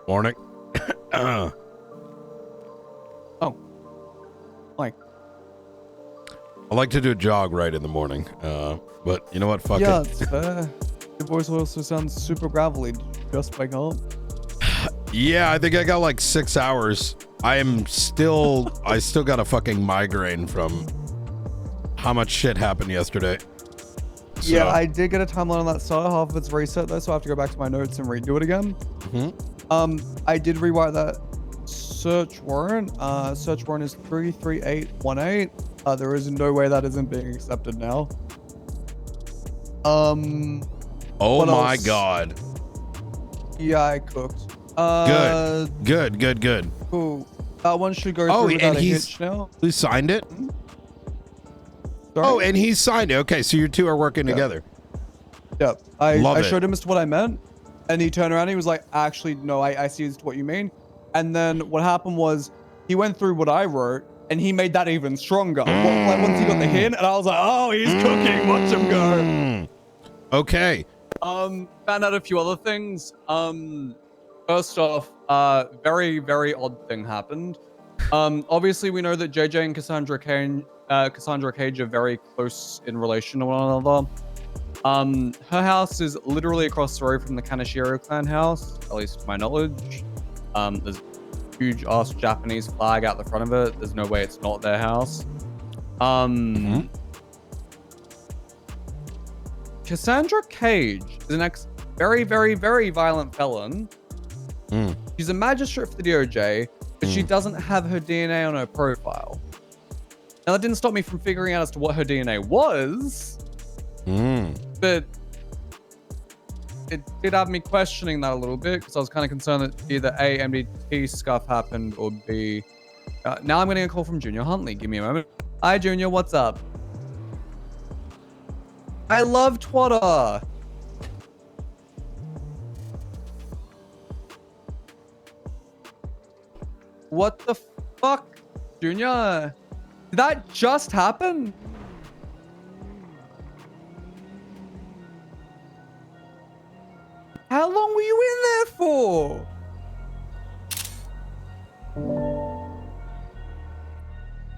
Morning. Oh. Like. I like to do a jog right in the morning. But you know what? Fuck Yeah, it. it's fair. Your voice also sounds super gravelly. Just wake up. Yeah, I think I got like 6 hours. I still got a fucking migraine from how much shit happened yesterday. So. Yeah, I did get a timeline on that start. Half of it's reset though, so I have to go back to my notes and redo it again. I did rewrite that search warrant. Search warrant is 33818. There is no way that isn't being accepted now. Oh my god. Yeah, I cooked. Good. Cool. That one should go through without a hitch now. Who signed it? Sorry? Oh, and he signed it. Okay, so you two are working together. Yep. I it. showed him as to what I meant, and he turned around and he was like, actually, no, I see as to what you mean. And then what happened was he went through what I wrote, and he made that even stronger. Like once he got the hint, and I was like, oh, he's cooking. Watch him go. Okay. Found out a few other things. First off, very, very odd thing happened. Obviously we know that JJ and Cassandra Cage are very close in relation to one another. Her house is literally across the road from the Kaneshiro clan house, at least to my knowledge. There's a huge ass Japanese flag out the front of it. There's no way it's not their house. Cassandra Cage is an very, very, very violent felon. She's a magistrate for the DOJ, but she doesn't have her DNA on her profile. Now, that didn't stop me from figuring out as to what her DNA was, but it did have me questioning that a little bit, because I was kind of concerned that either A, MDT scuff happened, or B... now I'm getting a call from Junior Huntley. Give me a moment. Hi, Junior. What's up? I love Twitter. What the fuck, Junior? Did that just happen? How long were you in there for?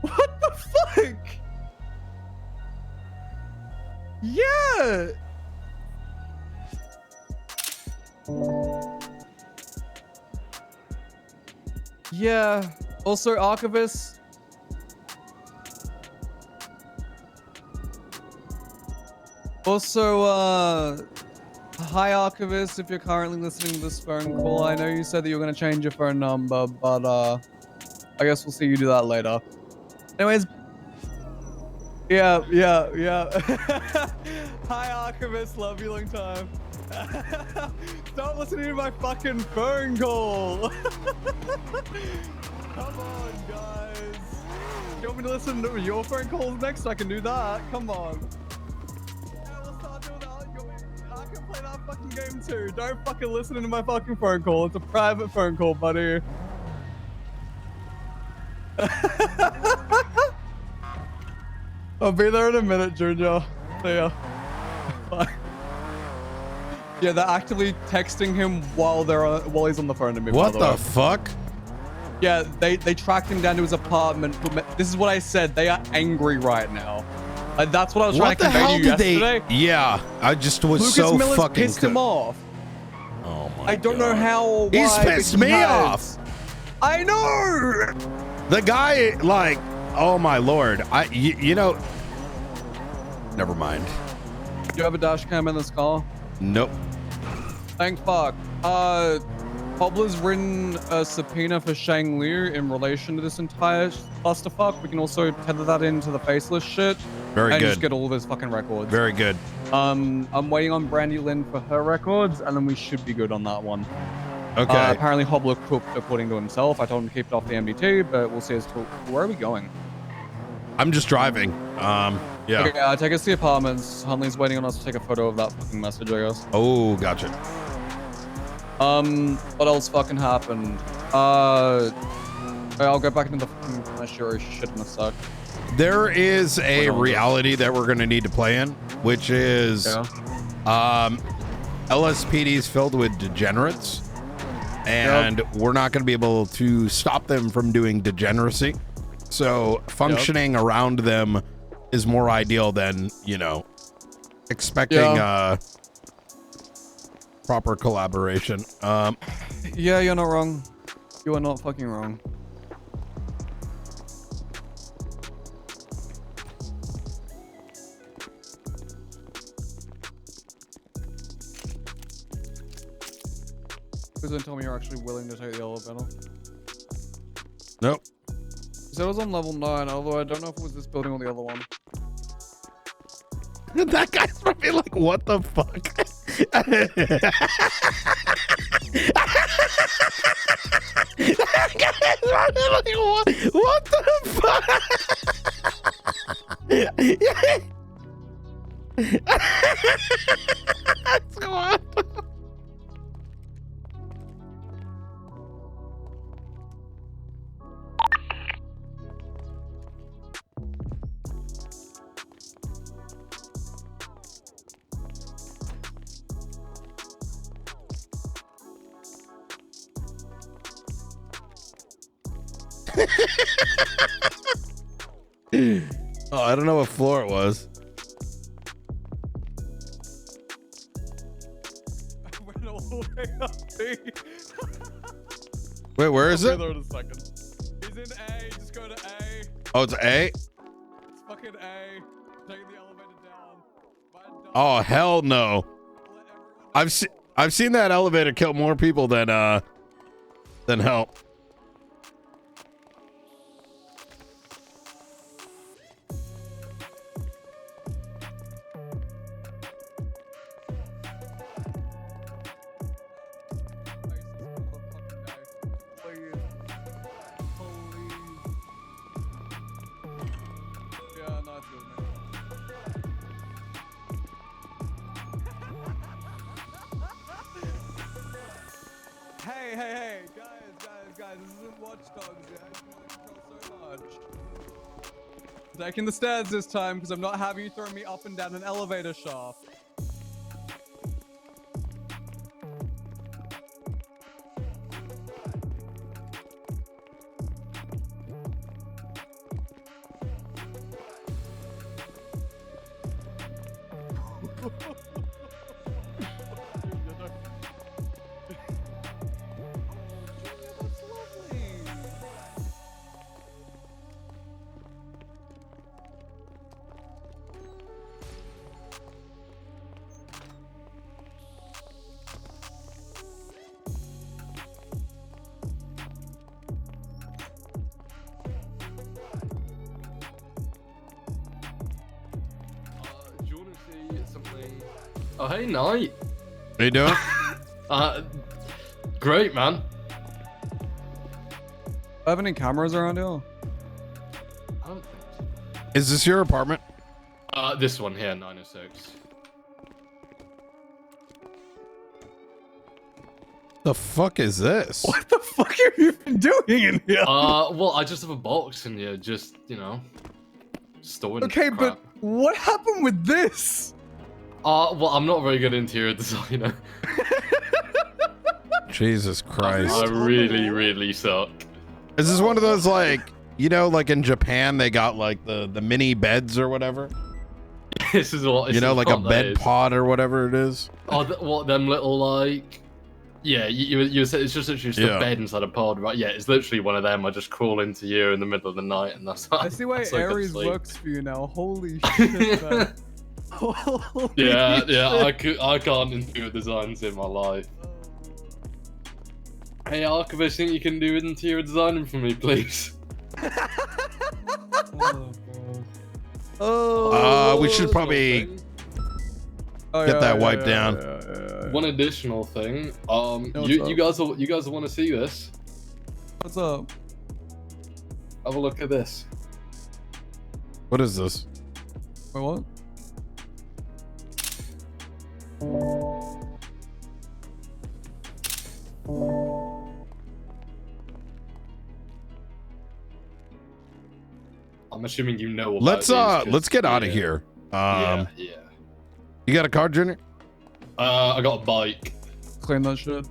What the fuck? Yeah. Yeah. Also, Archivist. Also, hi, Archivist. If you're currently listening to this phone call, I know you said that you were going to change your phone number, but I guess we'll see you do that later. Anyways. Yeah. Hi, Archivist. Love you long time. Stop listening to my fucking phone call. Come on, guys. You want me to listen to your phone calls next so I can do that? Come on. Yeah, we'll start doing that. I can play that fucking game too. Don't fucking listen to my fucking phone call. It's a private phone call, buddy. I'll be there in a minute, Junior. See ya. Bye. Yeah, they're actively texting him while he's on the phone to me. What the fuck? Yeah, they tracked him down to his apartment. This is what I said. They are angry right now. That's what I was trying to convey to you yesterday. Yeah, I just was Lucas so Miller's fucking pissed him off. Oh my I don't know how or why. He's pissed me off. I know. The guy, like, oh my lord. You know. Never mind. Do you have a dash cam in this car? Nope. Thank fuck. Cobbler's written a subpoena for Shang Liu in relation to this entire clusterfuck. We can also tether that into the faceless shit. Very and good. Just get all of his fucking records. Very good. I'm waiting on Brandy Lynn for her records, and then we should be good on that one. Okay. Apparently Hobbler cooked according to himself. I told him to keep it off the MDT, but we'll see as to where are we going. I'm just driving. Yeah. Okay, take us to the apartments. Huntley's waiting on us to take a photo of that fucking message, I guess. Oh, gotcha. What else fucking happened? I'll go back into the fucking shit in a sec. There is a reality that we're going to need to play in, which is LSPDs filled with degenerates. and we're not going to be able to stop them from doing degeneracy. So functioning around them is more ideal than, you know, expecting proper collaboration. Yeah, you're not wrong. You are not fucking wrong. Please don't tell me you're actually willing to take the elevator. Nope. So it was on level 9, although I don't know if it was this building or the other one. That guy's probably like, what the fuck? That guy's probably like, what the fuck? What's going on? Oh, I don't know what floor it was. I went all the way up B. Wait, where is it? I'll be there in a second. He's in A, just go to A. Oh, it's A? It's fucking A. Take the elevator down. Oh, hell no. I've seen that elevator kill more people than help. Hey, guys, this isn't Watch Dogs yet. I just want to control so much. Taking the stairs this time, because I'm not having you throw me up and down an elevator shaft. Oh, hey, Knight. How you doing? Great, man. Have any cameras around here? I don't think so. Is this your apartment? This one here, 906. The fuck is this? What the fuck have you been doing in here? Well, I just have a box in here, just, you know, storing Okay, crap. but what happened with this? Well, I'm not a very good interior designer. Jesus Christ. I really suck. Is this one of those, like, you know, like in Japan, they got like the mini beds or whatever? This is what You know, like a what that bed is. pod or whatever it is? Oh, what, them little, like... Yeah, you said it's just literally just a bed inside a pod, right? Yeah, it's literally one of them. I just crawl into you in the middle of the night, and that's I see why that's like Ares asleep. works for you now. Holy shit, man. Holy Yeah, shit. I can't interior designs in my life. Hey, Archivist, think you can do interior designing for me, please? We should probably get that wiped down. One additional thing. what's You guys will want to see this. What's up? Have a look at this. What is this? Wait, what? I'm assuming you know about Let's these, 'cause- let's get out of yeah. here. Yeah. You got a car, Junior? I got a bike. Clean that shit.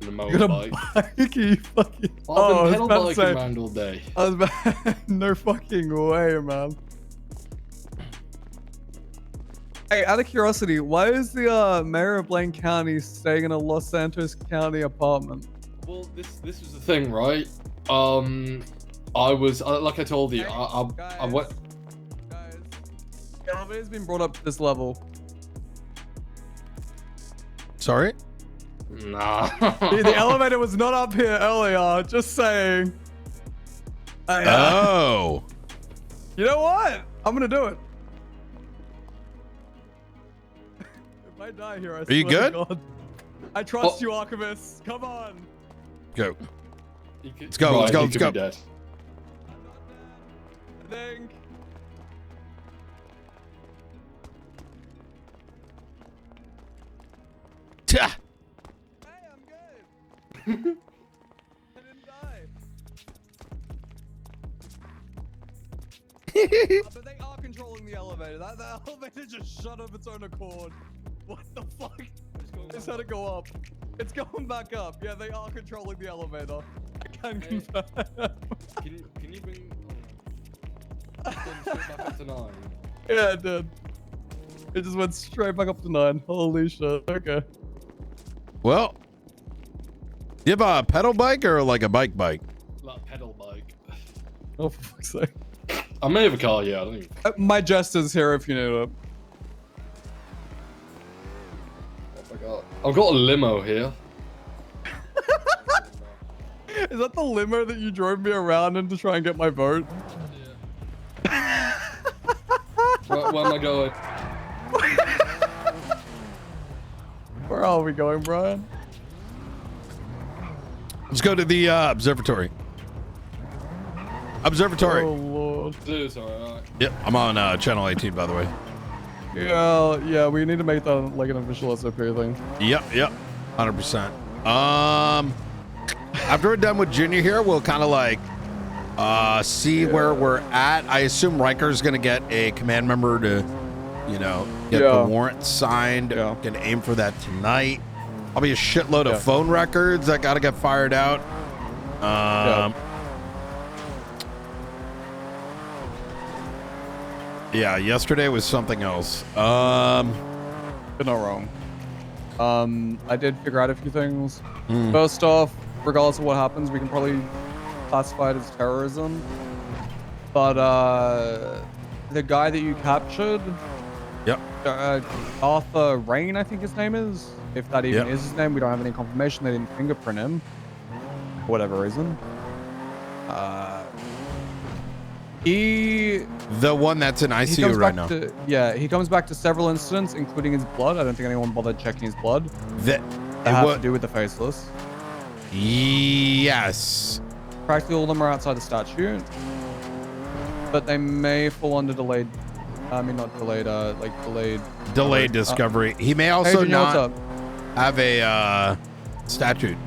in a You got a motorbike. bike? You fucking... I've been I was pedal about to biking say- around all day. I was about... No fucking way, man. Hey, out of curiosity, why is the mayor of Blaine County staying in a Los Santos County apartment? Well, this was the thing, right? I was like I told you, I went. Guys, the elevator's been brought up to this level. Sorry? Nah. The elevator was not up here earlier. Just saying. Oh. You know what? I'm gonna do it. If I die here, I Are you swear to good? God. I trust you, Archivist. Come on. Go. Let's Let's go, let's go, let's go. I think. Tja. Hey, I'm good. I didn't die. But they are controlling the elevator. The elevator just shut of its own accord. What the fuck? Just had it go up. It's going back up. Yeah, they are controlling the elevator. I can confirm. Can you bring? Back up to 9. Yeah, it did. It just went straight back up to 9. Holy shit. Okay. Well, you have a pedal bike or like a bike? Like pedal bike. Oh, for fuck's sake. I may have a car. Yeah, I don't even. My jester's here if you need it. Oh my god. I've got a limo here. Is that the limo that you drove me around in to try and get my vote? Yeah. Where am I going? Where are we going, Brian? Let's go to the observatory. Observatory. Oh, Lord. Dude, sorry. Alright. Yep, I'm on channel 18, by the way. Yeah, we need to make that like an official SOP thing. Yep, 100%. After we're done with Junior here, we'll kind of like see where we're at. I assume Riker's gonna get a command member to, you know, get the warrant signed. Gonna aim for that tonight. Probably a shitload of phone records that gotta get fired out. Yeah, yesterday was something else. You're not wrong. I did figure out a few things. First off, regardless of what happens, we can probably classify it as terrorism. But the guy that you captured, Arthur Rain, I think his name is. If that even is his name, we don't have any confirmation. They didn't fingerprint him for whatever reason. The one that's in ICU right now. He comes back to several incidents, including his blood. I don't think anyone bothered checking his blood. That have to do with the faceless. Yes. Practically all of them are outside the statute, but they may fall under delayed. I mean, not delayed. Delayed discovery. He may also not have a statute.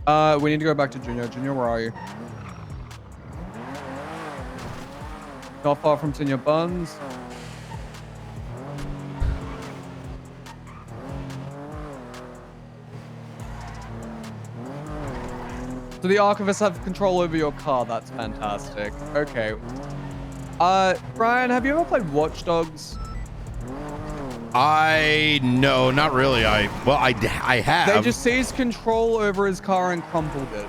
We need to go back to Junior. Junior, where are you? Not far from Senior Buns. So the archivists have control over your car. That's fantastic. Okay. Brian, have you ever played Watch Dogs? No, not really. I have. They just seized control over his car and crumpled it.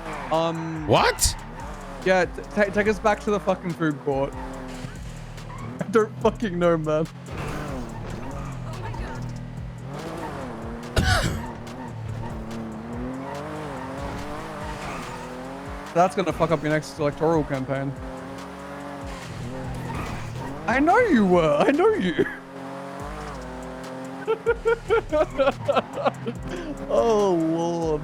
What? Yeah, take us back to the fucking food court. I don't fucking know, man. That's gonna fuck up your next electoral campaign. I know you were. I know you. Oh, Lord.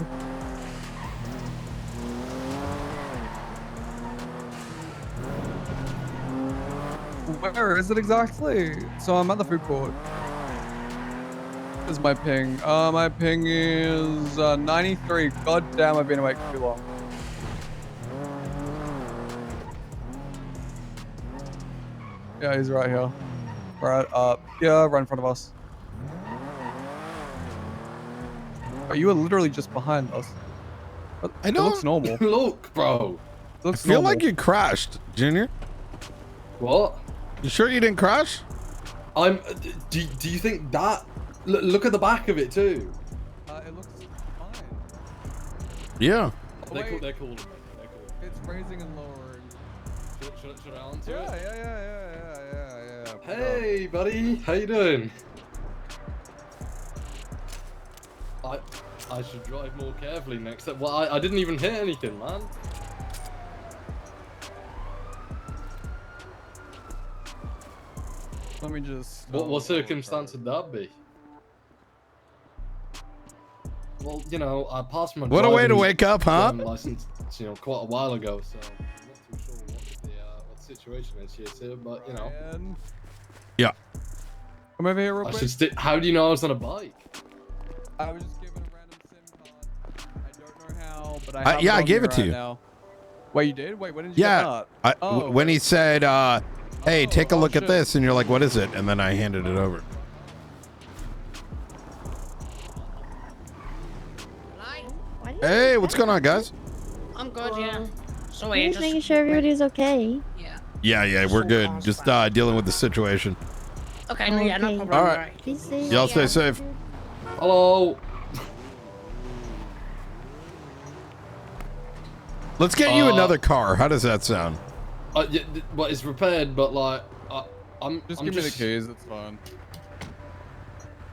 Where is it exactly? So I'm at the food court. This is my ping. My ping is 93. God damn, I've been awake for too long. Yeah, he's right here. Right up. Yeah, right in front of us. Oh, you were literally just behind us. I know. It looks normal. Look, bro. It looks I feel normal. like you crashed, Junior. What? You sure you didn't crash? I'm. Do you think that? Look at the back of it too. It looks fine. Yeah. Oh, They're wait, cool. They're cool. it's raising and lowering. Should I answer Yeah, it? yeah. Hey, buddy. How you doing? I should drive more carefully next time. Well, I didn't even hit anything, man. Let me just. What circumstance would that be? Well, you know, I passed my What a way to wake up, huh? driving license, you know, quite a while ago, so I'm not too sure what the situation is here, but you know. Ryan. Yeah. Come over here real I quick. should how do you know I was on a bike? I was just given a random SIM card. I don't know how, but I have yeah, I on gave me it to right you. Now. Wait, you did? Wait, when did you get Yeah. that? When he said, hey, take a look at shit. this, and you're like, what is it? And then I handed it over. Hey, what's going on, guys? I'm good, yeah. So I'm just making sure everybody's okay. Yeah. Yeah, we're good. Just dealing with the situation. Okay, no, yeah, no Okay. problem. All right. Be safe. Y'all stay safe. Hello. Let's get you another car. How does that sound? Yeah, well, it's repaired, but like, I'm Just I'm give me the keys. It's fine.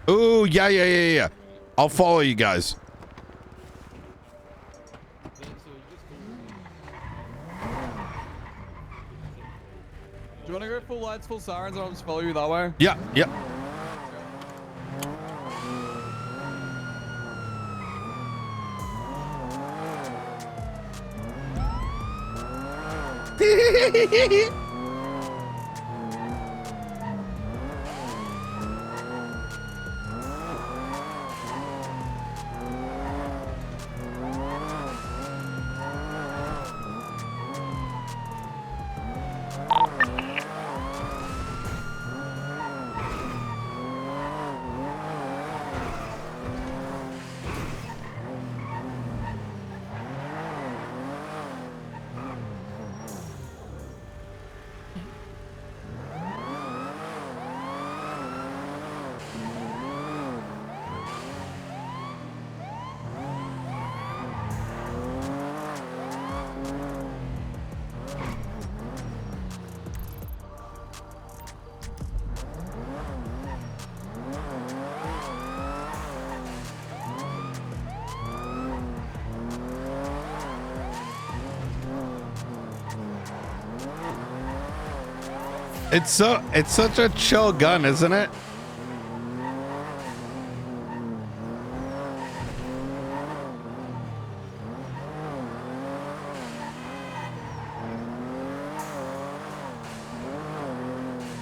Ooh, yeah. I'll follow you guys. Do you want to go full lights, full sirens, or I'll just follow you that way? Yeah. It's such a chill gun, isn't it?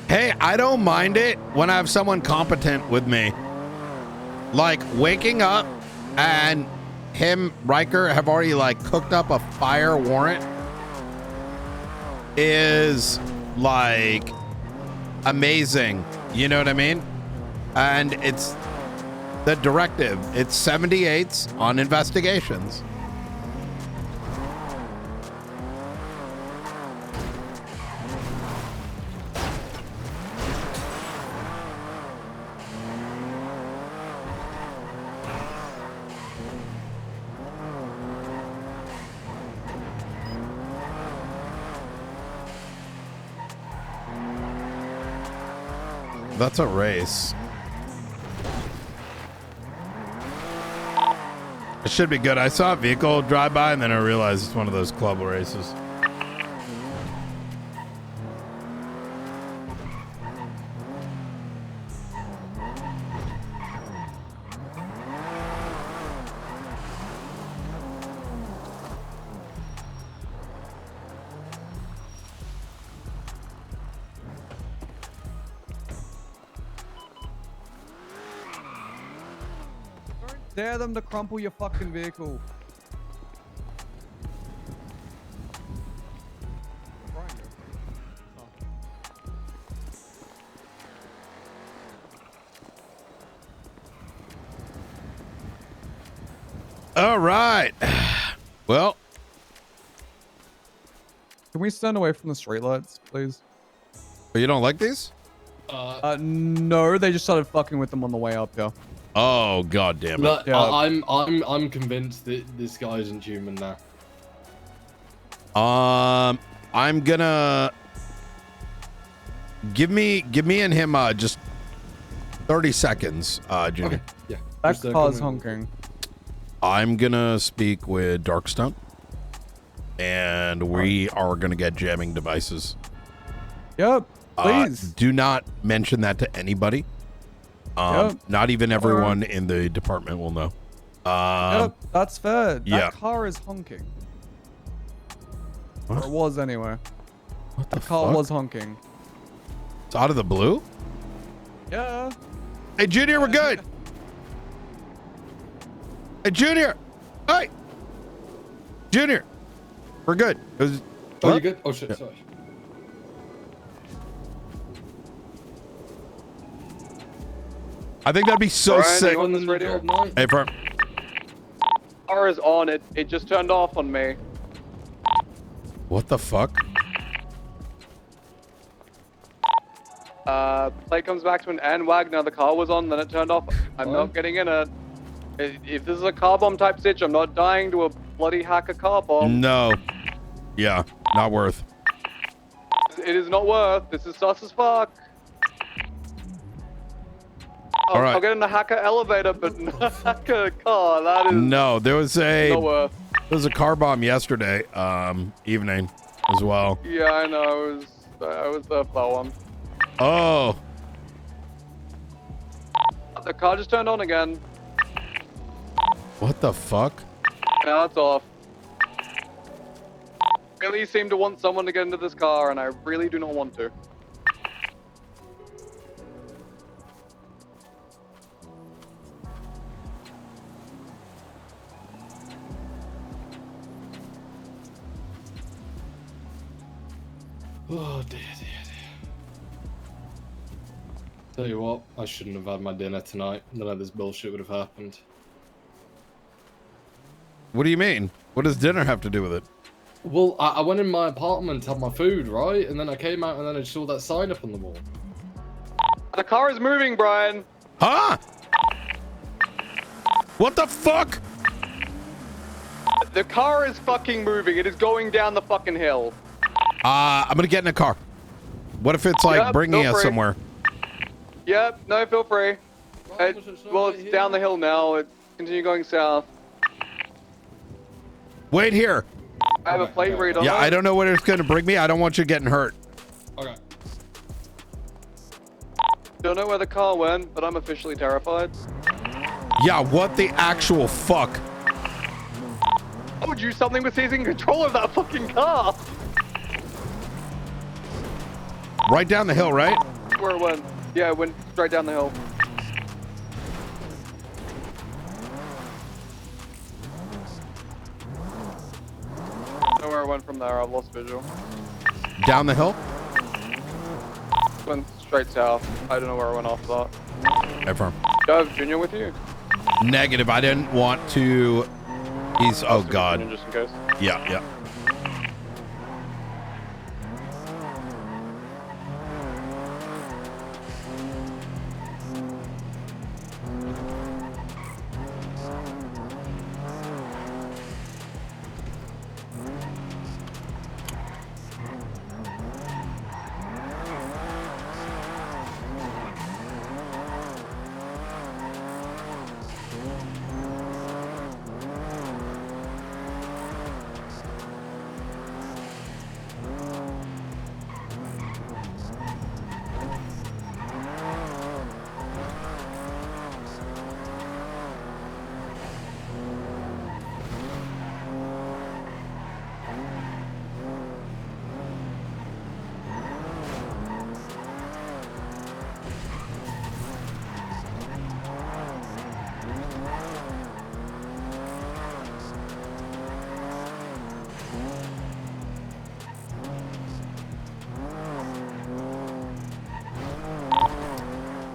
Hey, I don't mind it when I have someone competent with me. Like waking up and him, Riker, have already like cooked up a fire warrant is like amazing. You know what I mean? And it's the directive. It's 78s on investigations. That's a race. It should be good. I saw a vehicle drive by and then I realized it's one of those club races. Dare them to crumple your fucking vehicle. All right. Well, can we stand away from the streetlights, please? you don't like these? No, they just started fucking with them on the way up here. Oh god damn it! Look, Yeah. I'm convinced that this guy isn't human now. I'm gonna give me and him just 30 seconds, Junior. Okay. Yeah. That Just, car's come in. honking. I'm gonna speak with Darkstone, and we are gonna get jamming devices. Yep, please. Do not mention that to anybody. Yep. Not even everyone in the department will know. Yep, that's fair. That yeah. car is honking. What? Or it was anyway. What the The car fuck? was honking. It's out of the blue? Yeah. Hey, Junior, we're good. Hey, Junior. Hey. Junior. We're good. Oh, What? you good? Oh shit, sorry. I think that'd be so Brian, sick. you on this radio? Hey, Firm. Car is on. It just turned off on me. What the fuck? Plate comes back to an N-Wag. Now the car was on, then it turned off. I'm not getting in it. If this is a car bomb type stitch, I'm not dying to a bloody hacker car bomb. No. Yeah, not worth. It is not worth. This is sus as fuck. All right. I'll get in the hacker elevator, but not hacker car. That is No, there was not worth. a car bomb yesterday evening as well. Yeah, I know. I was there for that one. Oh, The car just turned on again. what the fuck? Now it's off. Really seem to want someone to get into this car, and I really do not want to. Oh dear. Tell you what, I shouldn't have had my dinner tonight. None of this bullshit would have happened. What do you mean? What does dinner have to do with it? Well, I went in my apartment to have my food, right? And then I came out and then I saw that sign up on the wall. The car is moving, Brian. Huh? What the fuck? The car is fucking moving. It is going down the fucking hill. I'm gonna get in a car. What if it's like Yep, bringing go us for it. somewhere? Yep, no, feel free. Right, it's Well, it's down the hill now. It's continue going south. Wait here. I have a plate read on Yeah, it. I don't know where it's gonna bring me. I don't want you getting hurt. Okay. Don't know where the car went, but I'm officially terrified. Yeah, what the actual fuck? Told you something was seizing control of that fucking car. Right down the hill, right? Where it went? Yeah, it went straight down the hill. I don't know where it went from there. I've lost visual. Down the hill? Went straight south. I don't know where it went after that. Hey, Firm. Do I have Junior with you? Negative. I didn't want to. He's. Oh God. Junior just in case. Yeah, yeah.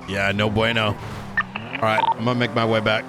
Yeah, no bueno. All right, I'm gonna make my way back.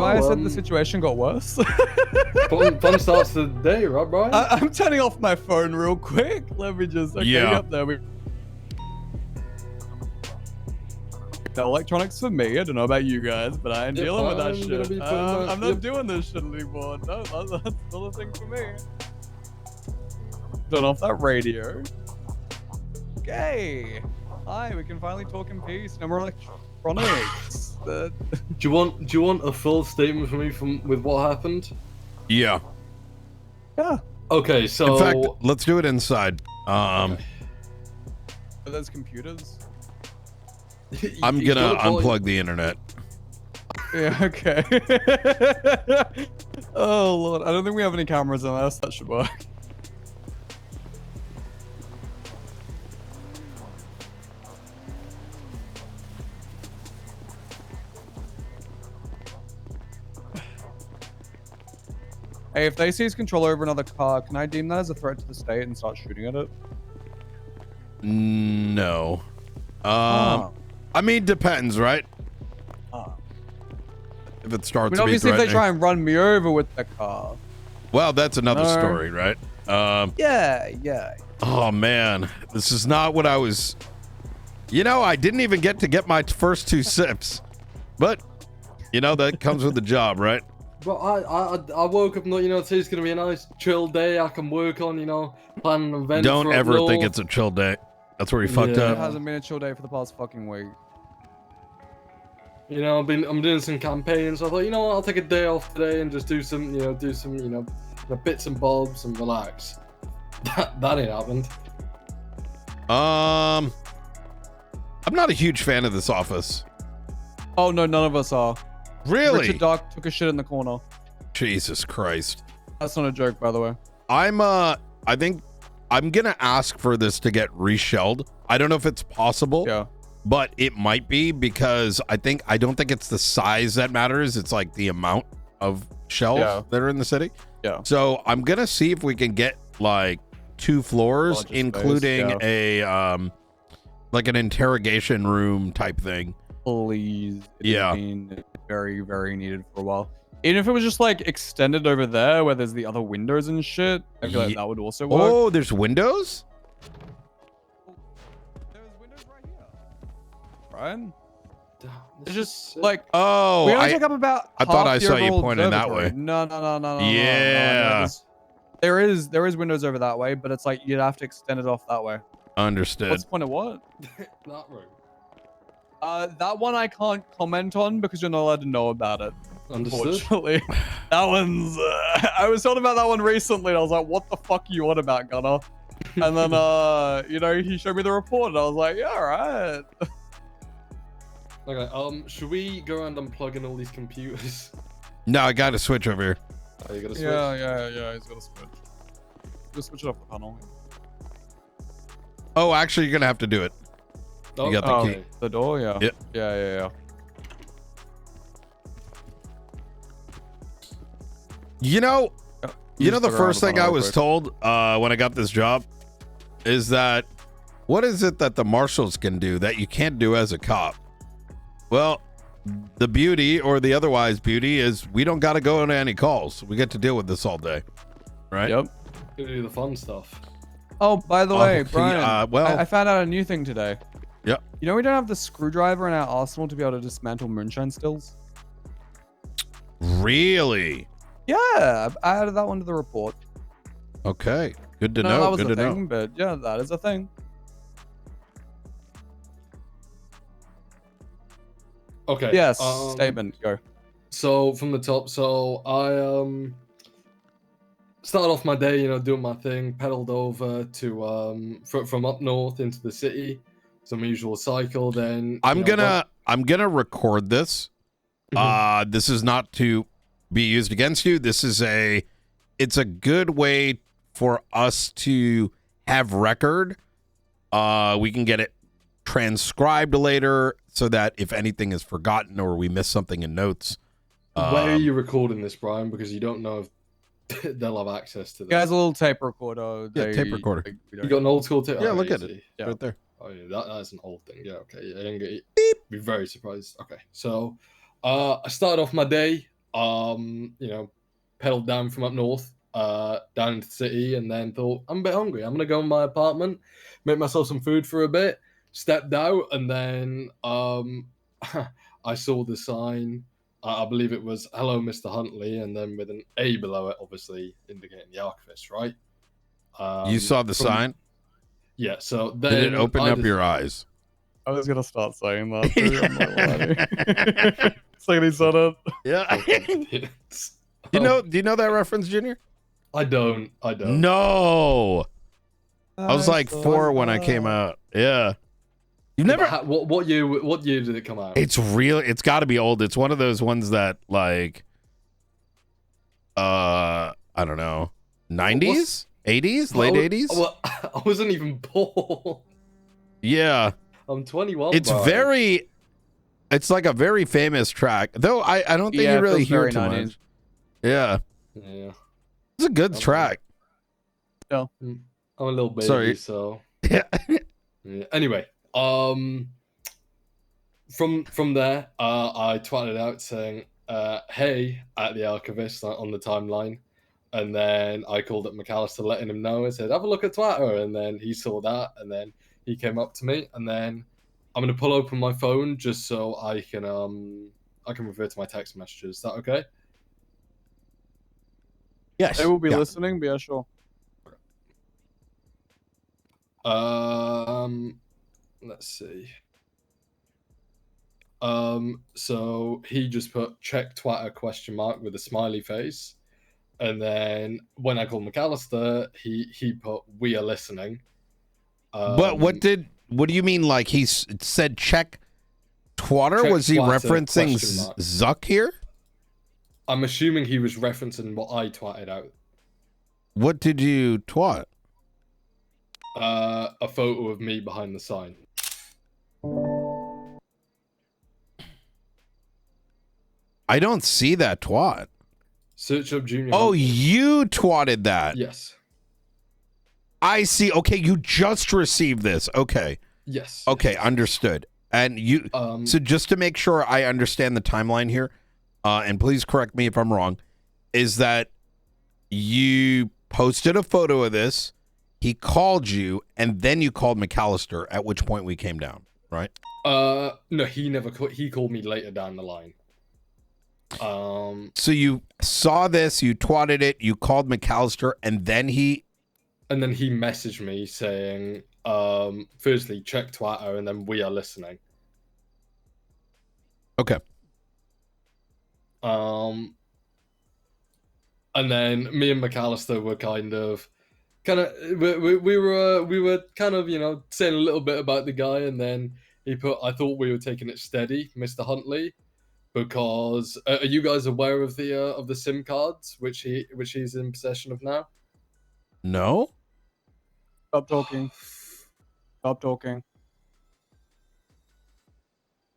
why I said the situation got worse? fun starts to the day, right, Brian? I'm turning off my phone real quick. Let me just. Okay, yep, there we. The electronics for me. I don't know about you guys, but I ain't dealing with that shit. I'm not doing this shit anymore. No, that's not a thing for me. Turn off that radio. Okay. Hi, we can finally talk in peace. No more electronics. Do you want a full statement from me with what happened? Yeah. Yeah. Okay, so in fact, let's do it inside. Are those computers? I'm gonna unplug the internet. Yeah, okay. Oh lord, I don't think we have any cameras in us. That should work. Hey, if they seize control over another car, can I deem that as a threat to the state and start shooting at it? No. I mean, depends, right? If it starts to be obviously, if they threatening. try and run me over with the car. Well, that's another story, right? Yeah. Oh man, this is not what I was. You know, I didn't even get to get my first 2 sips, but you know that comes with the job, right? But I woke up, you know, today's gonna be a nice chill day. I can work on, you know, planning an event. Don't ever think it's a chill day. That's where you fucked up. It hasn't been a chill day for the past fucking week. You know, I'm doing some campaigns. So I thought, you know what, I'll take a day off today and just do some bits and bobs and relax. That ain't happened. I'm not a huge fan of this office. Oh no, none of us are. Really? Richard Dark took a shit in the corner. Jesus Christ. That's not a joke, by the way. I think I'm gonna ask for this to get reshelled. I don't know if it's possible. Yeah. But it might be, because I don't think it's the size that matters. It's like the amount of shells that are in the city. Yeah. So I'm gonna see if we can get like 2 floors, including a like an interrogation room type thing. Please. Yeah. Been very, very needed for a while. Even if it was just like extended over there where there's the other windows and shit, I feel like that would also work. Oh, there's windows? There's windows right here. Brian? It's just sick. like, Oh, we only take up about I thought I half the saw you overall pointing that way. observatory. No. Yeah. There is windows over that way, but it's like you'd have to extend it off that way. Understood. What's the point of what? That room. That one I can't comment on because you're not allowed to know about it. Understood. Unfortunately. That one's... I was told about that one recently, and I was like, what the fuck are you on about, Gunner? And then, you know, he showed me the report, and I was like, yeah, alright. Okay, should we go around and plug in all these computers? No, I got to switch over here. Oh, you gotta switch? Yeah, he's gotta switch. Just switch it off the panel. Oh, actually, you're gonna have to do it. You got the key. The door, yeah. Yep. Yeah. You know, the first thing I was quick. told when I got this job is that what is it that the marshals can do that you can't do as a cop? Well, the beauty or the otherwise beauty is we don't got to go into any calls. We get to deal with this all day, right? Yep. We do the fun stuff. Oh, by the way, Okay, Brian, I found out a new thing today. Yep. You know we don't have the screwdriver in our arsenal to be able to dismantle moonshine stills? Really? Yeah, I added that one to the report. Okay. Good to No, know. that was Good a to thing, know. but yeah, that is a thing. Okay. Yes, statement, go. So from the top, so I started off my day, you know, doing my thing, pedaled over to from up north into the city, some usual cycle. Then I'm gonna record this. This is not to be used against you. This is it's a good way for us to have record. We can get it transcribed later so that if anything is forgotten or we miss something in notes. Where are you recording this, Brian? Because you don't know if they'll have access to this. Guys, a little tape recorder. Yeah, tape recorder. You got an old school tape? Yeah, Oh, look at easy. it. Yeah. Right there. Oh yeah, that's an old thing. Yeah, okay. Yeah, I didn't get it. Be very surprised. Okay, so I started off my day. pedaled down from up north, down into the city, and then thought, I'm a bit hungry. I'm gonna go in my apartment, make myself some food for a bit. Stepped out, and then I saw the sign. I believe it was "Hello, Mr. Huntley," and then with an A below it, obviously indicating the archivist, right? You saw the sign? Yeah. So then did it open up your eyes? I was gonna start saying that. Too. I'm not lying. Second he said it. Yeah. Do you know that reference, Junior? I don't. No. I was like 4 when I came out. Yeah. You've never. What year did it come out? It's real. It's got to be old. It's one of those ones that like, I don't know, 90s, 80s, late 80s. Well, I wasn't even born. Yeah. I'm 21. It's very. It's like a very famous track, though. I don't think you really hear it too much. Yeah. Yeah. It's a good track. No. I'm a little baby, Sorry. so. Yeah. Anyway, from there, I twatted out saying, "Hey," at the archivist on the timeline, and then I called up McAllister, letting him know. I said, "Have a look at Twitter," and then he saw that, and then he came up to me, and then I'm gonna pull open my phone just so I can refer to my text messages. Is that okay? Yes. They will be listening, but yeah, sure. Let's see. So he just put check Twitter ? With a smiley face, and then when I called McAllister, he put we are listening. But what do you mean? Like he said check Twitter? Check Was he Twitter, referencing Zuck here? I'm assuming he was referencing what I twatted out. What did you twat? A photo of me behind the sign. I don't see that twat. Search up Junior. Oh, Huntley. you twatted that. Yes. I see. Okay, you just received this. Okay. Yes. Okay, understood. And you. So just to make sure I understand the timeline here, and please correct me if I'm wrong, is that you posted a photo of this, he called you, and then you called McAllister, at which point we came down, right? No, he never called. He called me later down the line. So you saw this, you twatted it, you called McAllister, and then he messaged me saying, firstly, check Twitter, and then we are listening. Okay. And then me and McAllister were we were kind of, you know, saying a little bit about the guy, and then he put, I thought we were taking it steady, Mr. Huntley, because are you guys aware of the SIM cards which he's in possession of now? No. Stop talking. Stop talking.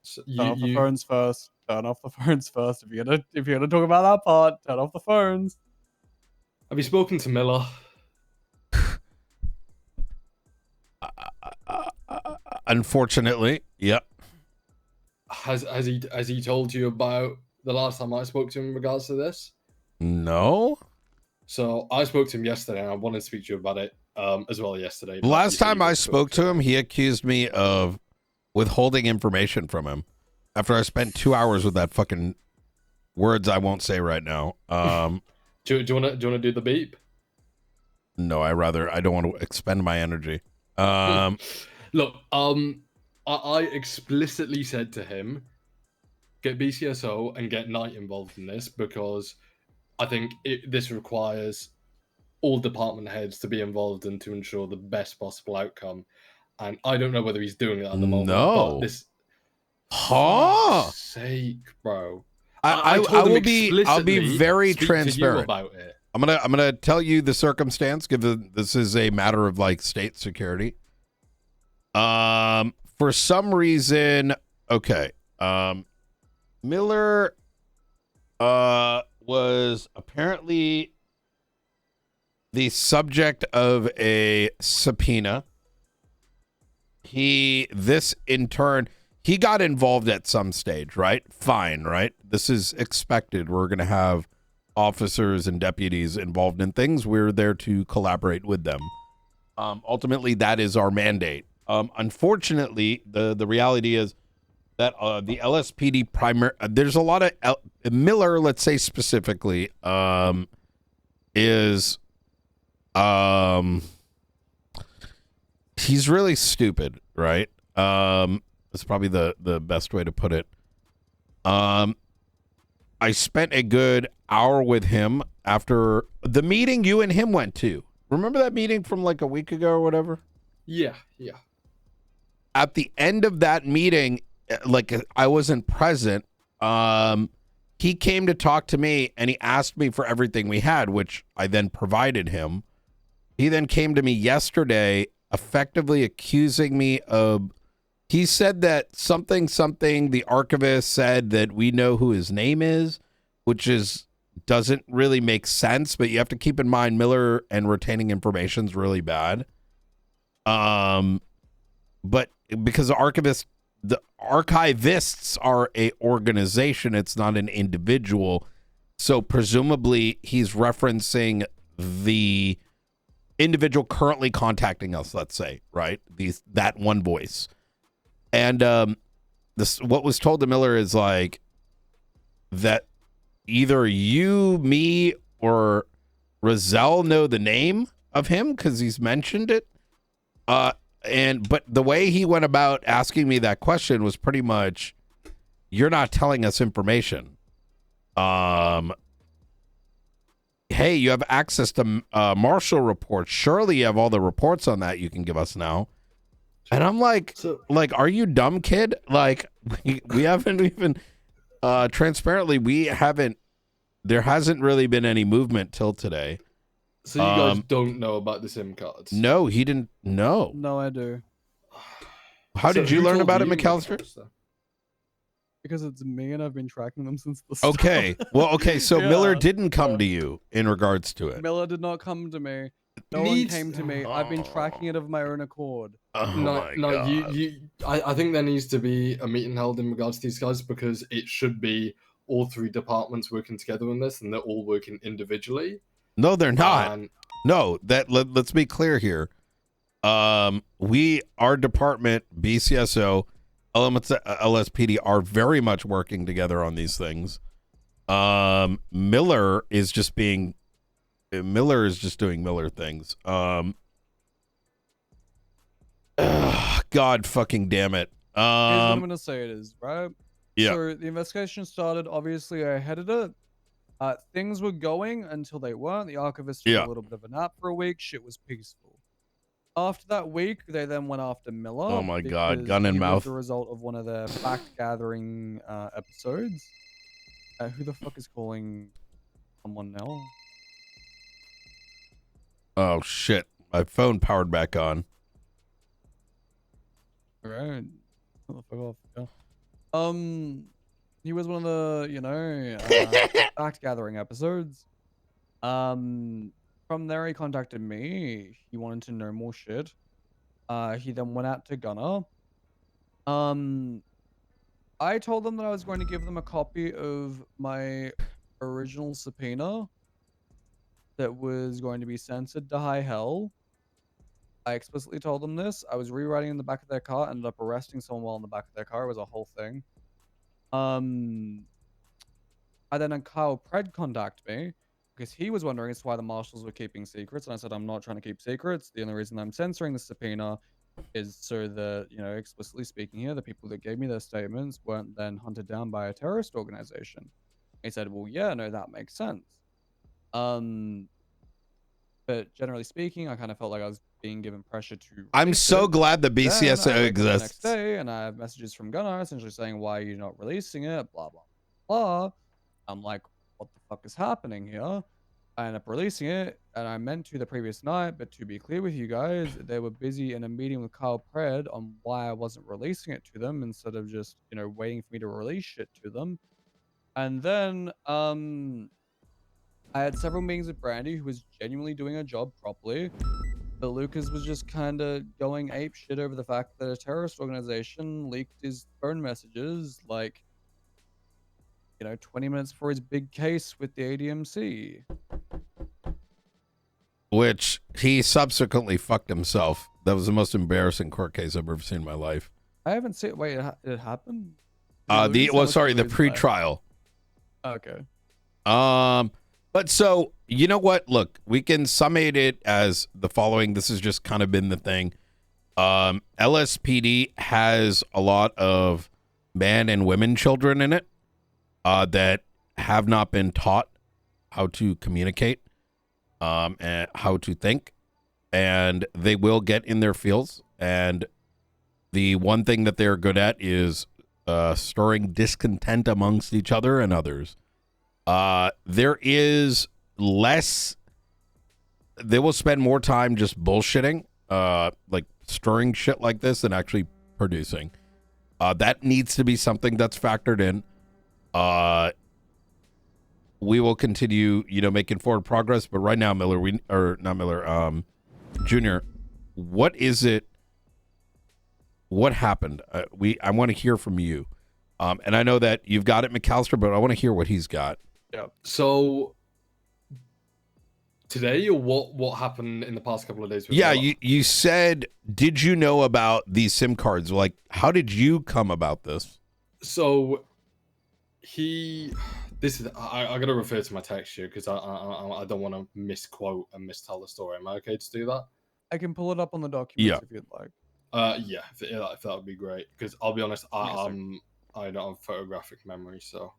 So Turn off the phones first. Turn off the phones first. If you're gonna talk about that part, turn off the phones. Have you spoken to Miller? Unfortunately, yep. Has he told you about the last time I spoke to him in regards to this? No. So I spoke to him yesterday, and I wanted to speak to you about it as well yesterday. Last time I spoke to him, he accused me of withholding information from him after I spent 2 hours with that fucking words I won't say right now. Do you want to do the beep? No, I don't want to expend my energy. Look, I explicitly said to him, get BCSO and get Knight involved in this, because I think this requires all department heads to be involved and to ensure the best possible outcome. And I don't know whether he's doing that at the moment. No. But this, huh? for sake, bro. I'll be very transparent about it. I'm gonna tell you the circumstance, given this is a matter of like state security. For some reason, okay. Miller was apparently the subject of a subpoena. This in turn, he got involved at some stage, right? Fine, right? This is expected. We're going to have officers and deputies involved in things. We're there to collaborate with them. Ultimately, that is our mandate. Unfortunately, the reality is that the LSPD there's a lot of Miller, let's say specifically, is he's really stupid, right? That's probably the best way to put it. I spent a good hour with him after the meeting you and him went to. Remember that meeting from like a week ago or whatever? Yeah. At the end of that meeting, like I wasn't present, he came to talk to me and he asked me for everything we had, which I then provided him. He then came to me yesterday effectively accusing me of, he said that something, the archivist said that we know who his name is, which doesn't really make sense, but you have to keep in mind Miller and retaining information is really bad. But because the archivists are a organization, it's not an individual. So presumably he's referencing the individual currently contacting us, let's say, right? That one voice. And what was told to Miller is like that either you, me, or Rozelle know the name of him because he's mentioned it. But the way he went about asking me that question was pretty much, you're not telling us information. Hey, you have access to Marshall reports. Surely you have all the reports on that you can give us now. And I'm like, are you dumb, kid? Like, we haven't even, transparently, there hasn't really been any movement till today. So you guys don't know about the SIM cards? No, he didn't know. No, I do. How did you learn about it, McAllister? Because it's me and I've been tracking them since the start. Okay. Well, okay. So Yeah. Miller didn't come to you in regards to it. Miller did not come to me. No one came to me. I've been tracking it of my own accord. I think there needs to be a meeting held in regards to these guys because it should be all three departments working together on this and they're all working individually. No, they're not. No, let's be clear here. Our department, BCSO, elements of LSPD are very much working together on these things. Miller is just doing Miller things. God fucking damn it. Here's what I'm gonna say it is, right? Yeah. So the investigation started, obviously I headed it. Things were going until they weren't. The archivist took a little bit of a nap for a week. Shit was peaceful. After that week, they then went after Miller. Oh my God, gun in mouth. The result of one of their fact-gathering episodes. Who the fuck is calling someone now? Oh shit! My phone powered back on. All right. What the fuck off? Yeah. He was one of the, fact-gathering episodes. From there, he contacted me. He wanted to know more shit. He then went out to Gunner. I told them that I was going to give them a copy of my original subpoena that was going to be censored to high hell. I explicitly told them this. I was rewriting in the back of their car, ended up arresting someone while in the back of their car. It was a whole thing. I then had Kyle Pred contact me because he was wondering as to why the marshals were keeping secrets, and I said I'm not trying to keep secrets. The only reason I'm censoring the subpoena is so that, explicitly speaking here, the people that gave me their statements weren't then hunted down by a terrorist organization. He said, well, yeah, no, that makes sense. But generally speaking, I kind of felt like I was being given pressure to. I'm so glad the BCSO exists. The next day, and I have messages from Gunnar essentially saying, "Why are you not releasing it?" Blah blah blah. I'm like, "What the fuck is happening here?" I end up releasing it, and I meant to the previous night, but to be clear with you guys, they were busy in a meeting with Kyle Pred on why I wasn't releasing it to them instead of just waiting for me to release shit to them. And then I had several meetings with Brandy, who was genuinely doing her job properly. But Lucas was just kind of going ape shit over the fact that a terrorist organization leaked his phone messages, like, 20 minutes before his big case with the ADMC. Which he subsequently fucked himself. That was the most embarrassing court case I've ever seen in my life. I haven't seen. Wait, it happened. The pre-trial. Okay. But so, you know what? Look, we can summate it as the following. This has just kind of been the thing. LSPD has a lot of man and women children in it that have not been taught how to communicate and how to think. And they will get in their fields. And the one thing that they're good at is stirring discontent amongst each other and others. There is less. They will spend more time just bullshitting, like stirring shit like this, than actually producing. That needs to be something that's factored in. We will continue, making forward progress. But right now, Junior, what is it? What happened? I want to hear from you. And I know that you've got it, McAllister, but I want to hear what he's got. Yeah. So today, or what happened in the past couple of days? Yeah, you said, did you know about these SIM cards? Like, how did you come about this? So I gotta refer to my text here because I don't want to misquote and mistell the story. Am I okay to do that? I can pull it up on the document if you'd like. Yeah, if that would be great. Because I'll be honest, I don't have photographic memory, so.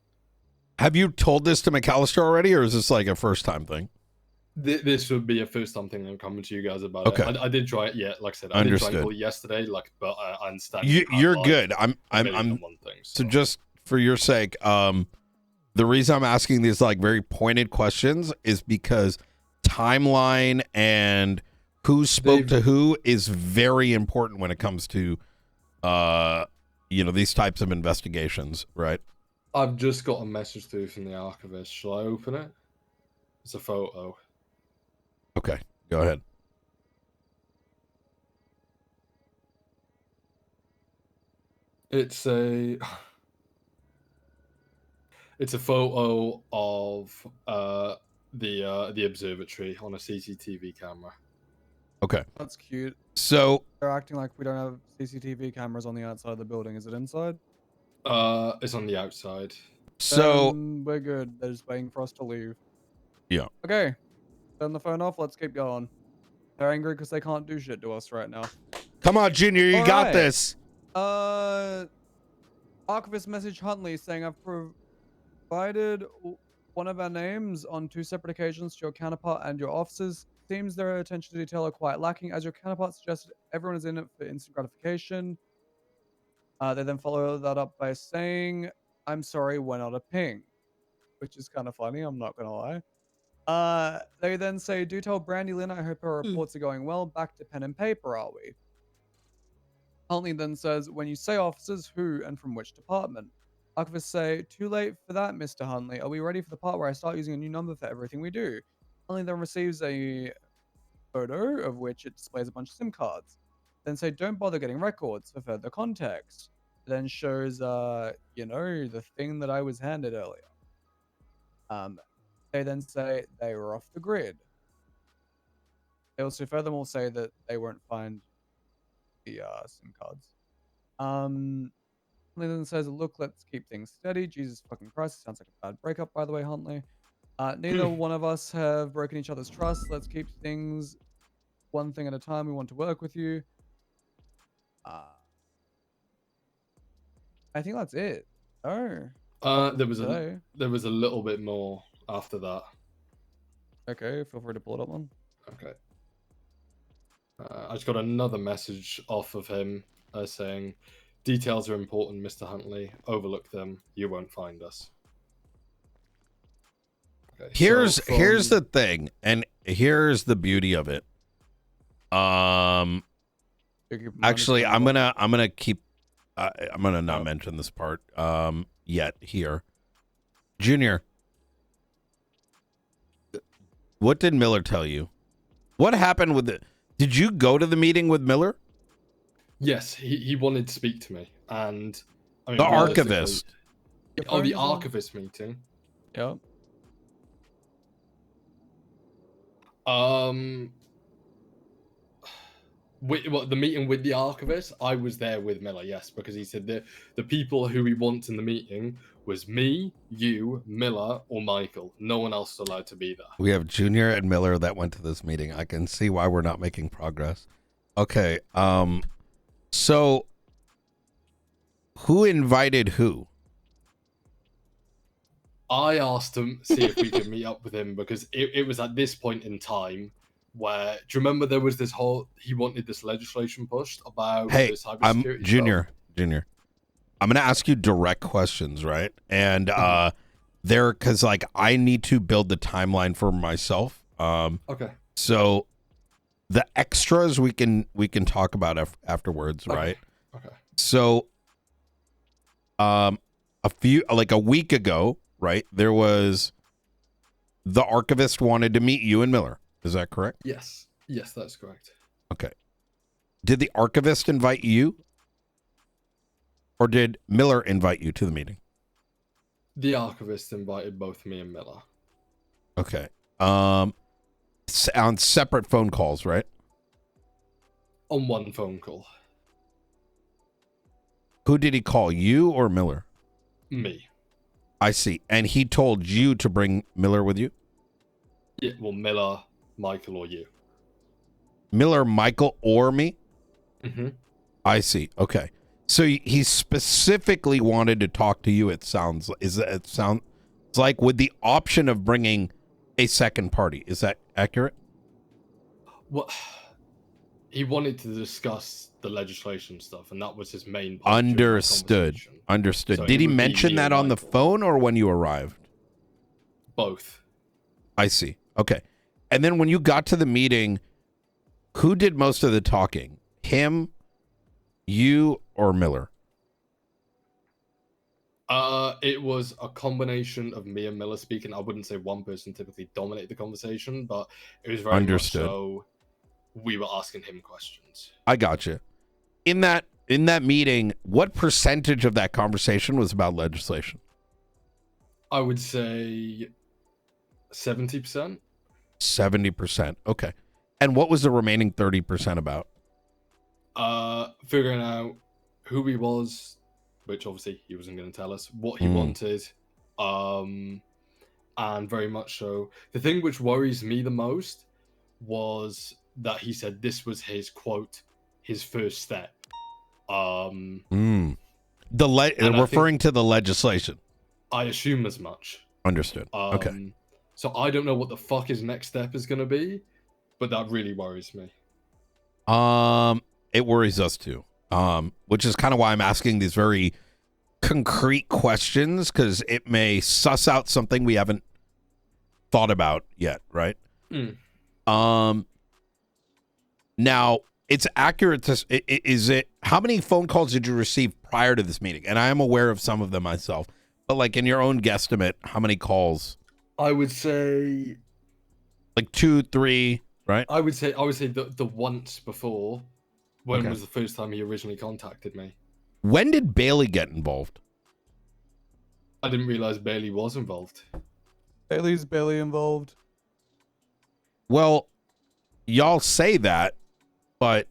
Have you told this to McAllister already, or is this like a first-time thing? This would be a first-time thing I'm coming to you guys about. Okay. I did try it. Yeah, like I said, I did try it yesterday. But I understand. You're good. I'm. So just for your sake, the reason I'm asking these like very pointed questions is because timeline and who spoke to who is very important when it comes to, these types of investigations, right? I've just got a message through from the archivist. Shall I open it? It's a photo. Okay, go ahead. It's a photo of the observatory on a CCTV camera. Okay. That's cute. So they're acting like we don't have CCTV cameras on the outside of the building. Is it inside? It's on the outside. So we're good. They're just waiting for us to leave. Yeah. Okay. Turn the phone off. Let's keep going. They're angry because they can't do shit to us right now. Come on, Junior. You got this. Archivist message Huntley saying I've provided one of our names on 2 separate occasions to your counterpart and your officers. Seems their attention to detail are quite lacking. As your counterpart suggested, everyone is in it for instant gratification. They then follow that up by saying, I'm sorry, we're not a ping. Which is kind of funny, I'm not going to lie. They then say, do tell Brandy Lynn, I hope her reports are going well. Back to pen and paper, are we? Huntley then says, when you say officers, who and from which department? Archivists say, too late for that, Mr. Huntley. Are we ready for the part where I start using a new number for everything we do? Huntley then receives a photo of which it displays a bunch of SIM cards. Then say, don't bother getting records for further context. Then shows, the thing that I was handed earlier. They then say they were off the grid. They also furthermore say that they won't find the SIM cards. Huntley then says, look, let's keep things steady. Jesus fucking Christ, it sounds like a bad breakup, by the way, Huntley. Neither one of us have broken each other's trust. Let's keep things one thing at a time. We want to work with you. I think that's it. Oh. There was a little bit more after that. Okay, feel free to pull it up one. Okay. I just got another message off of him saying, details are important, Mr. Huntley. Overlook them. You won't find us. Okay, here's the thing, and here's the beauty of it. Actually, I'm gonna not mention this part yet here. Junior, what did Miller tell you? What happened with Did you go to the meeting with Miller? Yes, he wanted to speak to me, and I mean, The realistically- archivist. Oh, the archivist meeting. Yep. What, the meeting with the archivist? I was there with Miller, yes, because he said that the people who he wants in the meeting was me, you, Miller, or Michael. No one else is allowed to be there. We have Junior and Miller that went to this meeting. I can see why we're not making progress. Okay. So who invited who? I asked him see if we could meet up with him because it was at this point in time where, do you remember there was this whole, he wanted this legislation pushed about the cybersecurity I'm stuff? Junior. I'm going to ask you direct questions, right? And because like I need to build the timeline for myself. Okay. So the extras we can talk about afterwards, right? Okay. So a week ago, right? There was the archivist wanted to meet you and Miller. Is that correct? Yes. Yes, that's correct. Okay. Did the archivist invite you? Or did Miller invite you to the meeting? The archivist invited both me and Miller. Okay. On separate phone calls, right? On one phone call. Who did he call, you or Miller? Me. I see. And he told you to bring Miller with you? Yeah, well, Miller, Michael, or you. Miller, Michael, or me? Mm-hmm. I see. Okay. So he specifically wanted to talk to you, it sounds like, with the option of bringing a second party. Is that accurate? Well, he wanted to discuss the legislation stuff, and that was his main part. Understood. So Did he it would be mention me that and on the Michael. phone or when you arrived? Both. I see. Okay. And then when you got to the meeting, who did most of the talking? Him, you, or Miller? It was a combination of me and Miller speaking. I wouldn't say one person typically dominated the conversation, but it was very Understood. much so we were asking him questions. I gotcha. In that meeting, what percentage of that conversation was about legislation? I would say 70%. 70%. Okay. And what was the remaining 30% about? Figuring out who he was, which obviously he wasn't going to tell us, what he wanted, and very much so. The thing which worries me the most was that he said this was his quote, his first step. Referring to the legislation. I assume as much. Understood. Okay. So I don't know what the fuck his next step is going to be, but that really worries me. It worries us too. Which is kind of why I'm asking these very concrete questions, because it may suss out something we haven't thought about yet, right? Now, it's accurate to how many phone calls did you receive prior to this meeting? And I am aware of some of them myself, but like in your own guesstimate, how many calls? I would say like 2, 3, right? I would say the once before. When was the first time he originally contacted me? When did Bailey get involved? I didn't realize Bailey was involved. Bailey's barely involved. Well, y'all say that, but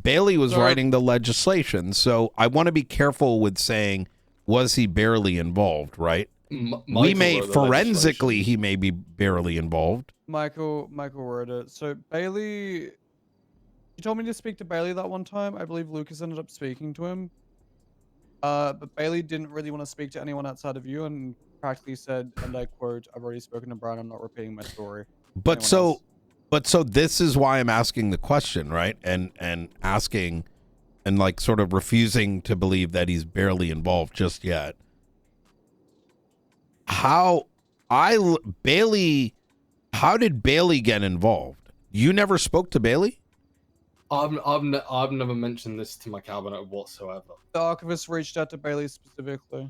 Bailey was writing the legislation, so I want to be careful with saying, was he barely involved, right? We may, forensically, he may be barely involved. Michael wrote it. So Bailey, he told me to speak to Bailey that one time. I believe Lucas ended up speaking to him. But Bailey didn't really want to speak to anyone outside of you and practically said, and I quote, "I've already spoken to Brian, I'm not repeating my story." But so this is why I'm asking the question, right? And asking and like sort of refusing to believe that he's barely involved just yet. How did Bailey get involved? You never spoke to Bailey? I've never mentioned this to my cabinet whatsoever. The archivist reached out to Bailey specifically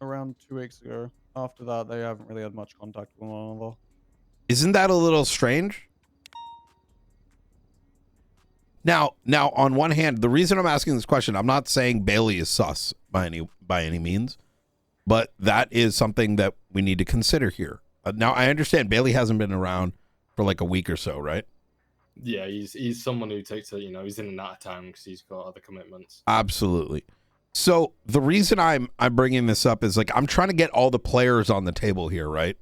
around 2 weeks ago. After that, they haven't really had much contact with one another. Isn't that a little strange? Now, on one hand, the reason I'm asking this question, I'm not saying Bailey is sus by any means, but that is something that we need to consider here. Now, I understand Bailey hasn't been around for like a week or so, right? Yeah, he's someone who takes a, he's in and out of town because he's got other commitments. Absolutely. So the reason I'm bringing this up is like I'm trying to get all the players on the table here, right?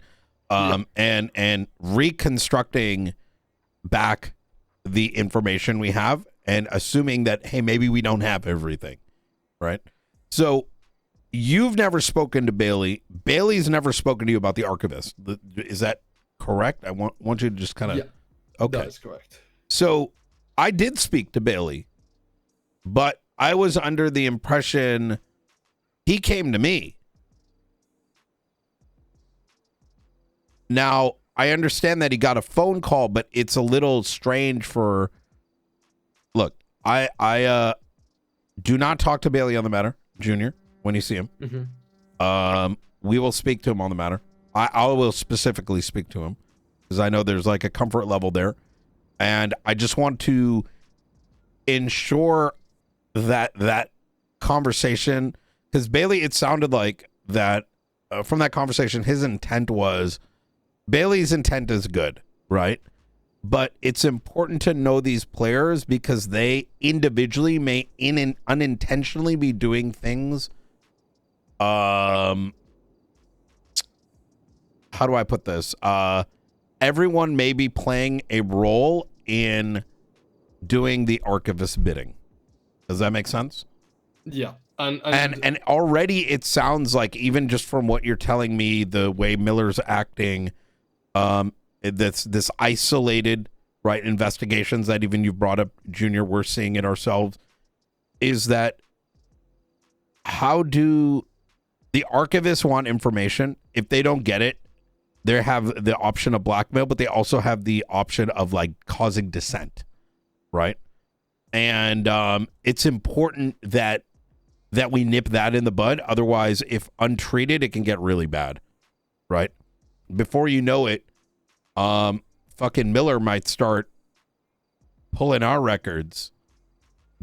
And reconstructing back the information we have and assuming that, hey, maybe we don't have everything, right? So you've never spoken to Bailey. Bailey's never spoken to you about the archivist. Is that correct? I want you to just kind of... Yeah, okay. that is correct. So I did speak to Bailey, but I was under the impression he came to me. Now, I understand that he got a phone call, but it's a little strange for... Look, I do not talk to Bailey on the matter, Junior, when you see him. Mm-hmm. We will speak to him on the matter. I will specifically speak to him because I know there's like a comfort level there. And I just want to ensure that conversation, because Bailey, it sounded like that from that conversation, his intent was... Bailey's intent is good, right? But it's important to know these players because they individually may unintentionally be doing things. How do I put this? Everyone may be playing a role in doing the archivist bidding. Does that make sense? Yeah. And already it sounds like, even just from what you're telling me, the way Miller's acting, this isolated, right, investigations that even you've brought up, Junior, we're seeing it ourselves, is that how do the archivists want information? If they don't get it, they have the option of blackmail, but they also have the option of like causing dissent, right? And it's important that we nip that in the bud. Otherwise, if untreated, it can get really bad, right? Before you know it, fucking Miller might start pulling our records.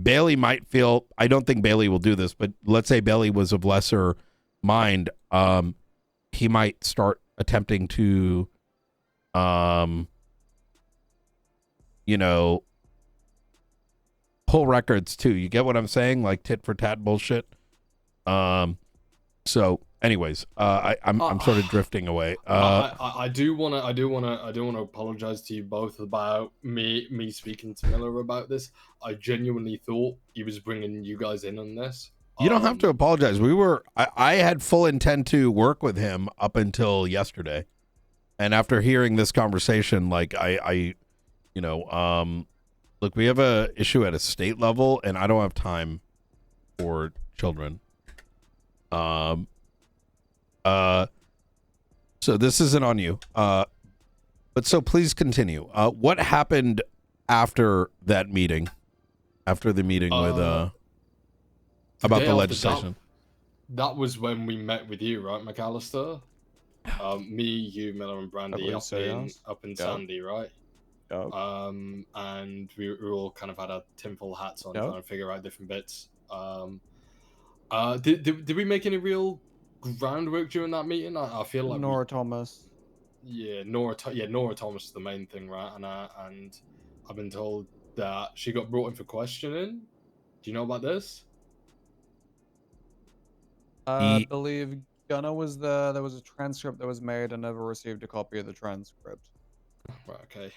Bailey might feel, I don't think Bailey will do this, but let's say Bailey was of lesser mind. He might start attempting to, pull records too. You get what I'm saying? Like tit for tat bullshit. So anyways, I'm sort of drifting away. I do want to apologize to you both about me speaking to Miller about this. I genuinely thought he was bringing you guys in on this. You don't have to apologize. I had full intent to work with him up until yesterday. And after hearing this conversation, like look, we have a issue at a state level and I don't have time for children. So this isn't on you. But so please continue. What happened after that meeting? After the meeting with about the legislation? That was when we met with you, right, McAllister? Me, you, Miller, and Brandy up in Sandy, right? Yep. And we all kind of had our tinfoil hats on, trying to figure out different bits. Did we make any real groundwork during that meeting? I feel like Nora Thomas. Yeah, Nora Thomas is the main thing, right? And I've been told that she got brought in for questioning. Do you know about this? I believe Gunner was there. There was a transcript that was made. I never received a copy of the transcript. Right, okay.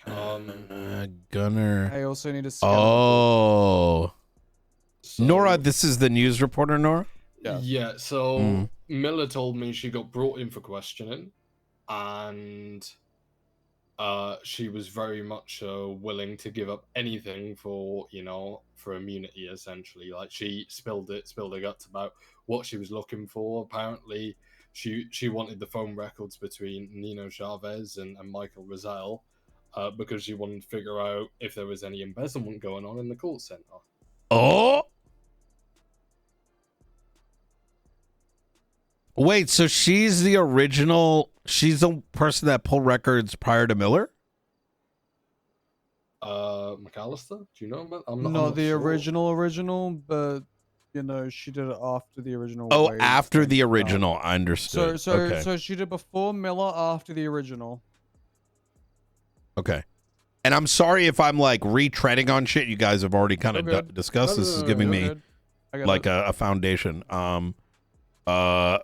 Gunner. I also need to scan so, Nora, So- this is the news reporter, Nora? Yeah, so Mm. Miller told me she got brought in for questioning, and she was very much willing to give up anything for immunity, essentially. Like she spilled her guts about what she was looking for. Apparently, she wanted the phone records between Nino Chavez and Michael Rizal because she wanted to figure out if there was any embezzlement going on in the call center. Oh! Wait, so she's the person that pulled records prior to Miller? McAllister? Do you know about? I'm Not not the sure. original, but you know, she did it after the original. Oh, Wade after came the out. original. I understood. Okay. So she did before Miller, after the original. Okay. And I'm sorry if I'm like retreading on shit you guys have already kind of discussed. This is giving me like a foundation.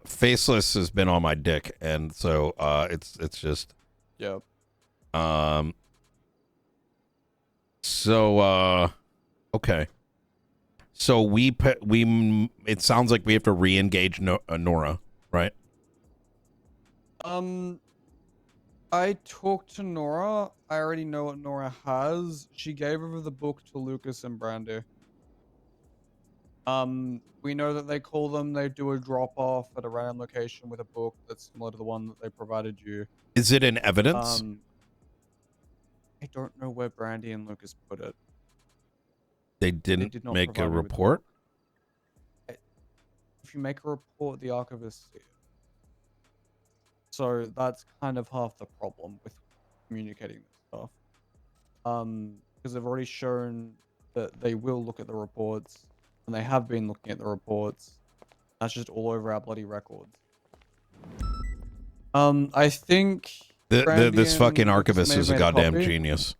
Faceless has been on my dick, and so it's just Yep. So okay. So it sounds like we have to re-engage Nora, right? I talked to Nora. I already know what Nora has. She gave over the book to Lucas and Brandy. We know that they call them, they do a drop-off at a random location with a book that's similar to the one that they provided you. Is it in evidence? I don't know where Brandy and Lucas put it. They did not make a report? If you make a report, the archivist see it. So that's kind of half the problem with communicating this stuff. Because they've already shown that they will look at the reports, and they have been looking at the reports. That's just all over our bloody records. I think this fucking archivist is a goddamn genius.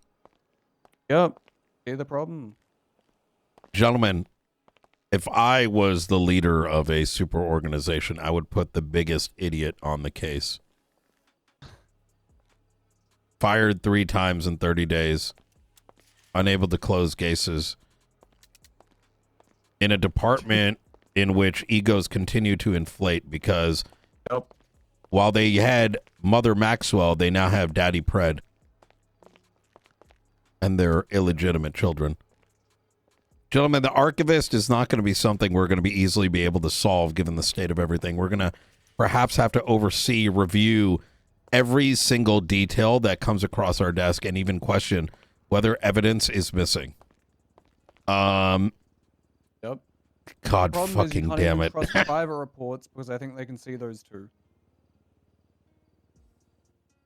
Yep. See the problem. Gentlemen, if I was the leader of a super organization, I would put the biggest idiot on the case. Fired 3 times in 30 days. Unable to close cases. In a department in which egos continue to inflate because while they had Mother Maxwell, they now have Daddy Pred. And their illegitimate children. Gentlemen, the archivist is not going to be something we're going to be easily be able to solve given the state of everything. We're going to perhaps have to oversee, review every single detail that comes across our desk and even question whether evidence is missing. Yep. God fucking damn it. Trust private reports because I think they can see those too.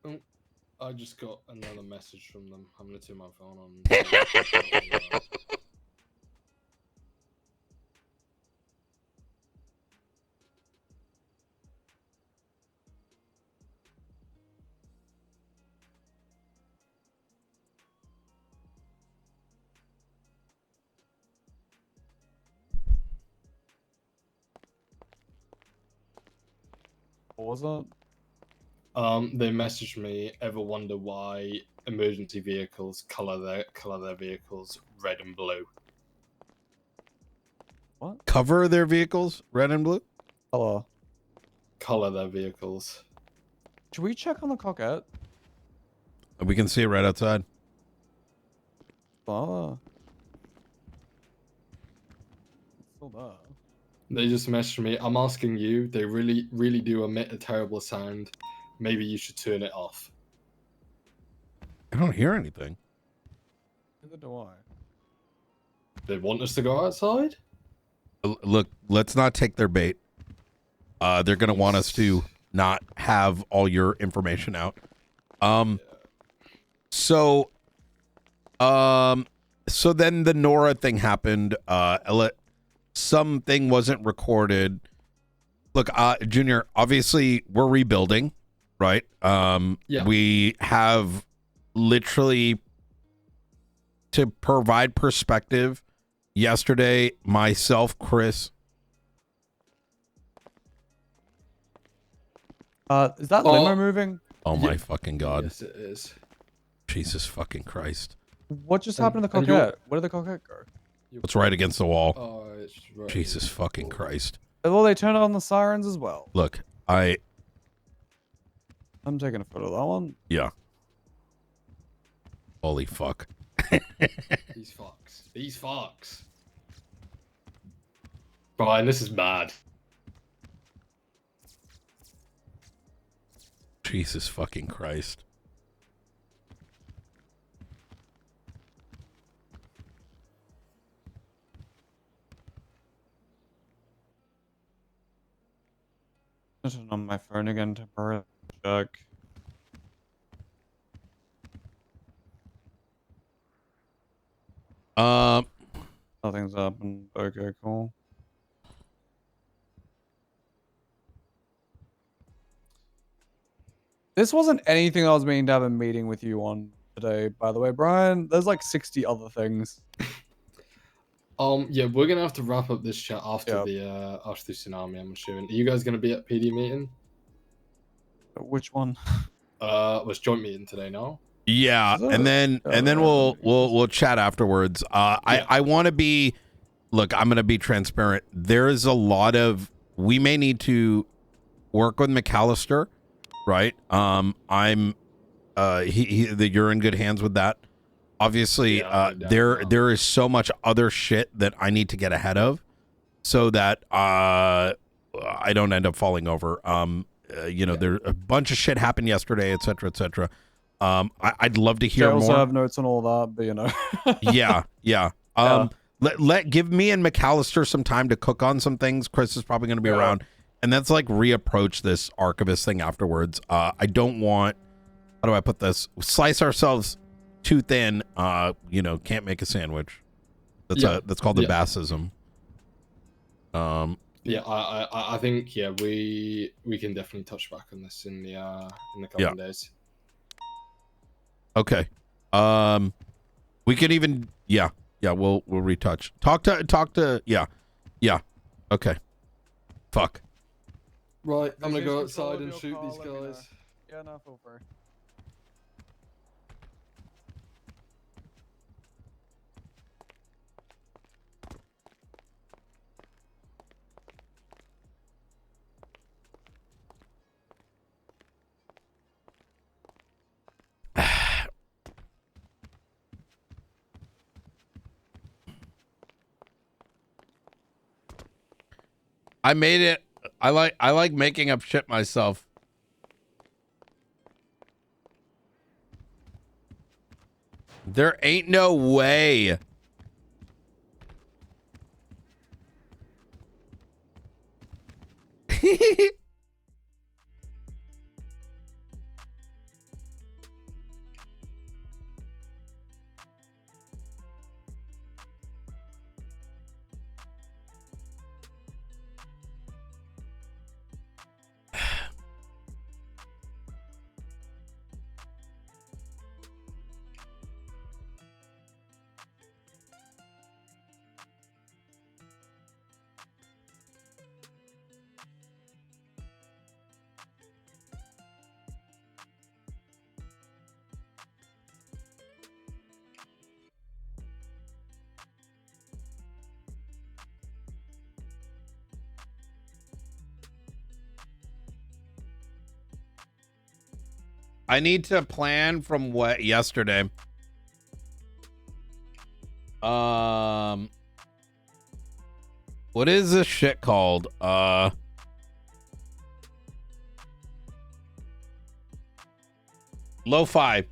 Oh, I just got another message from them. I'm going to turn my phone on. What was that? They messaged me. Ever wonder why emergency vehicles color their vehicles red and blue? What? Cover their vehicles red and blue? Hello. Color their vehicles. Should we check on the cockpit? We can see it right outside. Oh. It's still there. They just messaged me. I'm asking you. They really do emit a terrible sound. Maybe you should turn it off. I don't hear anything. Neither do I. They want us to go outside? Look, let's not take their bait. They're going to want us to not have all your information out. So then the Nora thing happened. Something wasn't recorded. Look, Junior, obviously we're rebuilding, right? Yeah. We have literally, to provide perspective, yesterday, myself, Chris. Is that limo moving? Oh my fucking God. Yes, it is. Jesus fucking Christ. What just happened to the cockpit? Where did the cockpit go? It's right against the wall. Oh, it's right. Jesus fucking Christ. Well, they turned on the sirens as well. Look, I'm taking a photo of that one. Yeah. Holy fuck. These fucks. Brian, this is bad. Jesus fucking Christ. Turn on my phone again to check. Nothing's happened. Okay, cool. This wasn't anything I was meaning to have a meeting with you on today, by the way, Brian. There's like 60 other things. Yeah, we're gonna have to wrap up this chat after Yep. the tsunami, I'm assuming. Are you guys gonna be at PD meeting? Which one? Was joint meeting today, no? Yeah, and then we'll chat afterwards. I want to be. Look, I'm gonna be transparent. There is a lot of. We may need to work with McAllister, right? You're in good hands with that. Obviously, there is so much other shit that I need to get ahead of, so that I don't end up falling over. There a bunch of shit happened yesterday, etc., etc. I'd love to hear I also more. have notes on all that, but you know. yeah. Give me and McAllister some time to cook on some things. Chris is probably going to be around, and that's like reapproach this archivist thing afterwards. I don't want. How do I put this? Slice ourselves too thin. Can't make a sandwich. That's called the Bassism. I think we can definitely touch back on this in the coming days. Okay. We could even we'll retouch. Talk to Okay. Fuck. Right, I'm gonna go outside and shoot these guys. Yeah, no, feel free. I made it. I like making up shit myself. There ain't no way. I need to plan from what yesterday. What is this shit called? Lo-fi.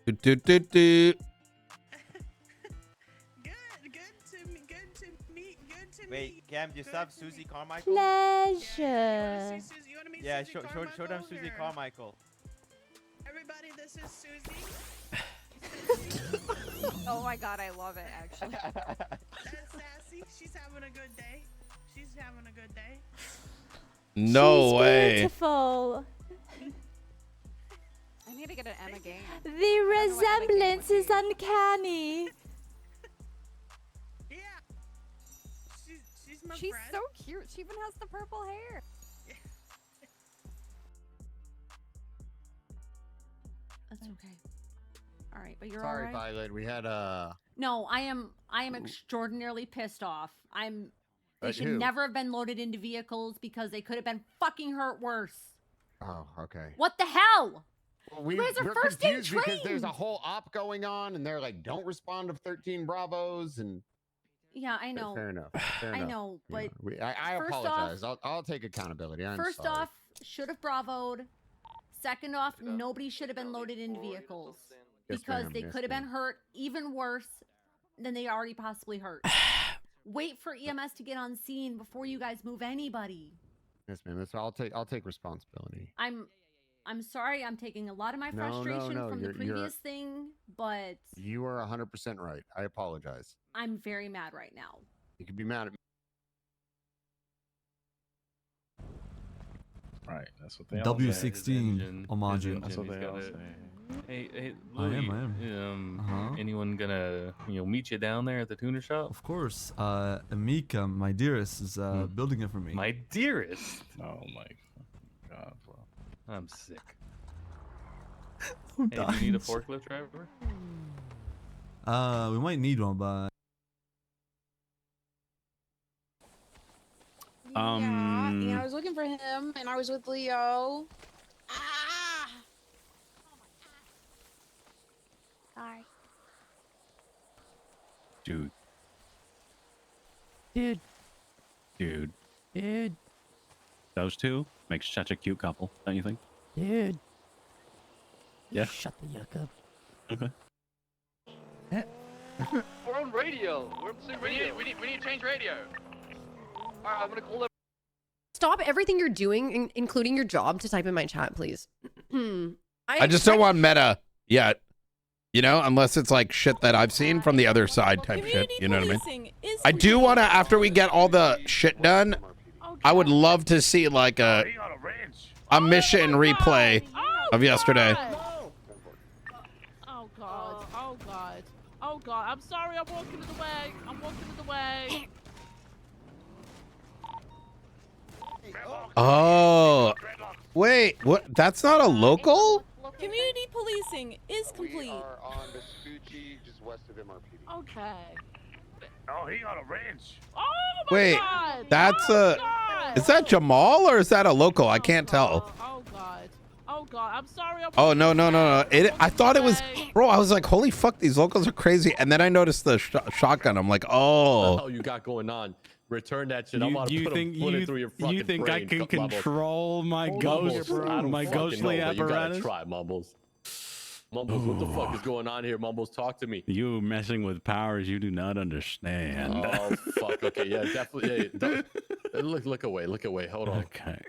Good to meet. Wait, Cam, do you still have Susie Carmichael? Pleasure. Yeah, show them Susie Carmichael. Everybody, this is Susie. Oh my god, I love it, actually. That's Sassy. She's having a good day. No She's way. Beautiful. I need to get an Emma game. The resemblance is uncanny. Yeah. She's my She's friend. so cute. She even has the purple hair. That's okay. All right, but you're all Sorry, right. Violet. We had No, I am extraordinarily pissed off. They should who? never have been loaded into vehicles because they could have been fucking hurt worse. Oh, okay. What the hell? Well, You guys are we're first aid confused because there's a trained. whole op going on, and they're like, "Don't respond to 13 Bravos." And Yeah, I know. fair enough. Fair I enough. know, You but I first apologize. I'll take accountability. I'm first sorry. off, should have bravoed. Second off, nobody should have been loaded into vehicles Yes, because ma'am. they Yes, could have been ma'am. hurt even worse than they already possibly hurt. Wait for EMS to get on scene before you guys move anybody. Yes, ma'am. I'll take responsibility. I'm sorry. I'm taking a lot of my No, no, frustration no, from the you're- previous thing, but You are 100% right. I apologize. I'm very mad right now. You can be mad at me. Right, that's what they all say. W16 Omaju. That's what they all say. Hey, I am. Anyone gonna, meet you down there at the tuner shop? Of course. Amika, my dearest, is building it for me. My dearest. Oh my god, bro. I'm sick. I'm Hey, do you need a forklift driver? We might need one, but Yeah, I was looking for him, and I was with Leo. Ah! Sorry. Dude. Dude. Those two makes such a cute couple, don't you think? Dude. Yeah. Shut the yuck up. Okay. We're on radio. We're on the radio. We need to change radio. Alright, I'm gonna call them. Stop everything you're doing, including your job, to type in my chat, please. I just don't want meta yet. You know, unless it's like shit that I've seen from the other side type shit. You know what I mean? I do want to, after we get all the shit done, I would love to see like a mission replay of yesterday. Oh god. Oh god. Oh god. I'm sorry. I'm walking in the way. I'm walking in the way. Oh, wait, what? That's not a local? Community policing is complete. We are on Vespucci, just west of MRPD. Okay. Oh, he got a wrench. Oh my Wait, god. that's oh, a. God. Is that Jamal or is that a local? I can't tell. Oh god. Oh god. I'm sorry. Oh no. I thought it was, bro. I was like, holy fuck, these locals are crazy. And then I noticed the shotgun. I'm like, oh. What you got going on? Return that shit. I'm about to put a bullet through your fucking You think I brain, can Mumbles. control my ghost, my ghostly know, but you apparatus? gotta try, Mumbles. Mumbles, what the fuck is going on here? Mumbles, talk to me. You messing with powers you do not understand. Oh fuck. Okay, yeah, definitely. Yeah, look away. Look away. Hold on. Okay.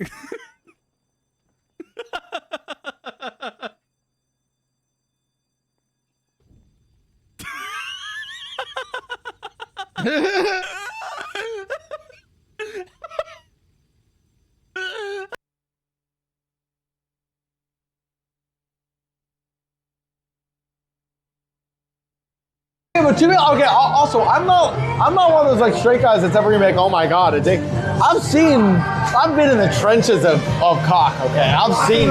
But you okay? Also, I'm not one of those like straight guys that's ever gonna be like, oh my god, a dick. I've been in the trenches of cock. Okay, I've seen.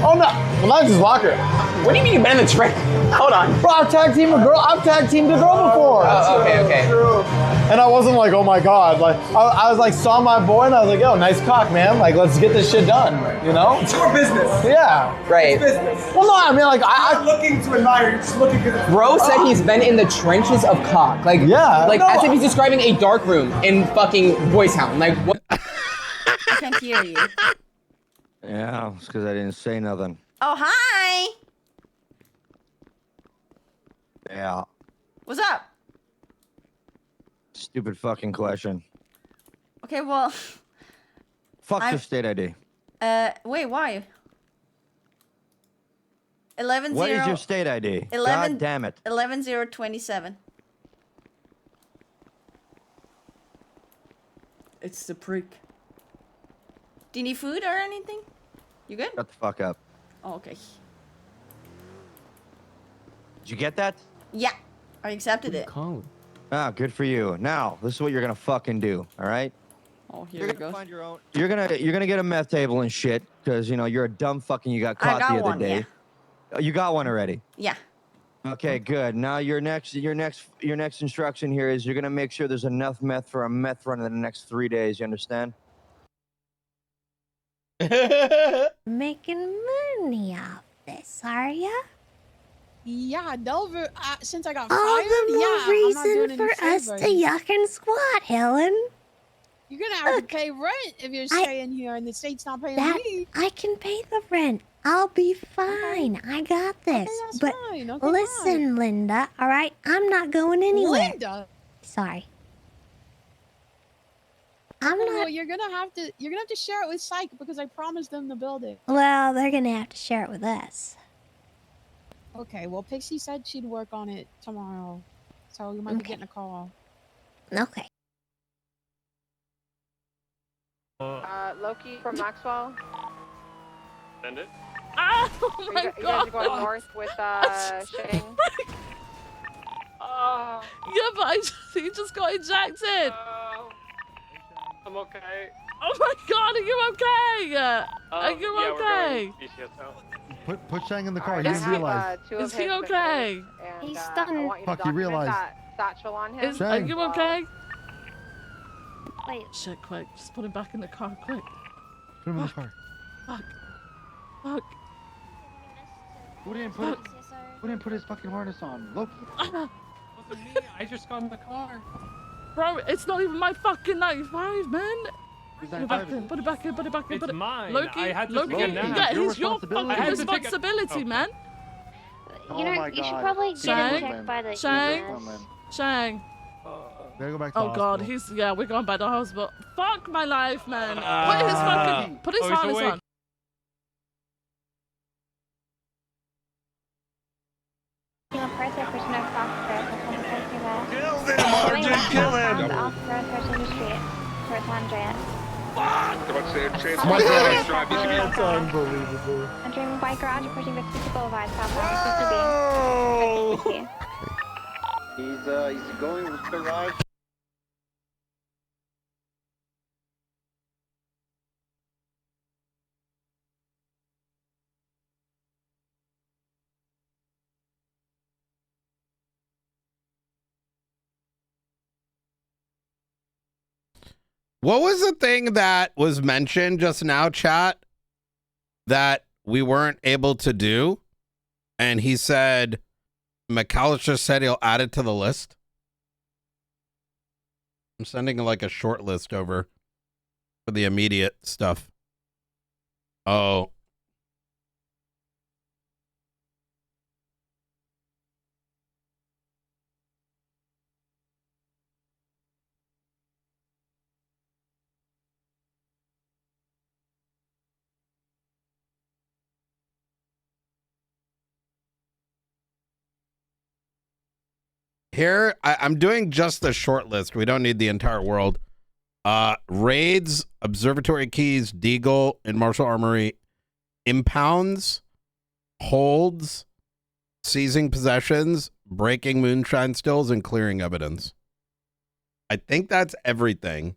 Oh no, well not just locker. What do you mean you've been in the trench? Hold on. Bro, I've tag teamed a girl before. Oh, okay. And I wasn't like, oh my god, like I was like, saw my boy and I was like, yo, nice cock, man. Like, let's get this shit done. You know? It's your business. Yeah. Right. It's business. Well, no, I mean, like, I'm not looking to admire. You're just looking because. Bro said he's been in the trenches of cock. Like, yeah. Like, no, as if he's describing a dark room in fucking Boys Town. Like, what? I can't hear you. Yeah, it's because I didn't say nothing. Oh, hi. Yeah. What's up? Stupid fucking question. Okay, well. Fuck your state ID. Wait, why? 11 What is your state ID? 11, God damn it. 11027. It's the prick. Do you need food or anything? You good? Shut the fuck up. Oh, okay. Did you get that? Yeah, I accepted it. Ah, good for you. Now, this is what you're gonna fucking do, all right? Oh, here you go. You're gonna get a meth table and shit, because you know you're a dumb fucking. You got caught the other day. Yeah. Oh, you got one already. Yeah. Okay, good. Now your next instruction here is you're gonna make sure there's enough meth for a meth run in the next 3 days. You understand? Making money off this, are ya? Yeah, Delver, since I got fired, All the more I'm not reason doing for any us to favors. yuck and squat, Helen. You're gonna have to pay rent if you're staying here and the state's not paying me. I can pay the rent. I'll be fine. I got this. But fine. Okay, listen, Linda, all right? I'm not going anywhere. Linda? Sorry. Well, you're gonna have to share it with Psych because I promised them the building. Well, they're gonna have to share it with us. Okay, well, Pixie said she'd work on it tomorrow, so you might be getting a call. Okay. Loki from Maxwell. Send it. Oh my You guys are going north with Shang. Yeah, but he just got ejected. I'm okay. Oh my god, are you okay? Are you okay? Put Shang in the car. Alright, He I didn't have, realize. Is he okay? He's stunned. I want you to Fuck, you document realized. that satchel on him. Are you okay? Wait. Shit, quick. Just put him back in the car, quick. Put him in the car. Fuck. Who didn't put his fucking harness on? Look. Wasn't me. I just got in the car. Bro, it's not even my fucking 95, man. Put it back in, put it back in, put it back in. It's mine. Loki, I had to Loki, take a nap. yeah, Your it's your responsibility. fucking I had to take a- responsibility, man. You know, you should probably get him checked by the Shang. Gotta go back to Oh the god, hospital. we're going back to the hospital. Fuck my life, man. Put his harness on. Kill them, RJ, kill him! That's unbelievable. I'm driving by garage approaching Vespucci Boulevard, southbound Vespucci. He's going with the garage. What was the thing that was mentioned just now, chat, that we weren't able to do? And he said, McAllister said he'll add it to the list. I'm sending like a short list over for the immediate stuff. Oh. Here, I'm doing just the short list. We don't need the entire world. Raids, observatory keys, deagle, and martial armory, impounds, holds, seizing possessions, breaking moonshine stills, and clearing evidence. I think that's everything.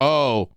Oh.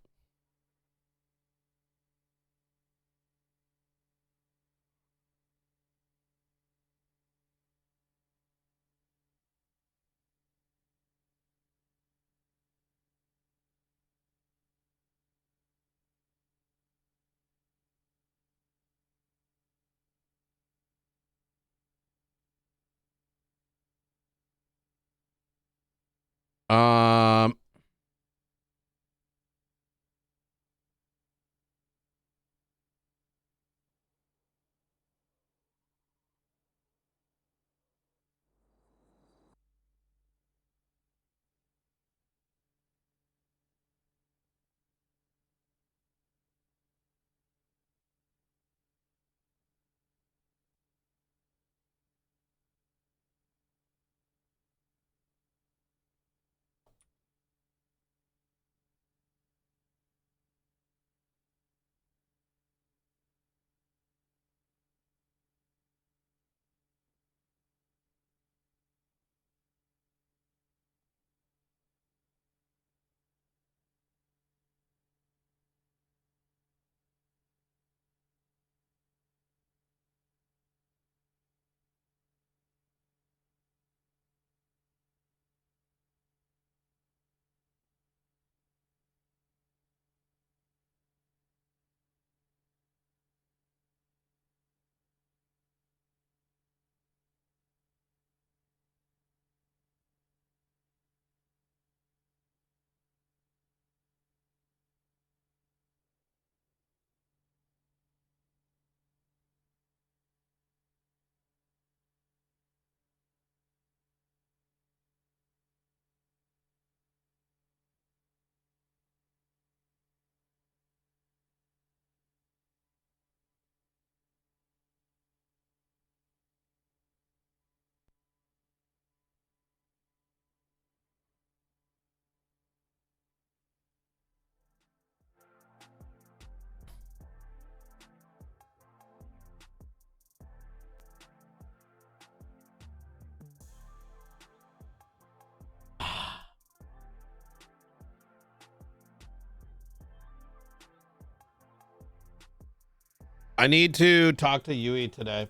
I need to talk to Yui today.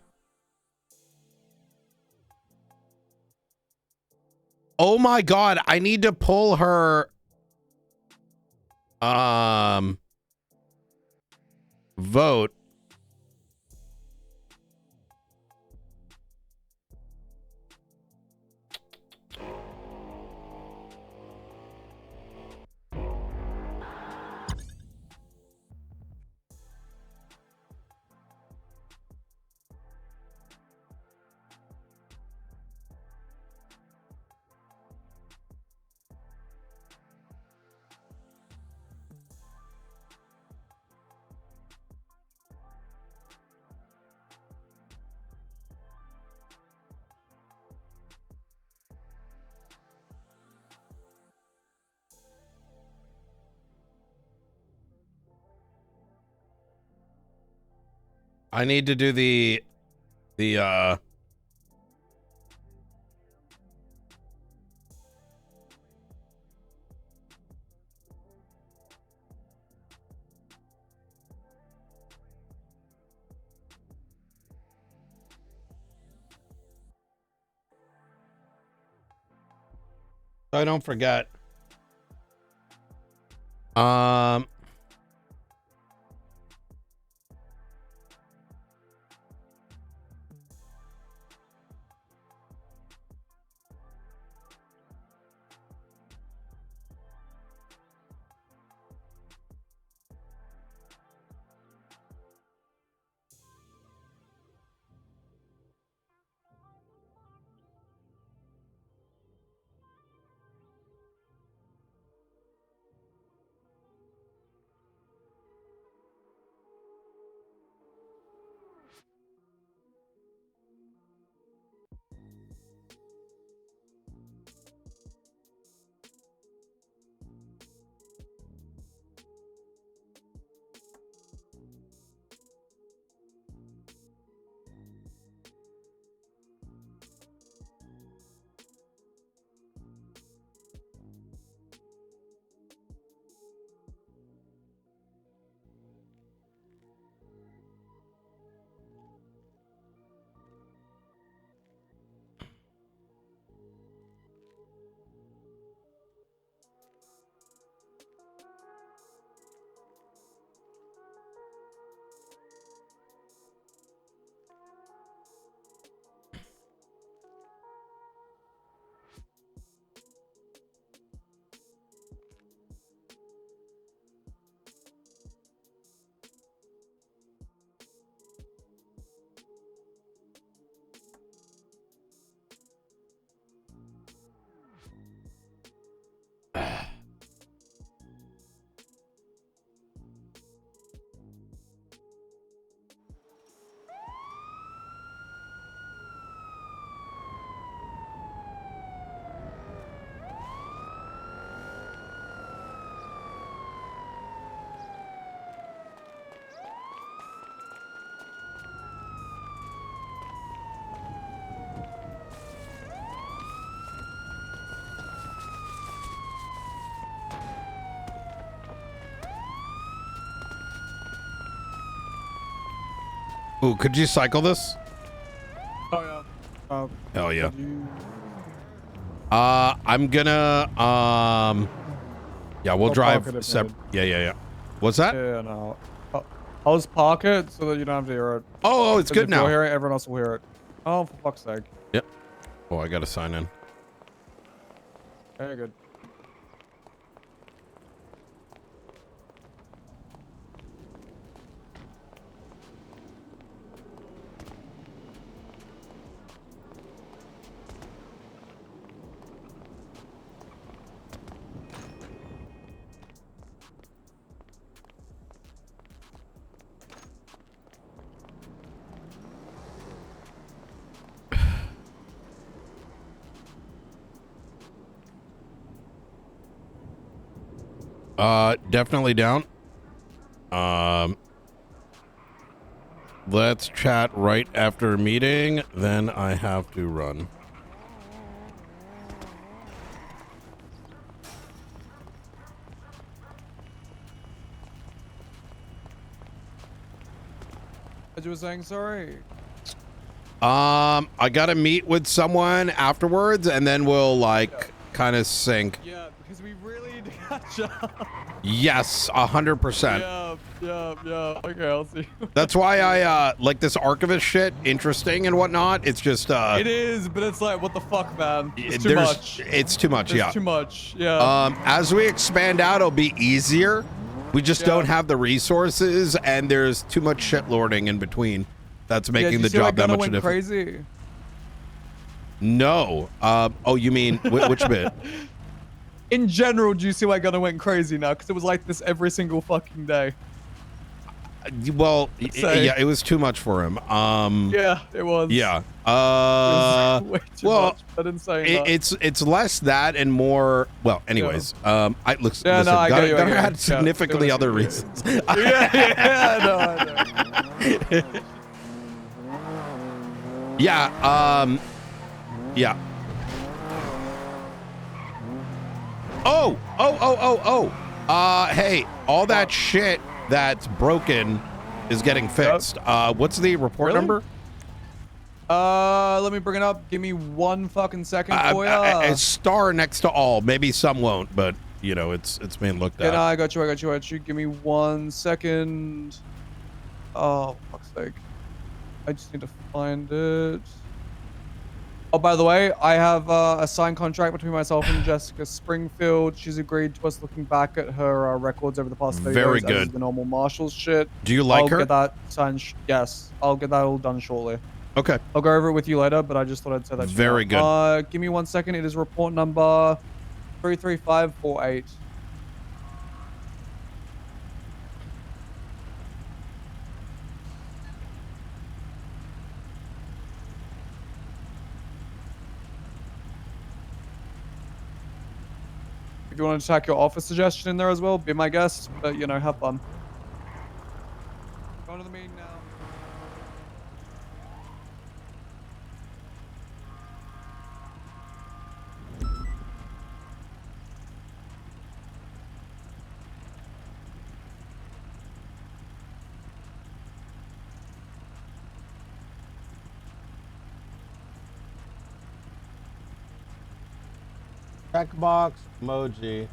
Oh my God, I need to pull her vote. I need to do the I don't forget. Ooh, could you cycle this? Oh yeah. Hell yeah. I'm gonna yeah, we'll I'll drive park it if separate. needed. Yeah. What's that? Yeah, no. I'll just park it so that you don't have to hear it. Oh, it's good if now. you'll hear it, everyone else will hear it. Oh, for fuck's sake. Yep. Oh, I gotta sign in. Very good. Definitely down. Let's chat right after meeting, then I have to run. As you were saying, sorry. I gotta meet with someone afterwards, and then we'll like kind of sync. Yeah, because we really need to catch up. Yes, 100%. Yeah. Okay, I'll see. That's why I like this archivist shit, interesting and whatnot. It's just It is, but it's like, what the fuck, man? It's too much. It's too much. It's too much. Yeah. As we expand out, it'll be easier. We just don't have the resources, and there's too much shit lording in between. That's making the job that much different. Crazy. No. Oh, you mean which bit? In general, do you see why Gunner went crazy now? Because it was like this every single fucking day. Well, yeah, it was too much for him. Yeah, it was. Yeah. It was way too much, but it's less that and more. Well, anyways, Yeah. listen, Yeah, no, I get you, I Gunner get you. had significantly other reasons. Yeah, no, I know. Yeah. Yeah. Oh. Hey, all that shit that's broken is getting fixed. What's the report number? Let me bring it up. Give me 1 fucking second for ya. A star next to all. Maybe some won't, but you know, it's being looked at. No, I got you. Give me 1 second. Oh, fuck's sake. I just need to find it. Oh, by the way, I have a signed contract between myself and Jessica Springfield. She's agreed to us looking back at her records over the past 30 Very days. As good. is the normal Marshall's shit. Do you like her? I'll get that signed. Yes, I'll get that all done shortly. Okay. I'll go over it with you later, but I just thought I'd say that. Very good. Give me 1 second. It is report number 33548. If you want to tack your offer suggestion in there as well, be my guest. But, you know, have fun. Going to the meeting now. Checkbox emoji.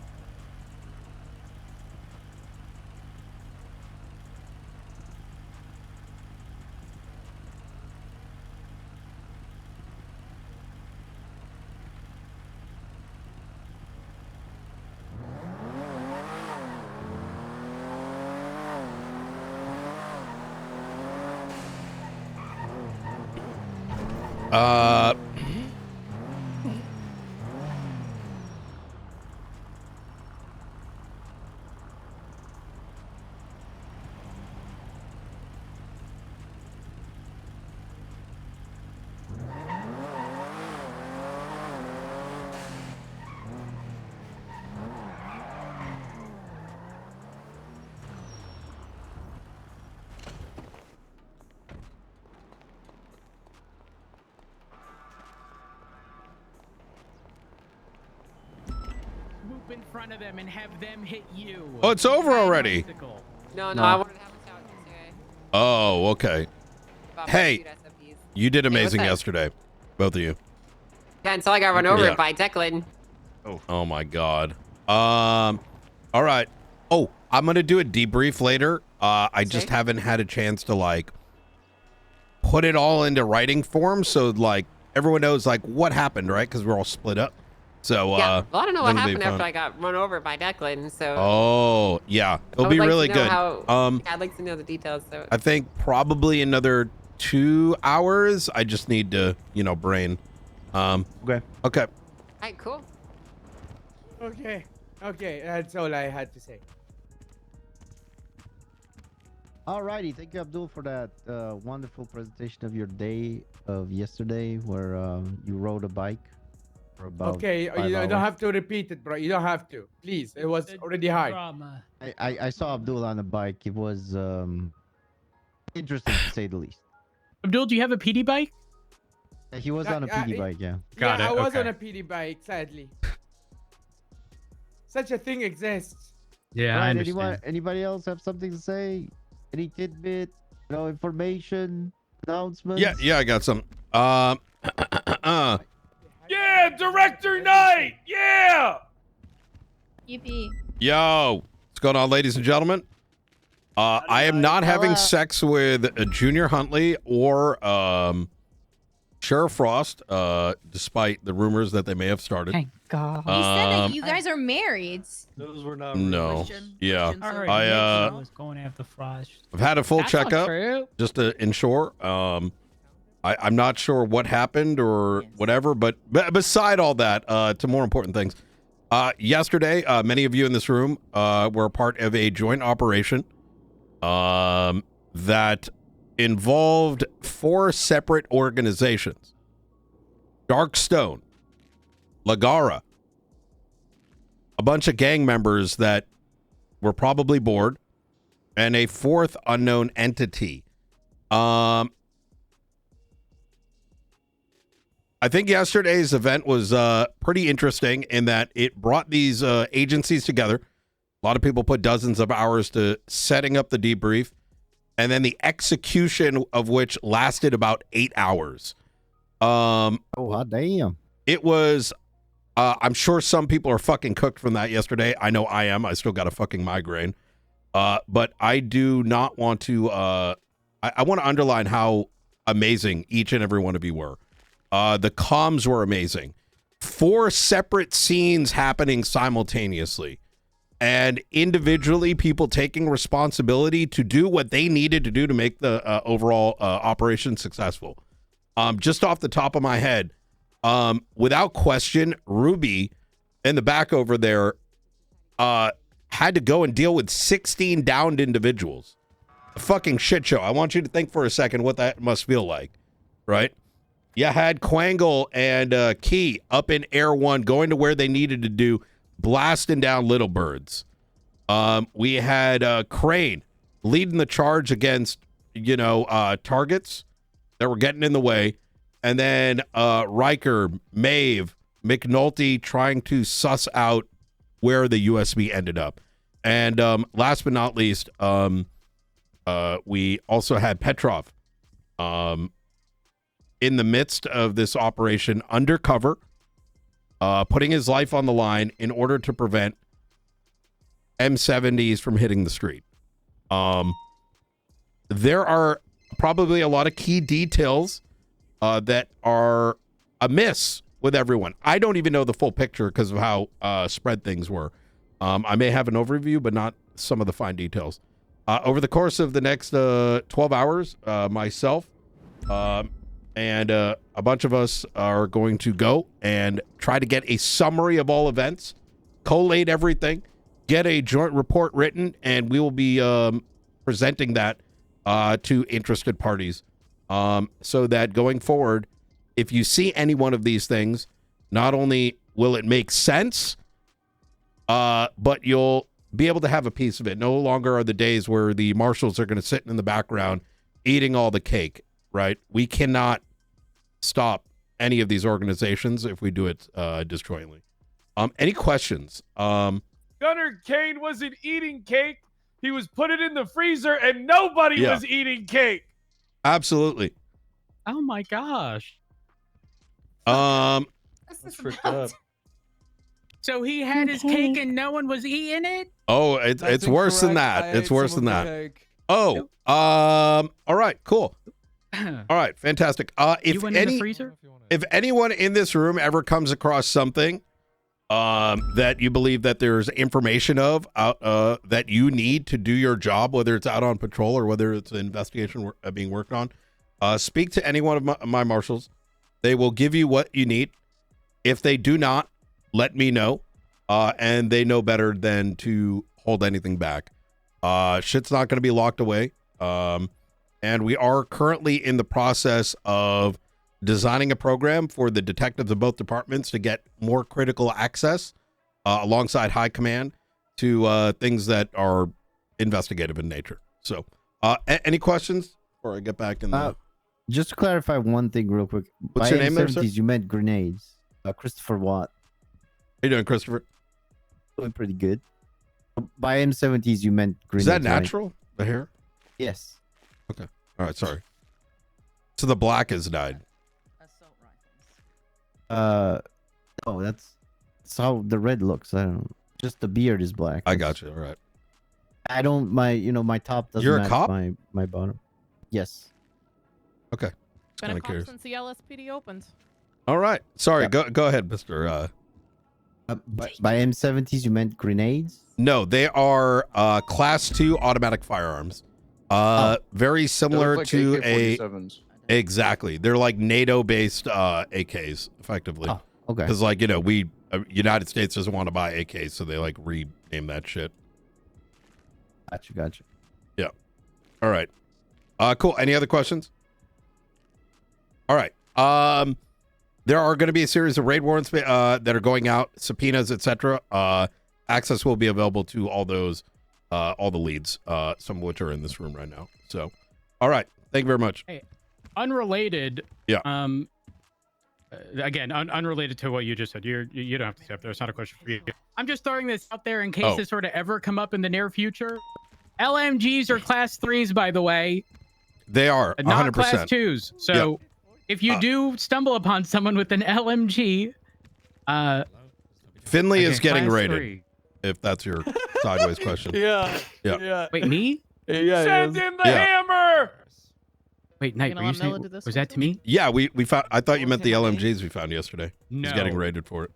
In front of them and have them hit you. Oh, it's over already. No, I wanted to have a chat today. Oh, okay. About Hey, my SOPs. you did amazing up? yesterday, both of you. Yeah, until I got run over Yeah. by Declan. Oh my God. All right. Oh, I'm gonna do a debrief later. I just haven't had a chance to like put it all into writing form, so like everyone knows like what happened, right? Because we're all split up. So Yeah, well, I don't know what that'll be happened fun. after I got run over by Declan, so. Oh yeah, it'll I would be like really to know good. How, yeah, I'd like to know the details. So. I think probably another 2 hours. I just need to, you know, brain. Okay. Okay. All right, cool. Okay, that's all I had to say. Alrighty, thank you, Abdul, for that wonderful presentation of your day of yesterday, where you rode a bike for about Okay, 5 you hours. don't have to repeat it, bro. You don't have to. Please, it was already hard. I saw Abdul on a bike. It was interesting to say the least. Abdul, do you have a PD bike? He was on a PD bike, yeah. I was on a PD bike, sadly. Such a thing exists. Yeah, Right, I understand. Anybody else have something to say? Any tidbit? information, announcements. Yeah, I got some. Yeah, Director Knight! Yeah! Yippee. Yo, what's going on, ladies and gentlemen? I am not having sex with Junior Huntley or Sheriff Frost, despite the rumors that they may have started. Thank God. You said that you guys are married. Those were not No. Yeah. I was going after Frost. I've had a full That's not checkup true. just to ensure. I'm not sure what happened or whatever, but beside all that, to more important things. Yesterday, many of you in this room were a part of a joint operation that involved 4 separate organizations: Darkstone, Lagara, a bunch of gang members that were probably bored, and a 4th unknown entity. I think yesterday's event was pretty interesting in that it brought these agencies together. A lot of people put dozens of hours to setting up the debrief, and then the execution of which lasted about 8 hours. Oh, hot damn. It was, I'm sure some people are fucking cooked from that yesterday. I know I am. I still got a fucking migraine. But I do not want to, I want to underline how amazing each and every one of you were. The comms were amazing. 4 separate scenes happening simultaneously. And individually, people taking responsibility to do what they needed to do to make the overall operation successful. Just off the top of my head, without question, Ruby in the back over there had to go and deal with 16 downed individuals. A fucking shit show. I want you to think for a second what that must feel like, right? You had Quangle and Key up in Air 1 going to where they needed to do, blasting down little birds. We had Crane leading the charge against, targets that were getting in the way. And then Riker, Maeve, McNulty trying to suss out where the USB ended up. And last but not least, we also had Petrov in the midst of this operation undercover, putting his life on the line in order to prevent M70s from hitting the street. There are probably a lot of key details that are amiss with everyone. I don't even know the full picture because of how spread things were. I may have an overview, but not some of the fine details. Over the course of the next 12 hours, myself and a bunch of us are going to go and try to get a summary of all events, collate everything, get a joint report written, and we will be presenting that to interested parties so that going forward, if you see any one of these things, not only will it make sense, but you'll be able to have a piece of it. No longer are the days where the marshals are going to sit in the background eating all the cake, right? We cannot stop any of these organizations if we do it disjointly. Any questions? Gunner Kane wasn't eating cake. He was put it in the freezer and nobody was eating cake. Absolutely. Oh my gosh. That's tricked up. So he had his cake and no one was eating it? Oh, it's worse than that. It's worse than that. Oh, all right, cool. All right, fantastic. You went in the freezer? If anyone in this room ever comes across something that you believe that there's information of that you need to do your job, whether it's out on patrol or whether it's an investigation being worked on, speak to any one of my marshals. They will give you what you need. If they do not, let me know. And they know better than to hold anything back. Shit's not going to be locked away. And we are currently in the process of designing a program for the detectives of both departments to get more critical access alongside high command to things that are investigative in nature. So any questions before I get back in the... Just to clarify one thing real quick. What's your name there, sir? You meant grenades. Christopher Watt. How you doing, Christopher? Doing pretty good. By M70s, you meant grenades. Is that natural, right? the hair? Yes. Okay. All right, sorry. So the black has died. Oh, that's how the red looks. I don't. Just the beard is black. I got you. All right. I don't. My top doesn't You're a match cop? my bottom. Yes. Okay. Been a kinda cop curious. since the LSPD opened. All right. Sorry. Go ahead, Mr. By M70s, you meant grenades? No, they are class 2 automatic firearms. Very similar like to AK-47s. Exactly. They're like NATO based AKs effectively. Oh, okay. Cuz like, we United States doesn't want to buy AKs, so they like rename that shit. Gotcha. Yeah. All right. Cool. Any other questions? All right. There are going to be a series of raid warrants that are going out, subpoenas, etc. Access will be available to all those, all the leads, some of which are in this room right now. So, all right. Thank you very much. Hey, unrelated. Yeah. Again, unrelated to what you just said. You don't have to stay up there. It's not a question for you. I'm just throwing this out there in case this sort of ever come up in the near future. LMGs are class 3s, by the way. They are 100%. Not class 2s. So if you do stumble upon someone with an LMG, Finley is getting class raided. 3. If that's your sideways question. Yeah. Wait, me? Yeah. Send in the hammer. Wait, Knight, were you saying, was that to me? Yeah, we found. I thought you meant the LMGs we found yesterday. No. He's getting raided for it.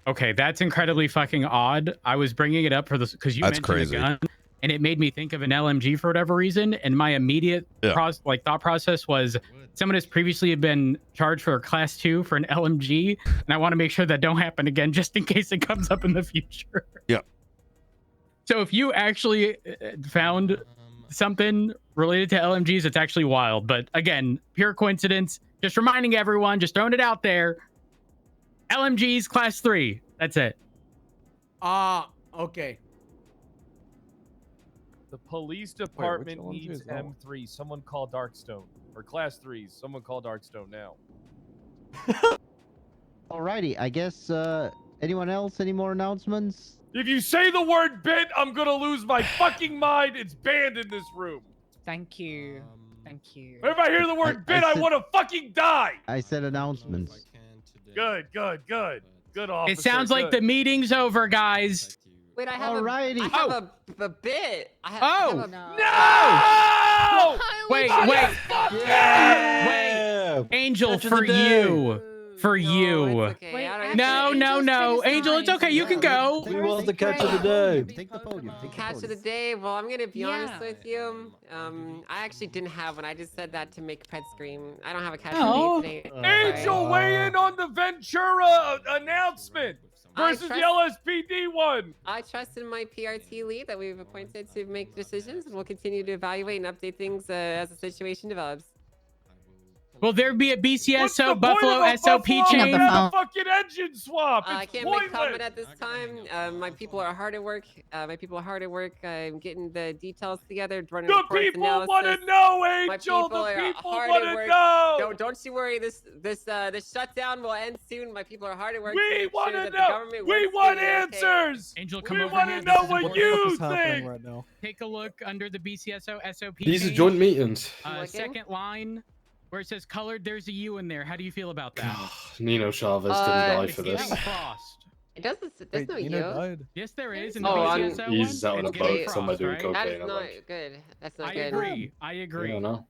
Okay, that's incredibly fucking odd. I was bringing it up for this because you That's mentioned crazy. a gun, and it made me think of an LMG for whatever reason. And my immediate thought process was someone has previously been charged for a class 2 for an LMG, and I want to make sure that don't happen again, just in case it comes up in the future. Yeah. So if you actually found something related to LMGs, it's actually wild. But again, pure coincidence. Just reminding everyone, just throwing it out there. LMGs class 3. That's it. Okay. The police department needs M3. Someone call Darkstone. Or class 3s. Someone call Darkstone now. Alrighty, I guess. Anyone else? Any more announcements? If you say the word bit, I'm gonna lose my fucking mind. It's banned in this room. Thank you. Thank you. If I hear the word bit, I want to fucking die. I said announcements. Good. Good officer. It sounds like the meeting's over, guys. Wait, I have Alrighty. I have a bit. I have No! Wait. Angel, for you. For you. okay. No. Angel, it's okay. You can go. We want the catch of the day. Take the podium. Catch of the day. Well, I'm gonna be honest with you. I actually didn't have one. I just said that to make Pet scream. I don't have a catch of the day today. Angel, weigh in on the Ventura announcement versus the LSPD one. I trust in my PRT lead that we've appointed to make decisions, and we'll continue to evaluate and update things as the situation develops. Will there be a BCSO Point Buffalo of a SOP Buffalo chain? and a fucking engine swap. It's I can't pointless. make comment at this time. My people are hard at work. I'm getting the details together. Running The reports, people analysis. want to know, My Angel. people The are people hard want at to work. know. Don't you worry. This shutdown will end soon. My people are hard at work. We want to know. We want answers. Angel, come We over want here. to know This is what important. you What's happening think. right now. Take a look under the BCSO SOP. These are page. joint meetings. Second line, where it says colored, there's a U in there. How do you feel about that? Nino Chavez didn't die for It's this. getting crossed. It doesn't. There's no you. Yes, there is. In the Oh, BCSO one. He's out on a It's getting boat somewhere doing crossed, right? cocaine. That's not good. That's not I good. agree. I agree. I don't know.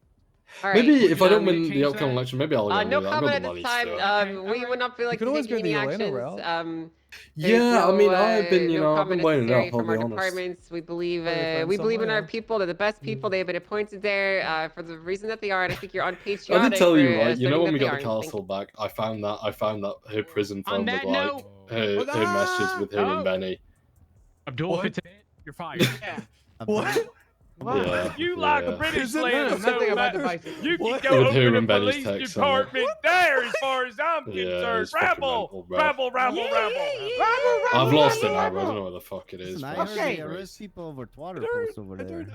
All right. Maybe if I don't Would win you the change outcome that? election, maybe I'll. No I've got comment the at money this still. time. We would not feel like could always taking go any the Elena actions. route. Yeah, I mean, I've been, no I've been comment weighing it necessary up. I'll from be our honest. departments. We believe find we believe in someone our else. people. They're the best people. They've been appointed there for the reason that they are. And I think you're unpatriotic. I did tell you, for right? You know asserting when we that got they the aren't. castle back, I found that her prison On phone with that like note- her messages with her and Benny. Abdul, if it's a hit, you're fired. What? Yeah, You like yeah. British No, land, nothing so about the bicycle. you can What? go With who open a and Benny's police text on it. department there, as far as I'm Yeah, concerned. it's fucking mental, Rabble, bro. rabble. I've lost it now, bro. I don't know where the fuck it is. Listen, I bro. heard Okay. they arrest people over water posts over there.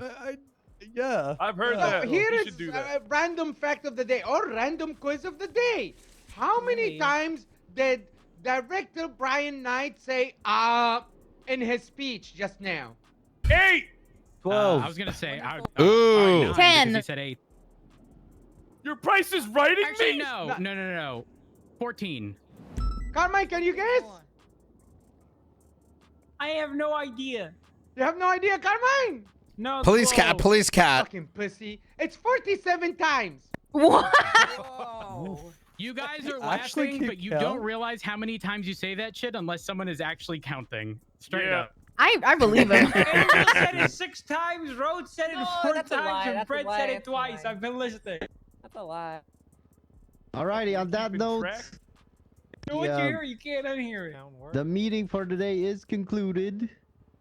Yeah. I've heard So that. here You is should do that. a random fact of the day or random quiz of the day. How many times did Director Brian Knight say in his speech just now? 8. 12. I was gonna say. Ooh. 9, 10. because he said 8. Your price is writing Actually, me? no. 14. Carmine, can you guess? I have no idea. You have no idea, Carmine? No. Police cat, police cat. Fucking pussy. It's 47 times. What? You guys are Actually laughing, keep but you count? don't realize how many times you say that shit unless someone is actually counting. Straight up. I believe him. Angel said it 6 times. Rhodes said it 4 that's a lie, times, and that's a Fred lie, said it that's a twice. lie. I've been listening. That's a lie. Alrighty, on that note, Do what you Yeah. hear, you can't unhear it. the meeting for today is concluded.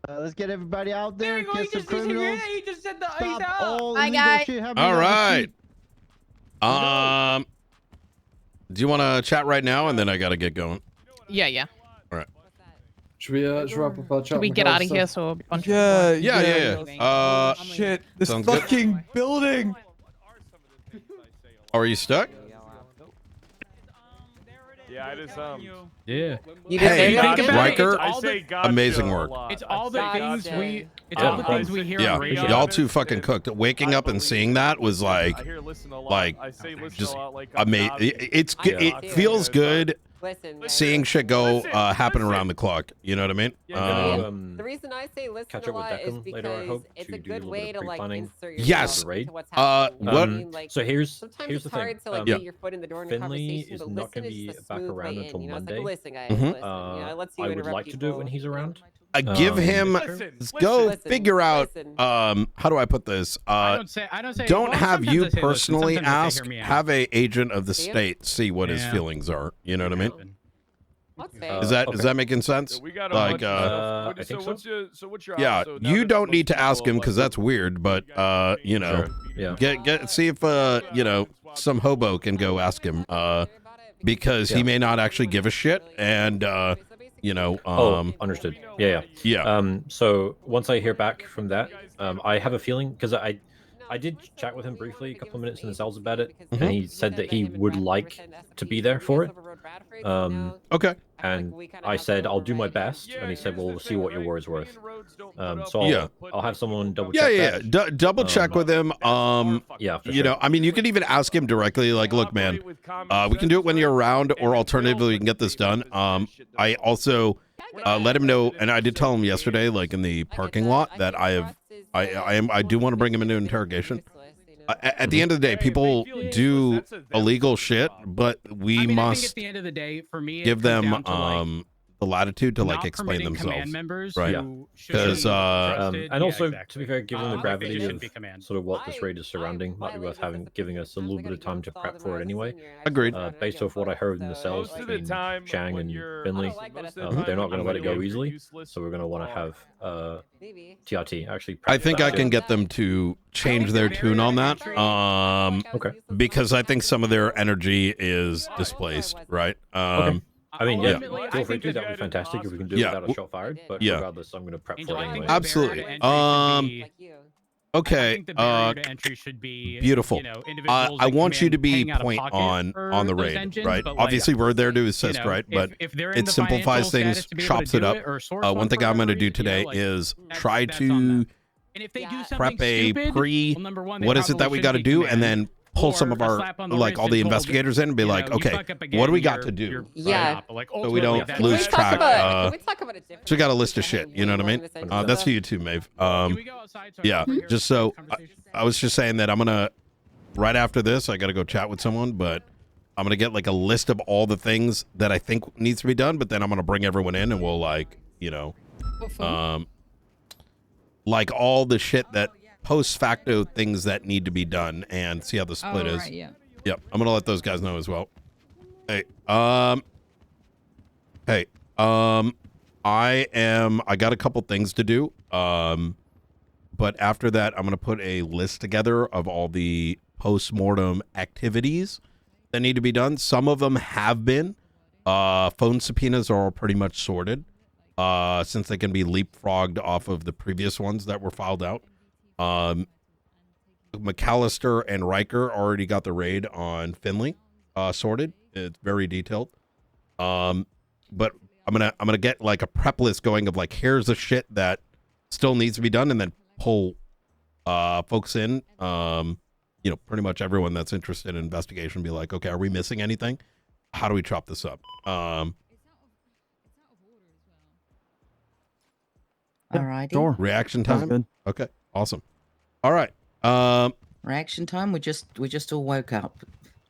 Let's get everybody out There there, you go. get He some just disagreed. criminals. He just said the he's Stop out. all Bye, illegal guys. shit happening All on the right. street. Do you want to chat right now, and then I gotta get going? Yeah. All right. Should we wrap up our chat? Should we get out of here so a bunch Yeah. Shit, this sounds good. fucking building. Oh, are you stuck? Yeah, I just Yeah. Hey, think about Riker, it, it's all the, amazing work. it's all the things we Yeah. hear Yeah, on radio. y'all two fucking cooked. Waking up and seeing that was like just amazing. It's good. It feels good seeing shit go happen around the clock. You know what I mean? The reason I say listen a lot is because it's a good way to like insert Yes. yourself into what's happening. What? I mean, like, So here's sometimes the it's thing. hard to like Yeah. get your foot in the door in a Finley conversation, is but not listen going to is be just a back smooth around way in, until you know? It's Monday. like, listen, guys, Mhm. listen. You know, it lets you I would interrupt like to do it when people. he's around. Give him. Go Listen, figure out. listen. How do I put this? I don't say. Don't well, have sometimes you I say listen, personally sometimes I say ask. hear me out. Have a agent of the See him? state see what his Yeah. feelings are. You know what I mean? That's fair. Is that okay. is that making sense? We got a Like, bunch of stuff. I think so. What's your yeah, so now you that don't need most to ask people him have because left, that's weird. But you know, Sure. Yeah. get see if some hobo can go ask him. Because he may not actually give a shit, and Understood. Yeah. So once I hear back from that, I have a feeling because I did chat with him briefly a couple of minutes in the cells about it, and he said that he would like to be there for it. Okay. And I said I'll do my best, and he said, "Well, we'll see what your word's worth." So I'll have someone double check. Double check with him. Yeah, for you know, I mean, you can even ask him directly, like, "Look, man, we can do it when you're around, or alternatively, we can get this done." I also let him know, and I did tell him yesterday, like in the parking lot, that I do want to bring him into interrogation. At the end of the day, people do illegal shit, but we I think must at the end of the day, for me, it give comes them down to, like, the latitude to like not explain permitting themselves, command members right? who should Because be trusted. and also, exactly. to be fair, given the They gravity shouldn't of be command. sort of what this raid is surrounding, might be worth giving us a little bit of time to prep for it anyway. Agreed. Based off what I heard in the cells Most of the between time, Chang when and you're- Finley, most of the they're not time going to let it go when you're easily. useless So we're going to want to have TRT actually. I think I practice can that get them to change their tune on that. Okay. Because I think some of their energy is displaced, right? Okay. I mean, yeah, Ultimately, I feel free think to. that That would be fantastic if we can do it Yeah. without a shot fired. But Yeah. regardless, I'm going to prep Angel, for it I think anyway. the Absolutely. barrier to entry should be- I Okay. think the barrier to entry should be Beautiful. You know, individuals I that want come you in to be paying out of point pocket on for the those raid, engines, right? but, like, Obviously, we're there to you assist, know, right? But if they're in it the simplifies financial things, status to be able to chops it do up. it or source One one thing for I'm going to whatever do reason, you know, today like, is that's- try that's on to them. And if they do something prep a stupid, pre. well, number one, they What is it that probably we got to shouldn't be do, and command, then pull some or of a our slap on the like wrist all the and told, investigators in and be you like, know, you okay, fuck up what do we again, got to do? you're Yeah. up. Like, So we ultimately, don't that's- lose Can we talk track. about- can we talk about a different So we got a list of shit. You know what I mean? That's for you too, Maeve. Yeah. Just so I was just saying that I'm gonna right after this, I got to go chat with someone, but I'm gonna get like a list of all the things that I think needs to be done. But then I'm gonna bring everyone in and we'll like like all the shit that post facto things that need to be done and see how the split is. right, yeah. Yep. I'm gonna let those guys know as well. Hey, I got a couple things to do. But after that, I'm gonna put a list together of all the post-mortem activities that need to be done. Some of them have been. Phone subpoenas are all pretty much sorted. Since they can be leapfrogged off of the previous ones that were filed out. McAllister and Riker already got the raid on Finley sorted. It's very detailed. But I'm gonna get like a prep list going of like here's the shit that still needs to be done, and then pull folks in you know, pretty much everyone that's interested in investigation be like, okay, are we missing anything? How do we chop this up? Alrighty. Sure. Reaction Sounds time. good. Okay, awesome. All right. Reaction time. We just all woke up.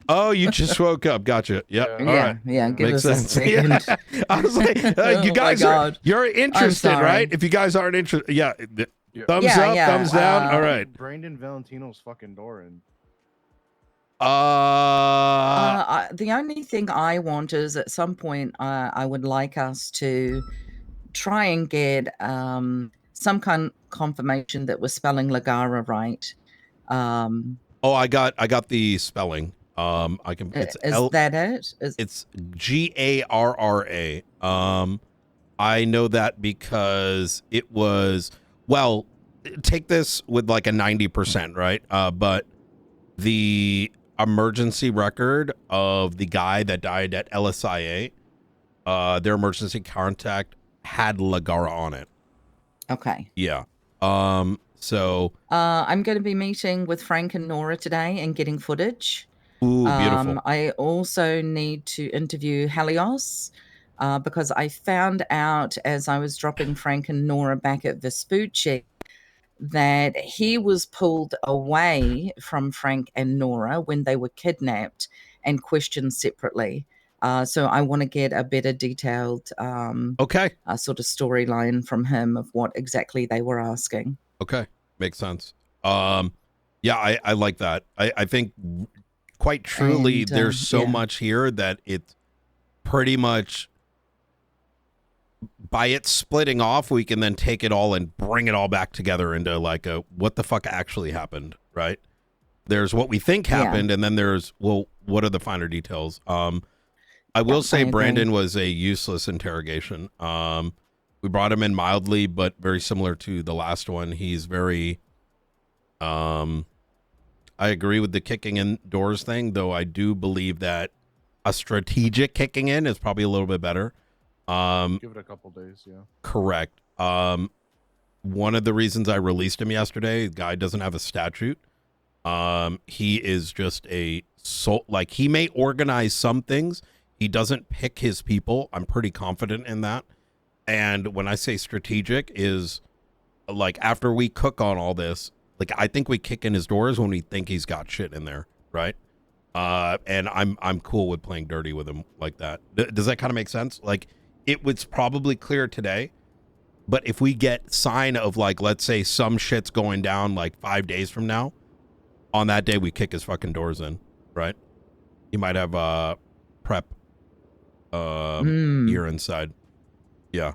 Oh, you just woke up. Gotcha. Yep. All Yeah, right. yeah, give Makes us a sense. Yeah. second. I was like, you Oh my guys God. you're interested, sorry. right? If you guys aren't interested, thumbs up, thumbs down. All right. Brandon Valentino's fucking door in. The only thing I want is at some point I would like us to try and get some kind of confirmation that we're spelling Lagara right. I got the spelling. I can. It's Is that it? It's Garra. I know that because it was, well, take this with like a 90%, right? But the emergency record of the guy that died at LSIA, their emergency contact had Lagara on it. Okay. Yeah. So I'm going to be meeting with Frank and Nora today and getting footage. Ooh, beautiful. I also need to interview Helios because I found out as I was dropping Frank and Nora back at Vespucci that he was pulled away from Frank and Nora when they were kidnapped and questioned separately. So I want to get a better detailed sort of storyline from him of what exactly they were asking. Okay, makes sense. Yeah, I like that. I think quite truly And, there's so yeah. much here that it's pretty much, by it splitting off, we can then take it all and bring it all back together into like a what the fuck actually happened, right? There's what we think happened, and then there's, well, what are the finer details? I will say agree. Brandon was a useless interrogation. We brought him in mildly, but very similar to the last one. He's very, I agree with the kicking in doors thing, though I do believe that a strategic kicking in is probably a little bit better. Give it a couple days, yeah. Correct. One of the reasons I released him yesterday, the guy doesn't have a statute. He is just a soul, like he may organize some things. He doesn't pick his people. I'm pretty confident in that. And when I say strategic is like after we cook on all this, like I think we kick in his doors when we think he's got shit in there, right? And I'm cool with playing dirty with him like that. Does that kind of make sense? Like it was probably clear today, but if we get sign of like, let's say some shit's going down like 5 days from now, on that day we kick his fucking doors in, right? He might have prep here inside. Yeah.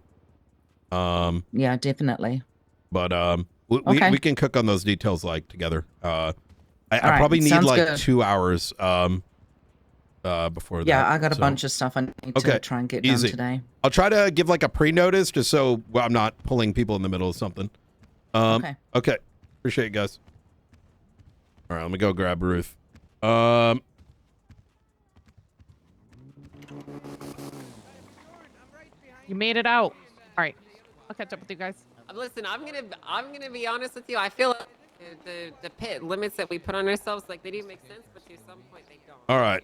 Yeah, definitely. But Okay. we can cook on those details like together. I right, probably need sounds like good. 2 hours before that. Yeah, I got a so- bunch of stuff I need to try and get easy. done today. I'll try to give like a pre-notice just so I'm not pulling people in the middle of something. Okay. Appreciate it, guys. All right, let me go grab Ruth. You made it out. All right. I'll catch up with you guys. Listen, I'm gonna be honest with you. I feel like the pit limits that we put on ourselves, like they do make sense, but to some point they don't. All right.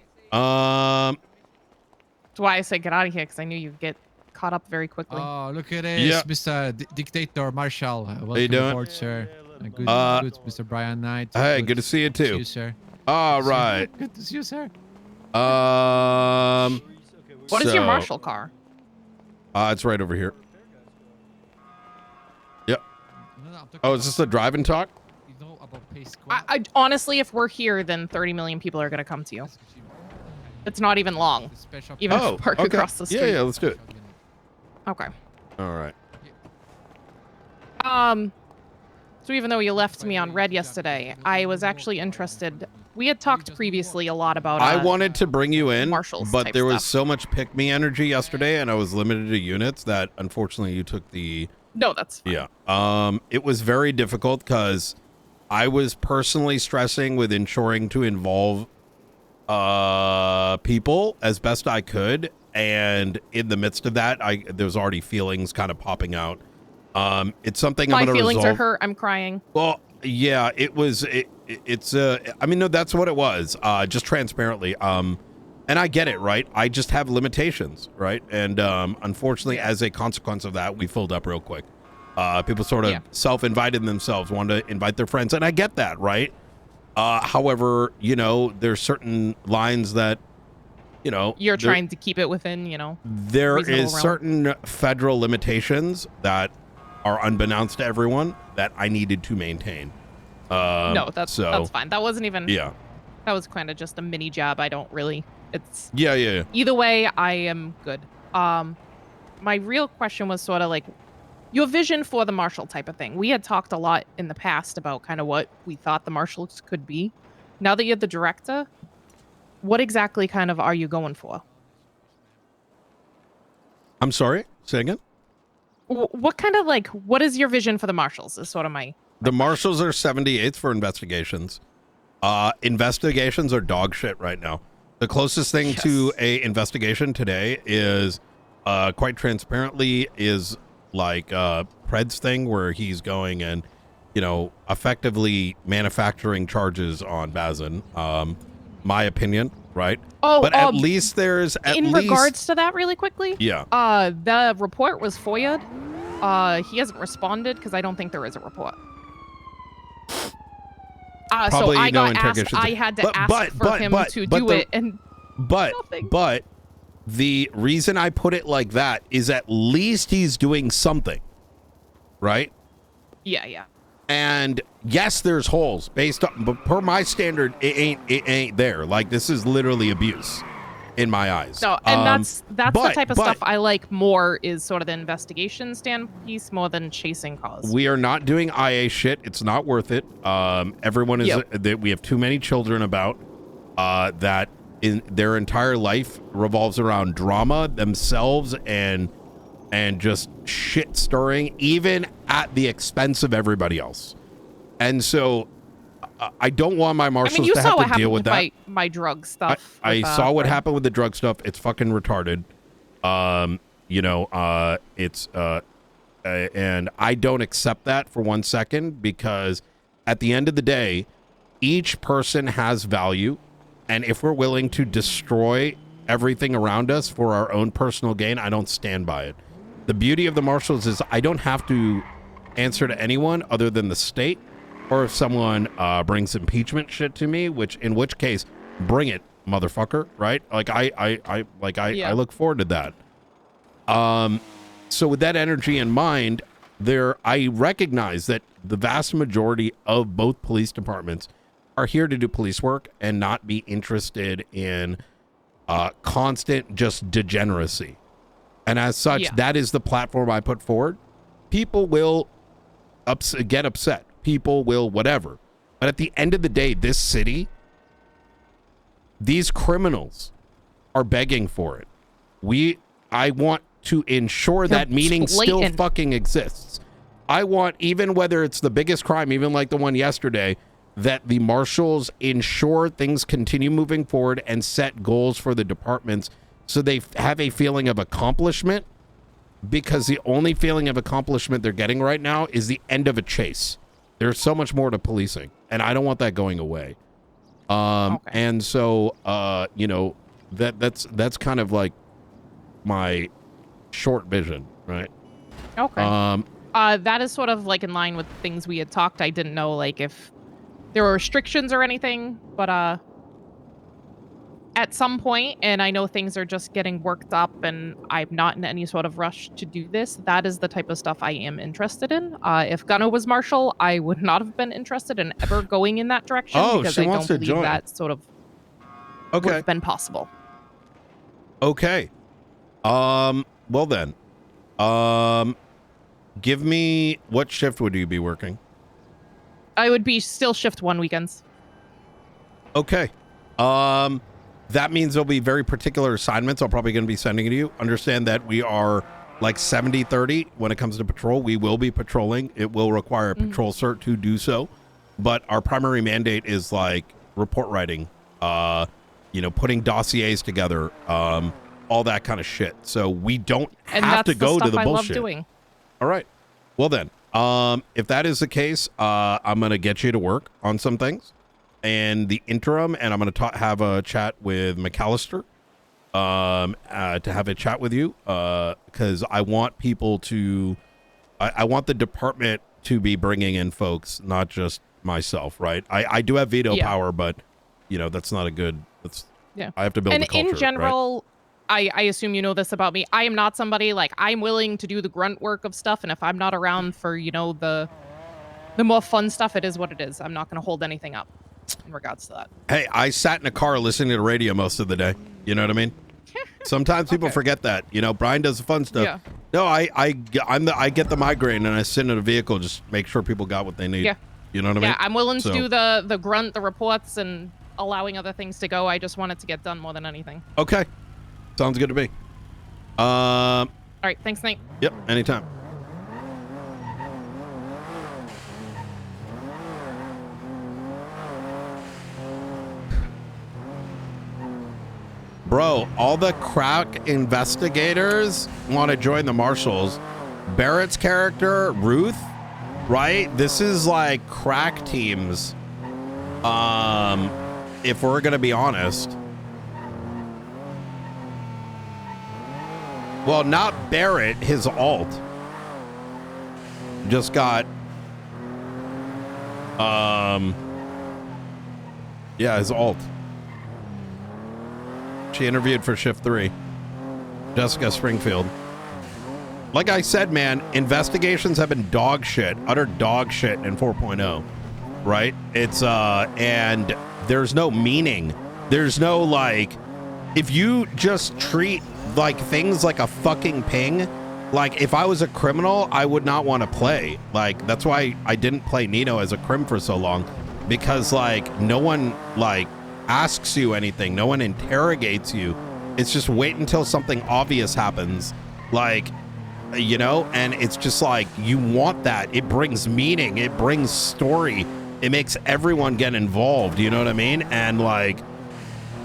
That's why I said get out of here, because I knew you'd get caught up very quickly. Oh, look at this, Yeah. Mr. Dictator Marshall. Welcome you doing? aboard, sir. Good, good, Mr. Brian Knight. Hey, good to see you too. you, sir. All Good to see you. right. Good to see you, sir. What is your so- Marshall car? It's right over here. Yep. Oh, is this a drive and talk? I honestly, if we're here, then 30 million people are going to come to you. It's not even long. Even if you park across the street. Yeah, let's do it. Okay. All right. So even though you left me on red yesterday, I was actually interested. We had talked previously a lot about. I wanted to bring you in, Marshalls but type there was stuff. so much pick-me energy yesterday, and I was limited to units that unfortunately you took the. No, that's fine. Yeah. It was very difficult because I was personally stressing with ensuring to involve people as best I could, and in the midst of that, there was already feelings kind of popping out. It's something My I'm going to feelings resolve. are hurt. I'm crying. Well, yeah, it was. it's I mean, no, that's what it was. Just transparently. And I get it, right? I just have limitations, right? And unfortunately, as a consequence of that, we filled up real quick. People sort of self-invited themselves, wanted to invite their friends, and I get that, right? However, you know, there's certain lines that, you know, you're trying to keep it within, you know, there is certain federal limitations that are unbeknownst to everyone that I needed to maintain. No, that's fine. That wasn't even. Yeah. That was kind of just a mini job. I don't really. It's. Yeah. Either way, I am good. My real question was sort of like your vision for the marshal type of thing. We had talked a lot in the past about kind of what we thought the marshals could be. Now that you're the director, what exactly kind of are you going for? I'm sorry, say again? What kind of like, what is your vision for the marshals is sort of my... The marshals are 78th for investigations. Investigations are dog shit right now. The closest thing to a investigation today is, quite transparently, is like Pred's thing where he's going and, you know, effectively manufacturing charges on Bazin. My opinion, right? Oh, but at least there's in regards to that really quickly. Yeah. The report was FOIA'd. He hasn't responded because I don't think there is a report. So I got asked. I had to ask for him to do it, and but the reason I put it like that is at least he's doing something, right? Yeah. And yes, there's holes based on, but per my standard, it ain't there. Like, this is literally abuse in my eyes. No, and that's the type of stuff I like more, is sort of the investigation stand piece more than chasing cause. We are not doing IA shit. It's not worth it. Everyone is that we have too many children about that in their entire life revolves around drama themselves and just shit stirring, even at the expense of everybody else. And so I don't want my marshals to have to deal with that. My drug stuff. I saw what happened with the drug stuff. It's fucking retarded. You know, it's and I don't accept that for 1 second, because at the end of the day, each person has value, and if we're willing to destroy everything around us for our own personal gain, I don't stand by it. The beauty of the marshals is I don't have to answer to anyone other than the state, or if someone brings impeachment shit to me, in which case, bring it, motherfucker, right? Like I look forward to that. So with that energy in mind, I recognize that the vast majority of both police departments are here to do police work and not be interested in constant just degeneracy. And as such, that is the platform I put forward. People will get upset. People will whatever. But at the end of the day, this city, these criminals are begging for it. I want to ensure that meaning still fucking exists. I want, even whether it's the biggest crime, even like the one yesterday, that the marshals ensure things continue moving forward and set goals for the departments so they have a feeling of accomplishment, because the only feeling of accomplishment they're getting right now is the end of a chase. There's so much more to policing, and I don't want that going away. And so, you know, that's kind of like my short vision, right? Okay. That is sort of like in line with things we had talked. I didn't know like if there were restrictions or anything, but at some point, and I know things are just getting worked up and I'm not in any sort of rush to do this, that is the type of stuff I am interested in. If Gunnar was Marshal, I would not have been interested in ever going in that direction, because I don't believe that sort of would have been possible. Okay. Well then, give me, what shift would you be working? I would be still shift 1 weekends. Okay. That means there'll be very particular assignments I'm probably going to be sending to you. Understand that we are like 70-30 when it comes to patrol. We will be patrolling. It will require a patrol cert to do so. But our primary mandate is like report writing, you know, putting dossiers together, all that kind of shit. So we don't have to go to the bullshit. I love doing. All right. Well then, If that is the case, I'm gonna get you to work on some things, and the interim, and I'm gonna have a chat with McAllister, to have a chat with you, because I want people to, I want the department to be bringing in folks, not just myself, right? I do have veto power, but you know that's not a good. That's I have to build the culture. In general, right? I assume you know this about me. I am not somebody like I'm willing to do the grunt work of stuff, and if I'm not around for the more fun stuff, it is what it is. I'm not going to hold anything up in regards to that. Hey, I sat in a car listening to the radio most of the day. You know what I mean? Sometimes people forget that. You know, Brian does the fun stuff. Yeah. No, I get the migraine and I sit in a vehicle, just make sure people got what they need. Yeah. You know what I mean? Yeah, I'm willing to do the grunt, the reports, and allowing other things to go. I just want it to get done more than anything. Okay. Sounds good to me. All right. Thanks, Nate. Yep. Anytime. Bro, all the crack investigators want to join the marshals. Barrett's character, Ruth, right? This is like crack teams. If we're gonna be honest. Well, not Barrett, his alt. Just got yeah, his alt. She interviewed for shift 3. Jessica Springfield. Like I said, man, investigations have been dog shit, utter dog shit in 4.0, right? It's and there's no meaning. There's no like, if you just treat like things like a fucking ping, like if I was a criminal, I would not want to play. Like that's why I didn't play Nino as a crim for so long, because like no one like asks you anything, no one interrogates you. It's just wait until something obvious happens, like, you know, and it's just like you want that. It brings meaning, it brings story, it makes everyone get involved, you know what I mean? And like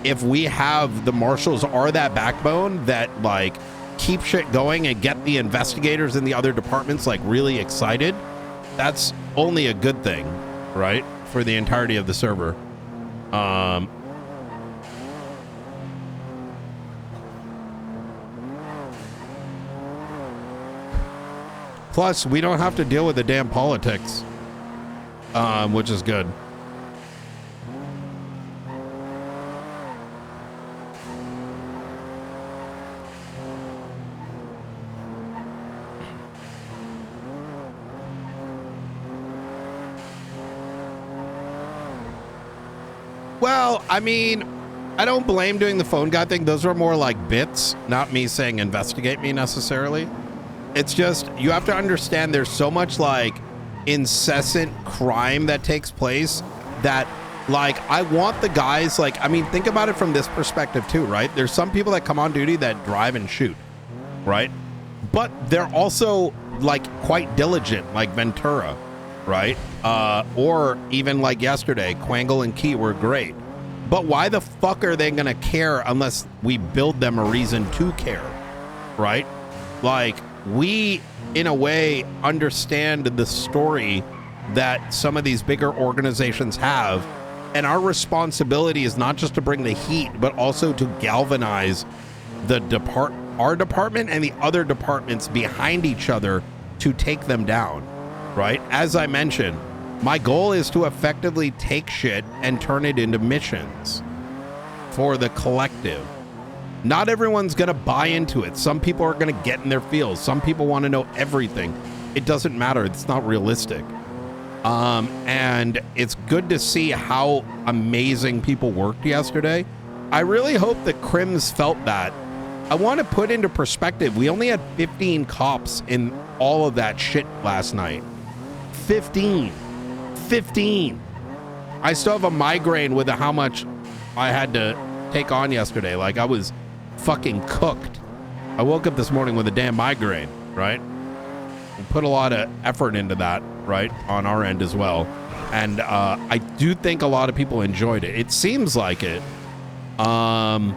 if we have the marshals are that backbone that like keep shit going and get the investigators in the other departments like really excited, that's only a good thing, right, for the entirety of the server. Plus, we don't have to deal with the damn politics, which is good. Well, I mean, I don't blame doing the phone guy thing. Those are more like bits, not me saying investigate me necessarily. It's just, you have to understand there's so much like incessant crime that takes place that like, I want the guys like, I mean, think about it from this perspective too, right? There's some people that come on duty that drive and shoot, right? But they're also like quite diligent, like Ventura, right? Or even like yesterday, Quangle and Key were great. But why the fuck are they gonna care unless we build them a reason to care, right? Like, we, in a way, understand the story that some of these bigger organizations have, and our responsibility is not just to bring the heat, but also to galvanize our department and the other departments behind each other to take them down, right? As I mentioned, my goal is to effectively take shit and turn it into missions for the collective. Not everyone's going to buy into it. Some people are going to get in their feels. Some people want to know everything. It doesn't matter. It's not realistic. And it's good to see how amazing people worked yesterday. I really hope that Crims felt that. I want to put into perspective, we only had 15 cops in all of that shit last night. 15. I still have a migraine with how much I had to take on yesterday. Like, I was fucking cooked. I woke up this morning with a damn migraine, right? We put a lot of effort into that, right, on our end as well. And I do think a lot of people enjoyed it. It seems like it. But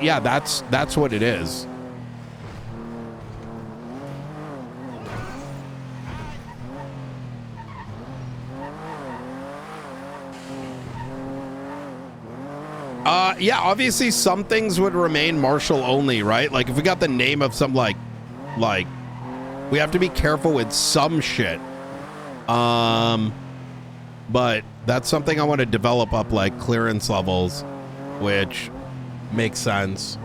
yeah, that's what it is. Yeah, obviously some things would remain martial only, right? Like if we got the name of some like we have to be careful with some shit. But that's something I want to develop up, like clearance levels, which makes sense.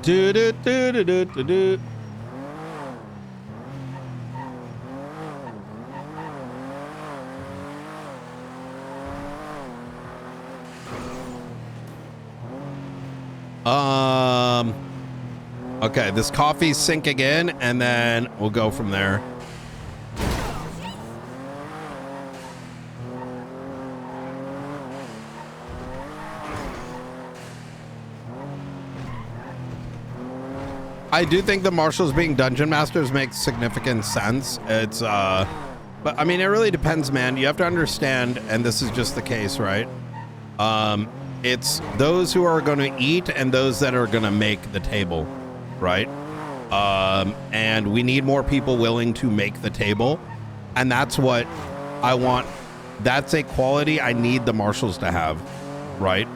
Do do do do do do do. Okay, this coffee's sinking in, and then we'll go from there. I do think the marshals being dungeon masters makes significant sense. It's but I mean, it really depends, man. You have to understand, and this is just the case, right? It's those who are going to eat and those that are going to make the table, right? And we need more people willing to make the table, and that's what I want. That's a quality I need the marshals to have, right?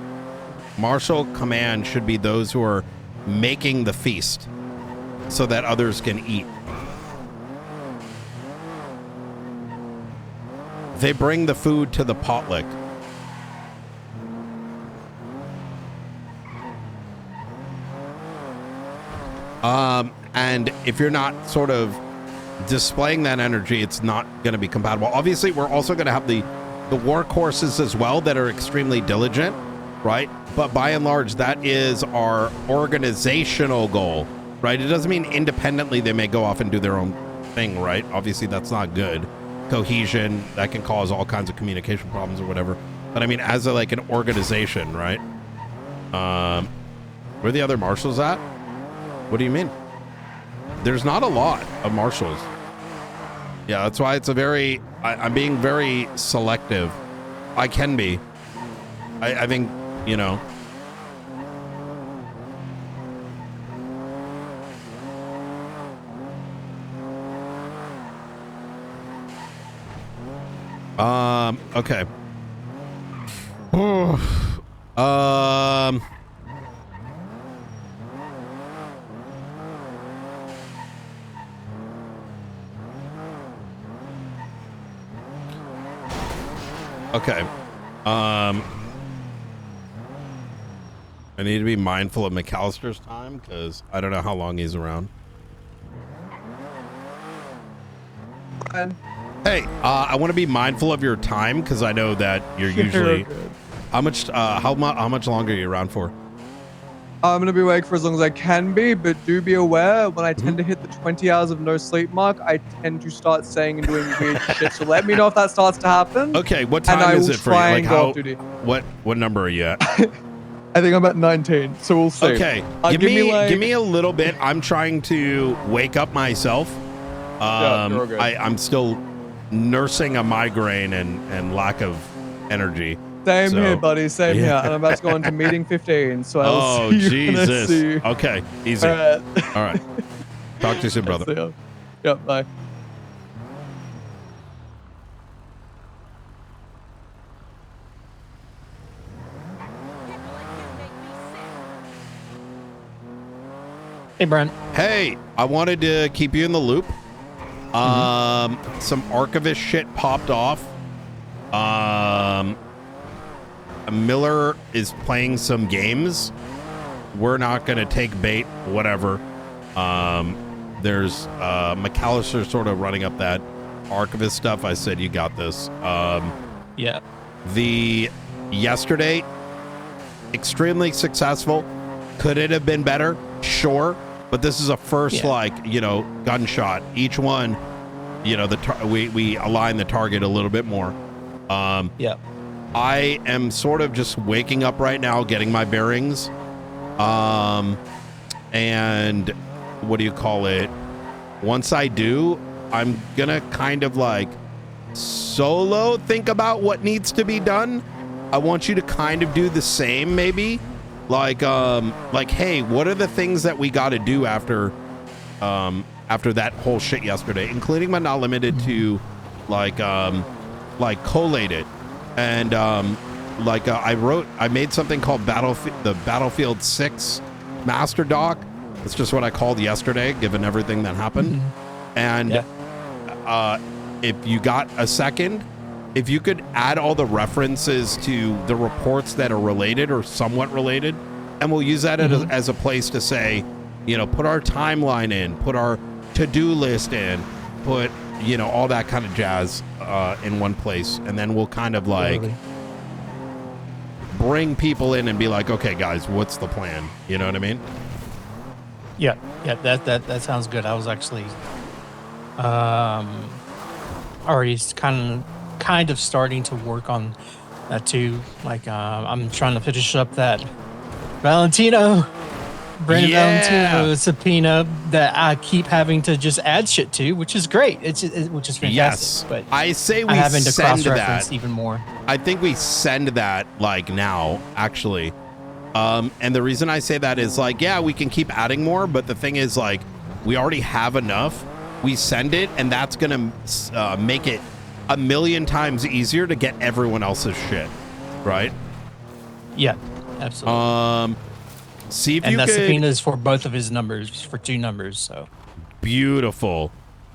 Marshal command should be those who are making the feast so that others can eat. They bring the food to the potluck. And if you're not sort of displaying that energy, it's not going to be compatible. Obviously, we're also going to have the workhorses as well that are extremely diligent, right? But by and large, that is our organizational goal, right? It doesn't mean independently they may go off and do their own thing, right? Obviously, that's not good. Cohesion, that can cause all kinds of communication problems or whatever. But I mean, as a, like an organization, right? Where are the other marshals at? What do you mean? There's not a lot of marshals. Yeah, that's why it's a very, I'm being very selective. I can be. I think, you know. Okay. Okay. I need to be mindful of McAllister's time because I don't know how long he's around. Hey, I want to be mindful of your time because I know that you're usually. How much longer are you around for? I'm gonna be awake for as long as I can be, but do be aware when I tend to hit the 20 hours of no sleep mark, I tend to start saying and doing weird shit. So let me know if that starts to happen. Okay, what time is it for you? Like how? What number are you at? I think I'm at 19, so we'll see. Okay, give me a little bit. I'm trying to wake up myself. I'm still nursing a migraine and lack of energy. Same here, buddy. Same here. And I'm about to go into meeting 15, so I'll see you when I see you. Okay, easy. All right. Talk to you soon, brother. Yep, bye. Hey, Brent. Hey, I wanted to keep you in the loop. Some archivist shit popped off. Miller is playing some games. We're not going to take bait, whatever. There's McAllister sort of running up that archivist stuff. I said, you got this. Yeah. The yesterday, extremely successful. Could it have been better? Sure. But this is a first, gunshot. Each one, we align the target a little bit more. Yeah. I am sort of just waking up right now, getting my bearings. And what do you call it? Once I do, I'm gonna kind of like solo think about what needs to be done. I want you to kind of do the same, maybe. Like, hey, what are the things that we got to do after that whole shit yesterday, including but not limited to, like collate it, and I made something called the Battlefield 6 Master Doc. That's just what I called yesterday, given everything that happened. And if you got a second, if you could add all the references to the reports that are related or somewhat related, and we'll use that as a place to say, you know, put our timeline in, put our to-do list in, put, you know, all that kind of jazz in one place, and then we'll kind of like bring people in and be like, okay, guys, what's the plan? You know what I mean? Yeah, that sounds good. I was actually already kind of starting to work on that too. Like I'm trying to finish up that Brandon Valentino subpoena that I keep having to just add shit to, which is great. Which is fantastic. Yes, but I say we having to send cross-reference that even more. I think we send that like now, actually. And the reason I say that is like, yeah, we can keep adding more, but the thing is like, we already have enough. We send it, and that's gonna make it 1,000,000 times easier to get everyone else's shit, right? Yeah, absolutely. See if and you that could. subpoena is for both of his numbers, for 2 numbers. So Beautiful.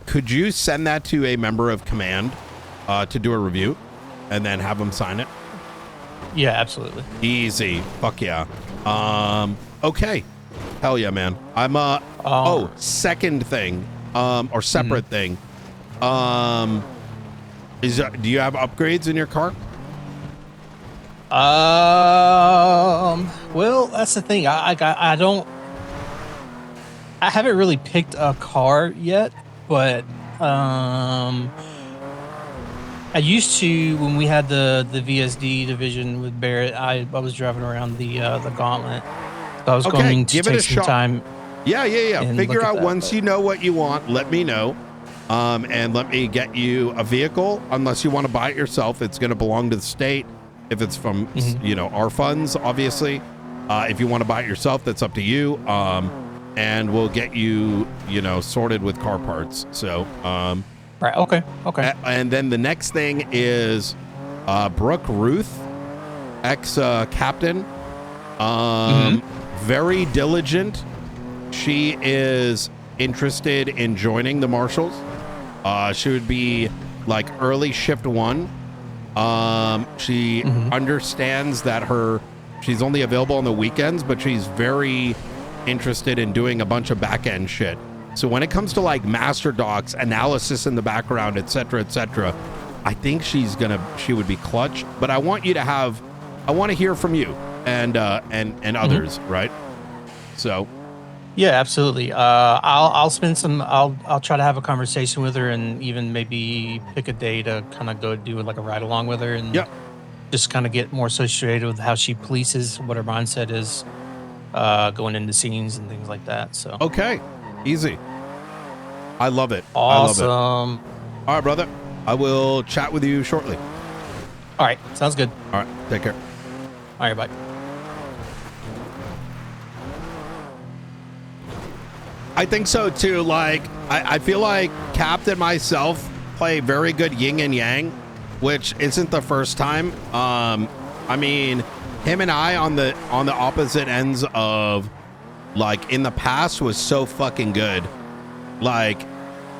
Could you send that to a member of command to do a review, and then have them sign it? yeah, absolutely. Easy. Fuck yeah. Okay. Hell yeah, man. I'm second thing, or separate thing. Do you have upgrades in your car? Well, that's the thing. I haven't really picked a car yet, but I used to when we had the VSD division with Barrett. I was driving around the Gauntlet. So I was going to give it take a some shot. time. Yeah. and Figure look at out that, once you know what you want, let me know. And let me get you a vehicle. Unless you want to buy it yourself, it's going to belong to the state. If it's from, you know, our funds, obviously. If you want to buy it yourself, that's up to you. And we'll get you, you know, sorted with car parts. So, right. Okay. And then the next thing is Brooke Ruth, ex-captain. Very diligent. She is interested in joining the Marshals. She would be like early shift 1. She understands that she's only available on the weekends, but she's very interested in doing a bunch of back end shit. So when it comes to like master docs, analysis in the background, etc., I think she would be clutch. But I want to hear from you and others, right? So. Yeah, absolutely. I'll spend some. I'll try to have a conversation with her, and even maybe pick a day to kind of go do like a ride along with her, and just kind of get more associated with how she polices, what her mindset is, going into scenes and things like that. So okay, easy. I love it. Awesome. I love it. All right, brother. I will chat with you shortly. All right, sounds good. All right, take care. All right, bye. I think so too. Like, I feel like Cap and myself play very good yin and yang, which isn't the first time. I mean, him and I on the opposite ends of, like, in the past was so fucking good. Like,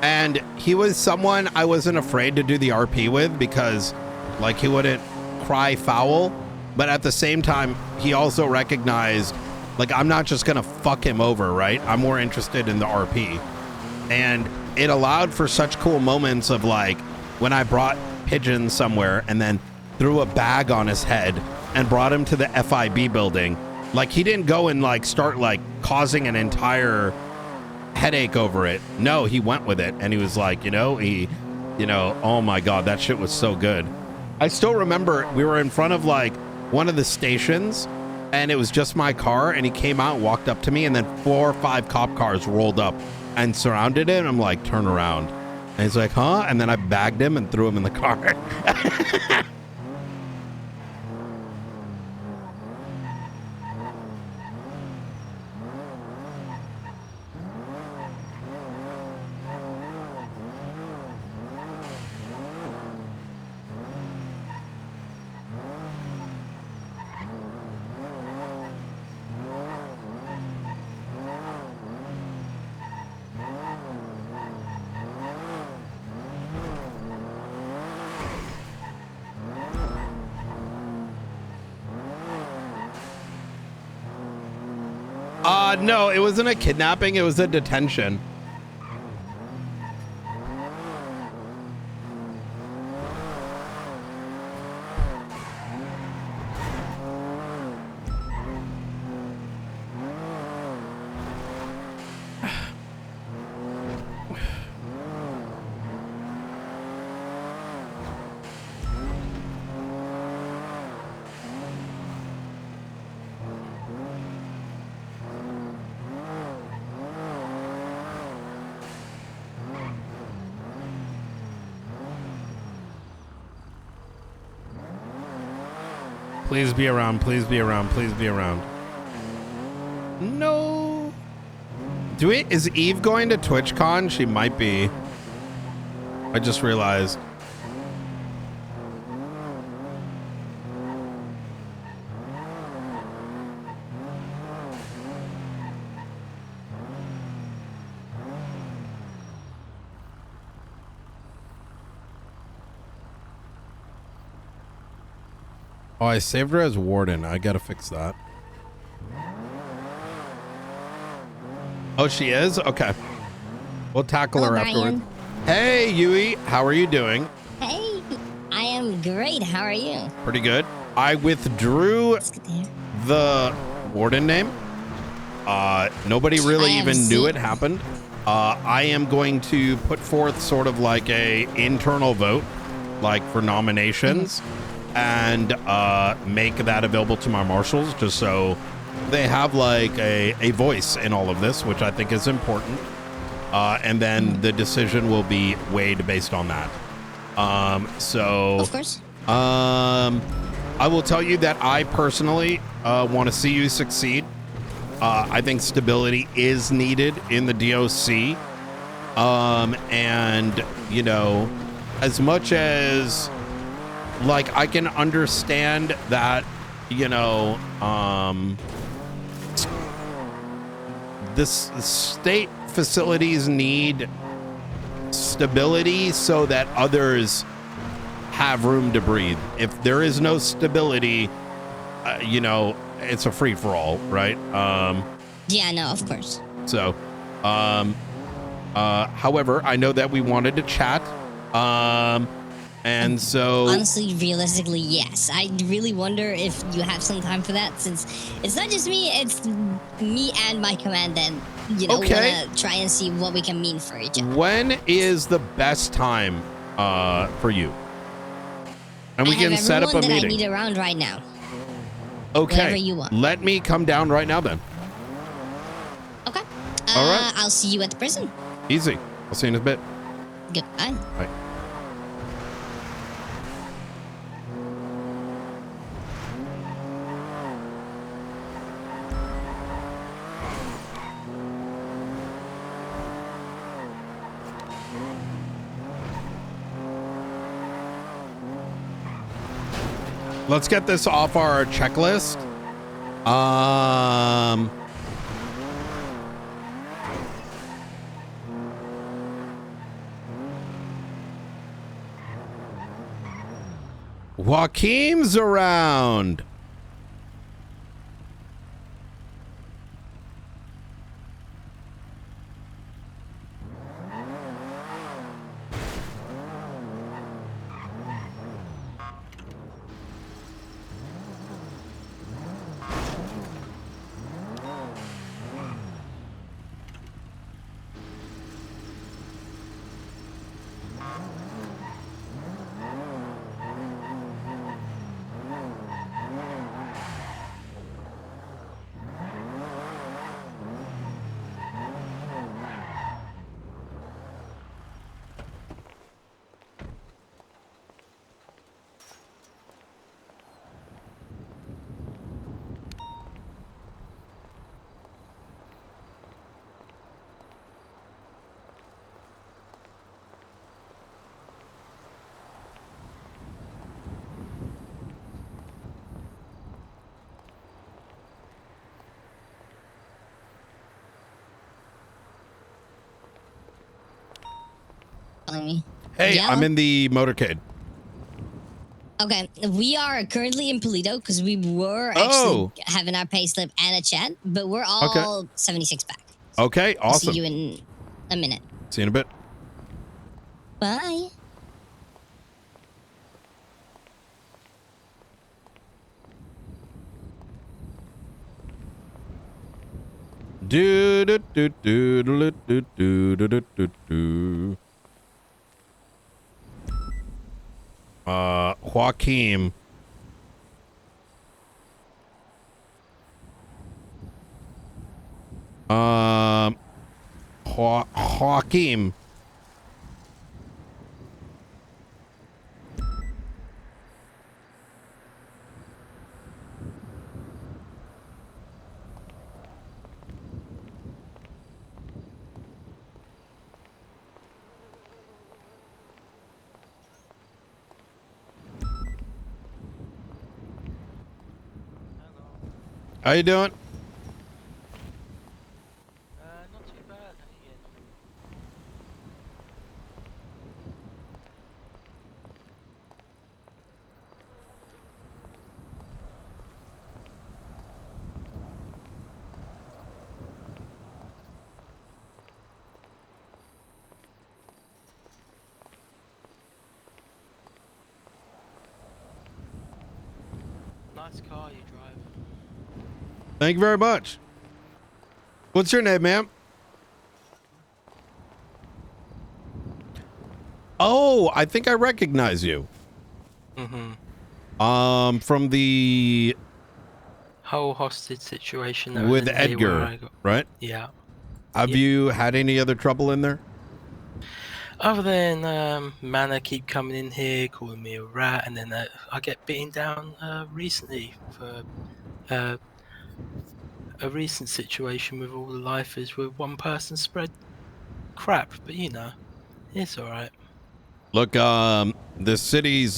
and he was someone I wasn't afraid to do the RP with because, like, he wouldn't cry foul, but at the same time, he also recognized, like, I'm not just gonna fuck him over, right? I'm more interested in the RP. And it allowed for such cool moments of, like, when I brought Pigeon somewhere and then threw a bag on his head and brought him to the FIB building. Like, he didn't go and, like, start, like, causing an entire headache over it. No, he went with it. And he was like, oh my God, that shit was so good. I still remember we were in front of, like, one of the stations, and it was just my car, and he came out and walked up to me, and then 4 or 5 cop cars rolled up and surrounded it. And I'm like, turn around. And he's like, huh? And then I bagged him and threw him in the car. No, it wasn't a kidnapping. It was a detention. Please be around. Please be around. Please be around. No. Is Eve going to TwitchCon? She might be. I just realized. Oh, I saved her as warden. I gotta fix that. Oh, she is? Okay. We'll tackle her afterwards. Hey, Yui. How are you doing? Hey, I am great. How are you? Pretty good. I withdrew the warden name. Nobody really even knew it happened. I am going to put forth sort of like a internal vote, like for nominations. And make that available to my marshals just so they have like a voice in all of this, which I think is important. And then the decision will be weighed based on that. So of course. I will tell you that I personally want to see you succeed. I think stability is needed in the DOC. And you know, as much as like I can understand that, you know, this state facilities need stability so that others have room to breathe. If there is no stability, you know, it's a free for all, right? Yeah, no, of course. So, however, I know that we wanted to chat. And so honestly, realistically, yes. I really wonder if you have some time for that, since it's not just me, it's me and my command, and you know, wanna try and see what we can mean for each other. When is the best time for you? And we can set up a meeting. I need around right now. Okay. Whatever you want. Let me come down right now then. Okay. All right. I'll see you at the prison. Easy. I'll see you in a bit. Goodbye. Bye. Let's get this off our checklist. Joaquim's around. telling me? Hey, Yellow? I'm in the motorcade. Okay, we are currently in Polito because we were actually having our pay slip and a chat, but we're all 76 back. Okay, I'll awesome. see you in a minute. See you in a bit. Bye. Do do do do do do do do do do. Joaquim. Joaquim. How you doing? Not too bad. Nice car you drive. Thank you very much. What's your name, ma'am? Oh, I think I recognize you. From the whole hostage situation that with was in here where Edgar, I got- right? Yeah. Have you had any other trouble in there? Other than Mana keep coming in here, calling me a rat, and then I get beaten down recently for a recent situation with all the lifers where one person spread crap, but you know, it's alright. Look, the city's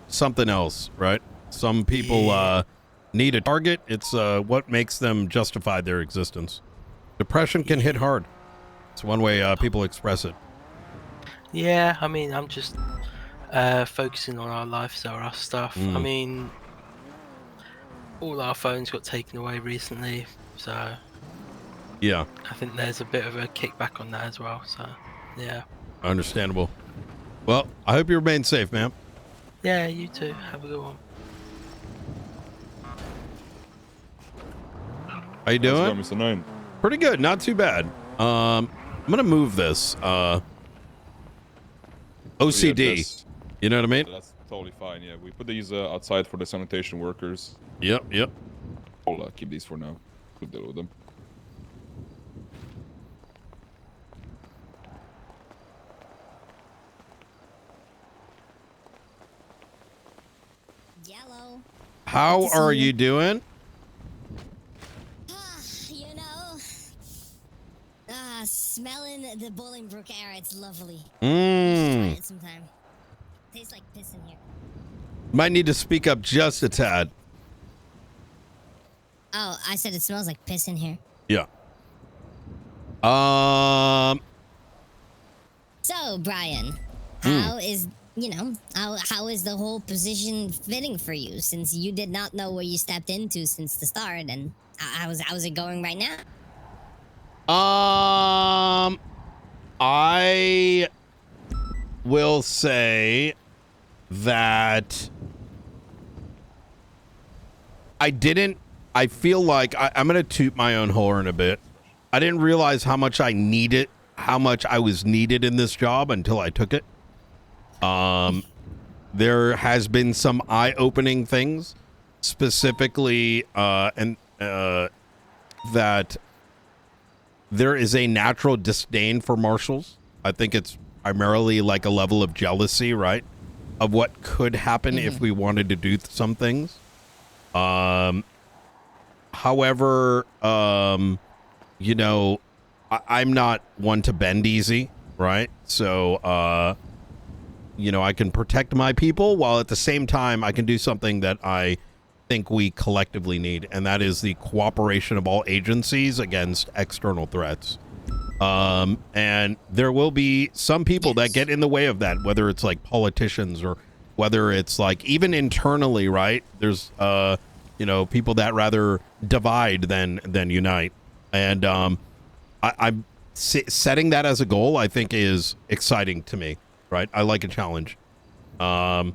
something else, right? Some people need a target. It's what makes them justify their existence. Depression can hit hard. It's one way people express it. Yeah, I mean, I'm just focusing on our lifestyle, our stuff. I mean, all our phones got taken away recently, so yeah, I think there's a bit of a kickback on that as well. So yeah, understandable. Well, I hope you remain safe, ma'am. yeah, you too. Have a good one. How you doing? Mr. Nine? Pretty good, not too bad. I'm gonna move this. OCD. Yeah, you know what I mean? That's totally fine. Yeah, we put these outside for the sanitation workers. Yep. I'll keep these for now. We'll deal with them. Yellow. How are you doing? You know, smelling the Bolingbrook air, it's lovely. Try it sometime. Tastes like piss in here. Might need to speak up just a tad. Oh, I said it smells like piss in here. Yeah. So, Brian, how is, how is the whole position fitting for you, since you did not know where you stepped into since the start, and how's it going right now? I will say that I feel like I'm going to toot my own horn a bit. I didn't realize how much I was needed in this job until I took it. There has been some eye-opening things, specifically, that there is a natural disdain for marshals. I think it's primarily like a level of jealousy, right? Of what could happen if we wanted to do some things. However, I'm not one to bend easy, right? So, I can protect my people while at the same time I can do something that I think we collectively need, and that is the cooperation of all agencies against external threats. And there will be some people that get in the way of that, whether it's like politicians or whether it's like even internally, right? There's, you know, people that rather divide than unite. And I'm setting that as a goal, I think is exciting to me, right? I like a challenge. Okay.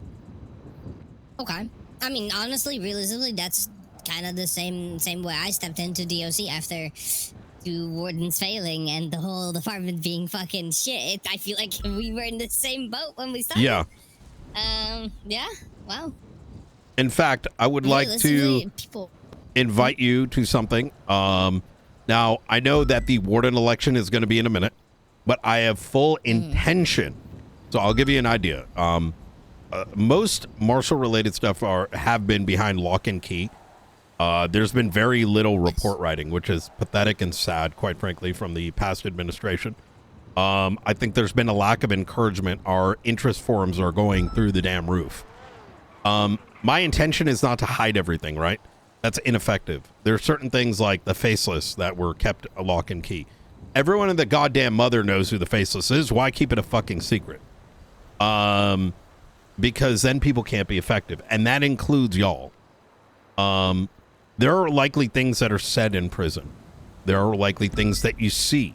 I mean, honestly, realistically, that's kind of the same way I stepped into DOC after 2 wardens failing and the whole department being fucking shit. I feel like we were in the same boat when we started. Yeah. Yeah. Wow. In fact, I would like to invite you to something. Now, I know that the warden election is going to be in a minute, but I have full intention. So I'll give you an idea. Most marshal-related stuff have been behind lock and key. There's been very little report writing, which is pathetic and sad, quite frankly, from the past administration. I think there's been a lack of encouragement. Our interest forums are going through the damn roof. My intention is not to hide everything, right? That's ineffective. There are certain things like the faceless that were kept a lock and key. Everyone in the goddamn mother knows who the faceless is. Why keep it a fucking secret? Because then people can't be effective. And that includes y'all. There are likely things that are said in prison. There are likely things that you see.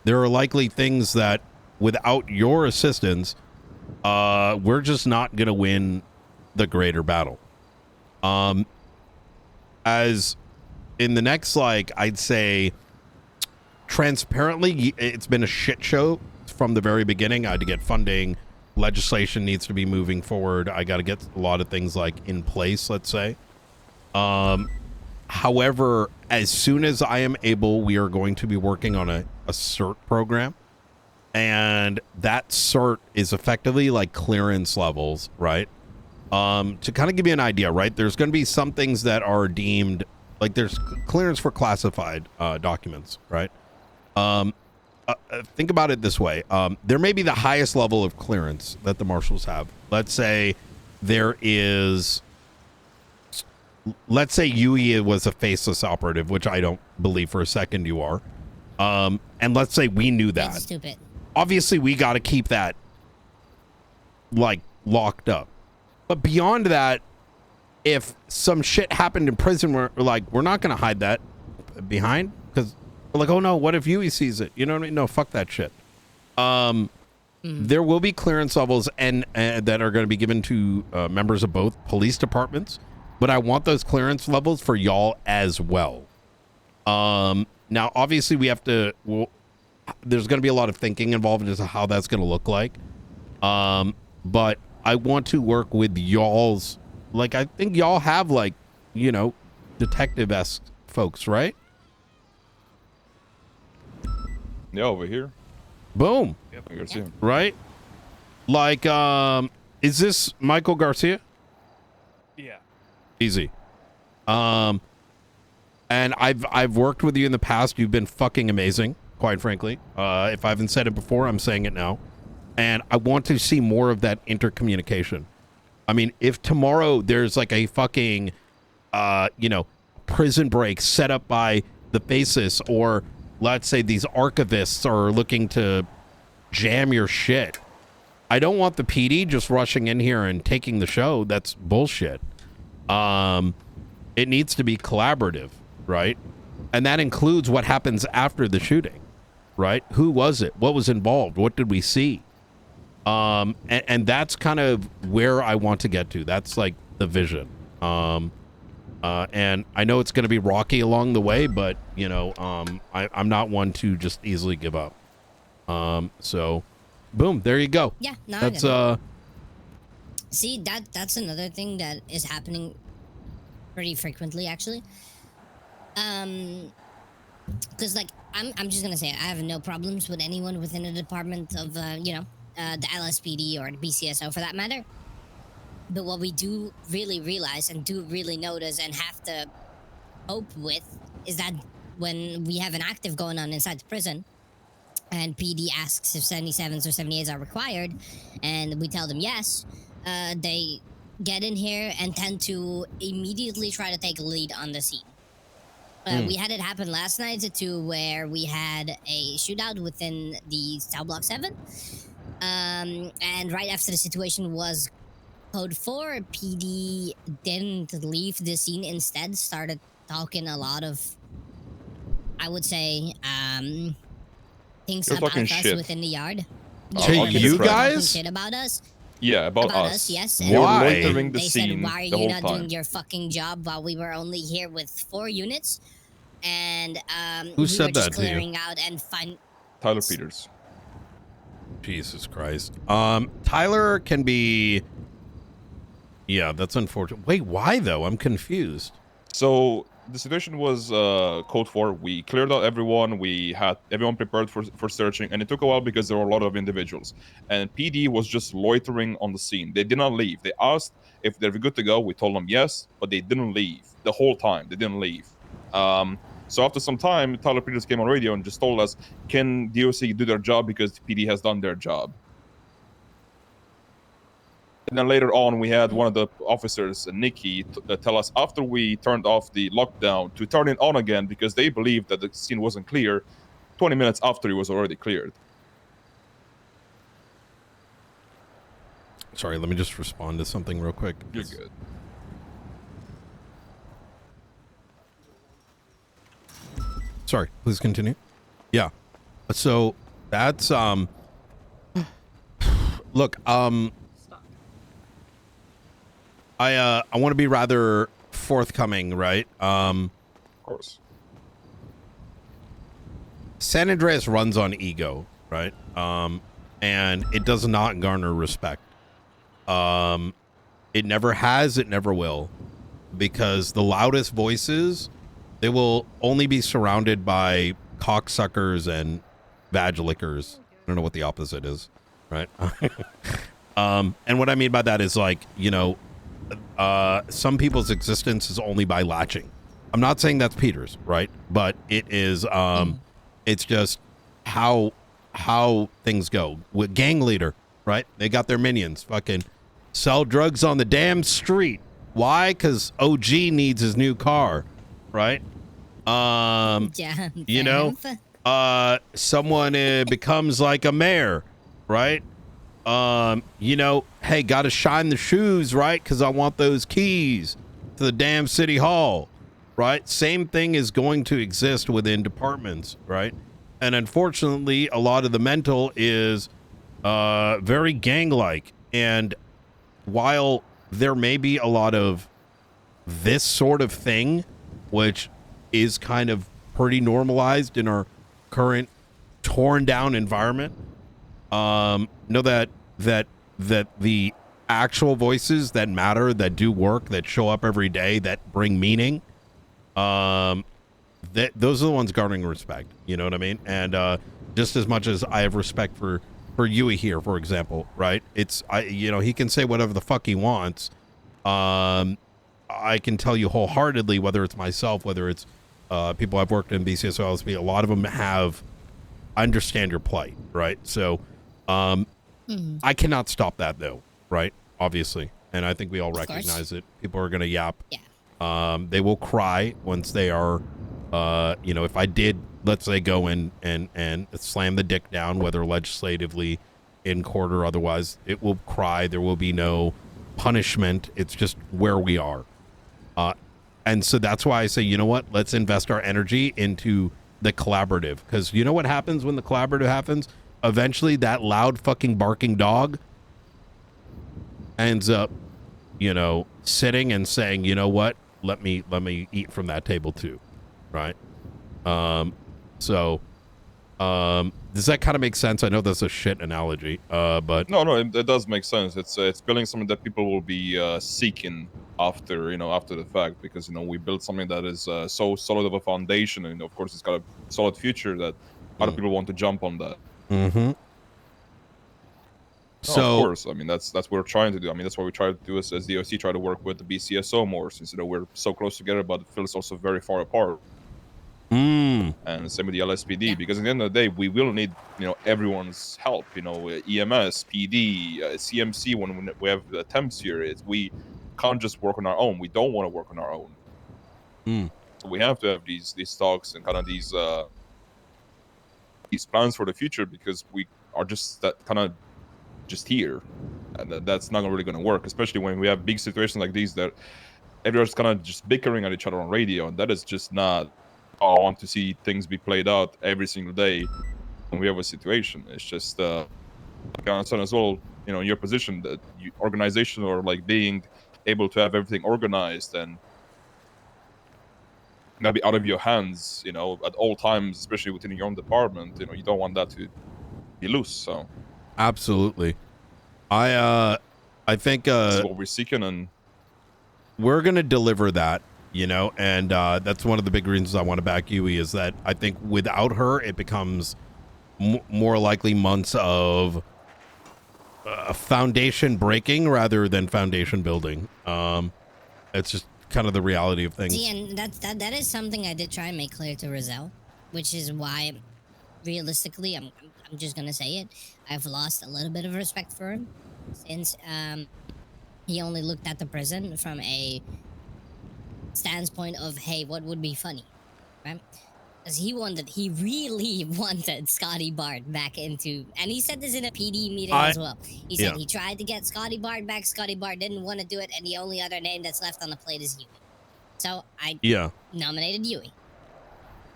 There are likely things that without your assistance, we're just not going to win the greater battle. As in the next, like, I'd say transparently, it's been a shit show from the very beginning. I had to get funding. Legislation needs to be moving forward. I got to get a lot of things like in place, let's say. However, as soon as I am able, we are going to be working on a CERT program. And that CERT is effectively like clearance levels, right? To kind of give you an idea, right? There's going to be some things that are deemed like there's clearance for classified documents, right? Think about it this way. There may be the highest level of clearance that the marshals have. Let's say there is, let's say Yui was a faceless operative, which I don't believe for a second you are. And let's say we knew that. That's stupid. Obviously, we got to keep that like locked up. But beyond that, if some shit happened in prison, we're not going to hide that behind because we're like, oh no, what if Yui sees it? You know what I mean? No, fuck that shit. There will be clearance levels and that are going to be given to members of both police departments, but I want those clearance levels for y'all as well. Now, obviously, we have to. There's going to be a lot of thinking involved as to how that's going to look like. But I want to work with y'all's. Like, I think y'all have, like, you know, detective-esque folks, right? Yeah, over here. Boom. Yep, Garcia. Right? Like, is this Michael Garcia? Yeah. Easy. And I've worked with you in the past. You've been fucking amazing, quite frankly. If I haven't said it before, I'm saying it now. And I want to see more of that intercommunication. I mean, if tomorrow there's like a fucking, you know, prison break set up by the Faces, or let's say these archivists are looking to jam your shit, I don't want the PD just rushing in here and taking the show. That's bullshit. It needs to be collaborative, right? And that includes what happens after the shooting, right? Who was it? What was involved? What did we see? And that's kind of where I want to get to. That's like the vision. And I know it's going to be rocky along the way, but you know, I'm not one to just easily give up. So boom, there you go. Yeah, no, that's see, that's another thing that is happening pretty frequently, actually. Because like I'm just gonna say I have no problems with anyone within the department of you know, the LSPD or the BCSO for that matter. But what we do really realize and do really notice and have to cope with is that when we have an active going on inside the prison and PD asks if 77s or 78s are required and we tell them yes, they get in here and tend to immediately try to take a lead on the scene. We had it happen last night to where we had a shootout within the Cell Block 7. And right after the situation was Code 4, PD didn't leave the scene, instead started talking a lot of, I would say, things They're about talking us shit. within the yard. To Yeah, you talking guys? shit about us. Yeah, about us. Yes. We were Why? loitering the They said, scene why are the you whole not time. doing your fucking job while we were only here with 4 units? And Who we said were just that to you? clearing out and find. Tyler Peters. Jesus Christ. Tyler can be. Yeah, that's unfortunate. Wait, why though? I'm confused. So the situation was Code 4. We cleared out everyone. We had everyone prepared for searching, and it took a while because there were a lot of individuals. And PD was just loitering on the scene. They did not leave. They asked if they're good to go. We told them yes, but they didn't leave the whole time. They didn't leave. So after some time, Tyler Peters came on radio and just told us, "Can DOC do their job because PD has done their job?" And then later on, we had one of the officers, Nikki, tell us after we turned off the lockdown to turn it on again because they believed that the scene wasn't clear 20 minutes after it was already cleared. Sorry, let me just respond to something real quick. You're good. Sorry, please continue. Yeah. So that's look, I want to be rather forthcoming, right? Of course. San Andreas runs on ego, right? And it does not garner respect. It never has, it never will, because the loudest voices, they will only be surrounded by cocksuckers and vag lickers. I don't know what the opposite is, right? And what I mean by that is, like, you know, some people's existence is only by latching. I'm not saying that's Peter's, right? But it is, it's just how things go. With gang leader, right? They got their minions, fucking sell drugs on the damn street. Why? Because OG needs his new car, right? Yeah, you know, someone becomes like a mayor, right? You know, hey, gotta shine the shoes, right? Because I want those keys to the damn city hall, right? Same thing is going to exist within departments, right? And unfortunately, a lot of the mental is very gang-like. And while there may be a lot of this sort of thing, which is kind of pretty normalized in our current torn down environment, know that the actual voices that matter, that do work, that show up every day, that bring meaning, that those are the ones garnering respect. You know what I mean? And just as much as I have respect for Yui here, for example, right? You know, he can say whatever the fuck he wants. I can tell you wholeheartedly, whether it's myself, whether it's people I've worked in BCSO, LSP, a lot of them understand your plight, right? So I cannot stop that, though, right? Obviously. And I think we all recognize it. People are going to yap. Yeah. They will cry once they are, you know, if I did, let's say, go in and slam the dick down, whether legislatively, in court or otherwise, it will cry. There will be no punishment. It's just where we are. And so that's why I say, you know what? Let's invest our energy into the collaborative. Because you know what happens when the collaborative happens? Eventually, that loud fucking barking dog ends up, you know, sitting and saying, you know what? Let me eat from that table too, right? So does that kind of make sense? I know that's a shit analogy, but no, it does make sense. It's building something that people will be seeking after, you know, after the fact, because, you know, we built something that is so solid of a foundation, and of course it's got a solid future that a lot of people want to jump on that. Mm-hmm. So of course, I mean, that's what we're trying to do. I mean, that's what we try to do as DOC, try to work with the BCSO more, since, you know, we're so close together, but it feels also very far apart. And same with the LSPD, because at the end of the day, we will need, you know, everyone's help. You know, EMS, PD, CMC. When we have attempts here, we can't just work on our own. We don't want to work on our own. we have to have these talks and kind of these plans for the future, because we are just that kind of just here, and that's not really going to work, especially when we have big situations like these that everyone's kind of just bickering at each other on radio, and that is just not how I want to see things be played out every single day when we have a situation. It's just I can understand as well, you know, in your position, that organization, or like being able to have everything organized and not be out of your hands, you know, at all times, especially within your own department. You know, you don't want that to be loose. So absolutely, I think this is what we're seeking, and we're gonna deliver that, you know, and that's one of the big reasons I want to back Yui, is that I think without her it becomes more likely months of foundation breaking rather than foundation building. It's just kind of the reality of things. See, and that is something I did try and make clear to Rizal, which is why, realistically, I'm just gonna say it, I've lost a little bit of respect for him, since he only looked at the prison from a standpoint of, hey, what would be funny, right? Because he really wanted Scotty Bard back into, and he said this in a PD meeting as well. He said he tried to get Scotty Bard back. Scotty Bard didn't want to do it, and the only other name that's left on the plate is Yui. So I nominated Yui.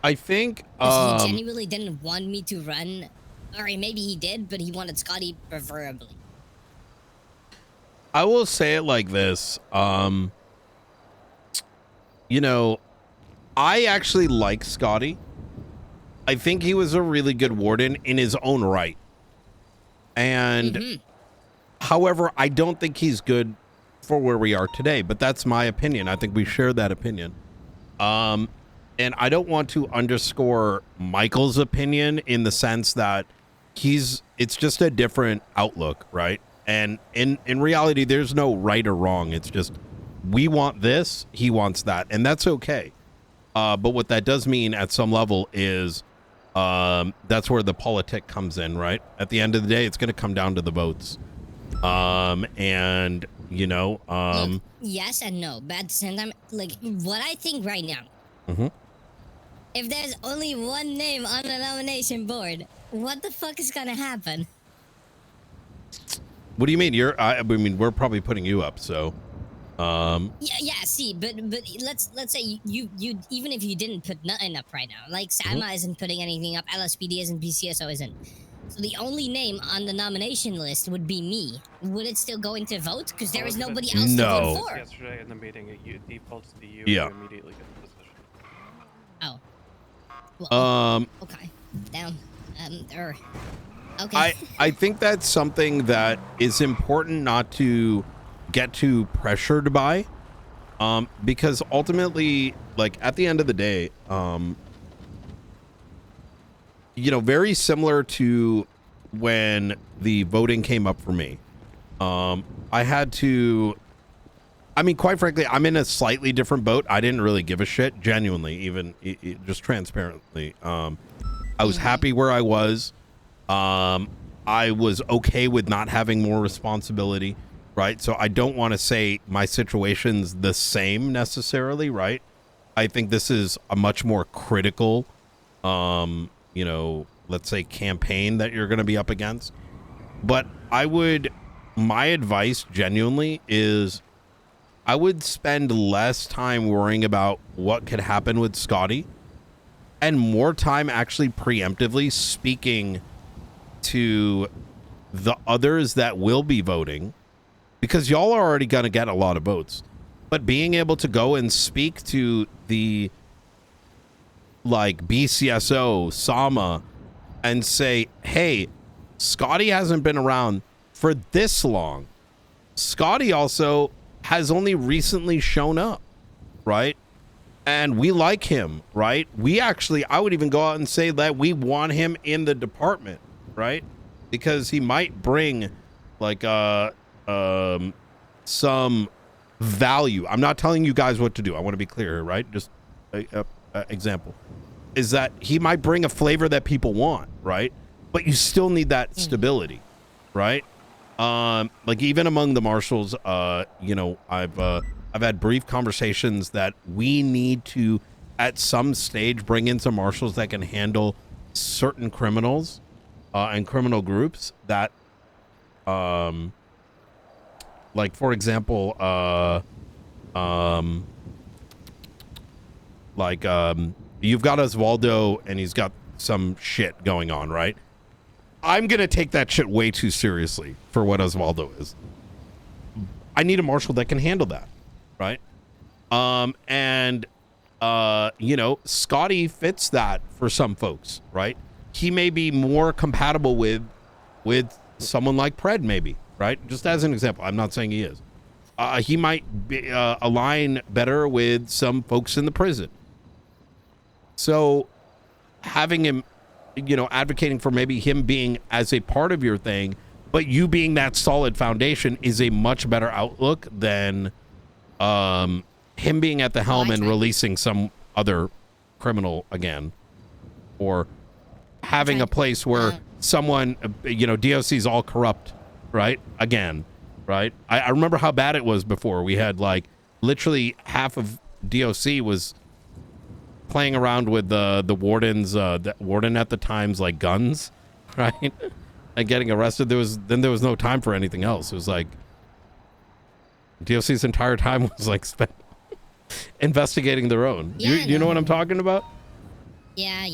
I think he genuinely didn't want me to run, or maybe he did, but he wanted Scotty preferably. I will say it like this. You know, I actually like Scotty. I think he was a really good warden in his own right. And however, I don't think he's good for where we are today, but that's my opinion. I think we share that opinion. And I don't want to underscore Michael's opinion in the sense that it's just a different outlook, right? And in reality, there's no right or wrong. It's just, we want this, he wants that, and that's okay. But what that does mean at some level is that's where the politic comes in, right? At the end of the day, it's going to come down to the votes. And, you know... Look, yes and no, but at the same time, like, what I think right now, if there's only one name on the nomination board, what the fuck is going to happen? What do you mean? I mean, we're probably putting you up, so... Yeah, see, but let's say you even if you didn't put nothing up right now, like Sama isn't putting anything up, LSPD isn't, BCSO isn't, so the only name on the nomination list would be me. Would it still go into vote? Because there is nobody else to vote for. Yesterday in the meeting, you defaults to you. Yeah. You immediately get the position. Oh. Well, okay. Down. Okay. I think that's something that is important not to get too pressured by, because ultimately, like, at the end of the day, you know, very similar to when the voting came up for me, I had to, I mean, quite frankly, I'm in a slightly different boat. I didn't really give a shit, genuinely, even just transparently. I was happy where I was. I was okay with not having more responsibility, right? So I don't want to say my situation's the same necessarily, right? I think this is a much more critical, you know, let's say campaign that you're going to be up against. But my advice genuinely is I would spend less time worrying about what could happen with Scotty and more time actually preemptively speaking to the others that will be voting, because y'all are already going to get a lot of votes, but being able to go and speak to the, like, BCSO, Sama, and say, hey, Scotty hasn't been around for this long. Scotty also has only recently shown up, right? And we like him, right? We actually, I would even go out and say that we want him in the department, right? Because he might bring, like, some value. I'm not telling you guys what to do. I want to be clear here, right? Just example is that he might bring a flavor that people want, right? But you still need that stability, right? Like, even among the marshals, you know, I've had brief conversations that we need to at some stage bring in some marshals that can handle certain criminals and criminal groups that, like for example, you've got Osvaldo and he's got some shit going on, right? I'm gonna take that shit way too seriously for what Osvaldo is. I need a marshal that can handle that, right? You know, Scotty fits that for some folks, right? He may be more compatible with someone like Pred, maybe, right? Just as an example. I'm not saying he is. He might be, align better with some folks in the prison. So having him, you know, advocating for maybe him being as a part of your thing, but you being that solid foundation is a much better outlook than him being at the helm and releasing some other criminal again, or having a place where someone, you know, DOC's all corrupt, right? Again, right? I remember how bad it was before. We had like literally half of DOC was playing around with the warden's the warden at the time's like guns, right? And getting arrested. There was no time for anything else. It was like DOC's entire time was like spent investigating their own. Yeah, you know what I'm talking about? Yeah.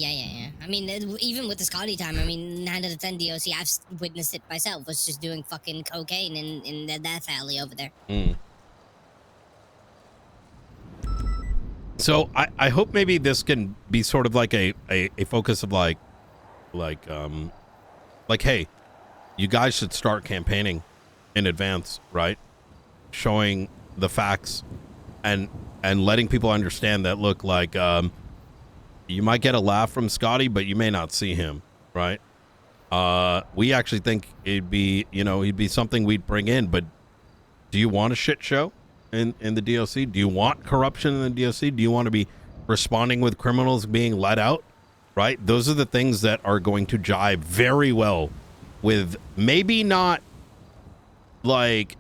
I mean, even with the Scotty time, I mean, 9 out of 10 DOC, I've witnessed it myself, was just doing fucking cocaine in the death alley over there. So I hope maybe this can be sort of like a focus of like, hey, you guys should start campaigning in advance, right? Showing the facts and letting people understand that, look, like, you might get a laugh from Scotty, but you may not see him, right? We actually think it'd be, you know, he'd be something we'd bring in, but do you want a shit show in the DOC? Do you want corruption in the DOC? Do you want to be responding with criminals being let out, right? Those are the things that are going to jive very well with maybe not like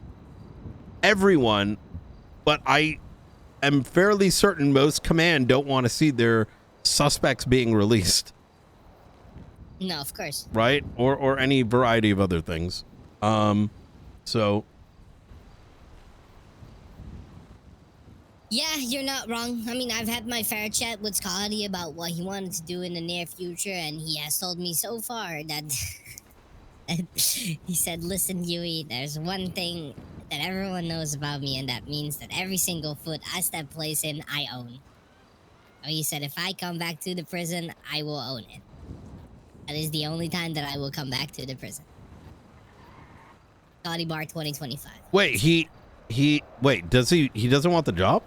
everyone, but I am fairly certain most command don't want to see their suspects being released. No, of course. Right? Or any variety of other things. So yeah, you're not wrong. I mean, I've had my fair chat with Scotty about what he wanted to do in the near future, and he has told me so far that he said, listen, Yui, there's one thing that everyone knows about me, and that means that every single foot I step place in, I own. So he said, if I come back to the prison, I will own it. That is the only time that I will come back to the prison. Scotty Bar 2025. Wait, wait, does he doesn't want the job?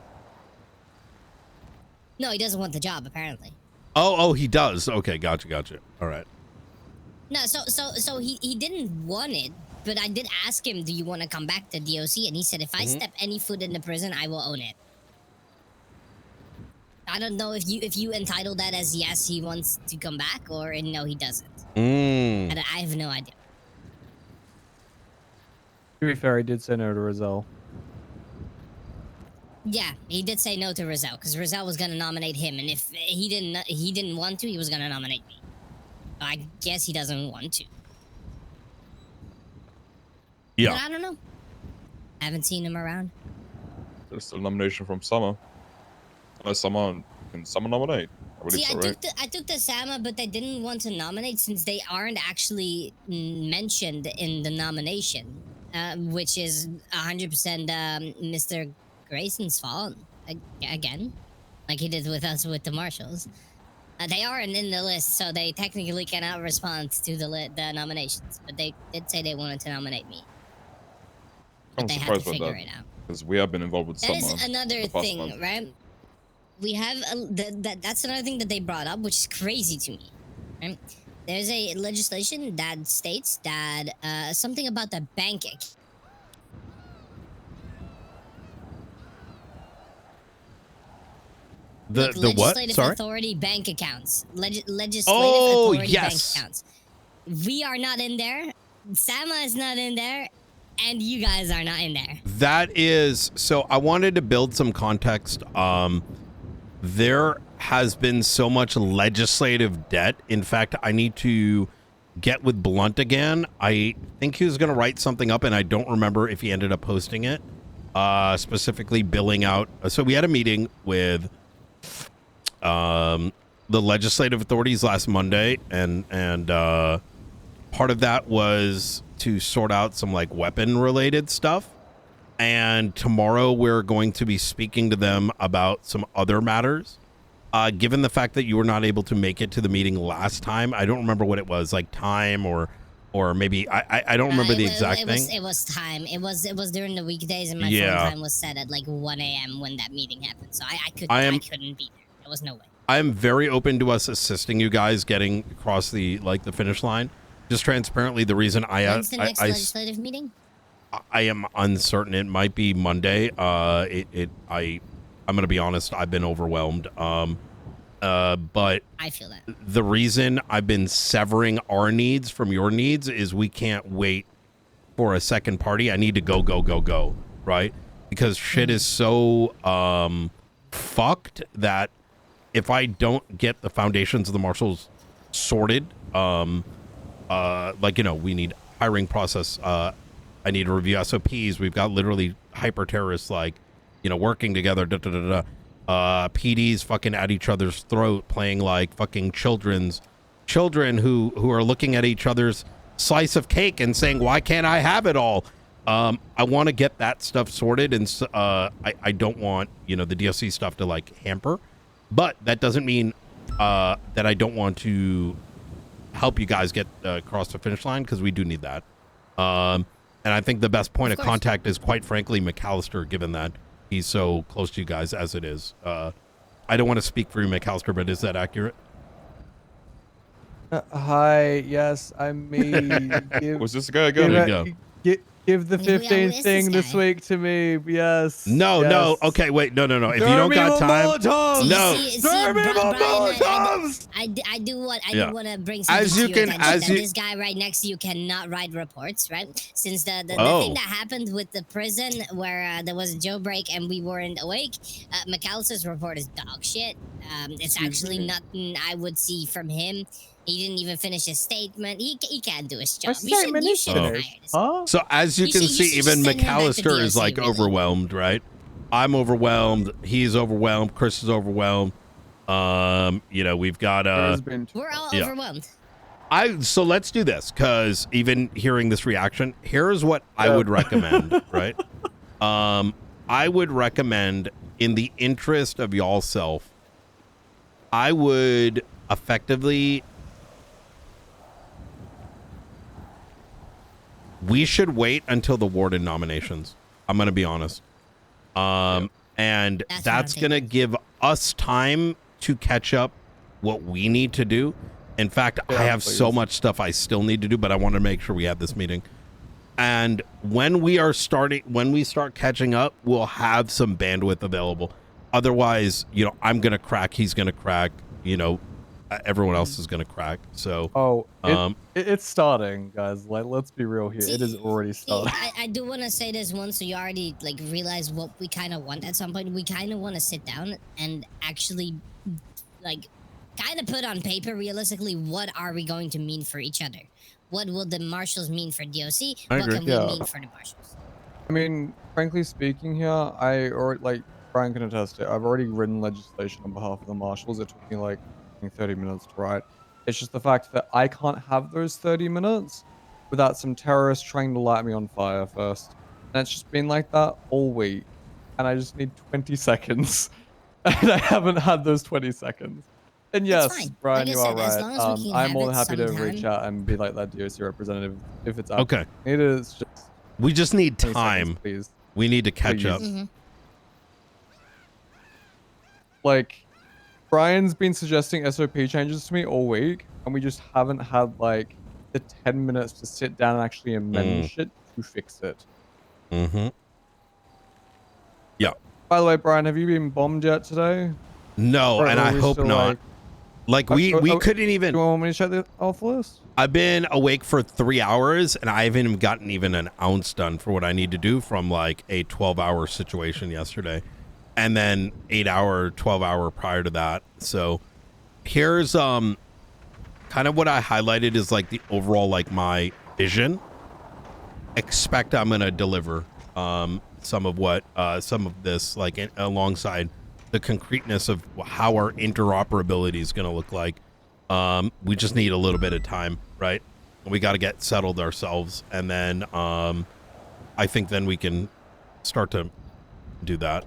No, he doesn't want the job, apparently. Oh, he does. Okay, gotcha. All right. No, so he didn't want it, but I did ask him, do you want to come back to DOC? And he said, if I step any foot in the prison, I will own it. I don't know if you entitle that as yes, he wants to come back, or no, he doesn't. And I have no idea. To be fair, he did say no to Rizal. Yeah, he did say no to Rizal because Rizal was gonna nominate him, and if he didn't want to, he was gonna nominate me. So I guess he doesn't want to. Yeah. But I don't know. I haven't seen him around. There's still nomination from Summer. Unless someone can nominate. I believe so, right? I took the Sama, but they didn't want to nominate since they aren't actually mentioned in the nomination, which is 100% Mr. Grayson's fault again, like he did with us with the marshals. They aren't in the list, so they technically cannot respond to the nominations. But they did say they wanted to nominate me. But I'm they surprised had to about figure that it out. because we have been involved with That Summer. is another the past thing, month. right? We have that's another thing that they brought up, which is crazy to me. Right? There's a legislation that states that something about the bank account. The what? Legislative Sorry? authority bank accounts. Legislative Oh, authority yes. bank accounts. We are not in there. Sama is not in there. And you guys are not in there. That is, so I wanted to build some context. There has been so much legislative debt. In fact, I need to get with Blunt again. I think he was going to write something up, and I don't remember if he ended up posting it, specifically billing out. So we had a meeting with the legislative authorities last Monday, and part of that was to sort out some like weapon related stuff. And tomorrow we're going to be speaking to them about some other matters. Given the fact that you were not able to make it to the meeting last time, I don't remember what it was, like time or maybe I don't remember the exact thing. It was time. It was during the weekdays, and my phone time was set at like 1 a.m. when that meeting happened. So I couldn't be there. There was no way. I am very open to us assisting you guys getting across the finish line. Just transparently, the reason When's the next legislative meeting? I am uncertain. It might be Monday. I'm gonna be honest. I've been overwhelmed. But I feel that the reason I've been severing our needs from your needs is we can't wait for a second party. I need to go, right? Because shit is so fucked that if I don't get the foundations of the marshals sorted, like, you know, we need hiring process. I need to review SOPs. We've got literally hyper terrorists, like, you know, working together. PDs fucking at each other's throat, playing like fucking children who are looking at each other's slice of cake and saying, "Why can't I have it all?" I want to get that stuff sorted, and I don't want, you know, the DOC stuff to like hamper. But that doesn't mean that I don't want to help you guys get across the finish line, because we do need that. And I think the best point of contact is, quite frankly, McAllister, given that he's so close to you guys as it is. I don't want to speak for you, McAllister, but is that accurate? Hi, yes, I may. Was this guy good? Give the 15th thing this week to me. Yes. No. Okay, wait. No. If you don't got time, no. I do want to bring something as you to can, your as you. This guy right next to you cannot write reports, right? Since the thing that happened with the prison where there was a jailbreak and we weren't awake, McAllister's report is dog shit. It's actually nothing I would see from him. He didn't even finish his statement. He can't do his job. You should hire this. So as you can see, even McAllister is like overwhelmed, right? I'm overwhelmed. He's overwhelmed. Chris is overwhelmed. You know, we've got we're all overwhelmed. So let's do this, because even hearing this reaction, here's what I would recommend, right? I would recommend, in the interest of y'all self, I would effectively. We should wait until the warden nominations. I'm going to be honest. And that's going to give us time to catch up what we need to do. In fact, I have so much stuff I still need to do, but I want to make sure we have this meeting. And when we start catching up, we'll have some bandwidth available. Otherwise, you know, I'm going to crack. He's going to crack, you know, everyone else is going to crack. So, it's starting, guys. Like, let's be real here. It is already starting. I do want to say this once, so you already like realize what we kind of want at some point. We kind of want to sit down and actually, like, kind of put on paper realistically what are we going to mean for each other. What will the marshals mean for DOC? What can we mean for the marshals? I mean, frankly speaking here, I already, like, Brian can attest to it, I've already written legislation on behalf of the marshals. It took me like 30 minutes to write. It's just the fact that I can't have those 30 minutes without some terrorists trying to light me on fire first. And it's just been like that all week. And I just need 20 seconds. And I haven't had those 20 seconds. And yes, Brian, you are right. I'm more than happy to reach out and be like that DOC representative if it's okay. It is just. We just need time. Seconds, please. We need to catch up. Like, Brian's been suggesting SOP changes to me all week, and we just haven't had like the 10 minutes to sit down and actually amend shit to fix it. Yeah. By the way, Brian, have you been bombed yet today? No, or and I hope not. Like we couldn't even. Do you want me to check the off list? I've been awake for 3 hours, and I haven't even gotten even an ounce done for what I need to do from like a 12-hour situation yesterday. and then 8 hour, 12 hour prior to that. So here's kind of what I highlighted is like the overall like my vision. Expect I'm gonna deliver some of this like alongside the concreteness of how our interoperability is gonna look like. We just need a little bit of time, right? We got to get settled ourselves, and then I think then we can start to do that.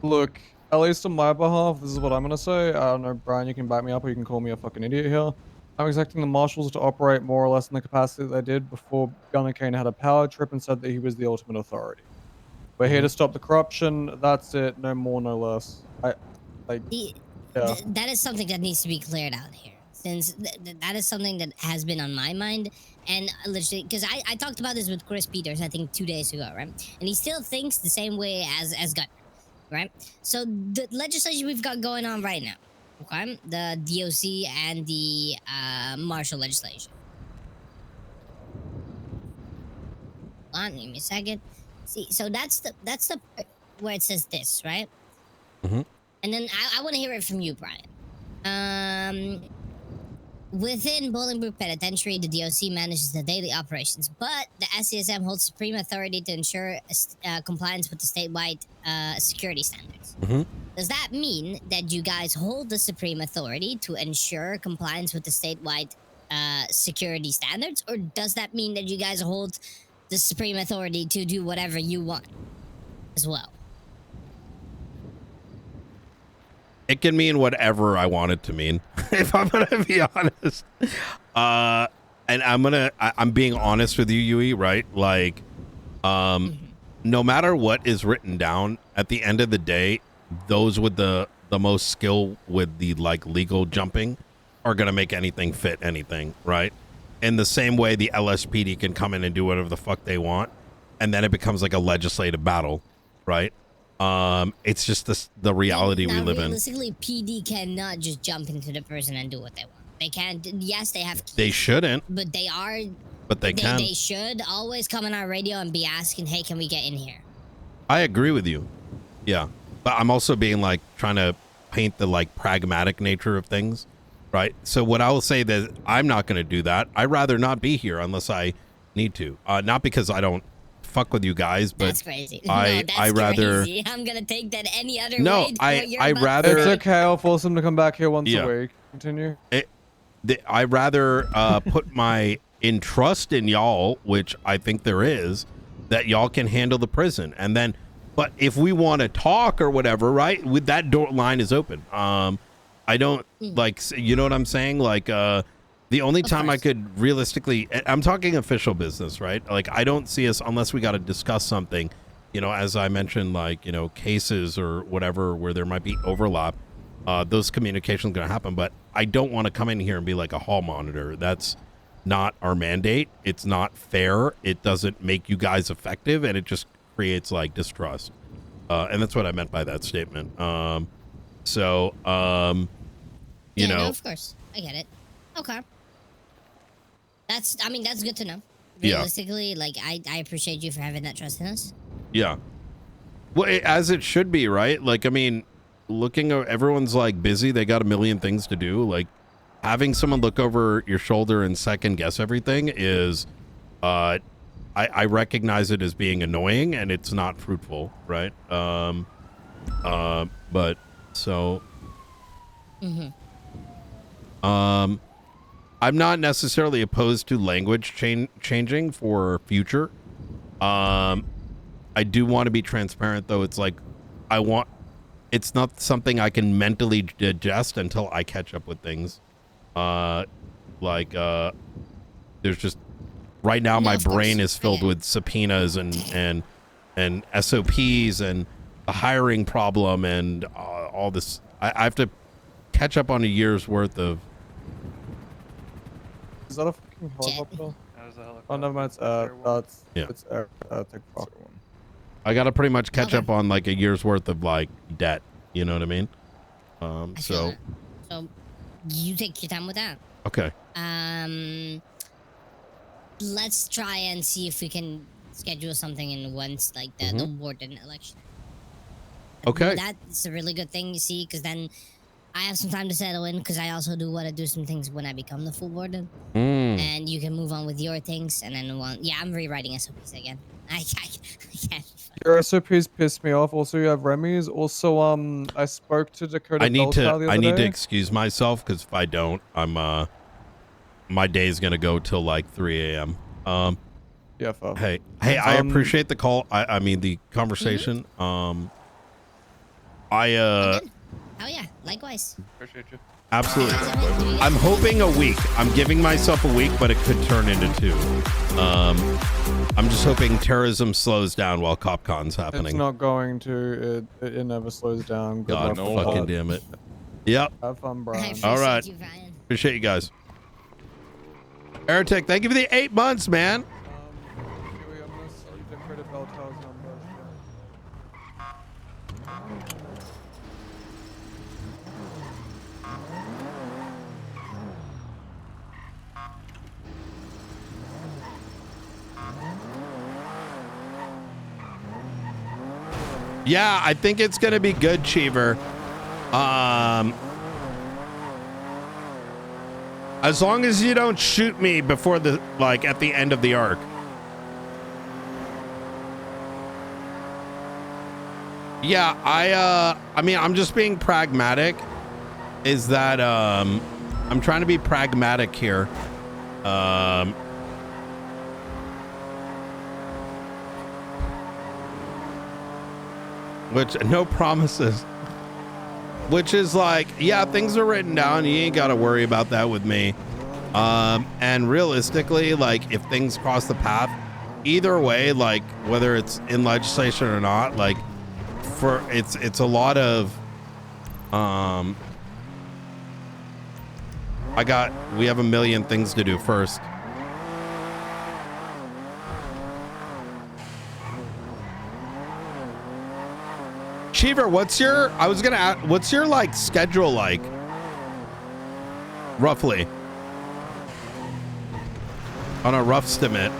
Look, at least on my behalf, this is what I'm gonna say. I don't know, Brian, you can back me up or you can call me a fucking idiot here. I'm expecting the marshals to operate more or less in the capacity that they did before Gunner Kane had a power trip and said that he was the ultimate authority. We're here to stop the corruption. That's it. No more, no less. That is something that needs to be cleared out here, since that is something that has been on my mind. And literally, because I talked about this with Chris Peters, I think 2 days ago, right? And he still thinks the same way as Gunner, right? So the legislation we've got going on right now, okay? The DOC and the martial legislation. Hold on, give me a second. See, so that's the part where it says this, right? Mm-hmm. And then I want to hear it from you, Brian. Within Bolingbroke Penitentiary, the DOC manages the daily operations, but the SCSM holds supreme authority to ensure compliance with the statewide security standards. Mm-hmm. Does that mean that you guys hold the supreme authority to ensure compliance with the statewide security standards, or does that mean that you guys hold the supreme authority to do whatever you want as well? It can mean whatever I want it to mean, if I'm gonna be honest. And I'm being honest with you, Yui, right? Like, no matter what is written down, at the end of the day, those with the most skill with the like legal jumping are gonna make anything fit anything, right? In the same way the LSPD can come in and do whatever the fuck they want, and then it becomes like a legislative battle, right? It's just the reality we live in. Realistically, PD cannot just jump into the person and do what they want. They can't. Yes, they have keys, They shouldn't, but they are. but they can. They should always come on our radio and be asking, "Hey, can we get in here?" I agree with you. Yeah. But I'm also being like trying to paint the like pragmatic nature of things, right? So what I will say that I'm not going to do that. I'd rather not be here unless I need to. Not because I don't fuck with you guys, but that's crazy. I rather crazy. I'm gonna take that any other No, way. I rather It's okay. I'll force him to come back here once a week. Continue. I rather put my trust in y'all, which I think there is, that y'all can handle the prison, and then. But if we want to talk or whatever, right? With that door line is open. I don't like, you know what I'm saying? Like, the only time I could realistically, I'm talking official business, right? Like, I don't see us unless we got to discuss something, you know, as I mentioned, like, you know, cases or whatever where there might be overlap. Those communications going to happen, but I don't want to come in here and be like a hall monitor. That's not our mandate. It's not fair. It doesn't make you guys effective, and it just creates like distrust. And that's what I meant by that statement. You know, no, of course, I get it. Okay, that's good to know. Realistically, like I appreciate you for having that trust in us. Yeah. Well, as it should be, right? Like, I mean, looking at everyone's like busy, they got a million things to do. Like, having someone look over your shoulder and second guess everything is I recognize it as being annoying, and it's not fruitful, right? But so I'm not necessarily opposed to language changing for future. I do want to be transparent, though. It's like it's not something I can mentally digest until I catch up with things. There's just right now my brain is filled with subpoenas and SOPs and the hiring problem and all this. I have to catch up on a year's worth of. Is that a fucking helicopter? Oh, never mind. It's I gotta pretty much catch up on like a year's worth of like debt. You know what I mean? So you take your time with that. Okay. Let's try and see if we can schedule something in once, like the warden election. Okay. That's a really good thing, you see, because then I have some time to settle in, because I also do want to do some things when I become the full warden. And you can move on with your things, and then I'm rewriting SOPs again. I can't. Your SOPs pissed me off. Also, you have Remy's. Also, I spoke to Dakota I need Bellcow the to other day. excuse myself because if I don't, I'm my day's gonna go till like 3 a.m. Yeah, fuck. Hey, I appreciate the call. I mean the conversation. Oh yeah, likewise. Appreciate you. Absolutely. I'm hoping a week. I'm giving myself a week, but it could turn into 2. I'm just hoping terrorism slows down while CopCon's happening. It's not going to. It never slows down. Good God luck with fucking that. damn it. Yep. Have fun, Brian. All right. Appreciate you guys. Airtech, thank you for the 8 months, man. Huey, I'm gonna sell you Dakota Bellcow's number. Yeah, I think it's gonna be good, Cheever. As long as you don't shoot me before the at the end of the arc. Yeah, I mean, I'm just being pragmatic. Is that I'm trying to be pragmatic here. Which no promises. Which is like, yeah, things are written down. You ain't got to worry about that with me. And realistically, like if things cross the path, either way, like whether it's in legislation or not, like it's a lot of we have a million things to do first. Cheever, what's your like schedule like? Roughly. On a rough estimate.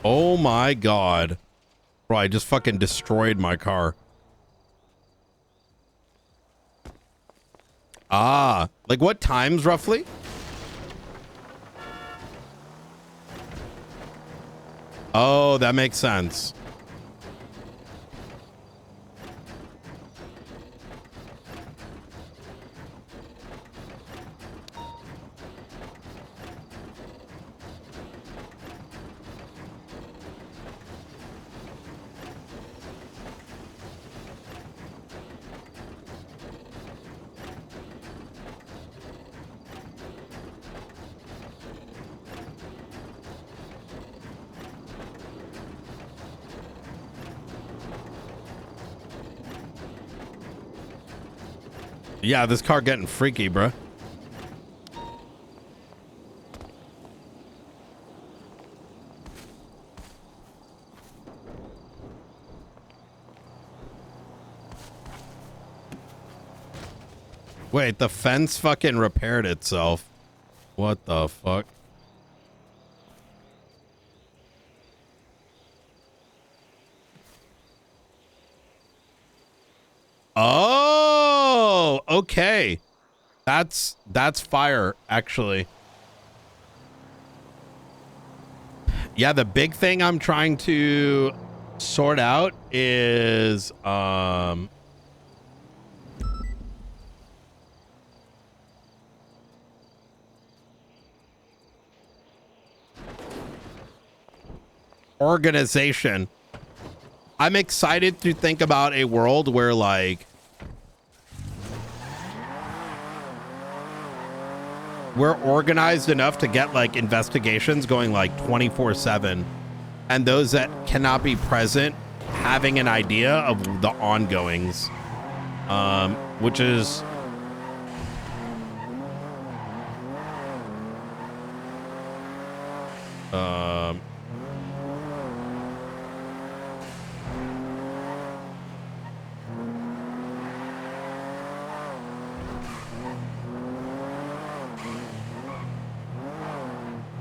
Oh my God. Bro, I just fucking destroyed my car. Ah, like what times roughly? Oh, that makes sense. Yeah, this car getting freaky, bruh. Wait, the fence fucking repaired itself. What the fuck? Oh, okay. That's fire, actually. Yeah, the big thing I'm trying to sort out is organization. I'm excited to think about a world where like we're organized enough to get like investigations going like 24/7, and those that cannot be present having an idea of the ongoings, which is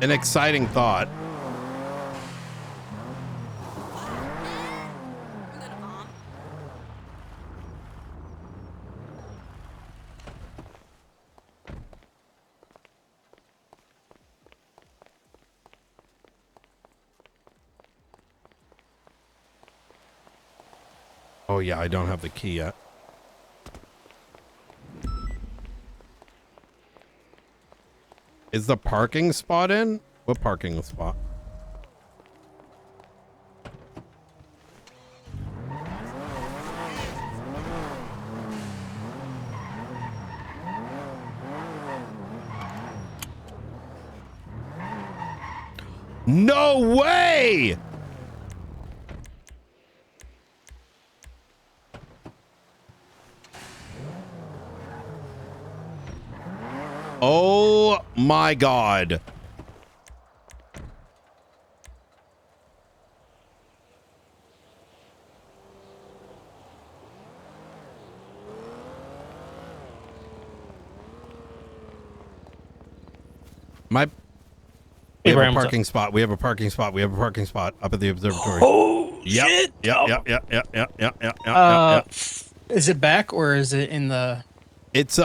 an exciting thought. Oh yeah, I don't have the key yet. Is the parking spot in? What parking spot? No way! Oh my God. We have a parking spot. We have a parking spot. We have a parking spot up at the observatory. Oh yep. shit! Yep. Is it back or is it in the? It's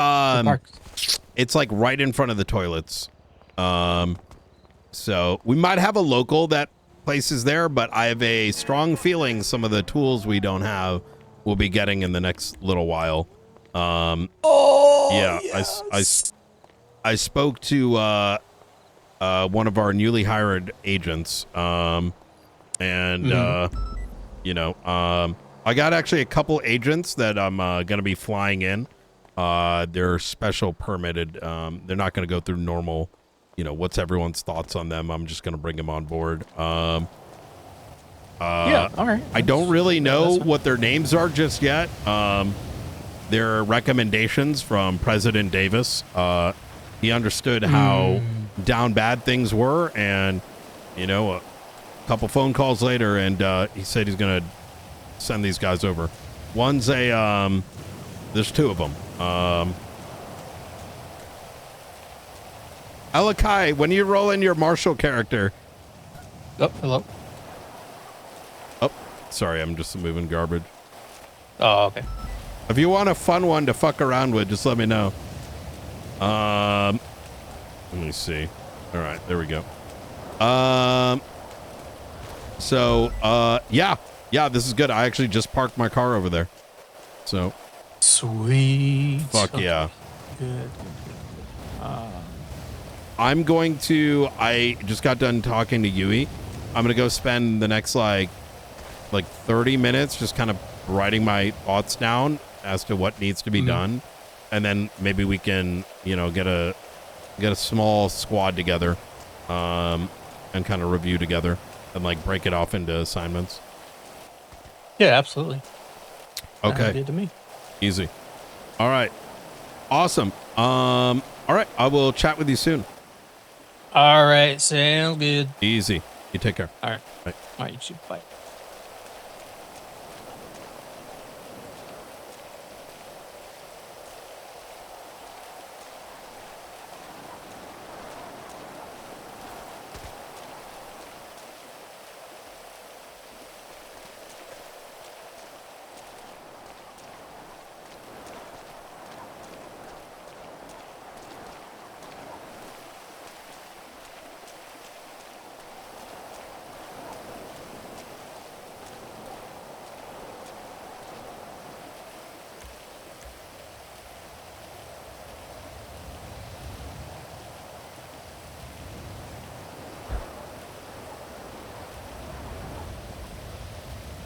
it's like right in front of the toilets. So we might have a local that places there, but I have a strong feeling some of the tools we don't have we'll be getting in the next little while. Yeah, yes. I spoke to one of our newly hired agents, and you know, I got actually a couple agents that I'm gonna be flying in. They're special permitted. They're not gonna go through normal, you know, what's everyone's thoughts on them. I'm just gonna bring them on board. Yeah, all right. I don't really know what their names are just yet. They're recommendations from President Davis. He understood how down bad things were, and you know, a couple phone calls later, and he said he's gonna send these guys over. One's a there's two of them. Alakai, when you roll in your Marshall character. Oh, hello. Oh, sorry, I'm just moving garbage. Oh, okay. If you want a fun one to fuck around with, just let me know. Let me see. All right, there we go. Yeah, this is good. I actually just parked my car over there. So sweet. Fuck okay. Yeah. Good. I'm going to, I just got done talking to Yui. I'm going to go spend the next like 30 minutes just kind of writing my thoughts down as to what needs to be done. And then maybe we can, you know, get a small squad together, and kind of review together and like break it off into assignments. Yeah, absolutely. Okay. Good to me. Easy. All right. Awesome. All right. I will chat with you soon. All right. Sounds good. Easy. You take care. All right. Bye. All right. You too. Bye.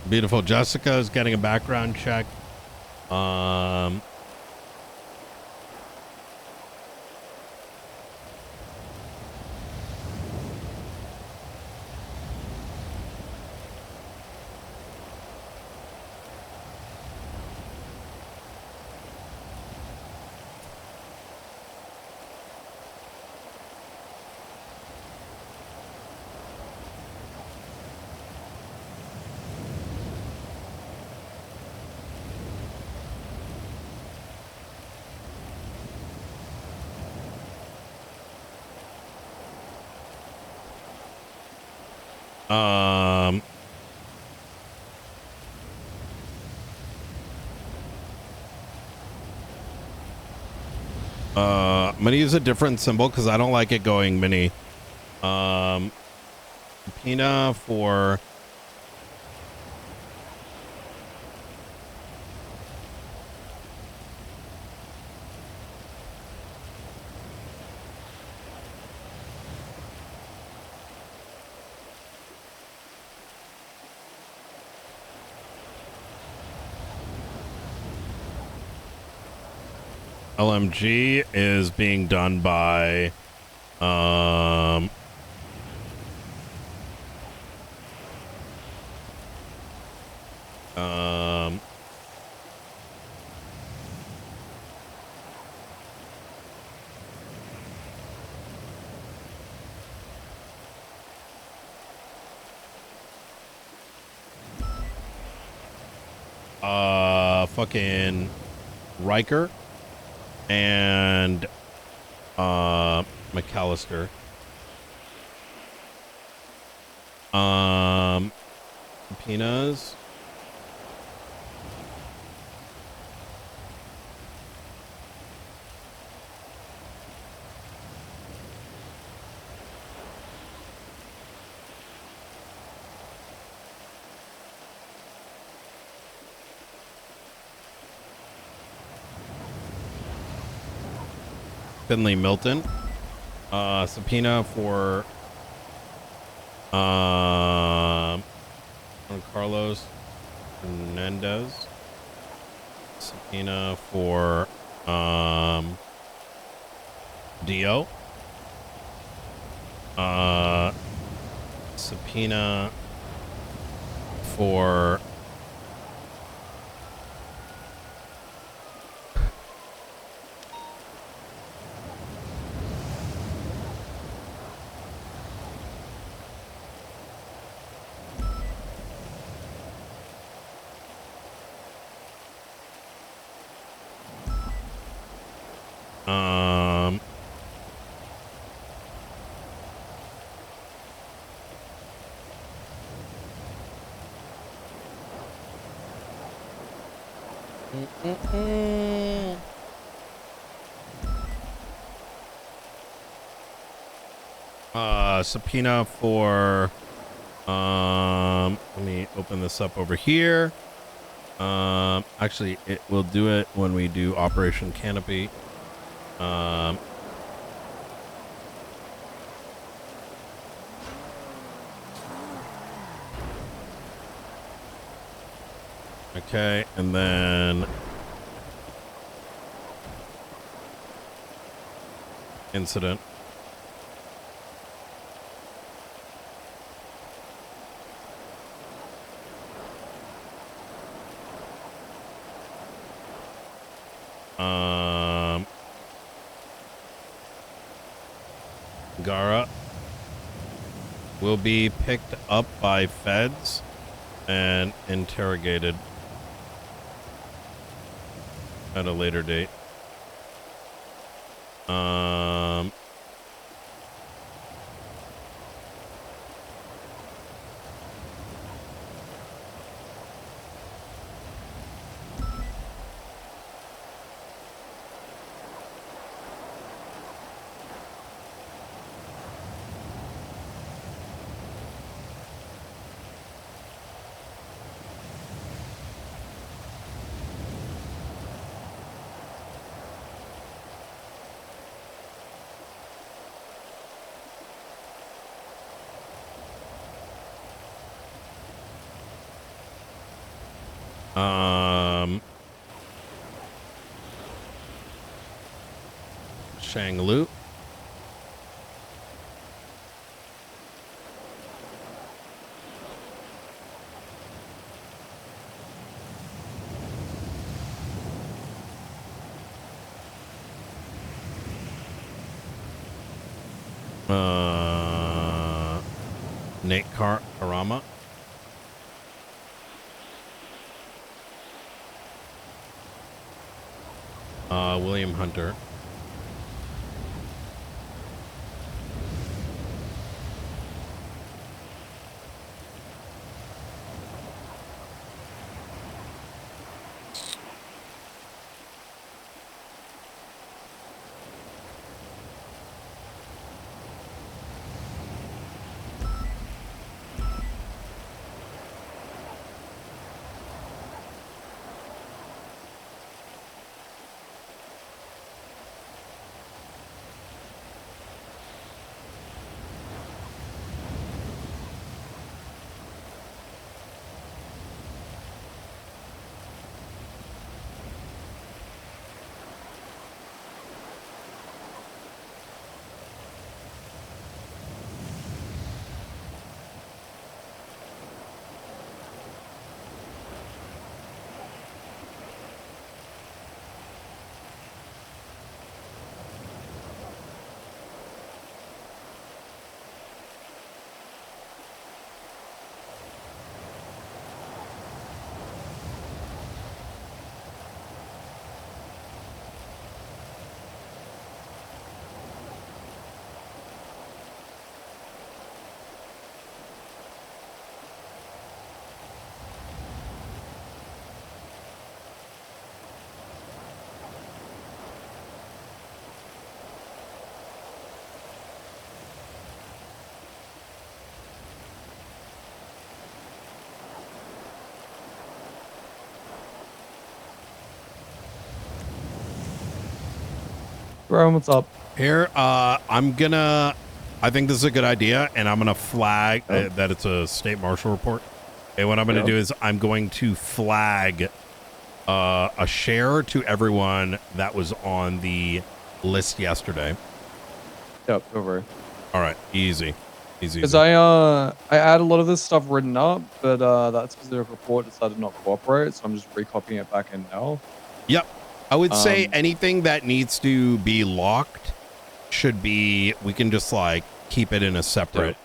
Beautiful. Jessica is getting a background check. I'm gonna use a different symbol because I don't like it going mini. Subpoena for LMG is being done by fucking Riker and McAllister. Subpoenas. Finley Milton. Subpoena for Carlos Hernandez. Subpoena for Dio. Subpoena for subpoena for let me open this up over here. Actually it will do it when we do Operation Canopy. Okay, and then incident. Gara will be picked up by feds and interrogated at a later date. Shanglu. Nate Karama. William Hunter. Brian, what's up? Here, I think this is a good idea, and I'm gonna flag that it's a state marshal report. And what I'm gonna do is I'm going to flag a share to everyone that was on the list yesterday. Yep, over. All right, easy. Because I had a lot of this stuff written up, but that specific report decided not to cooperate, so I'm just recopying it back in now. Yep. I would say anything that needs to be locked should be, we can just like keep it in a separate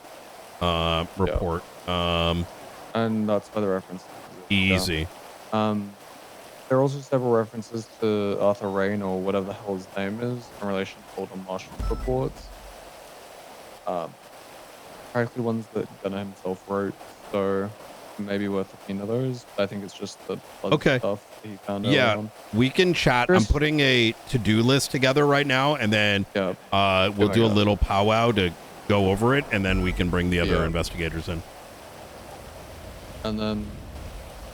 report. And that's by the reference. Easy. There are also several references to Arthur Rain or whatever the hell his name is in relation to all the marshal reports. Practically ones that Gunner himself wrote, so maybe worth looking into those. I think it's just the blood stuff that he found early on. We can chat. I'm putting a to-do list together right now, and then we'll do a little powwow to go over it, and then we can bring the other investigators in. And then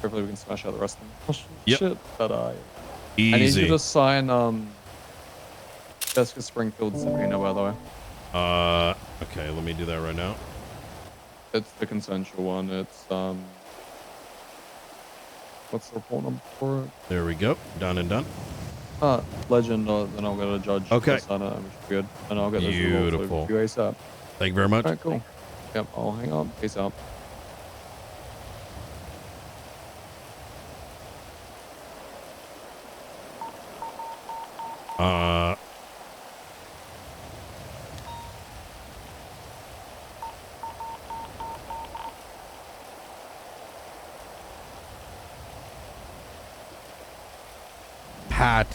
hopefully we can smash out the rest of them. Yep. Shit, but I need Easy. you to sign Jessica Springfield's subpoena, by the way. Okay, let me do that right now. It's the consensual one. It's what's the report number for it? There we go. Done and done. Legend. Then I'll get a judge. Okay. To sign it, which is good. And I'll get this Beautiful. for you ASAP. Thank you very much. Alright, cool. Yep, I'll hang up. Peace out. Pat.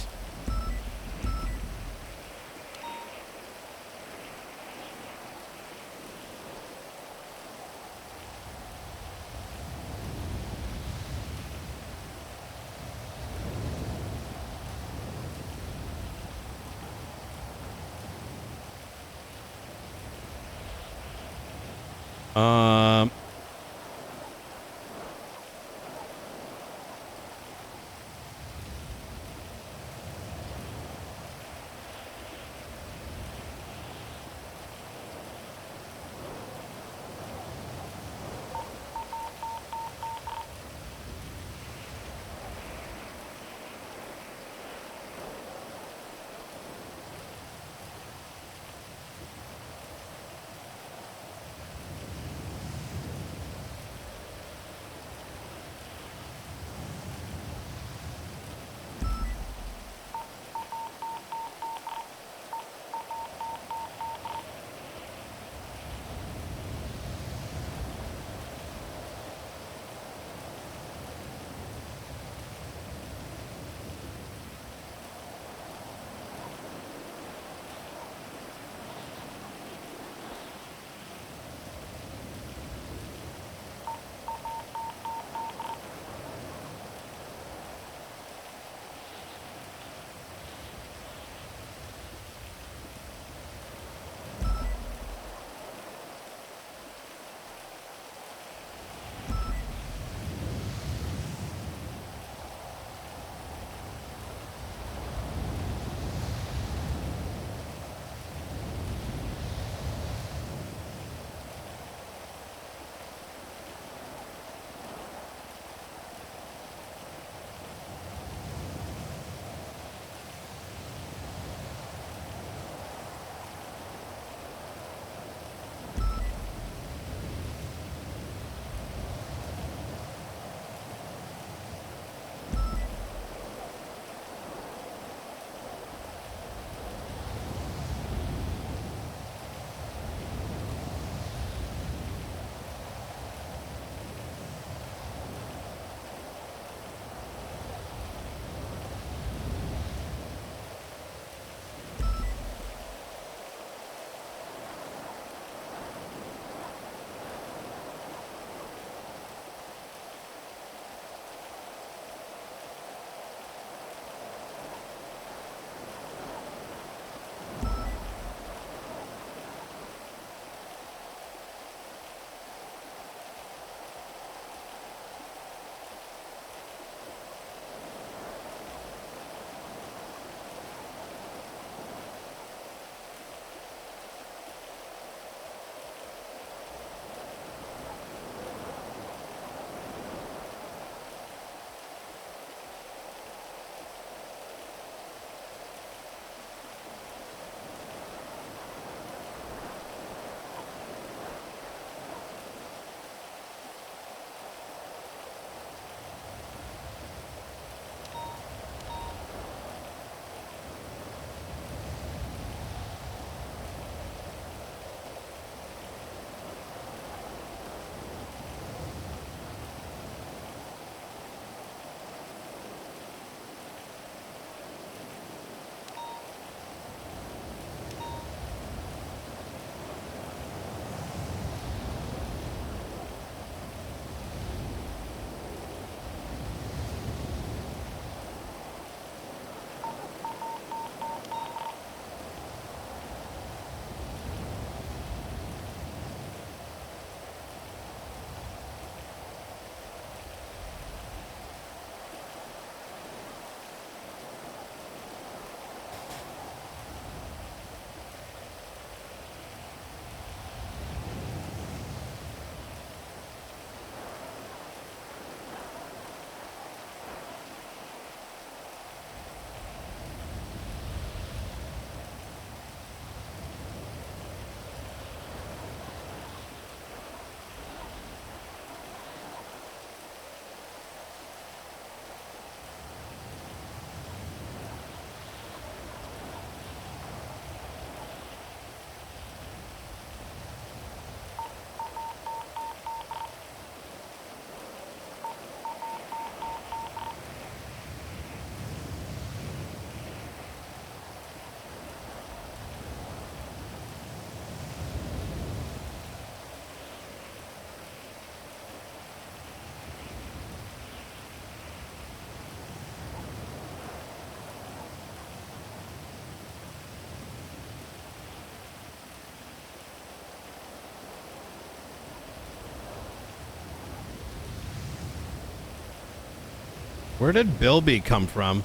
Where did Bilby come from?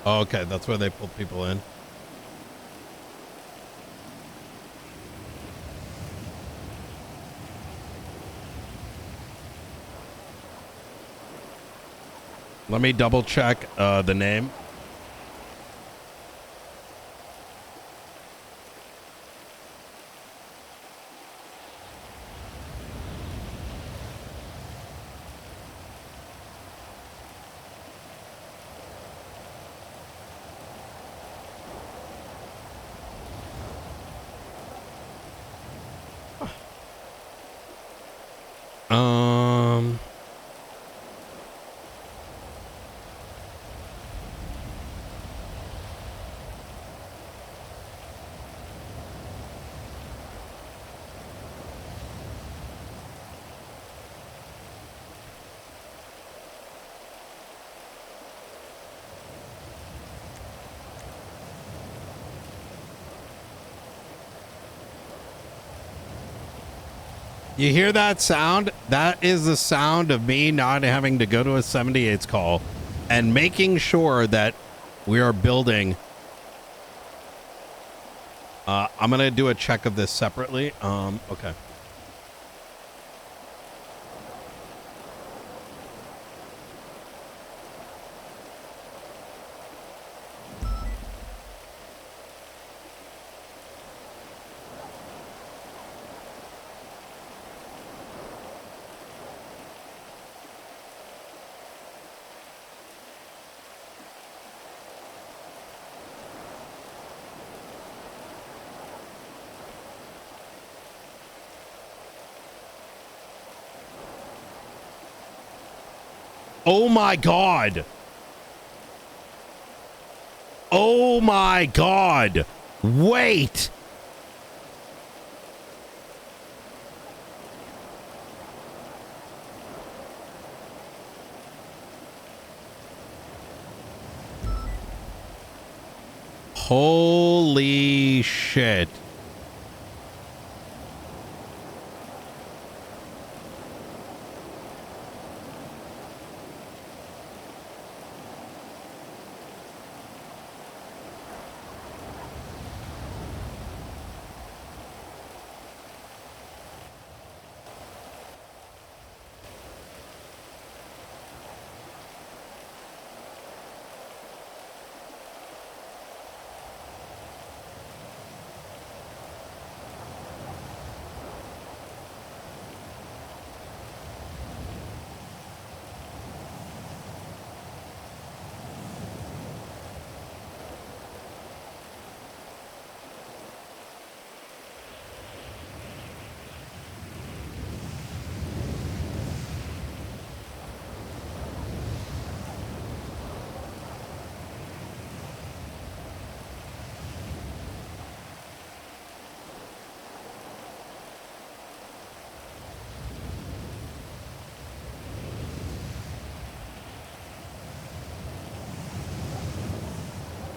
Oh, okay, that's where they pulled people in. Let me double check the name. You hear that sound? That is the sound of me not having to go to a 78's call and making sure that we are building. I'm going to do a check of this separately. Okay. Oh my God. Oh my God. Wait. Holy shit.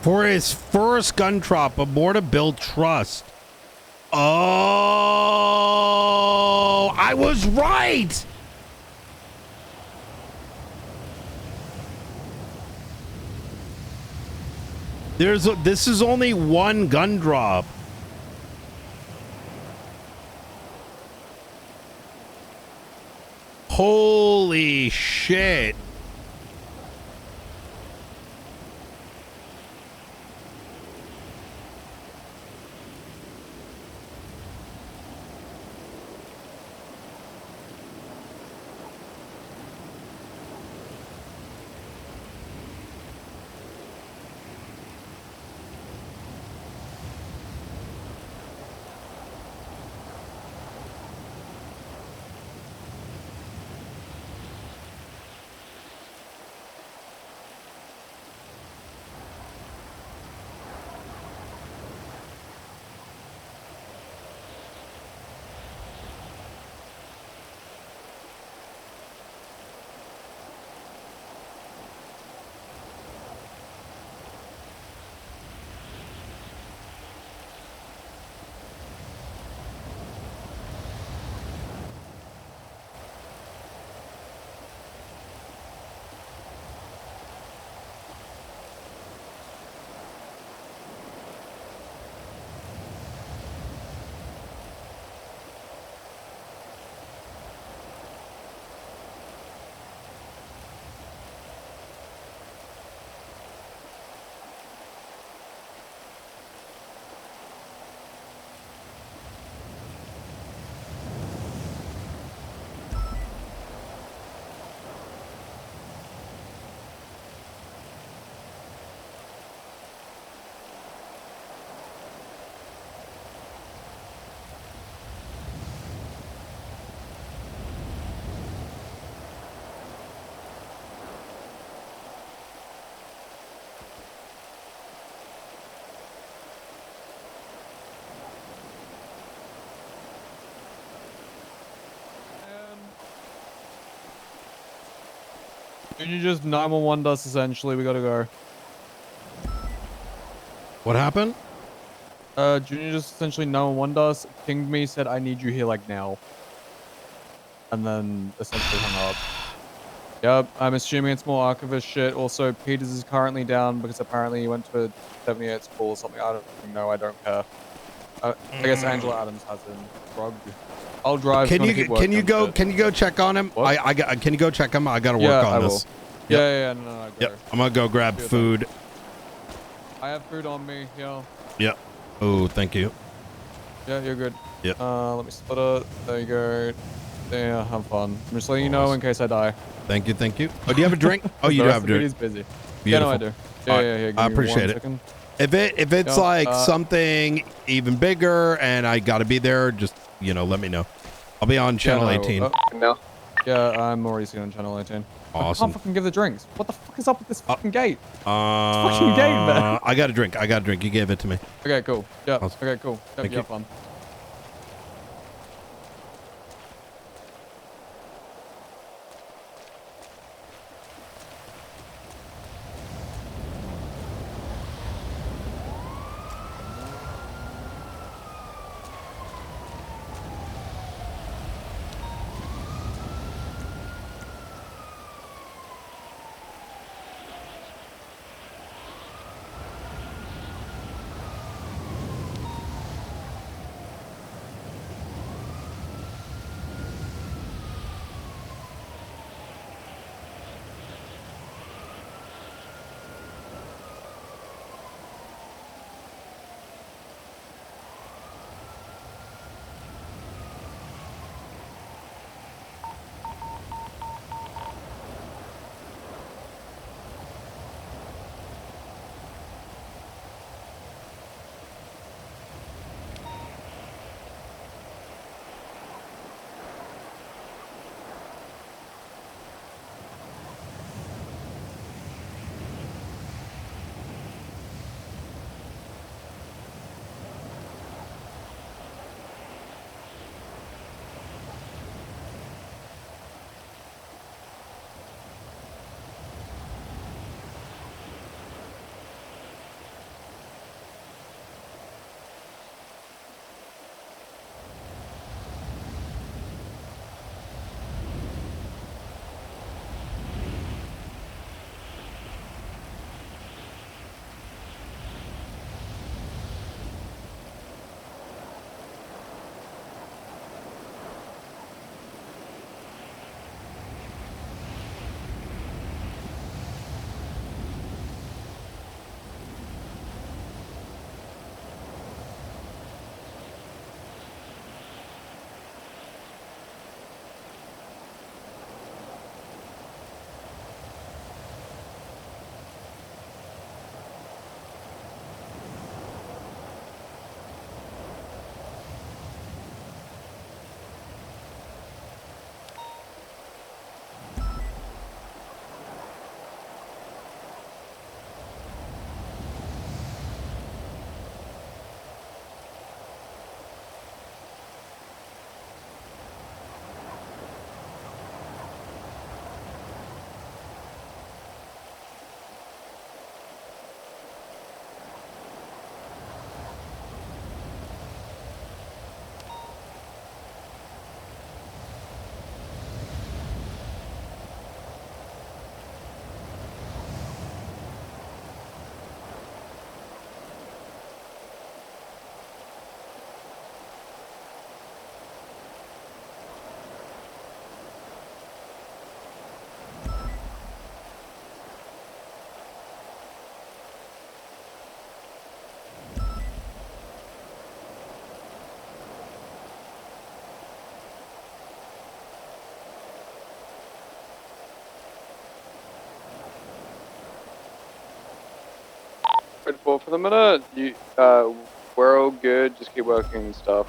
For his first gun drop, but more to build trust. Oh, I was right. This is only one gun drop. Holy shit. Junior just 911 us essentially. We gotta go. What happened? Junior just essentially 911 us, pinged me, said I need you here like now. And then essentially hung up. Yep, I'm assuming it's more archivist shit. Also, Peters is currently down because apparently he went to a 78 school or something. I don't know. I don't care. I guess Angela Adams has him drugged. I'll drive. Can you go check on him? Can you go check him? I gotta work on this. Yep. Yeah, no, Yep. I'm gonna go grab food. I have food on me. Yeah. Yep. Oh, thank you. Yeah, you're good. Yep. Let me split it. There you go. Yeah, have fun. I'm just letting you know in case I die. Thank you. Oh, do you have a drink? Oh, you do have a drink. He's busy. Beautiful. Yeah, no, I do. Yeah. I appreciate it. Second. If it's something even bigger and I gotta be there, just let me know. I'll be on channel 18. No. Yeah, I'm already seeing on channel 18. Awesome. I can't fucking give the drinks. What the fuck is up with this fucking gate? Fucking gate, man. I got a drink. You gave it to me. Okay, cool. Yeah. Awesome. Okay, cool. Yep, Thank you. have fun. Red 4 for the minute. We're all good. Just keep working and stuff.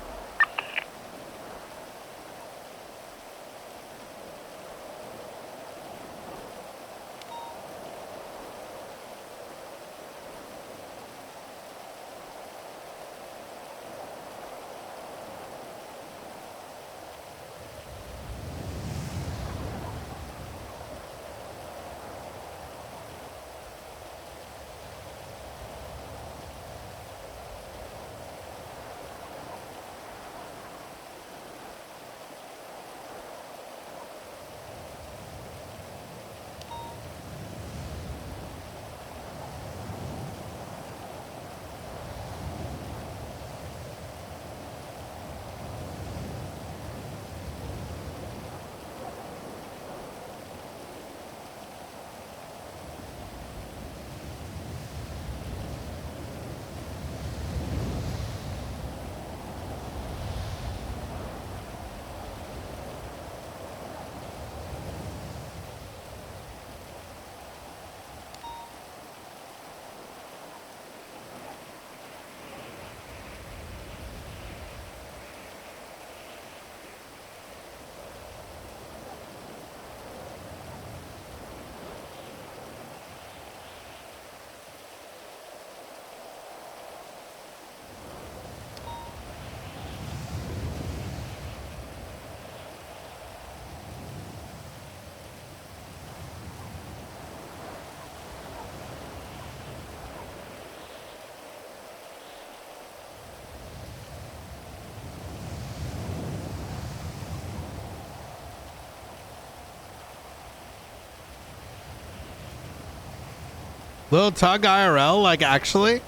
Little Tug IRL, like actually?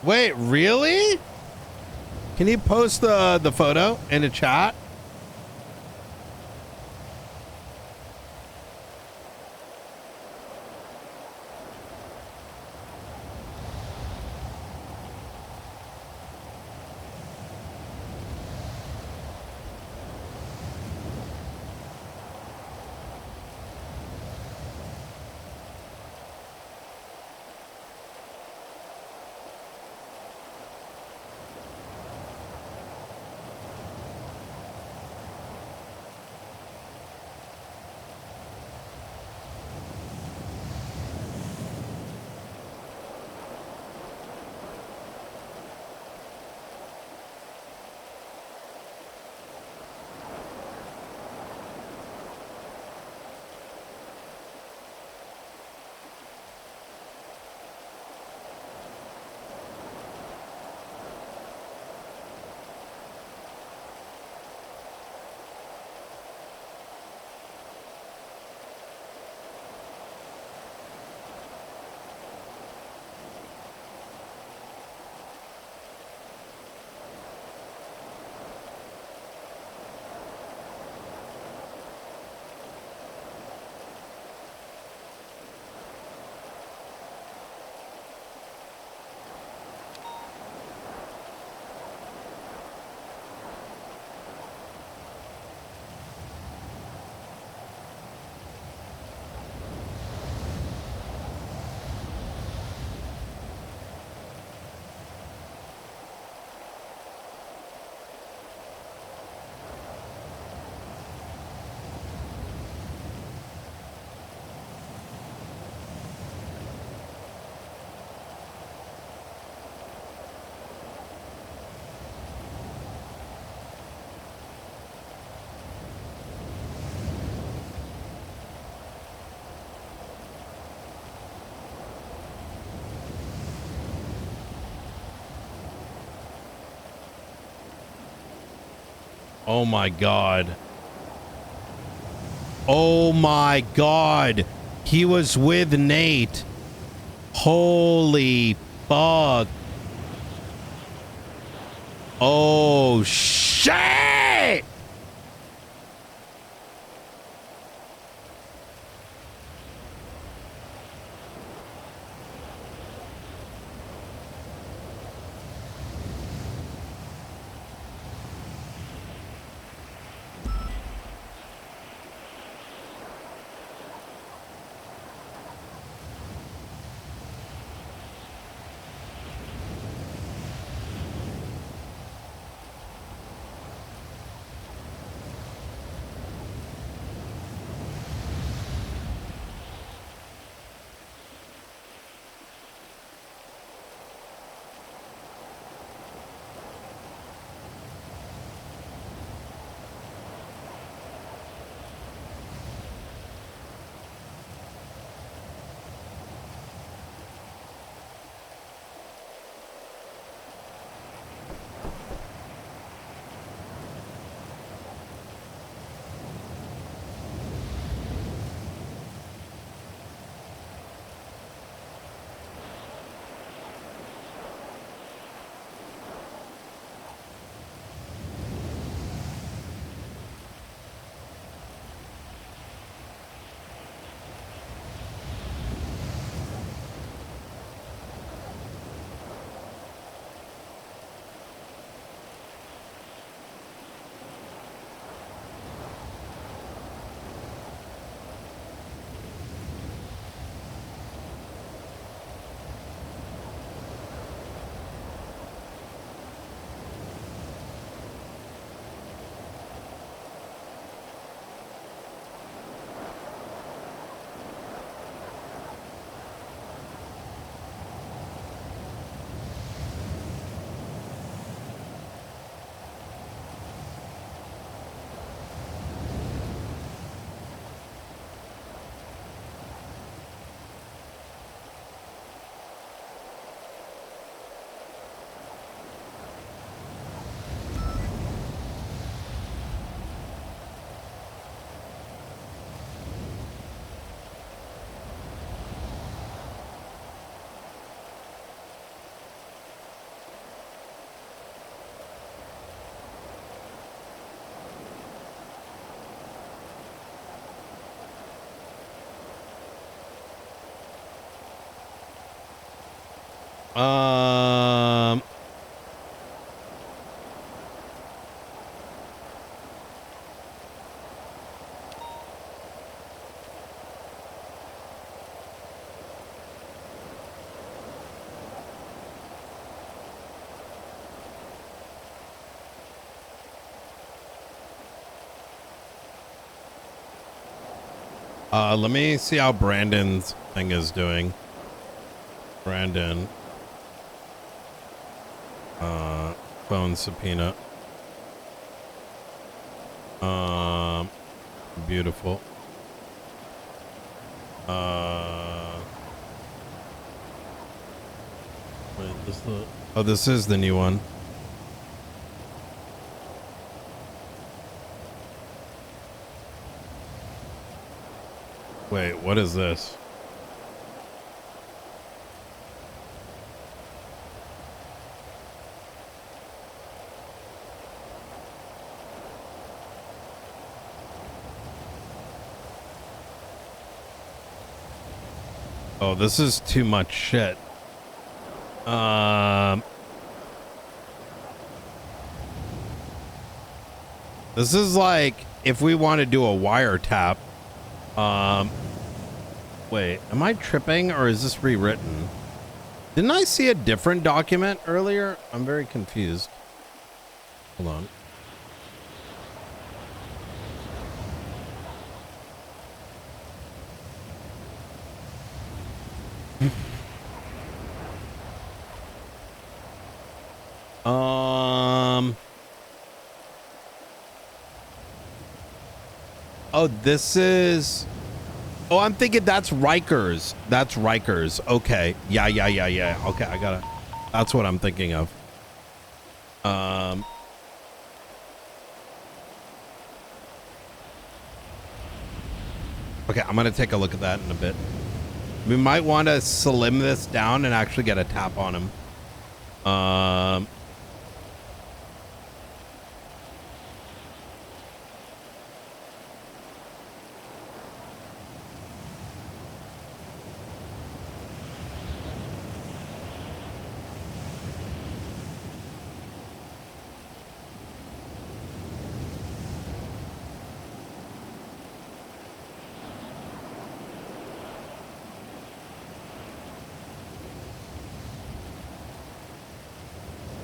Wait, really? Can you post the photo in the chat? Oh my God. Oh my God. He was with Nate. Holy fuck. Oh shit. Let me see how Brandon's thing is doing. Brandon. Phone subpoena. Beautiful. Wait, oh, this is the new one. Wait, what is this? Oh, this is too much shit. This is like if we want to do a wiretap. Wait, am I tripping or is this rewritten? Didn't I see a different document earlier? I'm very confused. Hold on. Oh, this is... Oh, I'm thinking that's Rikers. That's Rikers. Okay. Yeah. Okay, I got it. That's what I'm thinking of. Okay, I'm going to take a look at that in a bit. We might want to slim this down and actually get a tap on him.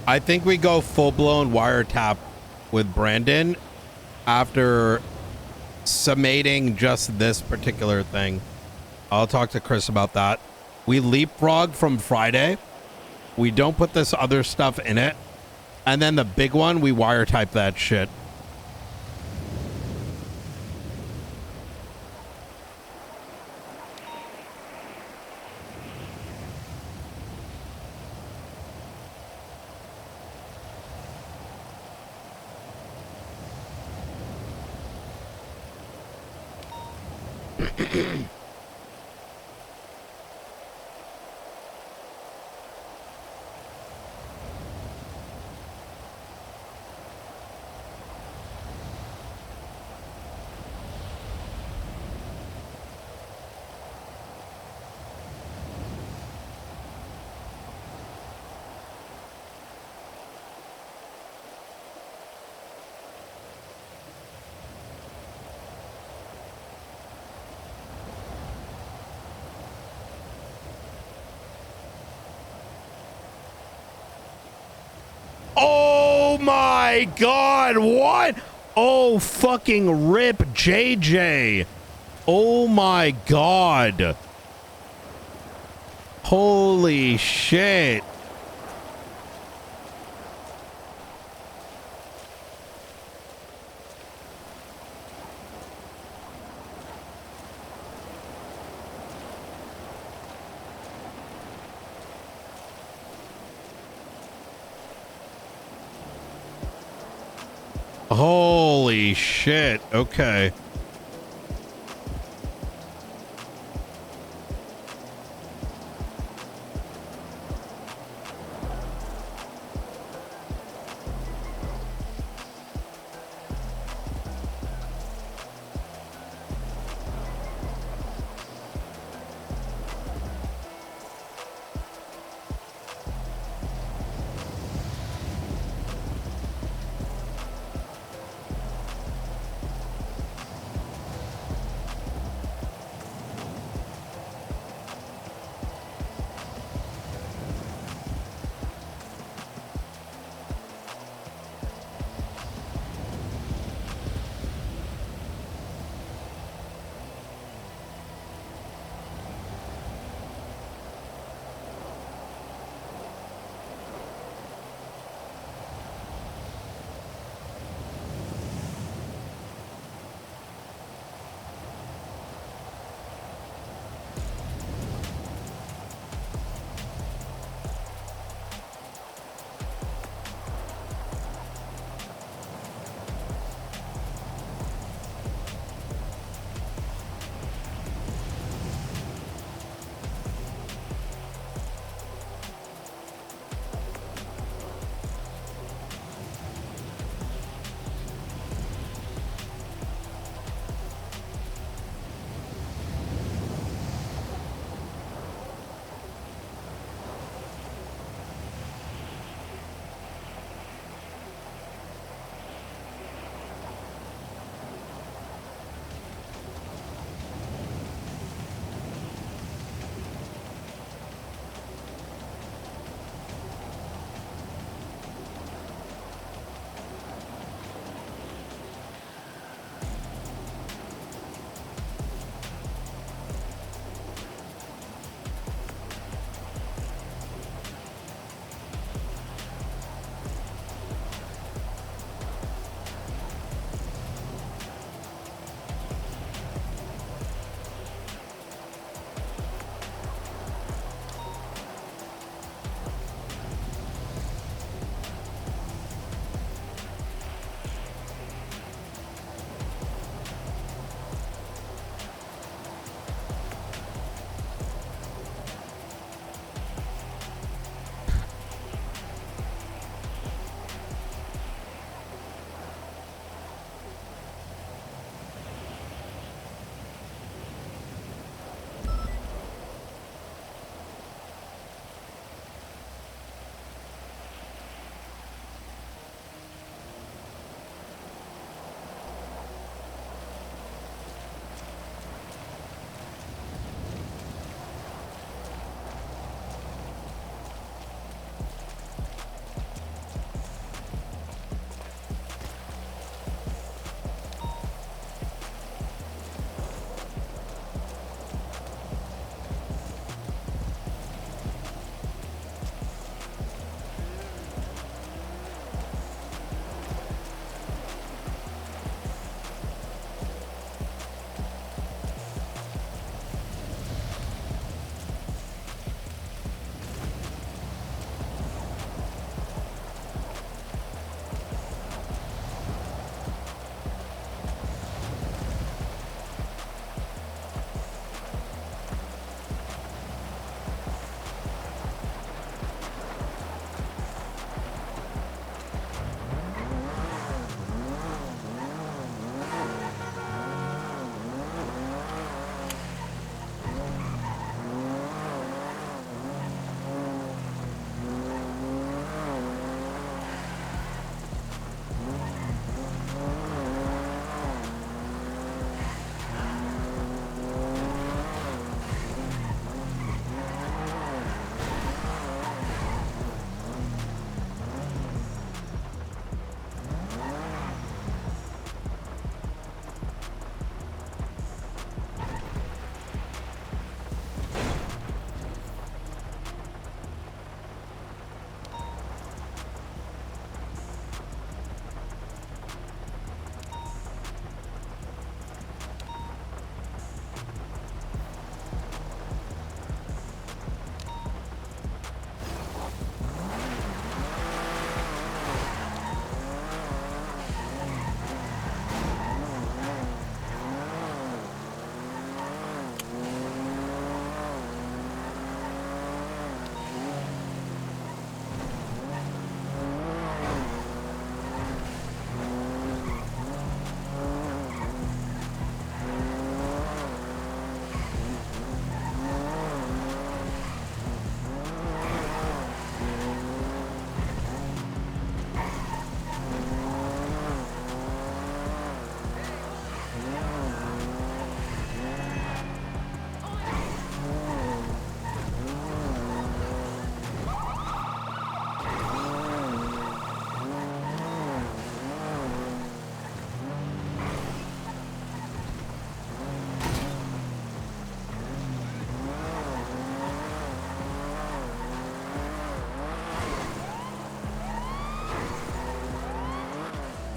I think we go full-blown wiretap with Brandon after summating just this particular thing. I'll talk to Chris about that. We leapfrog from Friday. We don't put this other stuff in it. And then the big one, we wiretype that shit. Oh my God, what? Oh, fucking rip JJ. Oh my God. Holy shit. Holy shit. Okay.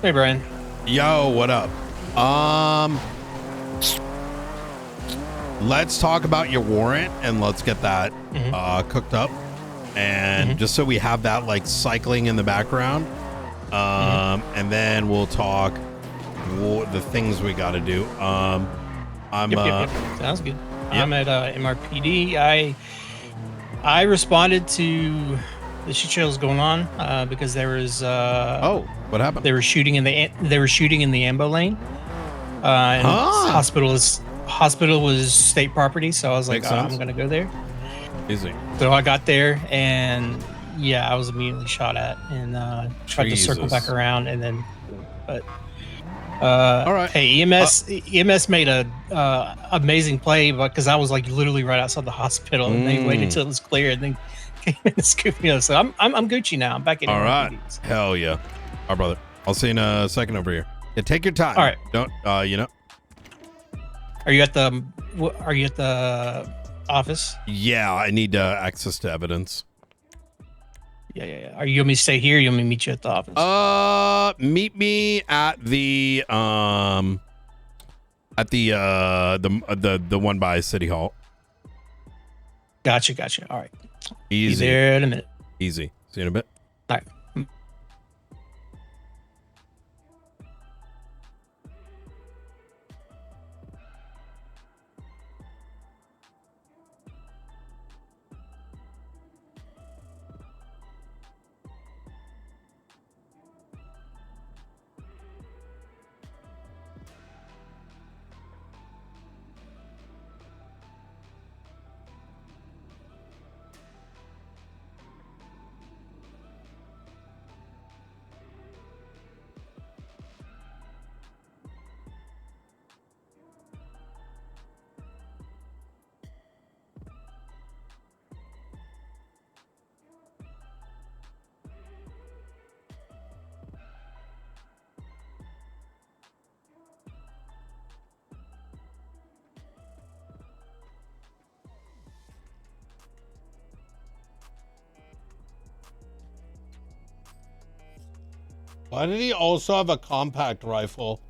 Hey, Brian. Yo, what up? Let's talk about your warrant and let's get that cooked up. And just so we have that like cycling in the background. And then we'll talk the things we got to do. Yep. Sounds good. I'm at MRPD. I responded to the shit show that was going on because there was what happened? They were shooting in the ambo lane. And hospital was state property, so I was like, I'm gonna go there. Easy. So I got there, and yeah, I was immediately shot at, and tried to circle back around, and then, but all right. Hey, EMS made a amazing play, because I was like literally right outside the hospital, and they waited till it was clear, and then came in and scooped me up. So I'm Gucci now. I'm back in. All right. Hell yeah. All right, brother. I'll see you in a second over here. Yeah, take your time. All right. Don't you know? Are you at the office? Yeah, I need access to evidence. Yeah. Are you going to stay here? Or you want me to meet you at the office? Meet me at the one by City Hall. Gotcha. All right. Easy. Be there in a minute. Easy. See you in a bit. All right. Why did he also have a compact rifle?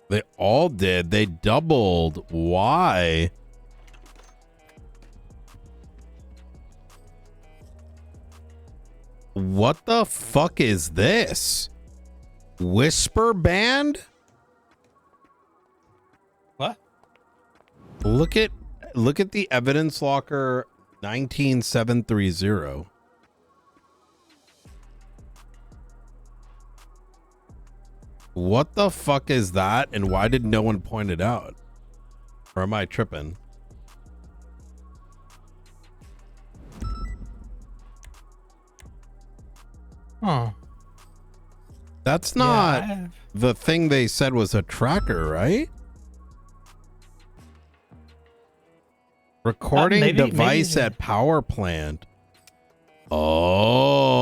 They all did. They doubled. Why? What the fuck is this? Whisper band? What? Look at the evidence locker 19730. What the fuck is that, and why did no one point it out? Or am I tripping? Huh. That's not the thing they said was a tracker, right? Recording device at power plant. Oh,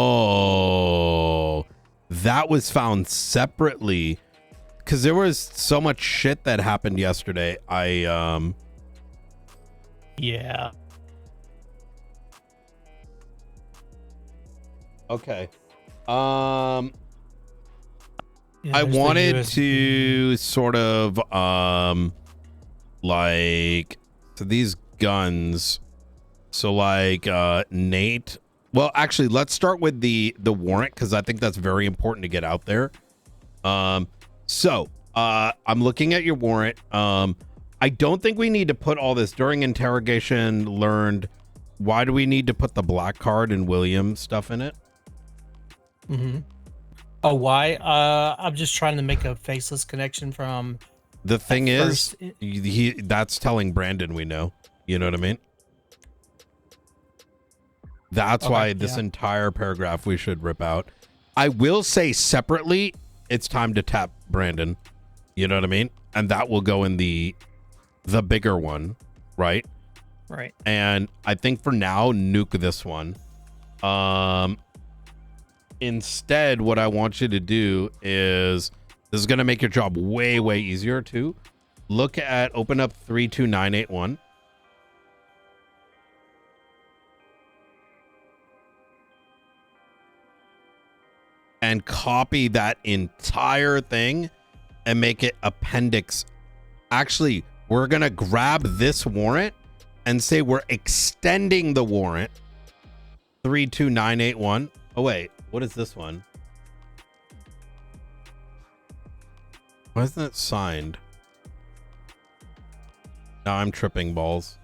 that was found separately because there was so much shit that happened yesterday. Yeah. Okay. Yeah, I wanted to sort of like, so these guns, so like Nate, well actually let's start with the warrant because I think that's very important to get out there. So I'm looking at your warrant. I don't think we need to put all this during interrogation. Learned, why do we need to put the black card and William stuff in it? Oh, why? I'm just trying to make a faceless connection from. The thing is, that's telling Brandon we know. You know what I mean? That's why this entire paragraph we should rip out. I will say separately, it's time to tap Brandon. You know what I mean? And that will go in the bigger one, right? Right. And I think for now, nuke this one. Instead, what I want you to do is, this is going to make your job way, way easier too. Open up 32981. And copy that entire thing and make it appendix. Actually, we're going to grab this warrant and say we're extending the warrant 32981. Oh, wait. What is this one? Why isn't it signed? Now I'm tripping balls.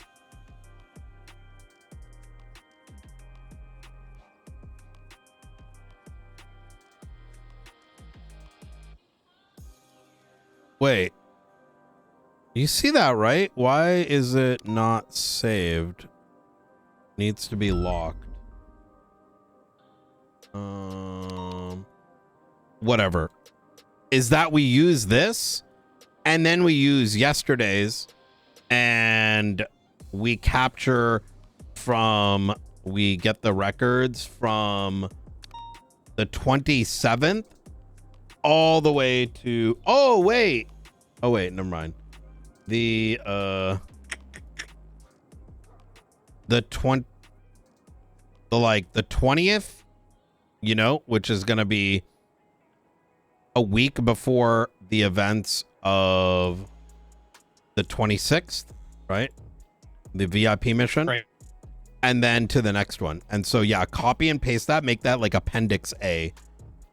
Wait. You see that, right? Why is it not saved? Needs to be locked. Whatever. Is that we use this and then we use yesterday's and we capture from, we get the records from the 27th all the way to, oh wait, never mind. The 20th, you know, which is going to be a week before the events of the 26th, right? The VIP mission. Right. And then to the next one. And so, yeah, copy and paste that, make that like appendix A.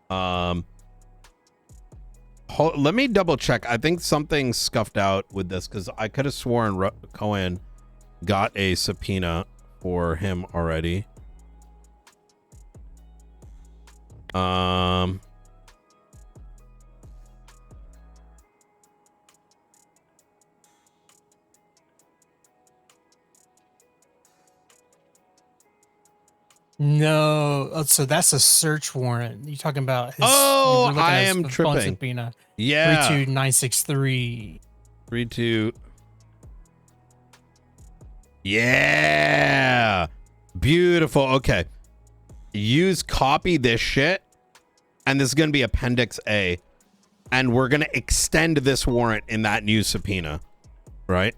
Let me double check. I think something's scuffed out with this because I could have sworn Cohen got a subpoena for him already. No, so that's a search warrant. You're talking about his, oh, you're I at his am phone tripping. Subpoena. Yeah. 32963. 32. Yeah. Beautiful. Okay. Copy this shit. And this is going to be appendix A. And we're going to extend this warrant in that new subpoena. Right?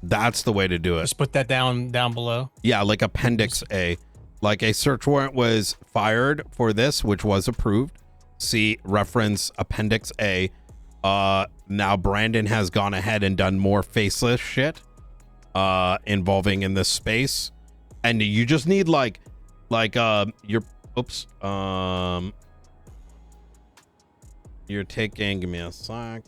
That's the way to do it. Just put that down below. Yeah, like appendix A. Like a search warrant was fired for this, which was approved. See reference appendix A. Now Brandon has gone ahead and done more faceless shit involving in this space. And you just need your oops. You're taking, give me a sec.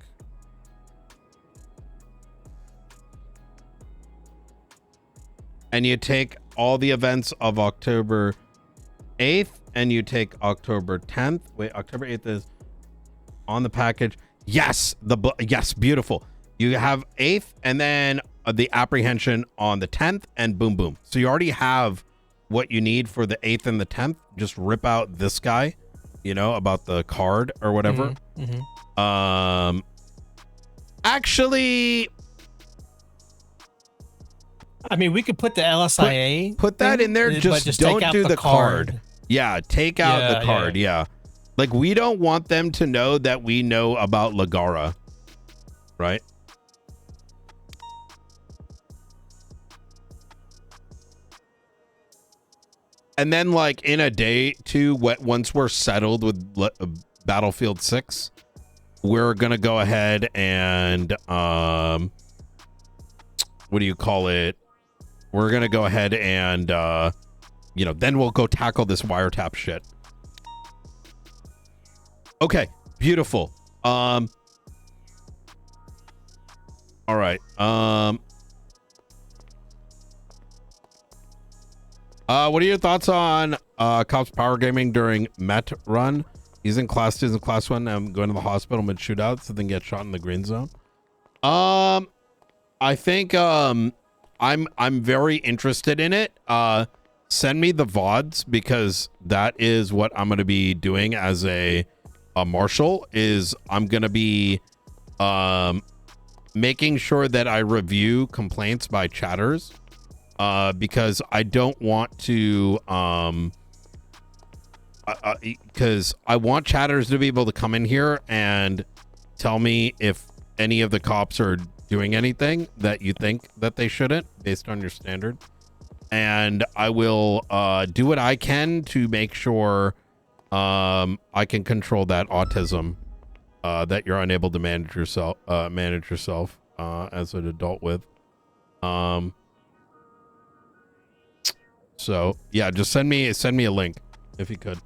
And you take all the events of October 8th and you take October 10th. Wait, October 8th is on the package. Yes, yes, beautiful. You have 8th and then the apprehension on the 10th and boom, boom. So you already have what you need for the 8th and the 10th. Just rip out this guy, you know, about the card or whatever. Actually, I mean, we could put the LSIA. Put that in there. Just don't take out do the card. Yeah, take out the card. Yeah. Like, we don't want them to know that we know about Lagara. Right? And then, like, in a day, too, once we're settled with Battlefield 6, we're going to go ahead and, what do you call it? We're going to go ahead and, you know, then we'll go tackle this wiretap shit. Okay, beautiful. All right. What are your thoughts on cops power gaming during Met run? He's in class 2, in class 1. I'm going to the hospital mid shootouts and then get shot in the green zone. I think I'm very interested in it. Send me the VODs because that is what I'm going to be doing as a marshal. Is I'm going to be making sure that I review complaints by chatters, because I don't want to, because I want chatters to be able to come in here and tell me if any of the cops are doing anything that you think that they shouldn't based on your standard. And I will do what I can to make sure I can control that autism that you're unable to manage yourself as an adult with. So yeah, just send me a link if you could.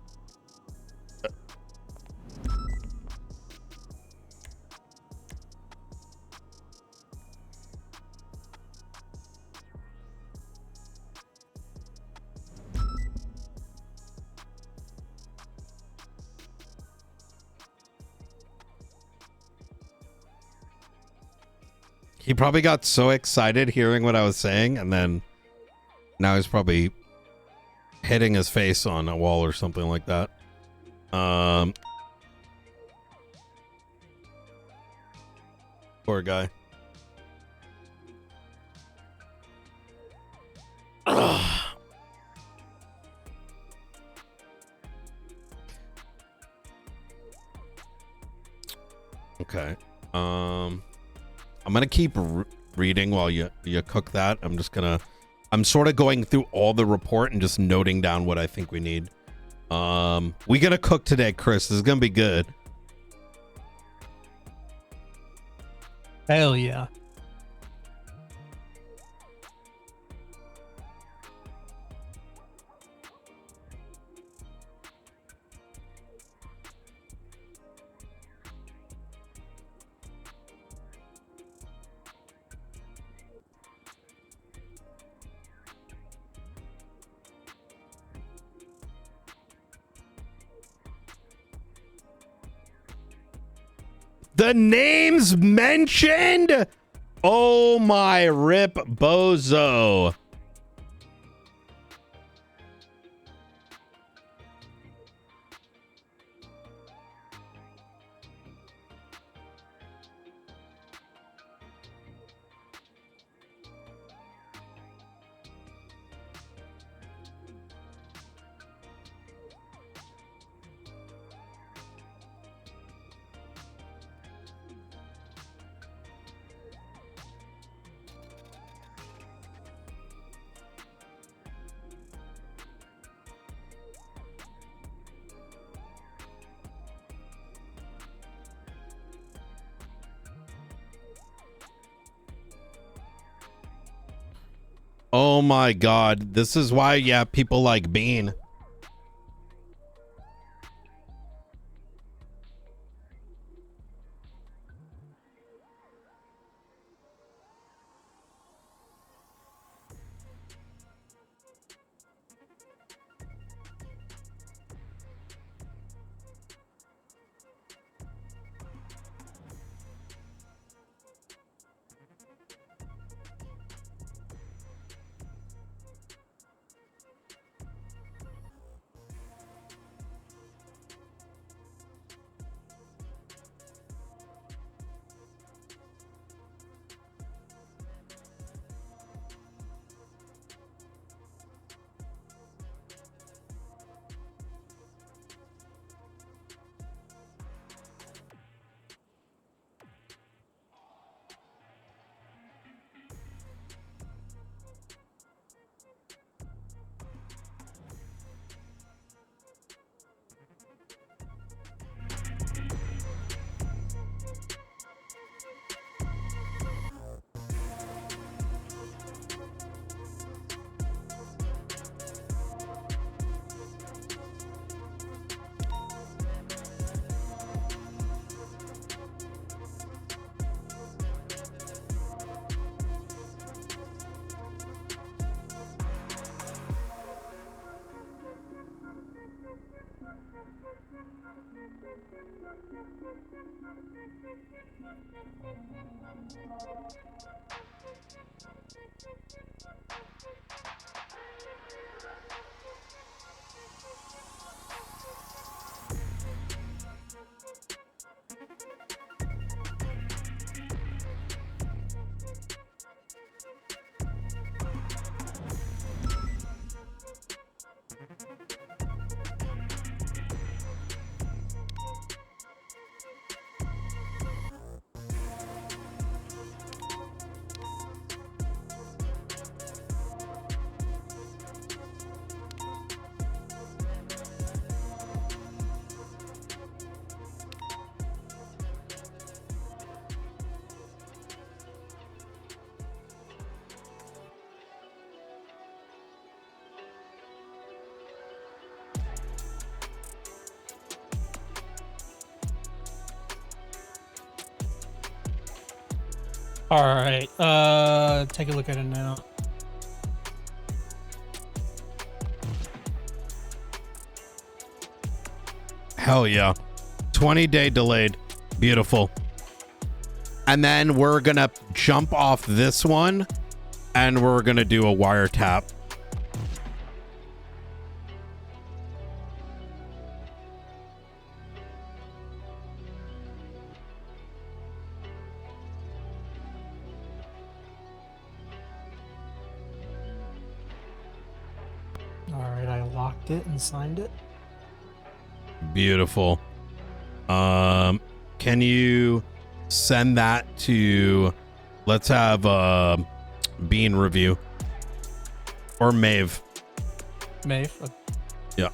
He probably got so excited hearing what I was saying, and then now he's probably hitting his face on a wall or something like that. Poor guy. Okay. I'm gonna keep reading while you cook that. I'm sort of going through all the report and just noting down what I think we need. We gonna cook today, Chris. This is gonna be good. Hell yeah. The names mentioned? Oh my rip bozo. Oh my god. This is why, yeah, people like Bean. All right. Take a look at it now. Hell yeah. 20-day delayed. Beautiful. And then we're going to jump off this one and we're going to do a wiretap. All right, I locked it and signed it. Beautiful. Can you send that to, let's have Bean review or Maeve. Maeve. Yeah.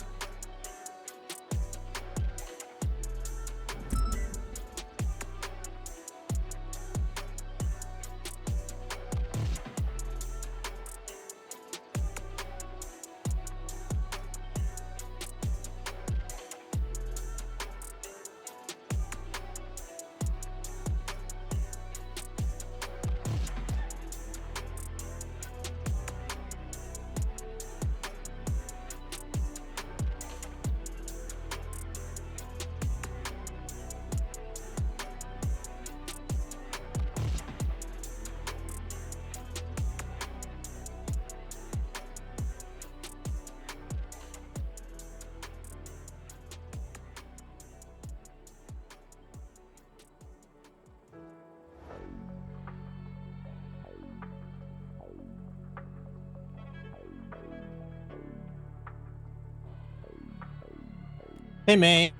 Hey, man.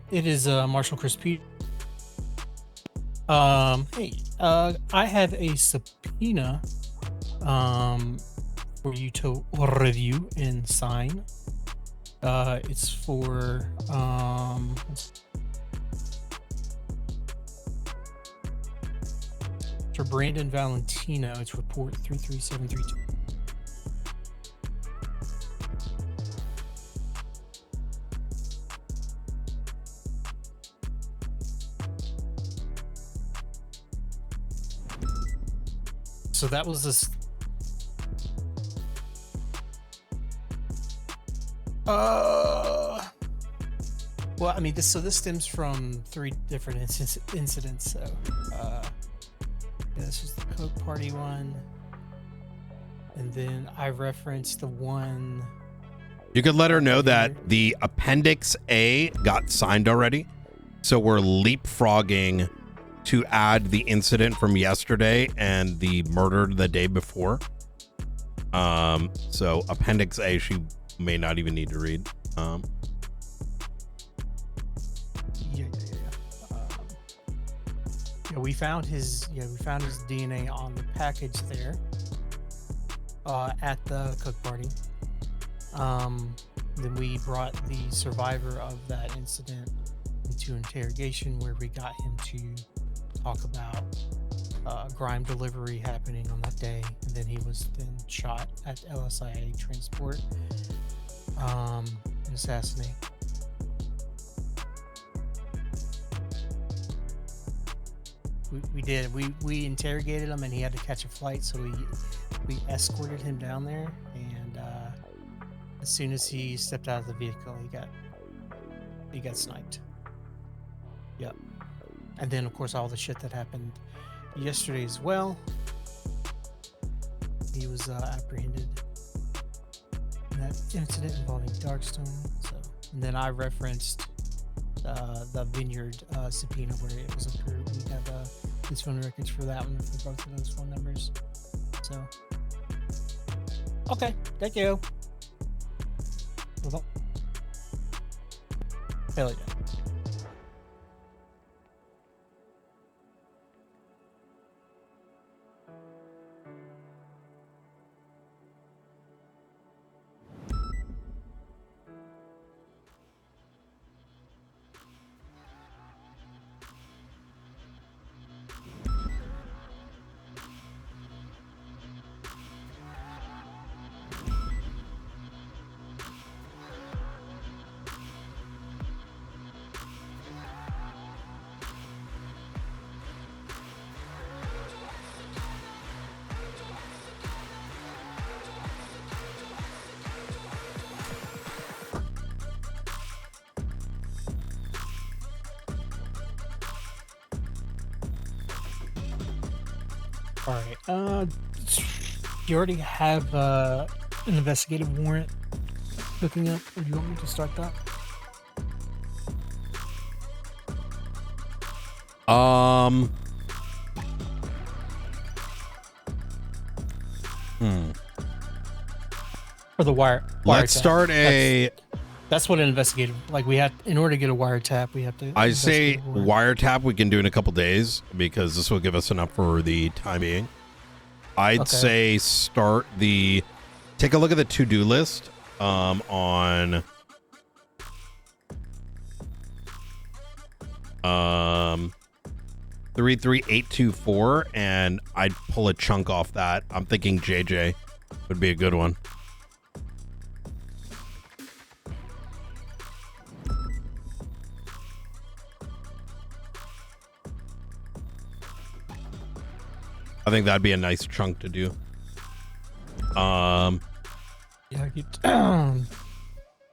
It is Marshal Chris Pete. Hey, I have a subpoena for you to review and sign. It's for Brandon Valentino. It's report 33732. So that was this. Well, I mean, this stems from 3 different incidents. So, yeah, this is the Coke Party one, and then I referenced the one. You could let her know that the Appendix A got signed already, so we're leapfrogging to add the incident from yesterday and the murder the day before. So Appendix A, she may not even need to read. Yeah, we found his DNA on the package there at the Cook Party. Then we brought the survivor of that incident into interrogation, where we got him to talk about grime delivery happening on that day, and then he was then shot at LSIA transport and assassinated. We interrogated him, and he had to catch a flight, so we escorted him down there, and as soon as he stepped out of the vehicle, he got sniped. Yep. And then, of course, all the shit that happened yesterday as well. He was apprehended in that incident involving Darkstone. So, and then I referenced the Vineyard subpoena where it was approved. We have his phone records for that one, for both of those phone numbers. So, okay, thank you. Hell yeah. All right. You already have an investigative warrant looking up, or do you want me to start that? For the Let's start a. That's what an investigative, like, we have, in order to get a wiretap, we have to. I say wiretap we can do in a couple days because this will give us enough for the time being. I'd say start the. Take a look at the to-do list on 33824, and I'd pull a chunk off that. I'm thinking JJ would be a good one. I think that'd be a nice chunk to do. Yeah,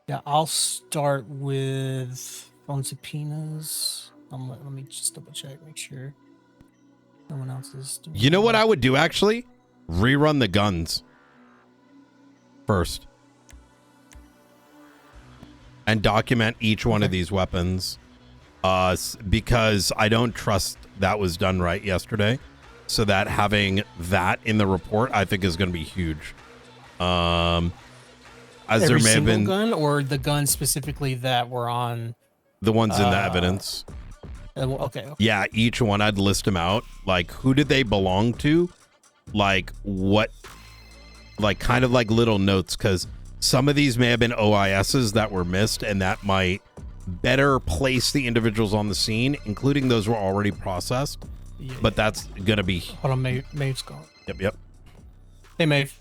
yeah, I'll start with phone subpoenas. Let me just double check, make sure no one else is doing. You know what I would do actually? Rerun the guns first and document each one of these weapons, because I don't trust that was done right yesterday. So that having that in the report, I think, is going to be huge. As Every there may have been gun, or the guns specifically that were on the ones in the evidence. Okay. Yeah, each one I'd list them out. Like, who did they belong to? Like, what? Like, kind of like little notes, because some of these may have been OISs that were missed, and that might better place the individuals on the scene, including those who were already processed. Yeah, but that's gonna be. Hold on, Maeve's gone. Yep. Hey, Maeve.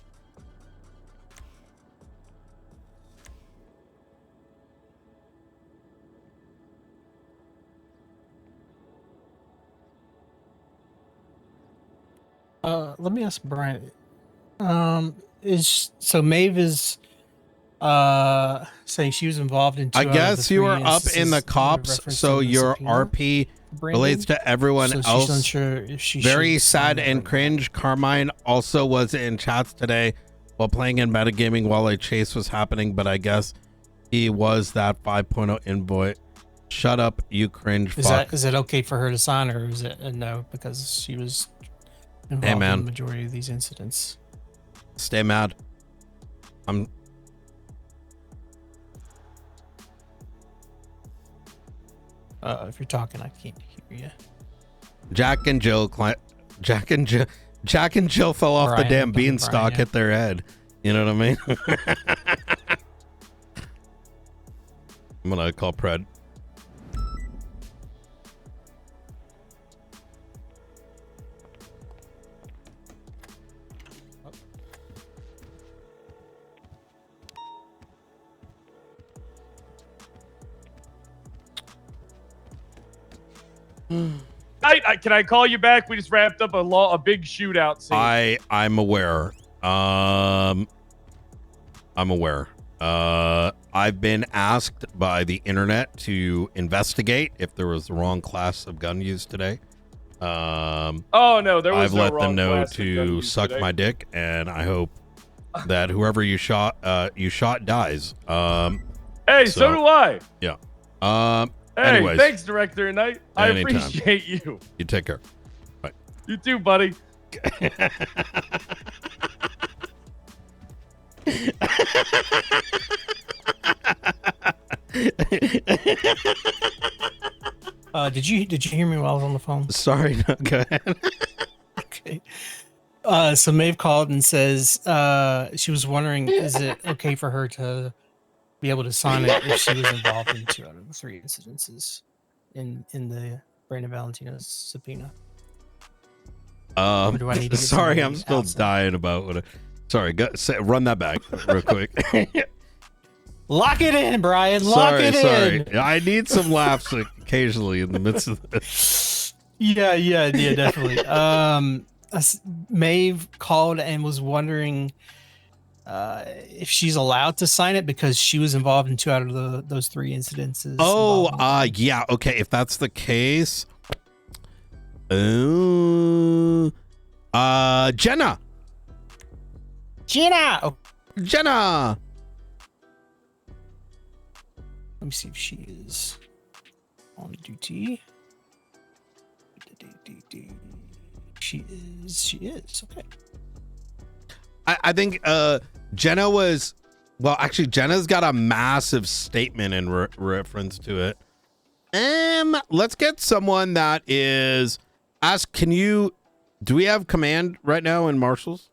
Let me ask Brian. Maeve is saying she was involved in. I guess you were up in the cops, so your RP relates to everyone so else. She's unsure if she Very should sad sign and cringe. Carmine also was in chats today while playing in metagaming while a chase was happening, but I guess he was that 5.0 envoy. Shut up, you cringe. Is it okay for her to sign, or is it a no because she was involved in the majority of these incidents? Stay mad. If you're talking, I can't hear you. Jack and Jill fell off the damn beanstalk, hit their head. You know what I mean? I'm gonna call Pred. Can I call you back? We just wrapped up a big shootout scene. I'm aware. I'm aware. I've been asked by the internet to investigate if there was the wrong class of gun used today. Oh no, there was I've no let wrong them know class of gun to used suck today. my dick, and I hope that whoever you shot dies. Hey, so do I. Yeah. Hey, anyways, thanks, Director Knight. I anytime. appreciate you. You take care. Bye. You too, buddy. Did you hear me while I was on the phone? Sorry, no, go ahead. Okay. So Maeve called and says she was wondering, is it okay for her to be able to sign it if she was involved in 2 out of the 3 incidences in the Brandon Valentino's subpoena? Or do I need to get Sorry, somebody I'm still outside? dying about what. Sorry, run that back real quick. Lock it in, Brian. Lock it in. I need some laughs occasionally in the midst of this. Yeah, definitely. Maeve called and was wondering if she's allowed to sign it because she was involved in 2 out of those 3 incidences. Yeah. Okay, if that's the case, Jenna. Jenna. Oh, Jenna. let me see if she is on duty. She is. Okay. I think Jenna was, well, actually, Jenna's got a massive statement in reference to it. Let's get someone that is, do we have command right now in Marshals?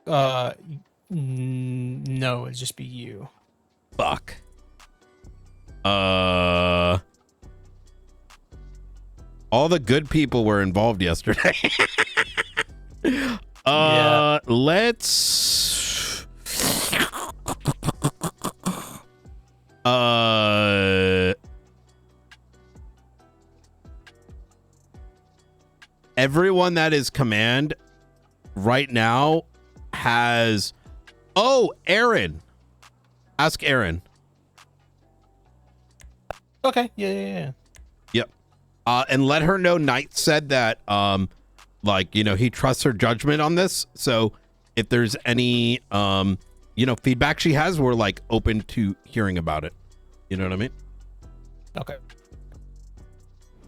No, it'd just be you. Fuck. All the good people were involved yesterday. Yeah. Let's everyone that is command right now has, Aaron. Ask Aaron. Okay. Yeah. Yep. And let her know Knight said that he trusts her judgment on this. So if there's any feedback she has, we're like open to hearing about it. You know what I mean? Okay.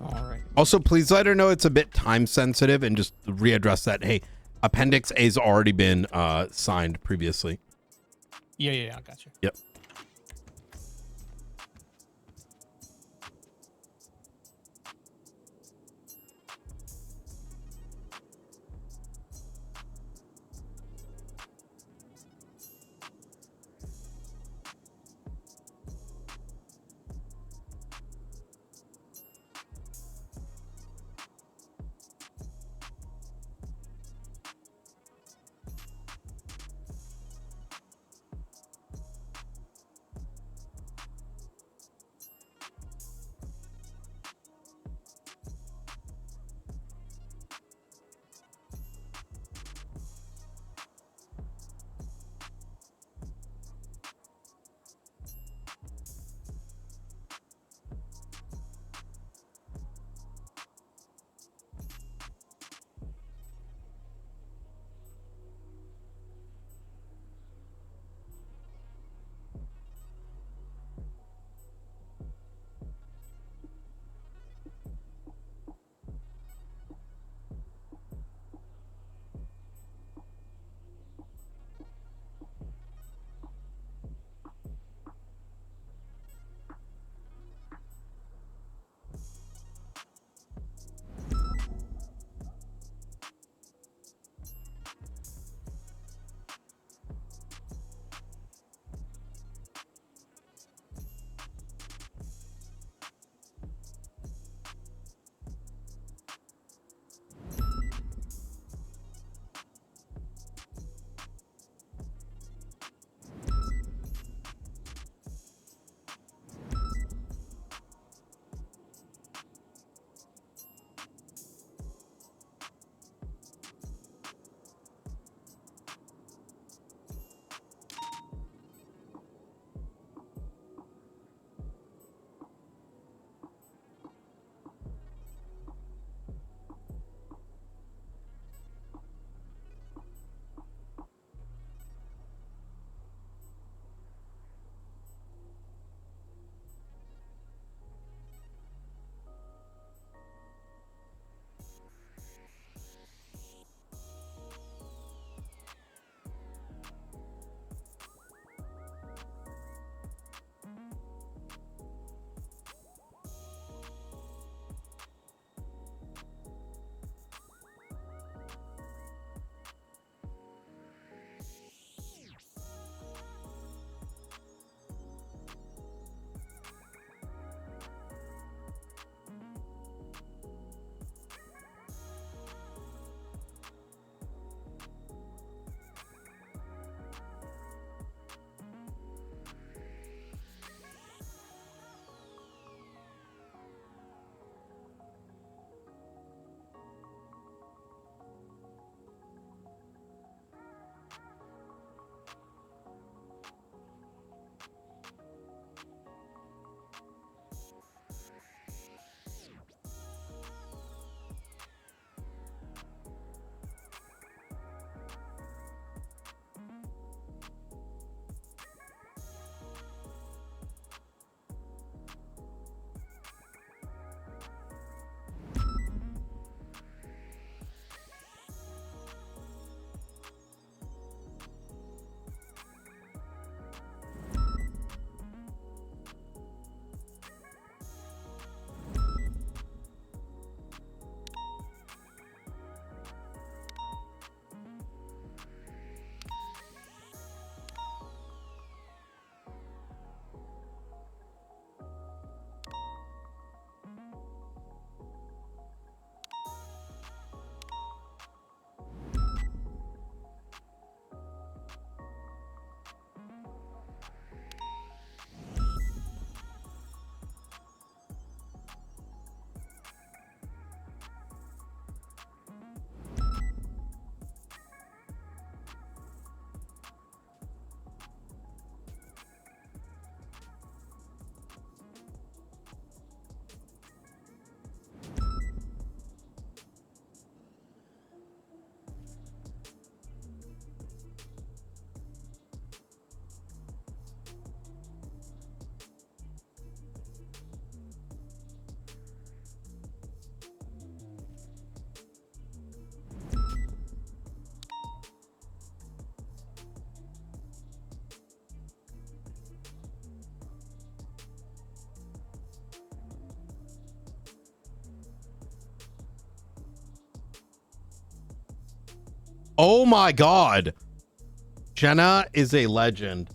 All right. Also, please let her know it's a bit time sensitive and just readdress that. Hey, Appendix A's already been signed previously. Yeah, I got you. Yep. Oh my God. Jenna is a legend.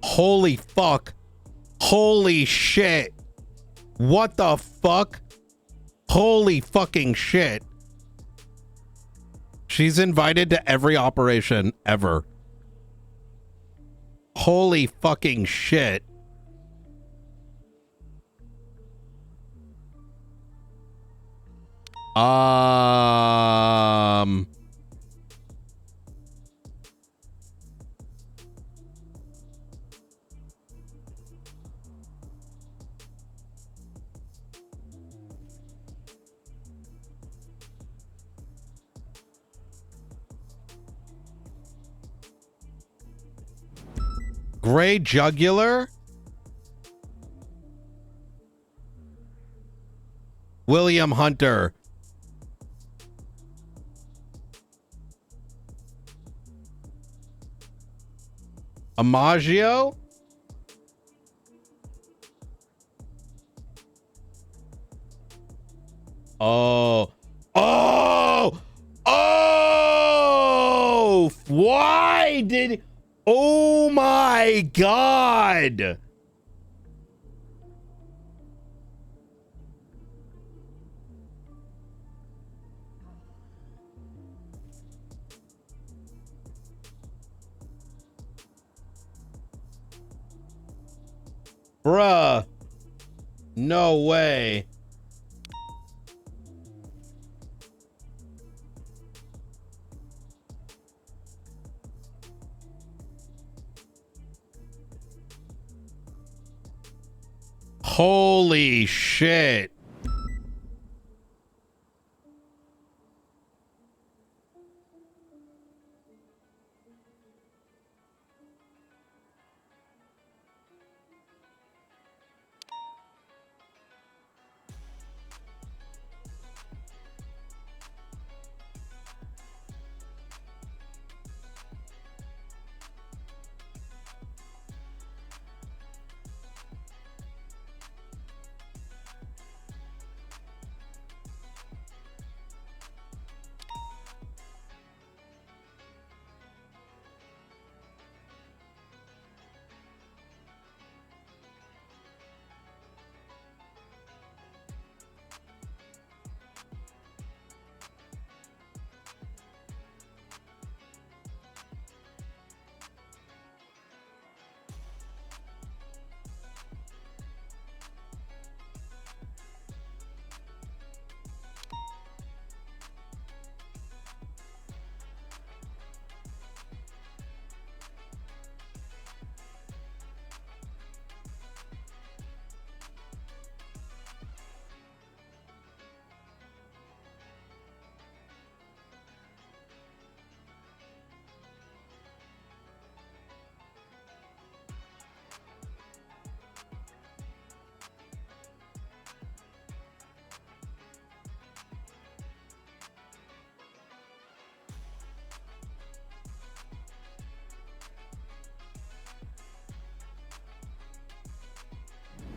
Holy fuck. Holy shit. What the fuck? Holy fucking shit. She's invited to every operation ever. Holy fucking shit. Gray jugular? William Hunter. Amaggio? Oh. Oh! Oh! Why did... Oh my God! Bruh. No way. Holy shit.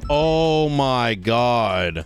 Oh my God.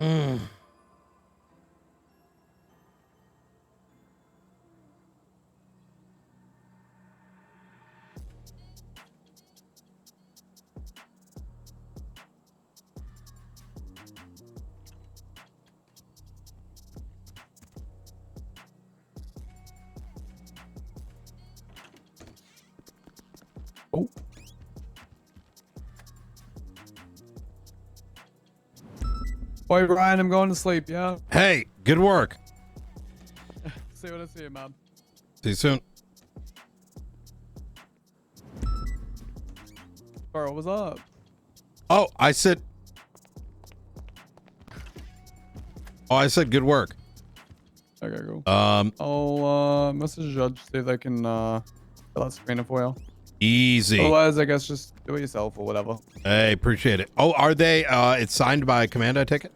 Oh. Boy, Ryan, I'm going to sleep, yeah? Hey, good work. See what I see, man. See you soon. Bro, what's up? Oh, I said good work. Okay, cool. I'll message the judge, see if they can fill out screener for you. Easy. Otherwise, I guess just do it yourself or whatever. Hey, appreciate it. Oh, are they it's signed by command, I take it?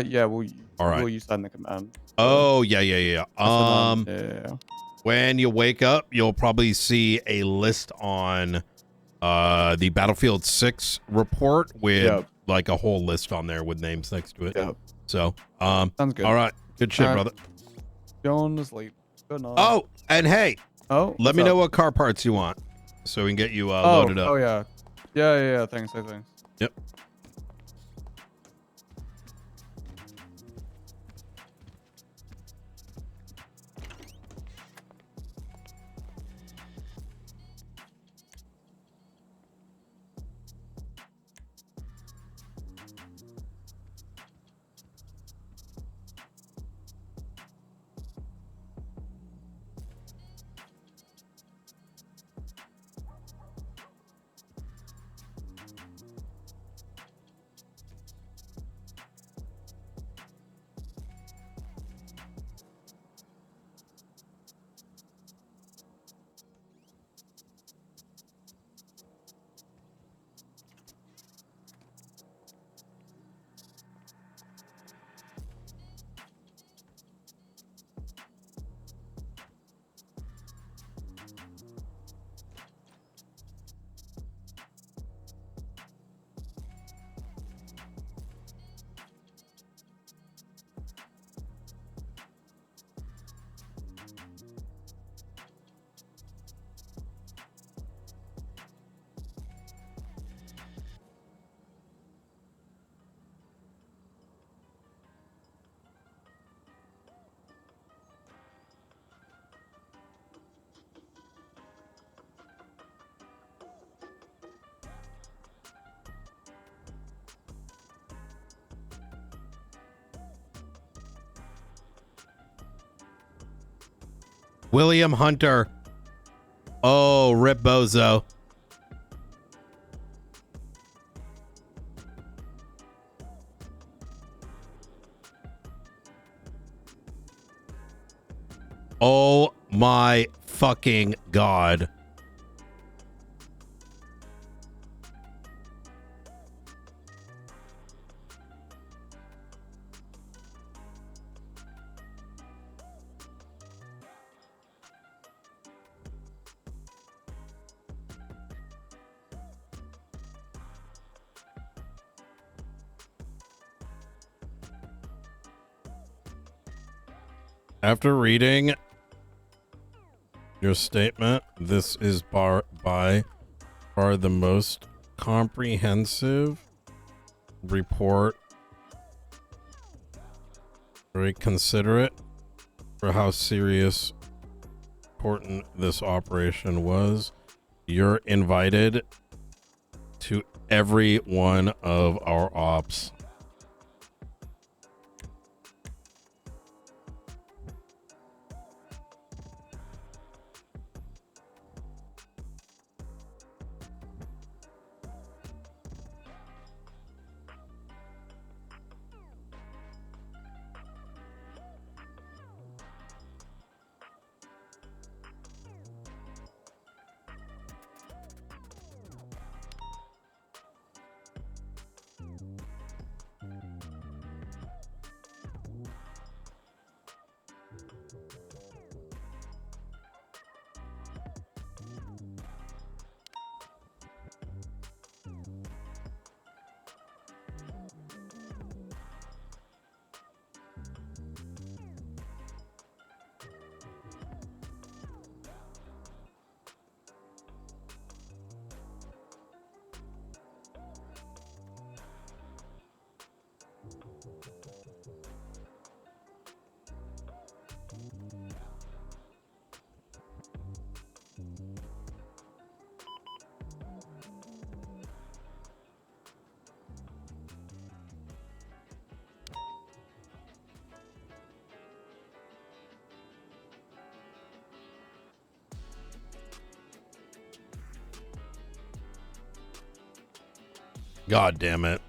Yeah, well, all right. Will you sign the command? Oh, yeah. Yeah. When you wake up, you'll probably see a list on the Battlefield 6 report with like a whole list on there with names next to it. Yep. So, sounds good. All right. Good shit, All right. brother. Going to sleep. Good night. Oh, and hey. Oh, let me know what car parts you want so we can get you loaded up. Oh, yeah. Yeah. Thanks. Yep. William Hunter. Oh, rip bozo. Oh my fucking God. After reading your statement, this is by far the most comprehensive report. Very considerate for how serious, important this operation was. You're invited to every one of our ops. God damn it.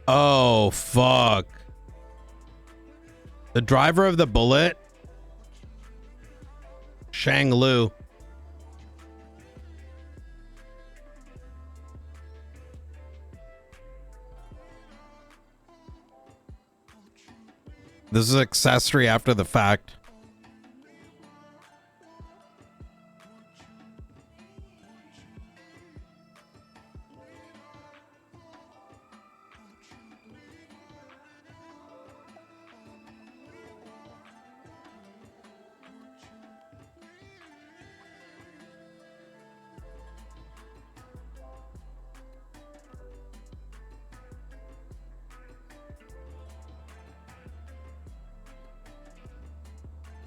Oh, fuck. The driver of the bullet? Shang Lu. This is accessory after the fact.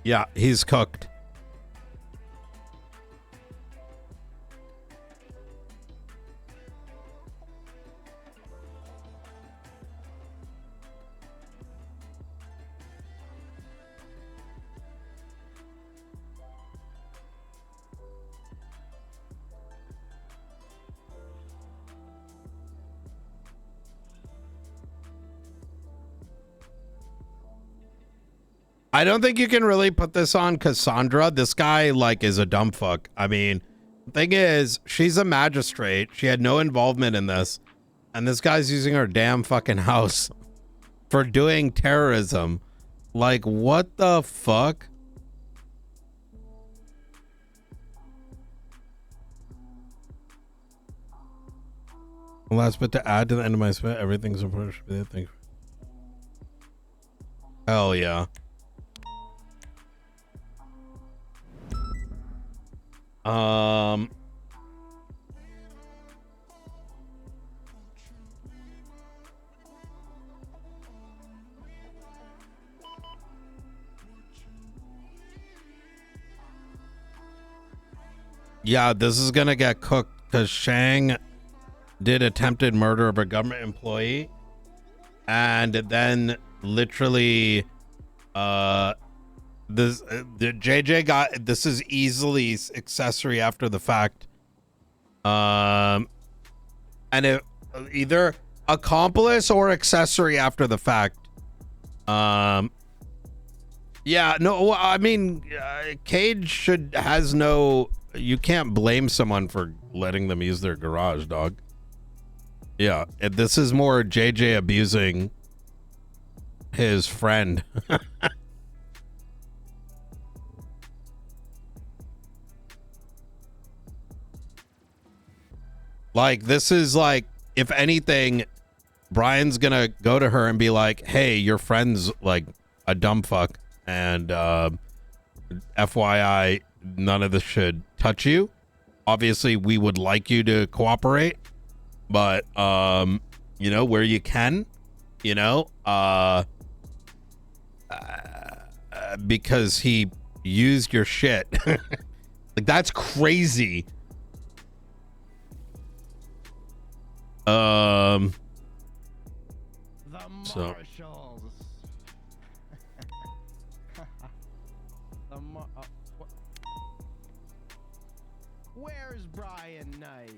Yeah, he's cooked. I don't think you can really put this on Cassandra. This guy, like, is a dumb fuck. I mean, the thing is, she's a magistrate. She had no involvement in this. And this guy's using her damn fucking house for doing terrorism. Like, what the fuck? Last bit to add to the end of my spit. Everything's important. Should be the thing. Hell yeah. Yeah, this is gonna get cooked because Shang did attempted murder of a government employee, and then literally this the JJ got this is easily accessory after the fact, and it either accomplice or accessory after the fact. Yeah, no, I mean, Cage has no. You can't blame someone for letting them use their garage, dog. Yeah, this is more JJ abusing his friend. Like, this is like, if anything, Brian's gonna go to her and be like, hey, your friend's like a dumb fuck, and FYI, none of this should touch you. Obviously, we would like you to cooperate, but you know, where you can, you know, because he used your shit. Like, that's crazy. The So Marshalls. Where's Brian Knight?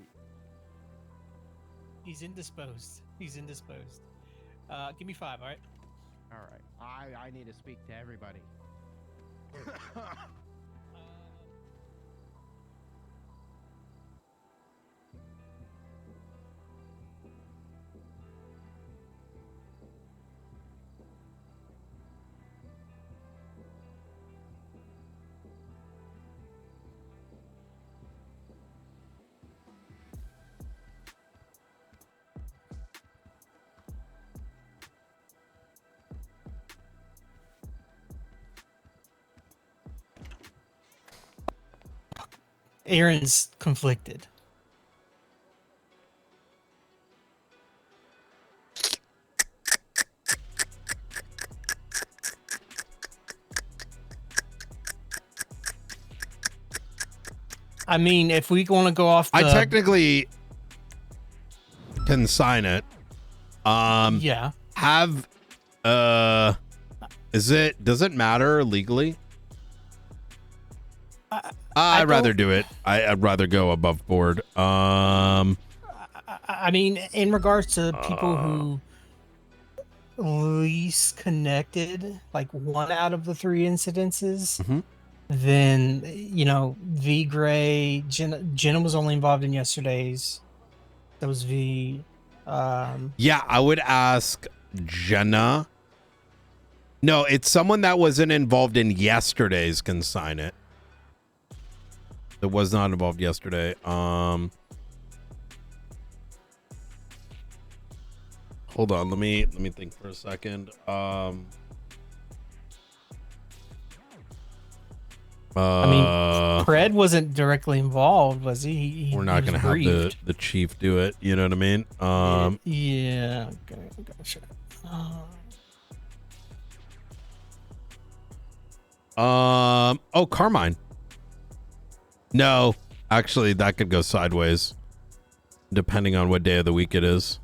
He's indisposed. He's indisposed. Give me 5, all right? All right. I need to speak to everybody. Aaron's conflicted. I mean, if we want to go off the... I technically can sign it. Yeah. Have does it matter legally? I'd rather do it. I'd rather go above board. I mean, in regards to people who least connected, like 1 out of the 3 incidences, then, you know, V Gray, Jenna was only involved in yesterday's. That was V. Yeah, I would ask Jenna. No, it's someone that wasn't involved in yesterday's can sign it. That was not involved yesterday. Hold on, let me think for a second. I mean, Fred wasn't directly involved, was he? We're not was gonna have the chief do it. You know what I mean? Yeah. Okay, gotcha. Oh, Carmine. No, actually, that could go sideways, depending on what day of the week it is.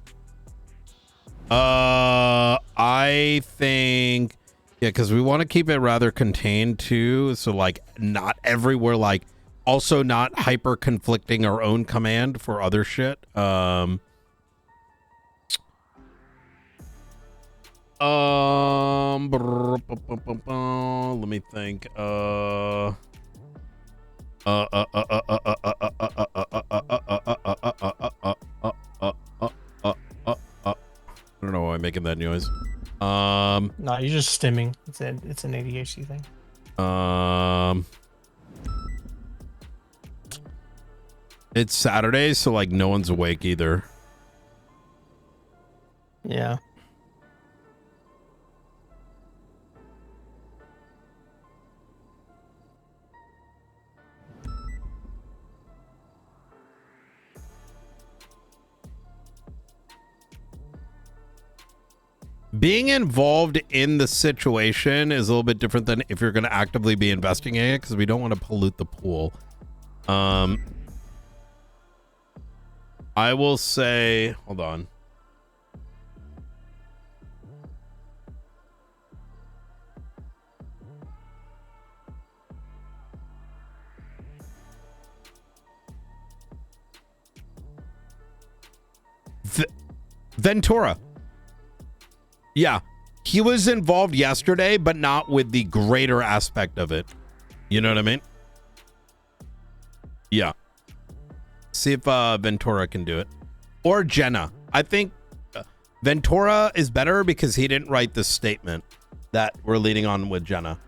I think, yeah, because we want to keep it rather contained too. So like, not everywhere. Like, also not hyper conflicting our own command for other shit. Let me think. I don't know why I'm making that noise. No, you're just stimming. It's an ADHD thing. It's Saturday, so like no one's awake either. Yeah. Being involved in the situation is a little bit different than if you're going to actively be investigating it, because we don't want to pollute the pool. I will say, hold on. Ventura. Yeah, he was involved yesterday, but not with the greater aspect of it. You know what I mean? Yeah. See if Ventura can do it. Or Jenna. I think Ventura is better because he didn't write the statement that we're leading on with Jenna.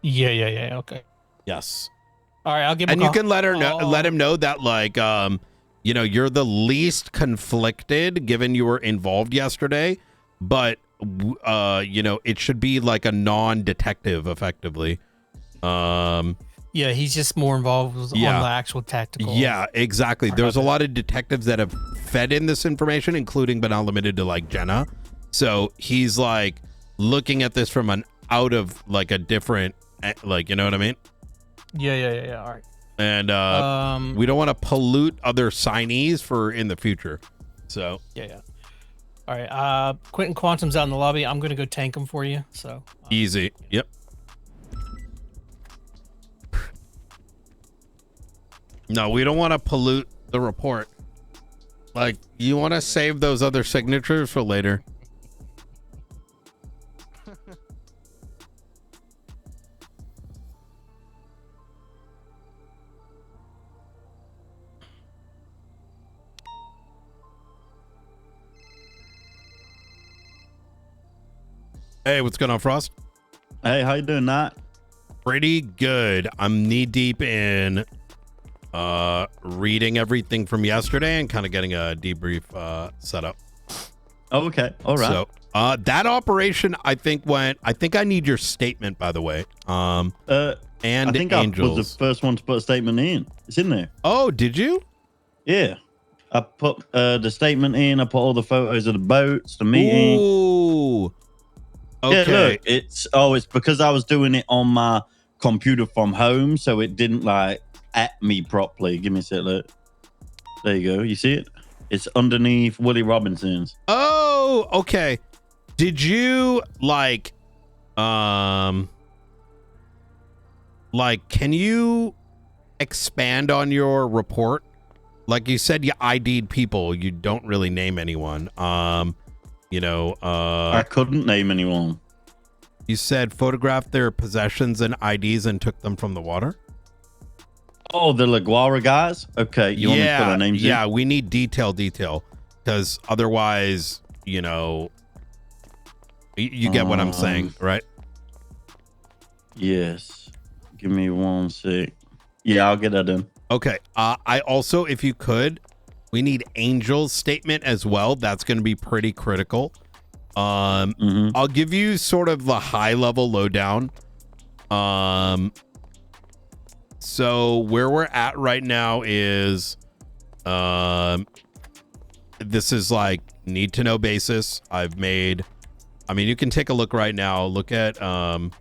Yeah. Okay. Yes. All right, I'll give him and a you call. can let her know, let him know that like you know, you're the least conflicted given you were involved yesterday, but you know, it should be like a non-detective effectively. Yeah, he's just more involved on the actual tactical. Yeah, exactly. There's a lot of detectives that have fed in this information, including but not limited to like Jenna. So he's like looking at this from an out of like a different, like, you know what I mean? Yeah. All right. And we don't want to pollute other signees for in the future. So yeah. All right. Quentin Quantum's out in the lobby. I'm gonna go tank him for you. So easy. Yep. No, we don't want to pollute the report. Like, you want to save those other signatures for later. Hey, what's going on, Frost? Hey, how you doing, Nat? Pretty good. I'm knee deep in reading everything from yesterday and kind of getting a debrief set up. Oh, okay. All right. So that operation, I think I need your statement, by the way. And I think Angels. I was the first one to put a statement in. It's in there. Oh, did you? Yeah. I put the statement in. I put all the photos of the boats, the meeting. Ooh. Okay. Yeah, look, it's because I was doing it on my computer from home, so it didn't like at me properly. Give me a sec. Look. There you go. You see it? It's underneath Willie Robinson's. Oh, okay. Did you like can you expand on your report? Like you said, you ID'd people. You don't really name anyone. You know, I couldn't name anyone. You said photographed their possessions and IDs and took them from the water? Oh, the LaGuara guys? Okay, you want me to put our names in? Yeah, we need detail because otherwise, you know, you get what I'm saying, right? Yes. Give me 1 sec. Yeah, I'll get that done. Okay. I also, if you could, we need Angel's statement as well. That's going to be pretty critical. I'll give you sort of the high level lowdown. So where we're at right now is, this is like need to know basis. I mean, you can take a look right now. Look at, let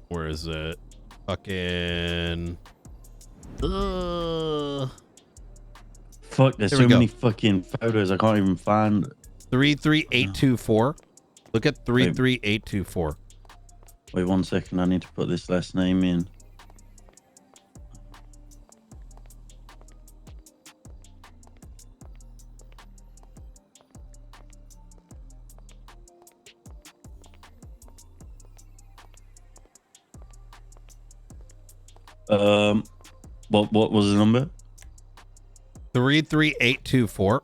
Where is it? Fucking. Fuck, there's Here so we go. many fucking photos. I can't even find it. 33824. Look at 33824. Wait 1 second. I need to put this last name in. What was the number? 33824.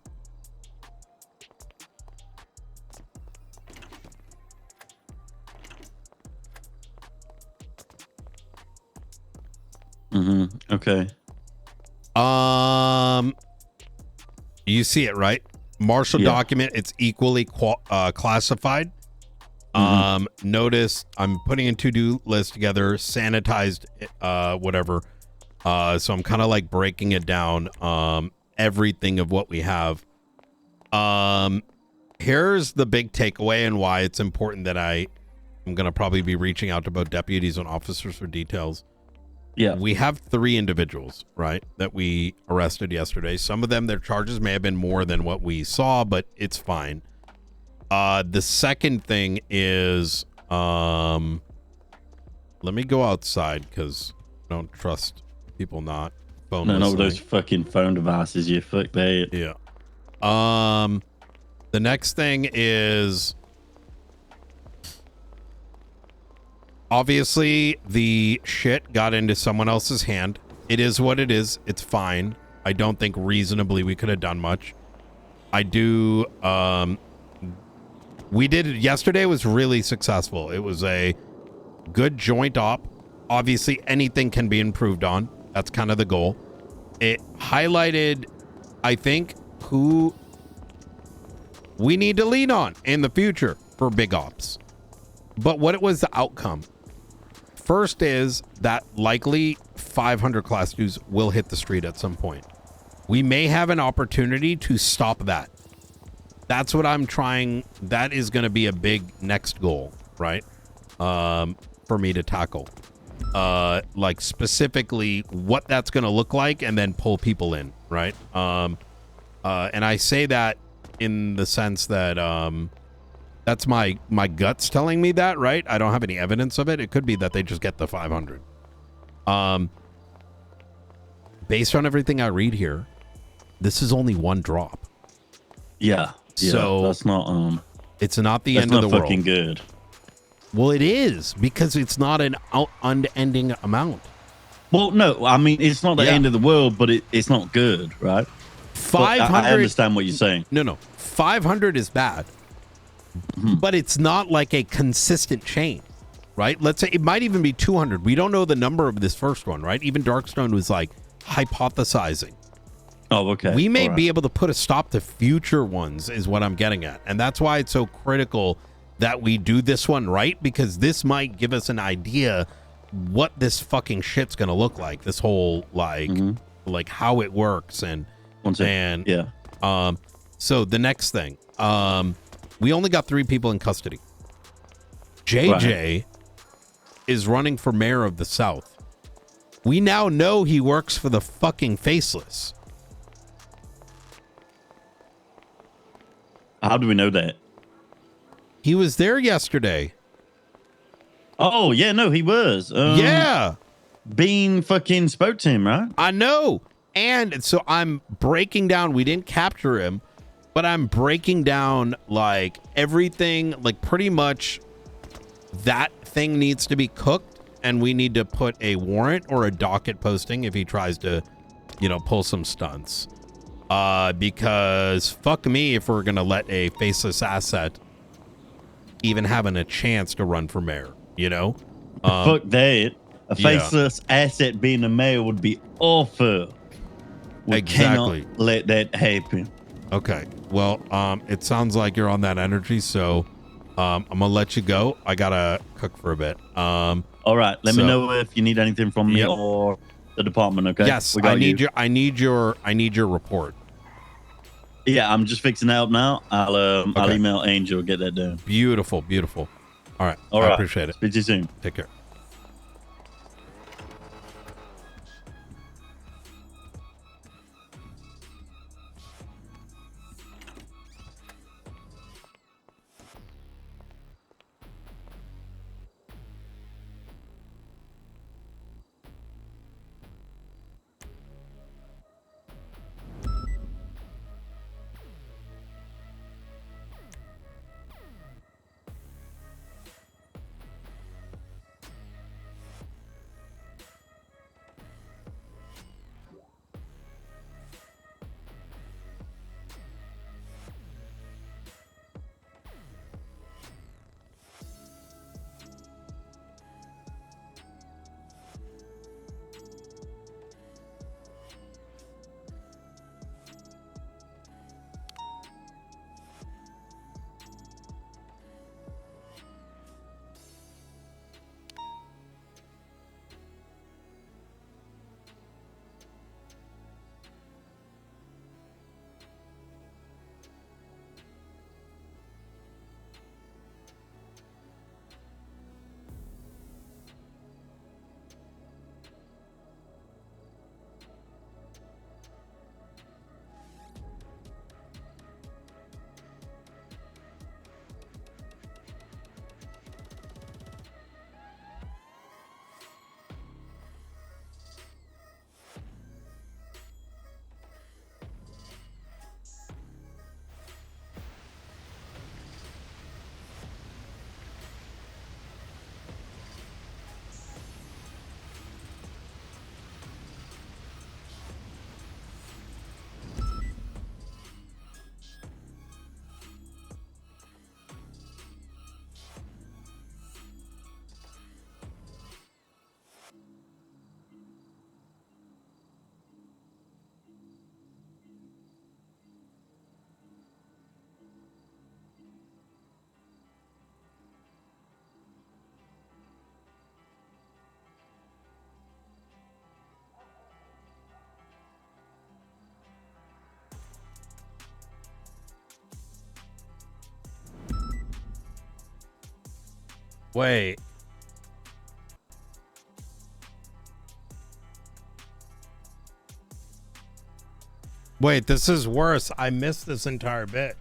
Okay. You see it, right? Marshal Yeah. document. It's equally classified. Notice I'm putting a to-do list together, sanitized, whatever. So I'm kind of like breaking it down, everything of what we have. Here's the big takeaway and why it's important that I'm going to probably be reaching out to both deputies and officers for details. Yeah. We have 3 individuals, right, that we arrested yesterday. Some of them, their charges may have been more than what we saw, but it's fine. The second thing is, let me go outside because I don't trust people not phone No, listening. those fucking phone devices. You fuck that. Yeah. The next thing is, obviously the shit got into someone else's hand. It is what it is. It's fine. I don't think reasonably we could have done much. I do, we did it yesterday, was really successful. It was a good joint op. Obviously anything can be improved on. That's kind of the goal. It highlighted, I think, who we need to lean on in the future for big ops. But what was the outcome? First is that likely 500 class 2s will hit the street at some point. We may have an opportunity to stop that. That's what I'm trying. That is going to be a big next goal, right? For me to tackle. Like specifically what that's going to look like and then pull people in, right? And I say that in the sense that that's my guts telling me that, right? I don't have any evidence of it. It could be that they just get the 500. Based on everything I read here, this is only one drop. Yeah. So that's not it's not the end of the world. Fucking good. Well, it is because it's not an unending amount. Well, no, I mean it's not the end of the world, but it's not good, right? 500. I understand what you're saying. No, 500 is bad, but it's not like a consistent chain, right? Let's say it might even be 200. We don't know the number of this first one, right? Even Darkstone was like hypothesizing. Oh, okay. We may be able to put a stop to future ones is what I'm getting at. And that's why it's so critical that we do this one right, because this might give us an idea what this fucking shit's going to look like. This whole like how it works and yeah. So the next thing, we only got 3 people in custody. JJ is running for mayor of the South. We now know he works for the fucking Faceless. How do we know that? He was there yesterday. Oh, yeah, no, he was. Yeah. Bean fucking spoke to him, right? I know. And so I'm breaking down, we didn't capture him, but I'm breaking down like everything, like pretty much that thing needs to be cooked and we need to put a warrant or a docket posting if he tries to, pull some stunts. Because fuck me if we're going to let a faceless asset even having a chance to run for mayor, Fuck that. A faceless asset being a mayor would be awful. We cannot let that happen. Okay. Well, it sounds like you're on that energy, so I'm gonna let you go. I gotta cook for a bit. All right. Let me know if you need anything from me or the department. Okay. Yes, I need your report. Yeah, I'm just fixing that up now. I'll email Angel, get that done. Beautiful. All right. All I right. appreciate it. Speak to you soon. Take care. Wait. Wait, this is worse. I missed this entire bit.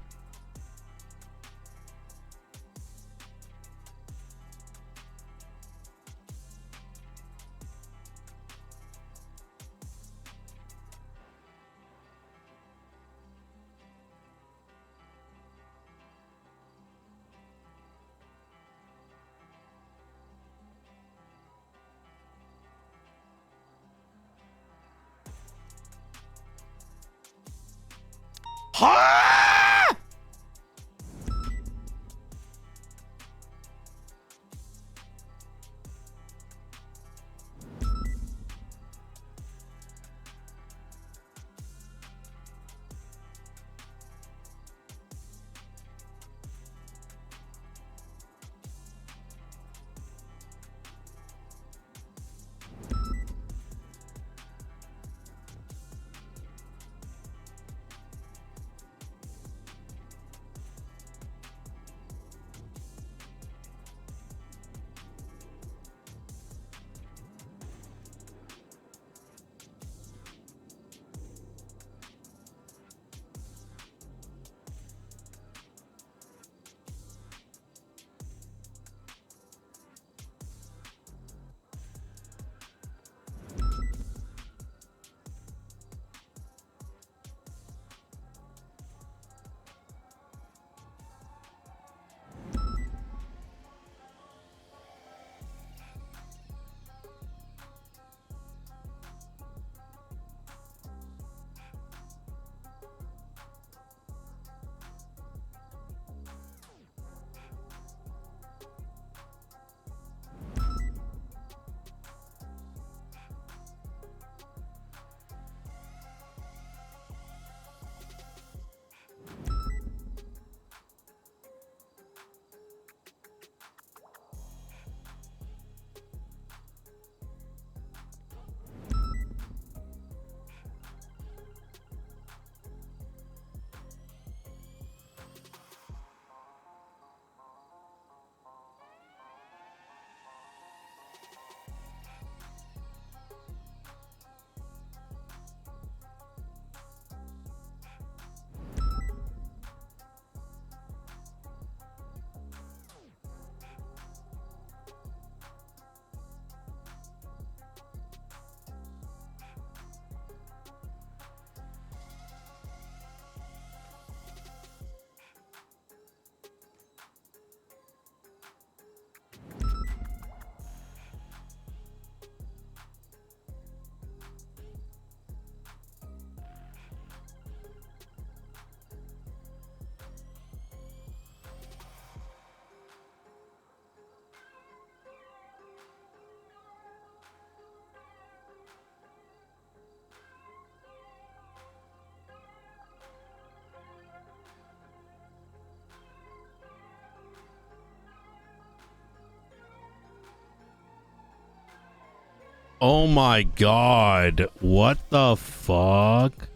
Oh my god. What the fuck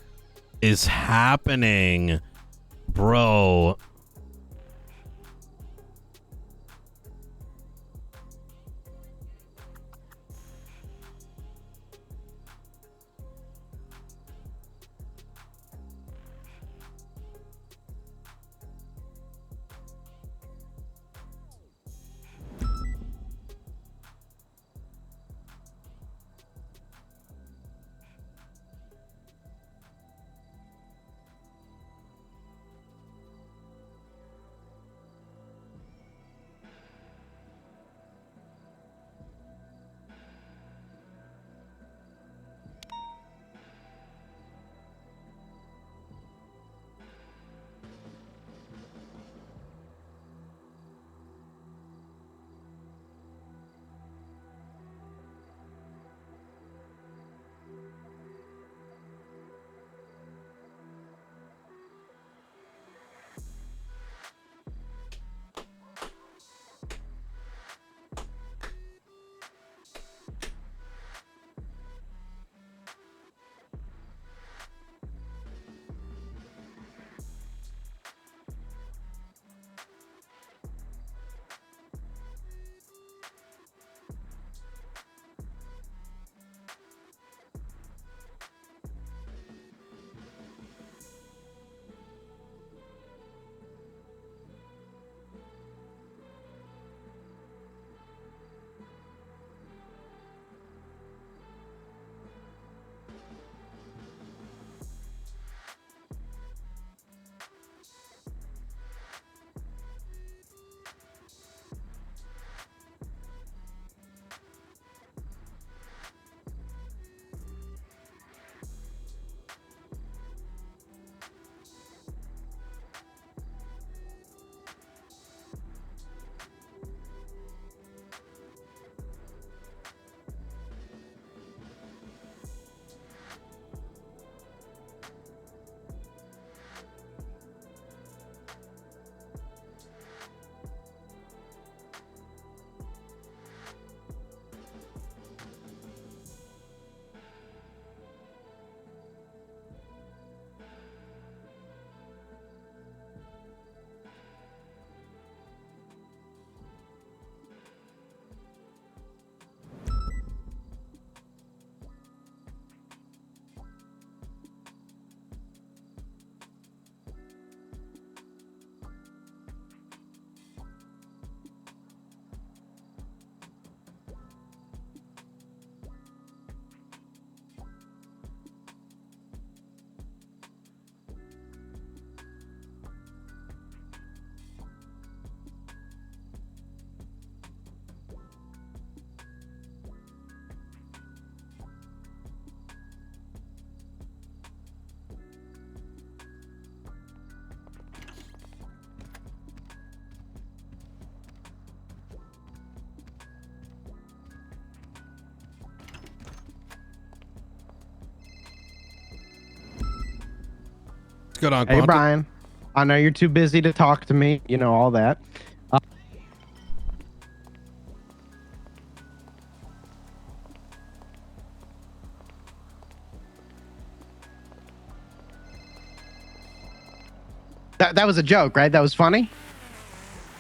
is happening? Bro. What's going on, Hey, Quantum? Brian. I know you're too busy to talk to me. You know, all that. That was a joke, right? That was funny?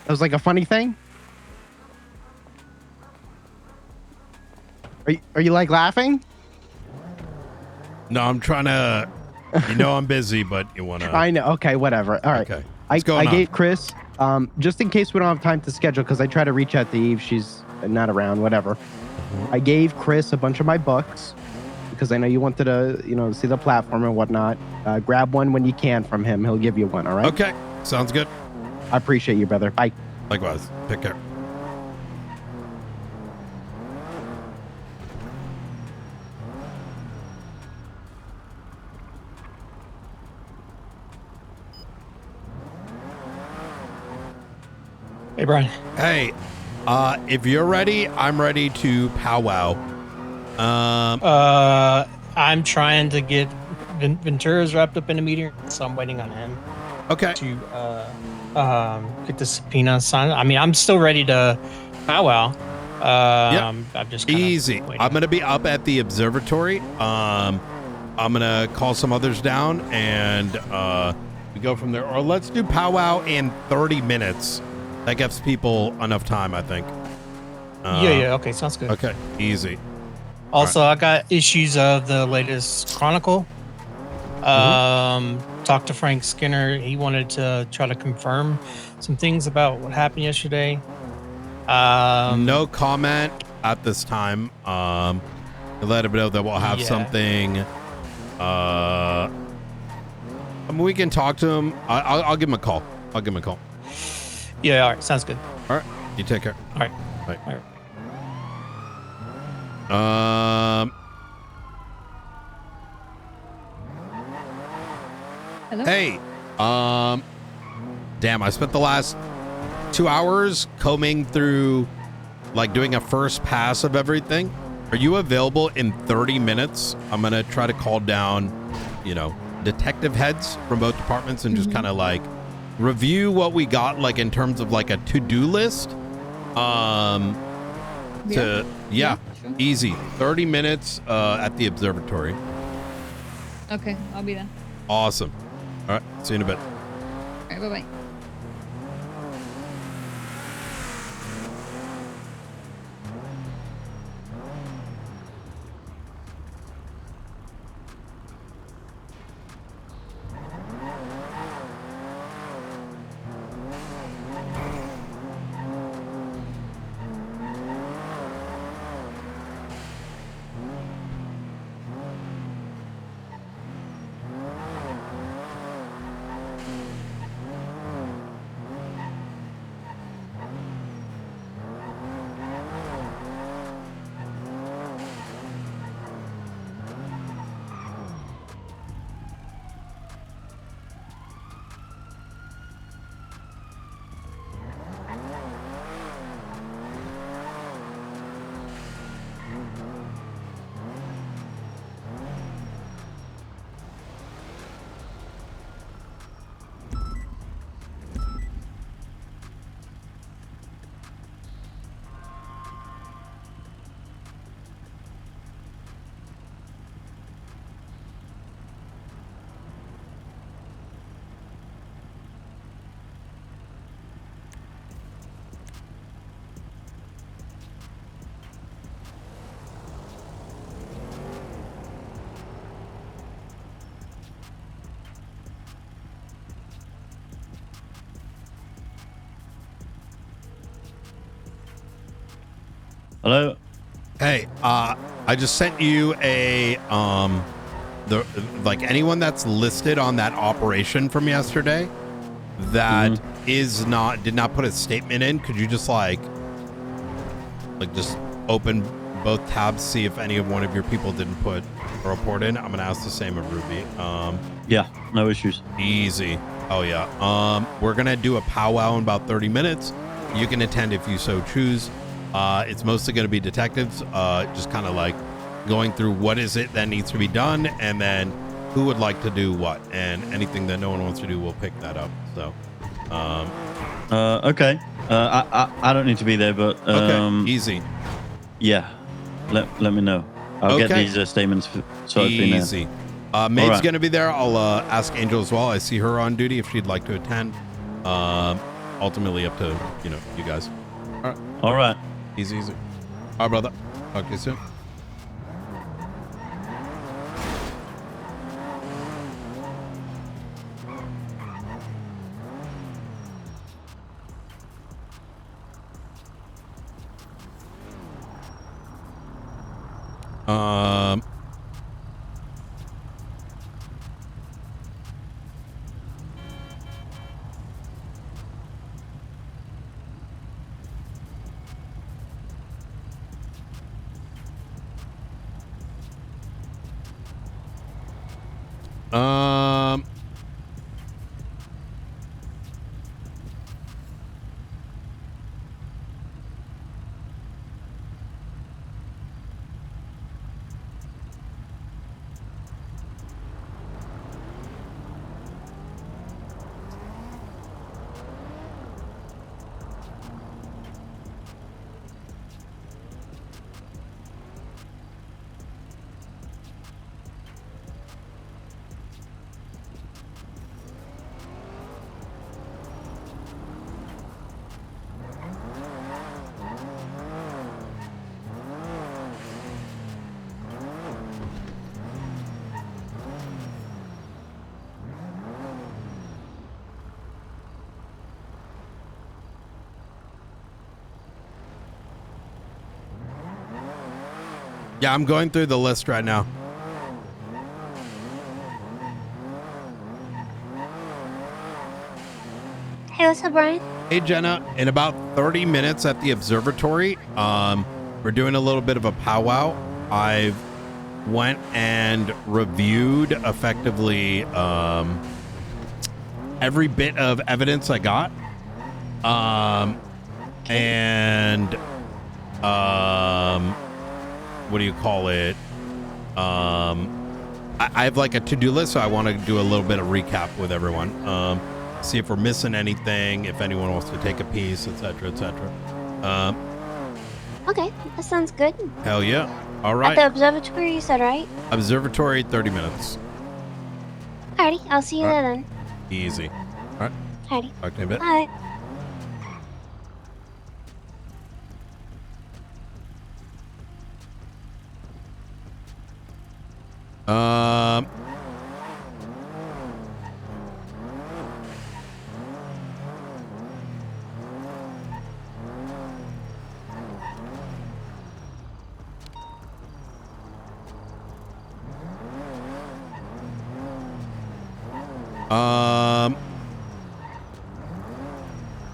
That was like a funny thing? Are you like laughing? No, I'm trying to. You know I'm busy, but you want to. I know. Okay, whatever. All right. Okay. I What's going on? gave Chris, just in case we don't have time to schedule, because I try to reach out to Eve. She's not around, whatever. I gave Chris a bunch of my books because I know you wanted to, see the platform and whatnot. Grab one when you can from him. He'll give you one, all right? Okay. Sounds good. I appreciate you, brother. Bye. Likewise. Take care. Hey, Brian. Hey, if you're ready, I'm ready to powwow. I'm trying to get Ventura's wrapped up in a meeting, so I'm waiting on him. Okay. To get the subpoena signed. I mean, I'm still ready to powwow. I'm just kinda easy. waiting. I'm gonna be up at the observatory. I'm gonna call some others down and we go from there. Or let's do powwow in 30 minutes. That gives people enough time, I think. Yeah. Okay, sounds good. Okay, easy. Also, I got issues of the latest Chronicle. Talked to Frank Skinner. He wanted to try to confirm some things about what happened yesterday. No comment at this time. Let him know that we'll have something. I mean, we can talk to him. I'll give him a call. I'll give him a call. Yeah, all right, sounds good. All right, you take care. All right. Bye. All right. Hello? Hey, damn, I spent the last 2 hours combing through, like, doing a first pass of everything. Are you available in 30 minutes? I'm gonna try to call down, detective heads from both departments and just kind of like review what we got, like in terms of like a to-do list. Easy. 30 minutes at the observatory. Okay, I'll be there. Awesome. All right, see you in a bit. All right, bye-bye. Hello. Hey, I just sent you a anyone that's listed on that operation from yesterday that did not put a statement in. Could you just just open both tabs, see if any of one of your people didn't put a report in? I'm gonna ask the same of Ruby. Yeah, no issues. Easy. Oh yeah. We're gonna do a powwow in about 30 minutes. You can attend if you so choose. It's mostly going to be detectives, just kind of like going through what is it that needs to be done, and then who would like to do what, and anything that no one wants to do, we'll pick that up. So, okay. I don't need to be there, but okay, easy. Yeah, let me know. I'll get these statements sorted for you now. Easy. Maid's going to be there. I'll ask Angel as well. I see her on duty if she'd like to attend. Ultimately up to you guys. All right. All right. Easy. All right, brother. Talk to you soon. Yeah, I'm going through the list right now. Hey, what's up, Brian? Hey, Jenna. In about 30 minutes at the observatory, we're doing a little bit of a powwow. I've went and reviewed effectively every bit of evidence I got. What do you call it? I have like a to-do list, so I want to do a little bit of recap with everyone. See if we're missing anything, if anyone wants to take a piece, etc., etc. Okay, that sounds good. Hell yeah. All right. At the observatory, you said, right? Observatory, 30 minutes. Alrighty, I'll see you All there right. then. Easy. All right. Alrighty. Talk to you in a bit. Bye.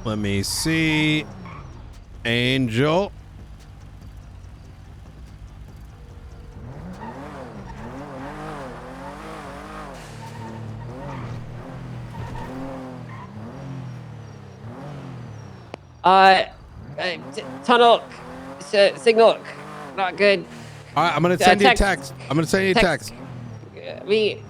Let me see. Angel. Tunnel, signal, not good. All right, I'm gonna send you a text. I'm gonna send you a text. Me.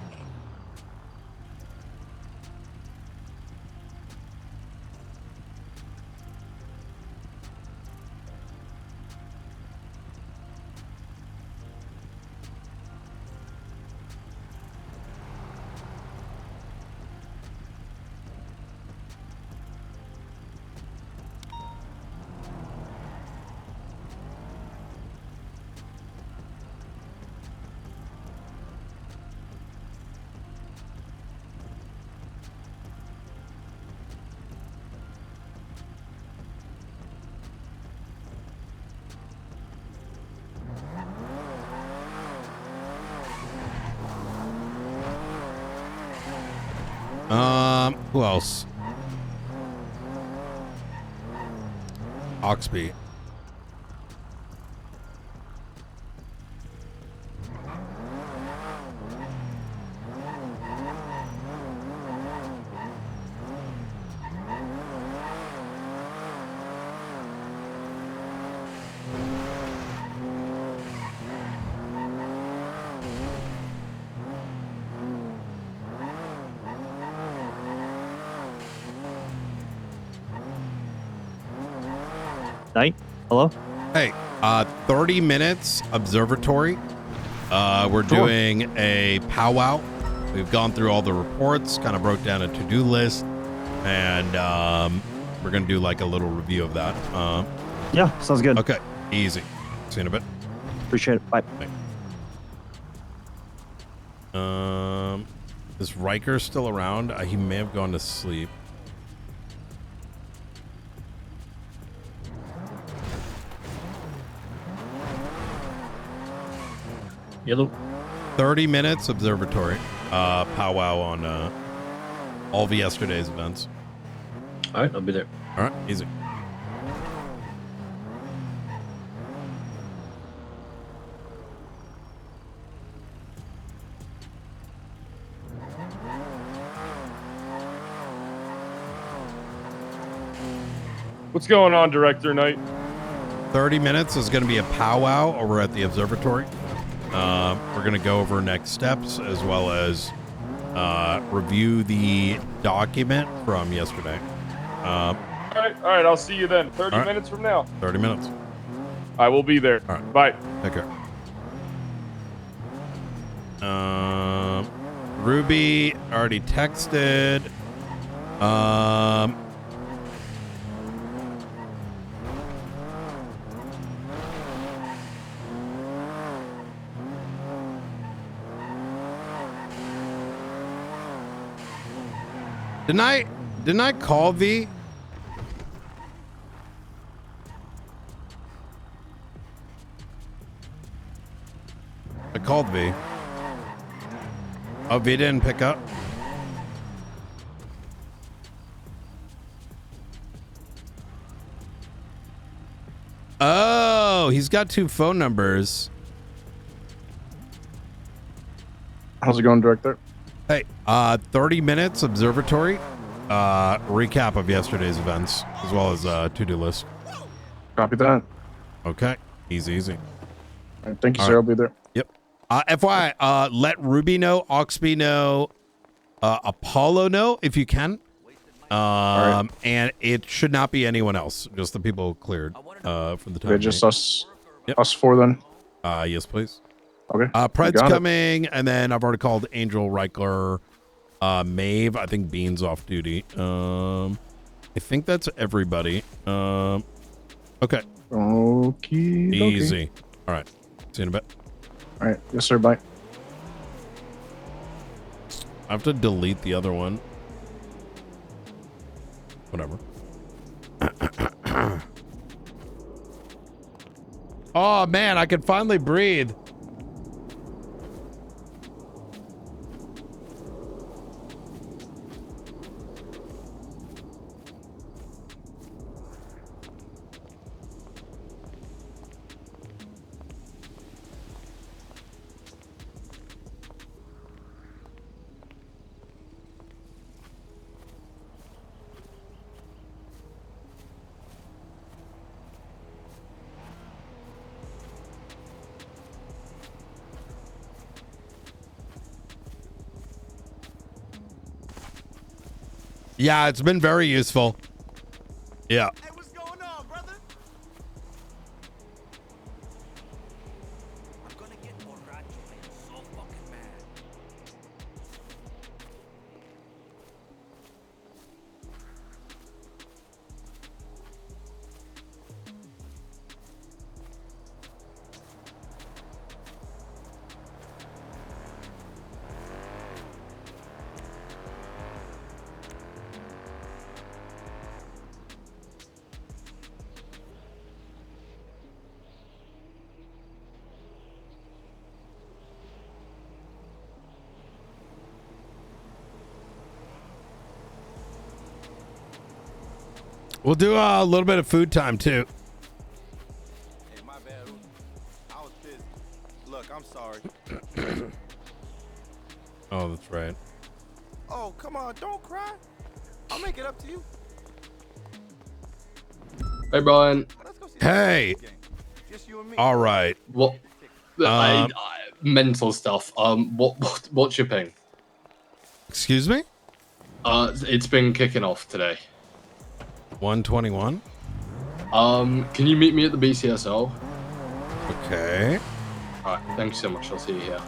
Who else? Oxby. Night. Hello. Hey, 30 minutes observatory. We're Sure. doing a powwow. We've gone through all the reports, kind of broke down a to-do list, and we're gonna do like a little review of that. Yeah, sounds good. Okay, easy. See you in a bit. Appreciate it. Bye. Is Riker still around? He may have gone to sleep. Yellow. 30 minutes observatory. Powwow on all of yesterday's events. All right, I'll be there. All right, easy. What's going on, Director Knight? 30 minutes is going to be a powwow over at the observatory. We're going to go over next steps as well as review the document from yesterday. All right, I'll see you then. 30 right. minutes from now. 30 minutes. I will be there. All right. Bye. Take care. Ruby already texted. Didn't I call V? called V. Oh, V didn't pick up. Oh, he's got 2 phone numbers. How's it going, Director? Hey, 30 minutes observatory. Recap of yesterday's events, as well as to-do list. Copy that. Okay, easy. All right, thank you, All sir. right. I'll be there. Yep. FYI, let Ruby know, Oxby know, Apollo know if you can. And it should not be anyone else, just the people cleared for the time. Okay, just being. us 4 then. Yes, please. Okay. Pred's got it. coming, and then I've already called Angel, Reichler, Maeve. I think Bean's off duty. I think that's everybody. Okay. Okay. Easy. All right. See you in a bit. All right. Yes, sir. Bye. I have to delete the other one. Whatever. Oh, man, I can finally breathe. Yeah, it's been very useful. Yeah. We'll do a little bit of food time too. Hey, my bad. I was busy. Look, I'm sorry. Oh, that's right. Oh, come on, don't cry. I'll make it up to you. Hey, Brian. Hey. All right. What? Mental stuff. What's your ping? Excuse me? It's been kicking off today. 121. Can you meet me at the BCSO? Okay. All right. Thank you so much. I'll see you here.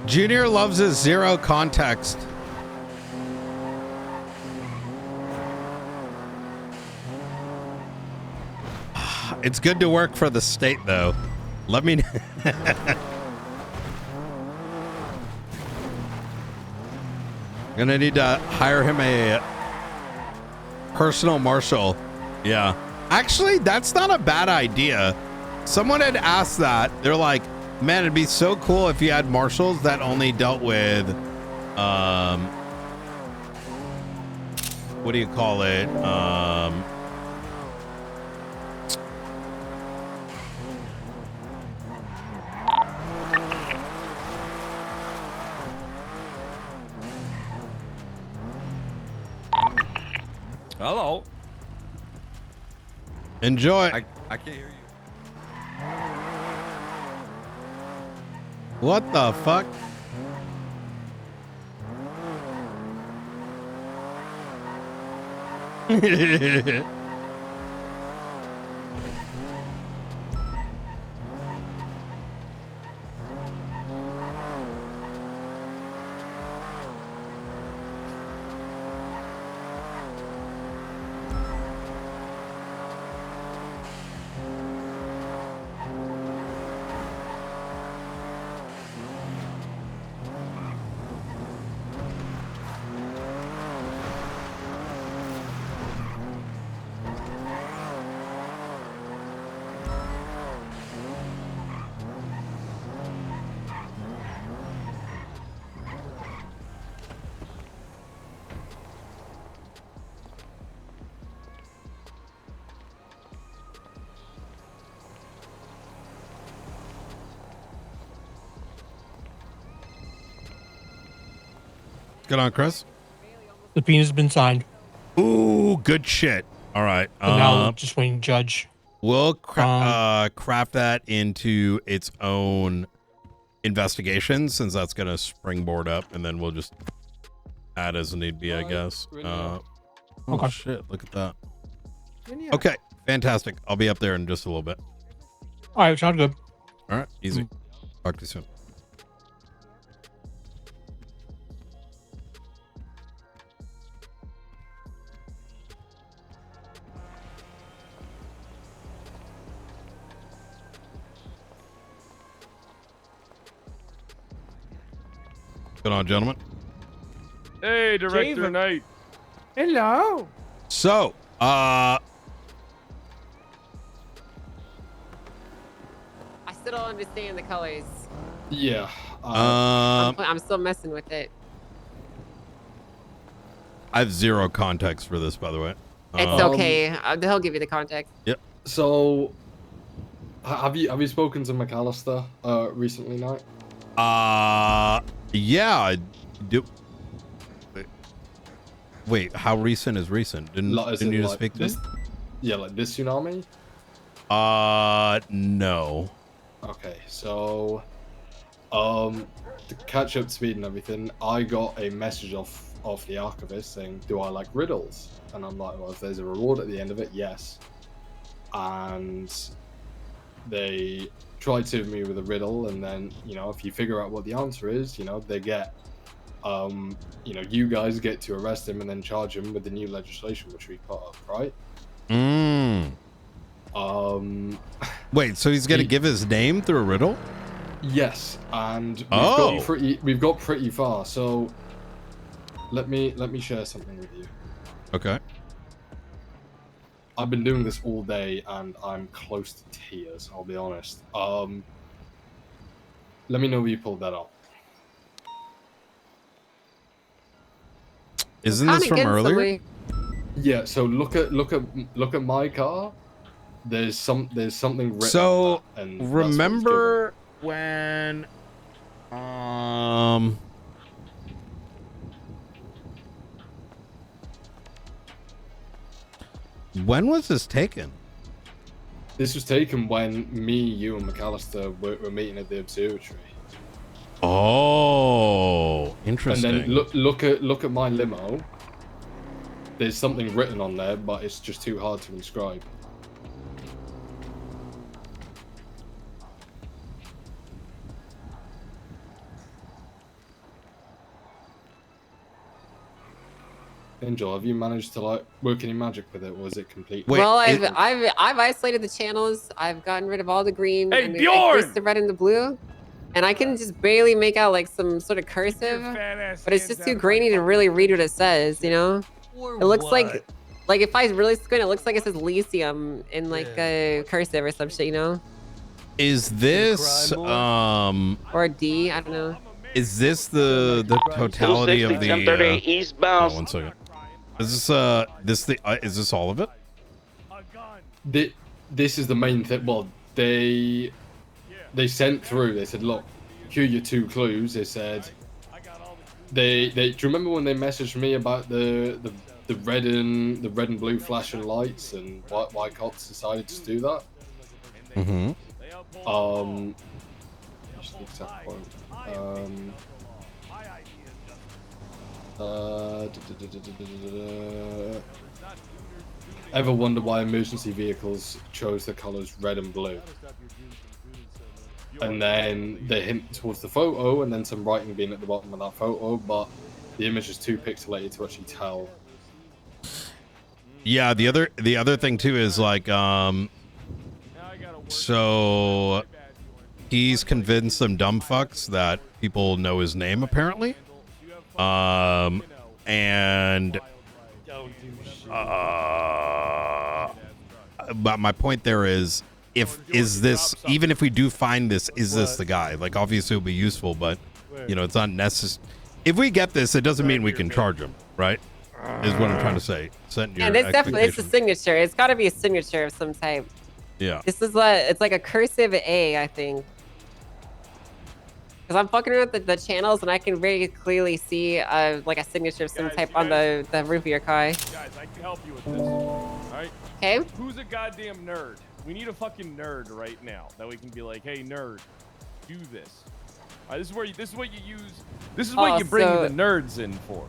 Junior loves his zero context. It's good to work for the state, though. Let me. Gonna need to hire him a personal marshal. Yeah. Actually, that's not a bad idea. Someone had asked that. They're like, man, it'd be so cool if you had marshals that only dealt with, what do you call it? Hello. Enjoy. I can't hear you. What the fuck? Good on, Chris. The subpoena's been signed. Ooh, good shit. All right. And now just waiting judge. We'll craft that into its own investigation, since that's going to springboard up, and then we'll just add as need be, I guess. Oh, Okay. shit. Look at that. Okay. Fantastic. I'll be up there in just a little bit. All right, sounds good. All right. Easy. Talk to you soon. Good on, gentlemen. Hey, Director Javen. Knight. Hello. So, I still don't understand the colors. Yeah. I'm still messing with it. I have zero context for this, by the way. It's okay. He'll give you the context. Yep. So, have you spoken to McAllister recently, Knight? Yeah, I do. Wait, how recent is recent? Didn't you just speak to this? him? Yeah, like this tsunami. No. Okay, so, to catch up to speed and everything, I got a message off the archivist saying, "Do I like riddles?" And I'm like, "Well, if there's a reward at the end of it, yes." And they tried to hit me with a riddle, and then, you know, if you figure out what the answer is, you know, they get, you know, you guys get to arrest him and then charge him with the new legislation which we put up, right? Wait, so he's gonna give his name through a riddle? Yes, and Oh. we've got pretty far. So let me share something with you. Okay. I've been doing this all day and I'm close to tears, I'll be honest. Let me know if you pulled that up. Isn't this from earlier? Yeah, so look at my car. There's something written So on that, and that's remember when when was this taken? This was taken when me, you, and McAllister were meeting at the observatory. Oh, interesting. And then look at my limo. There's something written on there, but it's just too hard to inscribe. Angel, have you managed to like work any magic with it, or was it complete? Well, I've isolated the channels. I've gotten rid of all the green. Hey, and I Bjorn! increased the red and the blue. And I can just barely make out like some sort of cursive, but it's just too grainy to really read what it says, you know? It looks like if I really squint, it looks like it says Lyceum in like a cursive or some shit, you know? Is this or a D, I don't know. Is this the totality of the 1038 eastbound. Oh, 1 second. Is this is this all of it? This is the main thing. Well, they sent through. They said, "Look, here are your 2 clues." They said, "Do you remember when they messaged me about the the red and blue flashing lights and why cops decided to do that. Mm-hmm. What's the exact quote? Ever wonder why emergency vehicles chose the colors red and blue? And then they hint towards the photo, and then some writing being at the bottom of that photo, but the image is too pixelated to actually tell. Yeah, the other thing too is like so he's convinced some dumb fucks that people know his name apparently. And but my point there is, is this, even if we do find this, is this the guy? Like, obviously it'll be useful, but you know, it's not necessary. If we get this, it doesn't mean we can charge him, right? Is what I'm trying to say. And it's definitely, it's a signature. It's got to be a signature of some type. Yeah. This is it's like a cursive A, I think. Because I'm fucking around with the channels, and I can very clearly see like a signature of some type on the roof of your car. Guys, I can help you with this. All right. Okay. Who's a goddamn nerd? We need a fucking nerd right now that we can be like, hey, nerd, do this. All right, this is what you use. This is what you bring the nerds in for.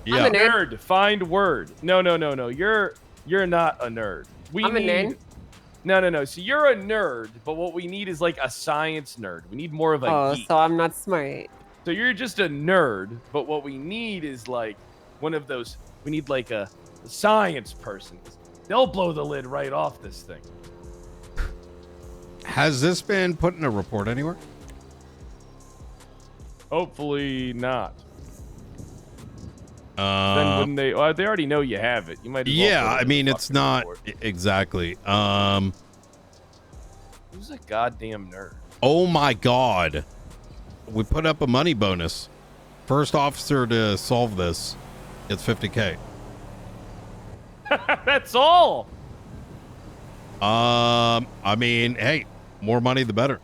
Yeah. I'm a nerd. Find word. No. You're not a nerd. I'm a nerd. No. So you're a nerd, but what we need is like a science nerd. We need more of a geek. So I'm not smart. So you're just a nerd, but what we need is like one of those. We need like a science person. They'll blow the lid right off this thing. Has this been put in a report anywhere? Hopefully not. Then wouldn't they? Well, they already know you have it. You might. As well yeah, I mean, it's not exactly. Who's a goddamn nerd? Oh my God, we put up a money bonus. First officer to solve this gets $50K. That's all. I mean, hey, more money the better.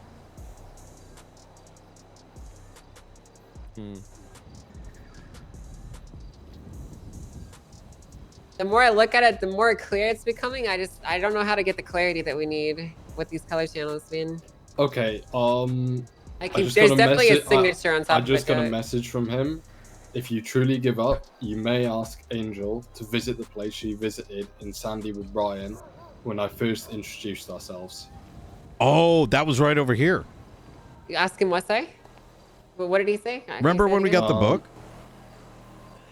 The more I look at it, the more clear it's becoming. I don't know how to get the clarity that we need with these color channels, man. Okay. There's definitely a signature on top of it. I just got a message from him. If you truly give up, you may ask Angel to visit the place she visited in Sandy with Brian when I first introduced ourselves. Oh, that was right over here. You ask him what, sorry? What did he say? Remember when we got the book?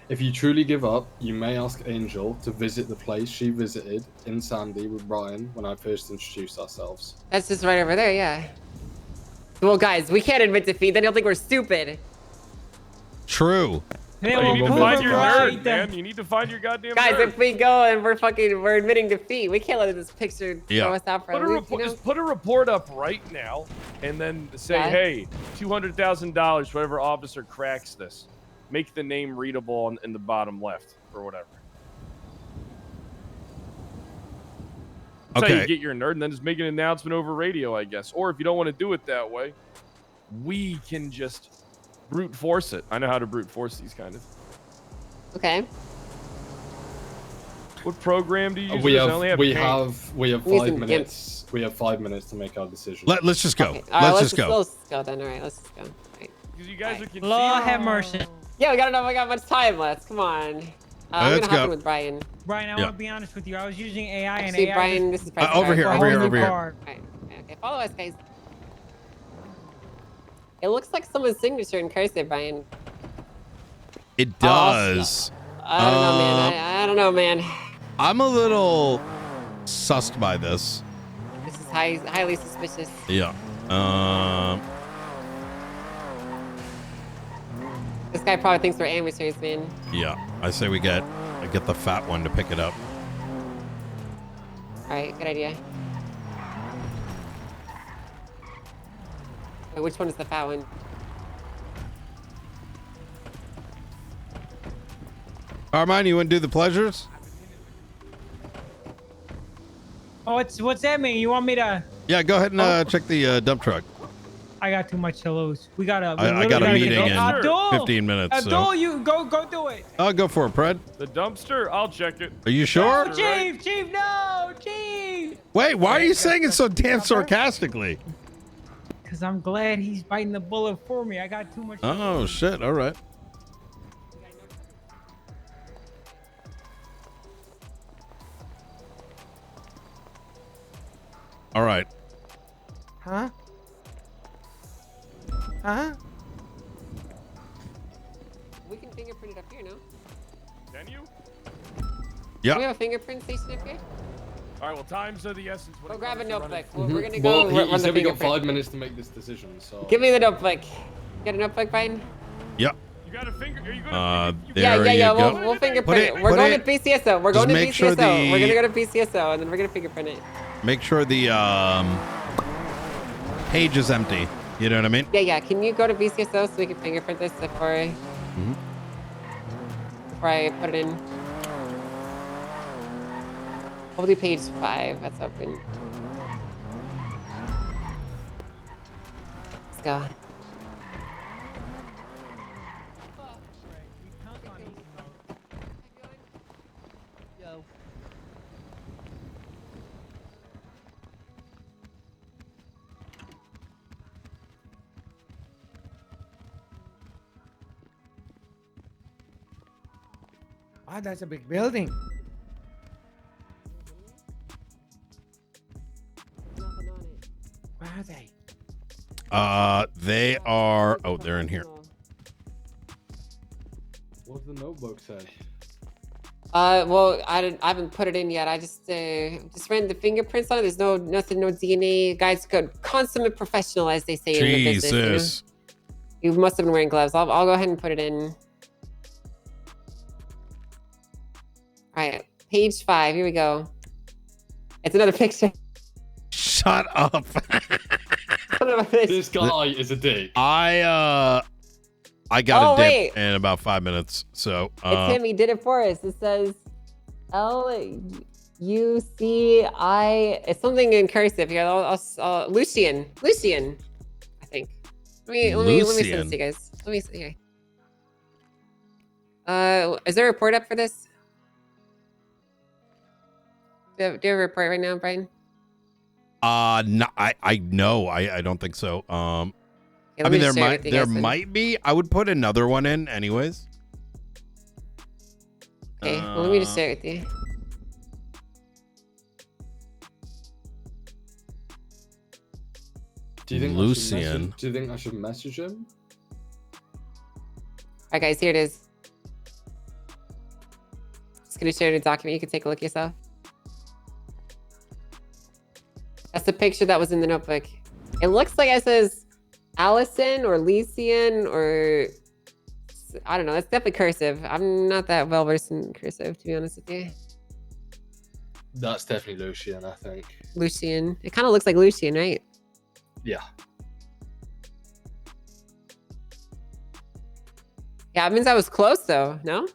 If you truly give up, you may ask Angel to visit the place she visited in Sandy with Brian when I first introduced ourselves. That's just right over there, yeah. Well, guys, we can't admit defeat. Then he'll think we're stupid. True. You need to find your nerd, man. You need to find your goddamn guys, nerd. if we go and we're admitting defeat, we can't let this picture throw us out for a loop, you know? Just put a report up right now, and then say, hey, $200,000 for whatever officer cracks this. Make the name readable in the bottom left or whatever. That's how you get your nerd, and then just make an announcement over radio, I guess. Or if you don't want to do it that way, we can just brute force it. I know how to brute force these kind of. Okay. What program do you use? We have 5 minutes. We have 5 minutes to make our decision. Let's just go. Okay. Let's just go. Let's go then. All right, let's just go. All right. Because you guys are confused. Lord have mercy. Yeah, we gotta know if I got much time left. Come on. I'm Let's gonna hop go. in with Brian. Brian, I want to be honest with you. I was using AI and Actually, AI. Brian, this is over here. Right. Okay, follow us, guys. It looks like someone's signature in cursive, Brian. It does. I don't know, man. I don't know, man. I'm a little sussed by this. This is highly suspicious. Yeah. This guy probably thinks we're amateurs, man. Yeah. I say we get the fat one to pick it up. All right, good idea. Wait, which one is the fat one? Carmine, you want to do the pleasures? Oh, what's that mean? You want me to? Yeah, go ahead and check the dump truck. I got too much to lose. We gotta. I got a meeting in Abdul, 15 minutes. Abdul, So. you go do it. I'll go for it, Pred. The dumpster, I'll check it. Are you sure? No, Chief, no, Chief. Wait, why are you saying it so damn sarcastically? Because I'm glad he's biting the bullet for me. I got too much. Oh shit! All right. All right. Huh? Huh? We can fingerprint it up here, no? Can you? Yeah. Do we have a fingerprint station up here? All right, well, time's of the essence. Go grab a notebook. Mhm. We're gonna Well, go he run the said we got fingerprint. 5 minutes to make this decision, so... Give me the notebook. Get a notebook, Brian? Yep. You got a finger? Are you gonna? There you go. We'll fingerprint it. We're going to BCSO. We're going to make sure BCSO. We're the- gonna go to BCSO and then we're gonna fingerprint it. Make sure the page is empty. You know what I mean? Yeah. Can you go to BCSO so we can fingerprint this before I put it in? We'll do page 5. That's open. Let's go. Wow, that's a big building. Where are they? They are. Oh, they're in here. What does the notebook say? Well, I haven't put it in yet. I just ran the fingerprints on it. There's no DNA. Guys, good consummate professional, as they say in the business. Jesus. You must have been wearing gloves. I'll go ahead and put it in. All right, page 5. Here we go. It's another picture. Shut up. This guy is a dick. I got a dip in about 5 minutes. So It's him. He did it for us. It says LUCI. It's something in cursive here. Lucian, I think. Let me send this to you guys. Let me see here. Is there a report up for this? Do you have a report right now, Brian? No, I don't think so. I mean, there might be. I would put another one in, anyways. Okay, well, let me just share it with you. Do you think Lucian? Do you think I should message him? Alright, guys, here it is. Just gonna share the document. You can take a look yourself. That's the picture that was in the notebook. It looks like it says Allison or Lucian or I don't know. That's definitely cursive. I'm not that well versed in cursive, to be honest with you. That's definitely Lucian, I think. Lucian. It kind of looks like Lucian, right? Yeah. Yeah, it means I was close though. No?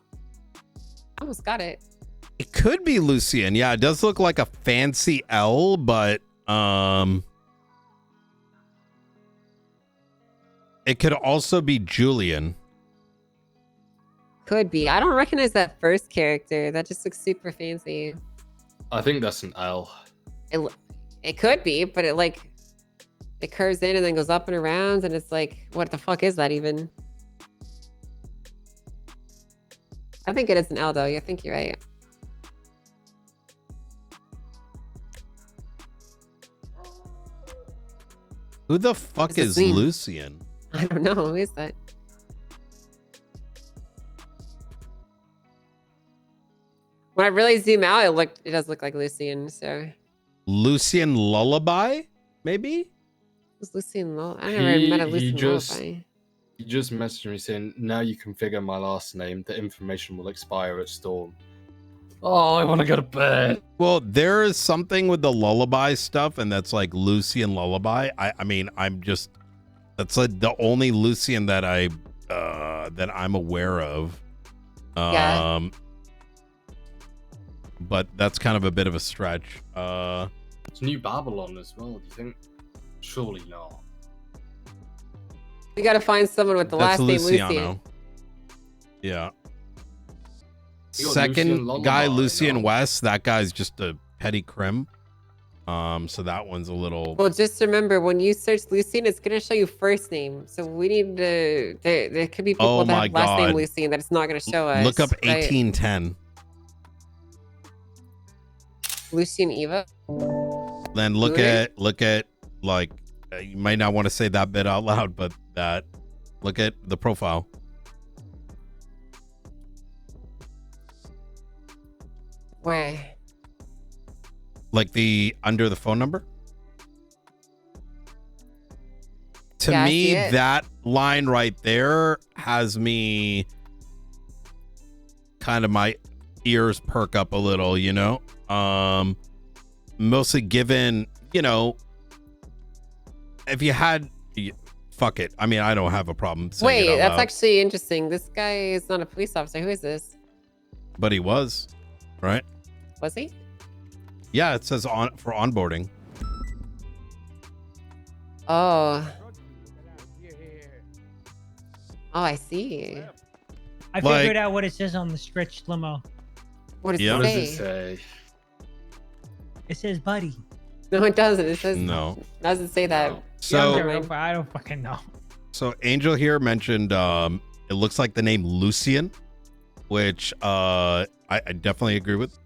I almost got it. It could be Lucian. Yeah, it does look like a fancy L, but it could also be Julian. Could be. I don't recognize that first character. That just looks super fancy. I think that's an L. It could be, but it curves in and then goes up and around, and it's like, what the fuck is that even? I think it is an L though. I think you're right. Who the fuck is Lucian? I don't know. Who is that? When I really zoom out, it does look like Lucian. So Lucian Lullaby, maybe? Who's Lucian Lullaby? I never met a Lucian Lullaby. He just messaged me saying, now you configure my last name. The information will expire at Storm. Oh, I want to go to bed. Well, there is something with the lullaby stuff, and that's like Lucian Lullaby. I mean, that's like the only Lucian that I'm aware of. Yeah. But that's kind of a bit of a stretch. It's New Babylon as well. Do you think? Surely not. We gotta find someone with the That's last name Luciano. Lucian. Yeah. You got Second Lucian guy, Lullaby, Lucian no? West. That guy's just a petty crim. So that one's a little. Well, just remember when you search Lucian, it's gonna show you first name. So we need to. There could be people Oh that my have last name God. Lucian that it's not gonna show us. Look up right? 1810. Lucian Eva. Then look Really? at like you might not want to say that bit out loud, but that look at the profile. Where? Like the under the phone number. To Yeah, I me, see it. that line right there has me kind of my ears perk up a little, you know. Mostly given, you know, if you had fuck it. I mean, I don't have a problem saying it Wait, out that's loud, actually interesting. This guy is not a police officer. Who is this? but he was, right? Was he? Yeah, it says on for onboarding. Oh. Oh, I see. I Like- figured out what it says on the stretched limo. What does Yeah. it What say? does it say? It says buddy. No, it doesn't. It says No. doesn't say that. So- I don't fucking know. So Angel here mentioned it looks like the name Lucian, which I definitely agree with.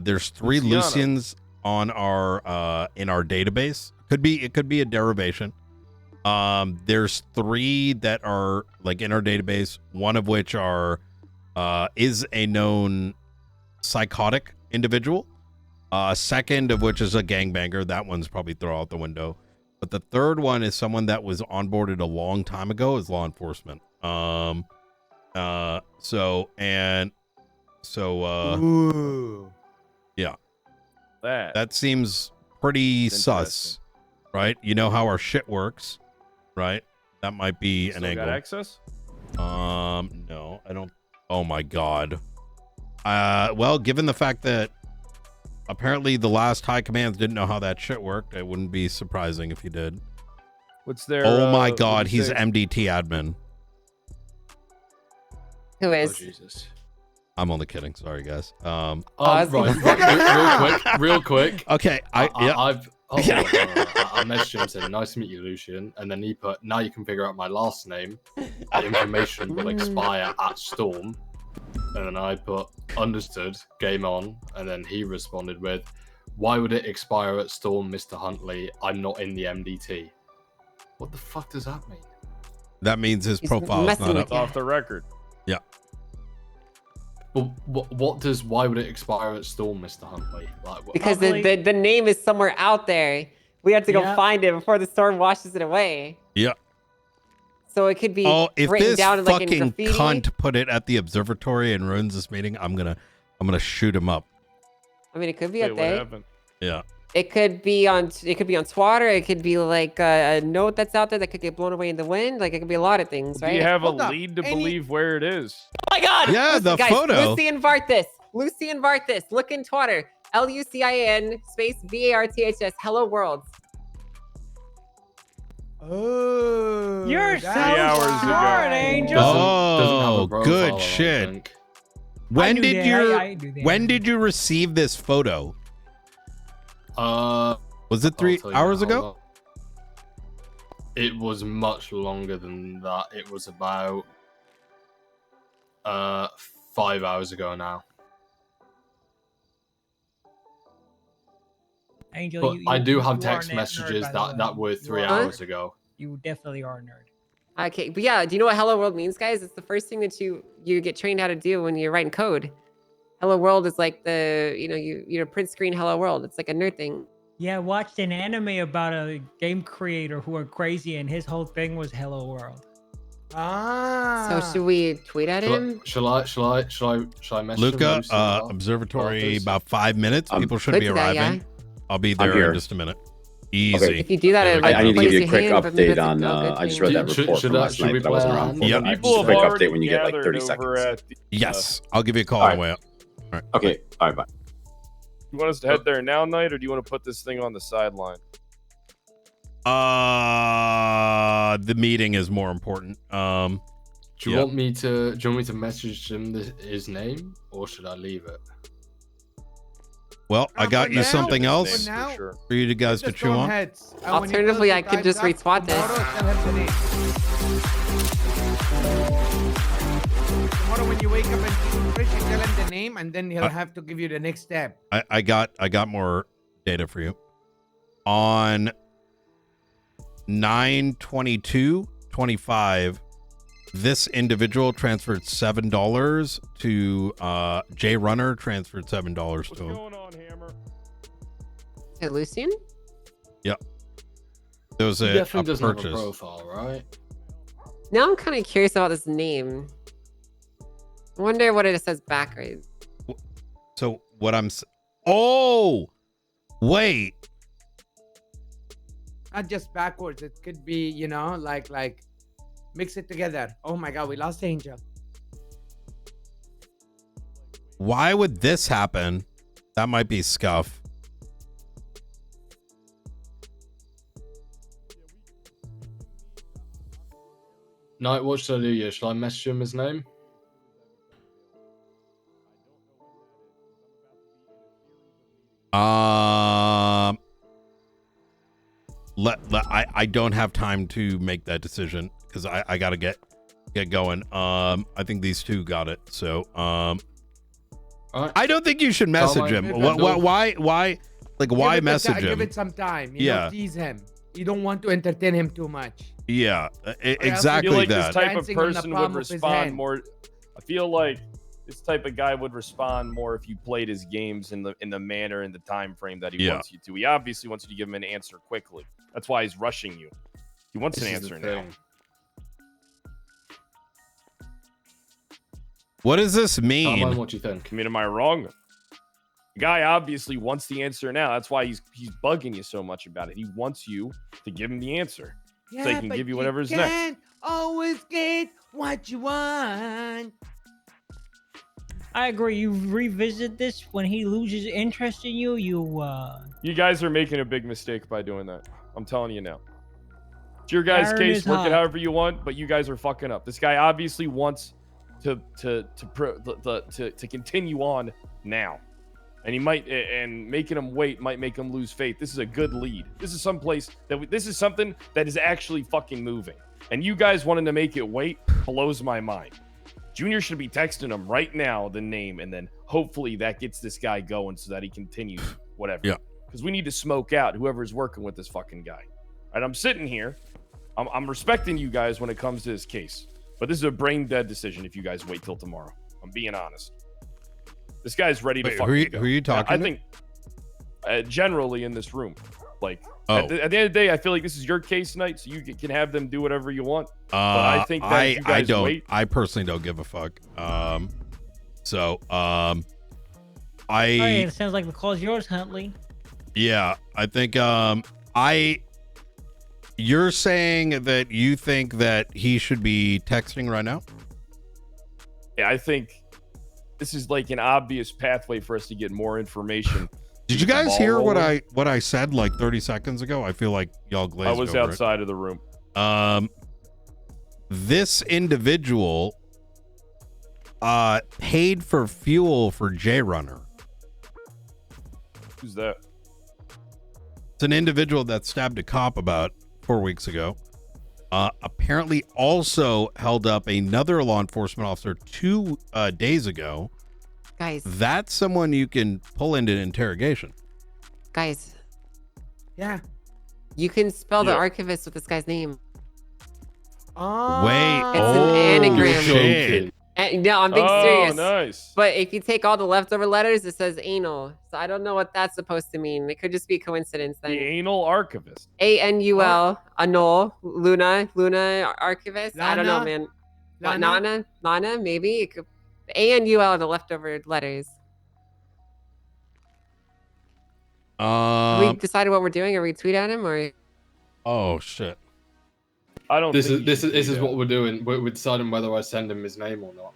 There's 3 Luciano. Lucians on our in our database. It could be a derivation. There's 3 that are like in our database, one of which is a known psychotic individual. Second of which is a gangbanger. That one's probably throw out the window. But the third one is someone that was onboarded a long time ago as law enforcement. Ooh. Yeah. That seems pretty Interesting. sus, right? You know how our shit works, right? That might be an Still angle. got access? No, I don't. Oh my God. Well, given the fact that apparently the last high commands didn't know how that shit worked, it wouldn't be surprising if he did. What's their? Oh my what God, did you he's say? MDT admin. Who is? Jesus. I'm only kidding. Sorry, guys. Right, real quick. Okay, I yeah. messaged him saying, "Nice to meet you, Lucian," and then he put, "Now you can figure out my last name. The information will expire at Storm." And then I put, "Understood. Game on." And then he responded with, "Why would it expire at Storm, Mr. Huntley? I'm not in the MDT." What the fuck does that mean? That means his profile is messing not with up. you. Off the record. Yeah. Well, why would it expire at Storm, Mr. Huntley? Like, Because the name is somewhere out there. We have to go Yeah. find it before the storm washes it away. Yeah. So it could be Oh, if written this down like in fucking graffiti. cunt put it at the observatory and ruins this meeting, I'm gonna shoot him up. I mean, it could be Wait, up what there. happened? Yeah. It could be on Twitter. It could be like a note that's out there that could get blown away in the wind. Like it could be a lot of things, Do right? you have a Hold up. lead to Any- believe where it is? Oh my God! Yeah, Listen, the guys, photo. Lucian Varthus. Look in Twitter. LUCIN space VARTHS. Hello world. Oh, You're so 3 hours smart, ago. Angel. Doesn't have a Oh, profile, I good don't shit. think. When knew did that. you I knew that. when did you receive this photo? Was it I'll 3 tell you hours now, ago? hold on. It was much longer than that. It was about 5 hours ago now. Angel, But I do have you text are a net nerd, messages by the way. that were You 3 are- hours ago. You definitely are a nerd. Okay, but yeah, do you know what hello world means, guys? It's the first thing that you get trained how to do when you're writing code. Hello world is like the you print screen hello world. It's like a nerd thing. Yeah, I watched an anime about a game creator who went crazy, and his whole thing was Hello World. So should we tweet at him? Shall I message him? Luca, Lucy, as well? observatory, About about 5 minutes. People should Could be do that, arriving. yeah. I'll be I'm there here. in just a minute. Easy. If you do that, There it we like go. I need to plays give you a your quick hand, but maybe update that's a on. good I just thing. read that Should- report should from I- last should night, we but I wasn't play around on? for it. Yep. Just a People have quick already update when you get like 30 gathered seconds. over at the, Yes, I'll give you a call All on the way up. All right. Okay. All right. Bye. You want us to head there now, Knight, or do you want to put this thing on the sideline? the meeting is more important. Do you want me to message him his name, or should I leave it? Well, I got you something else for for you guys to chew on. Alternatively, I could just retweet this. Tomorrow when you wake up and see Trish, you tell him the name, and then he'll have to give you the next step. I got more data for you. On 9/22/25, this individual transferred $7 to Jay Runner transferred $7 to him. Hey, Lucian? Yep. There was He a definitely doesn't have a purchase. profile, right? Now I'm kind of curious about this name. I wonder what it says backwards. So what oh, wait. Not just backwards. It could be, you know, like mix it together. Oh my God, we lost Angel. Why would this happen? That might be scuff. Night, what should I do? Yeah, should I message him his name? I don't have time to make that decision because I gotta get going. I think these two got it. So I don't think you should message him. Why message him? Give it some time. You know, tease him. You don't want to entertain him too much. Yeah, exactly. I feel like that. this type of person would respond more. I feel like this type of guy would respond more if you played his games in the manner and the time frame that he wants you to. He obviously wants you to give him an answer quickly. That's why he's rushing you. He wants an answer now. What does this mean? What do you think? I mean, am I wrong? The guy obviously wants the answer now. That's why he's bugging you so much about it. He wants you to give him the answer. Yeah, so he can give you whatever's next. Can't always get what you want. I agree. You revisit this when he loses interest in you. You guys are making a big mistake by doing that. I'm telling you now. It's your guys' Aaron case. is Work hot. it however you want, but you guys are fucking up. This guy obviously wants to continue on now, and he might, and making him wait might make him lose faith. This is a good lead. This is someplace that this is something that is actually fucking moving, and you guys wanting to make it wait blows my mind. Junior should be texting him right now the name, and then hopefully that gets this guy going so that he continues whatever. Yeah. Because we need to smoke out whoever's working with this fucking guy. And I'm sitting here. I'm respecting you guys when it comes to this case. But this is a brain dead decision if you guys wait till tomorrow. I'm being honest. This guy's ready to fucking go. Who are you talking I to? think generally in this room. Like, Oh. at the end of the day, I feel like this is your case tonight, so you can have them do whatever you want. But I think that if you guys wait, I personally don't give a fuck. Hey, it sounds like the call's yours, Huntley. Yeah, I think you're saying that you think that he should be texting right now? yeah, I think this is like an obvious pathway for us to get more information. Did you guys hear what I said like 30 seconds ago? I feel like y'all glazed I was over outside of the room. This individual paid for fuel for J Runner. Who's that? It's an individual that stabbed a cop about 4 weeks ago. Apparently also held up another law enforcement officer 2 days ago. Guys. That's someone you can pull into interrogation. Guys. Yeah. You can spell the Yeah. archivist with this guy's name. Wait. It's an anagram. Shit. No, I'm being serious. Nice. But if you take all the leftover letters, it says anal. So I don't know what that's supposed to mean. It could just be a coincidence then. The anal archivist. ANUL, Anul, Luna archivist. I don't know, Lana? man. What, Lana? Nana, maybe. It could, ANUL, the leftover letters. We decided what we're doing. Are we tweet at him or? Oh shit. I don't. This think is what we're doing. We're deciding whether I send him his name or not.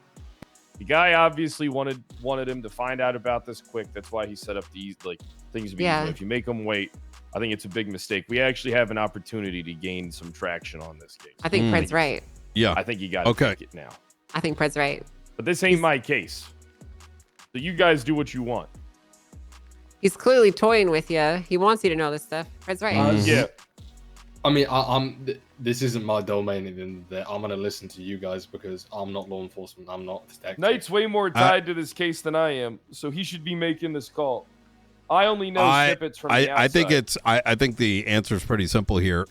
The guy obviously wanted him to find out about this quick. That's why he set up these like things to be. Yeah. If you make him wait, I think it's a big mistake. We actually have an opportunity to gain some traction on this case. I think Fred's right. Yeah. I think you got to take it now. I think Fred's right. But this ain't my case. So you guys do what you want. He's clearly toying with you. He wants you to know this stuff. Fred's right. Yeah. I mean, this isn't my domain at the end of the day. I'm gonna listen to you guys because I'm not law enforcement. I'm not detective. Knight's way more tied to this case than I am, so he should be making this call. I only know snippets from the outside. I think the answer is pretty simple here.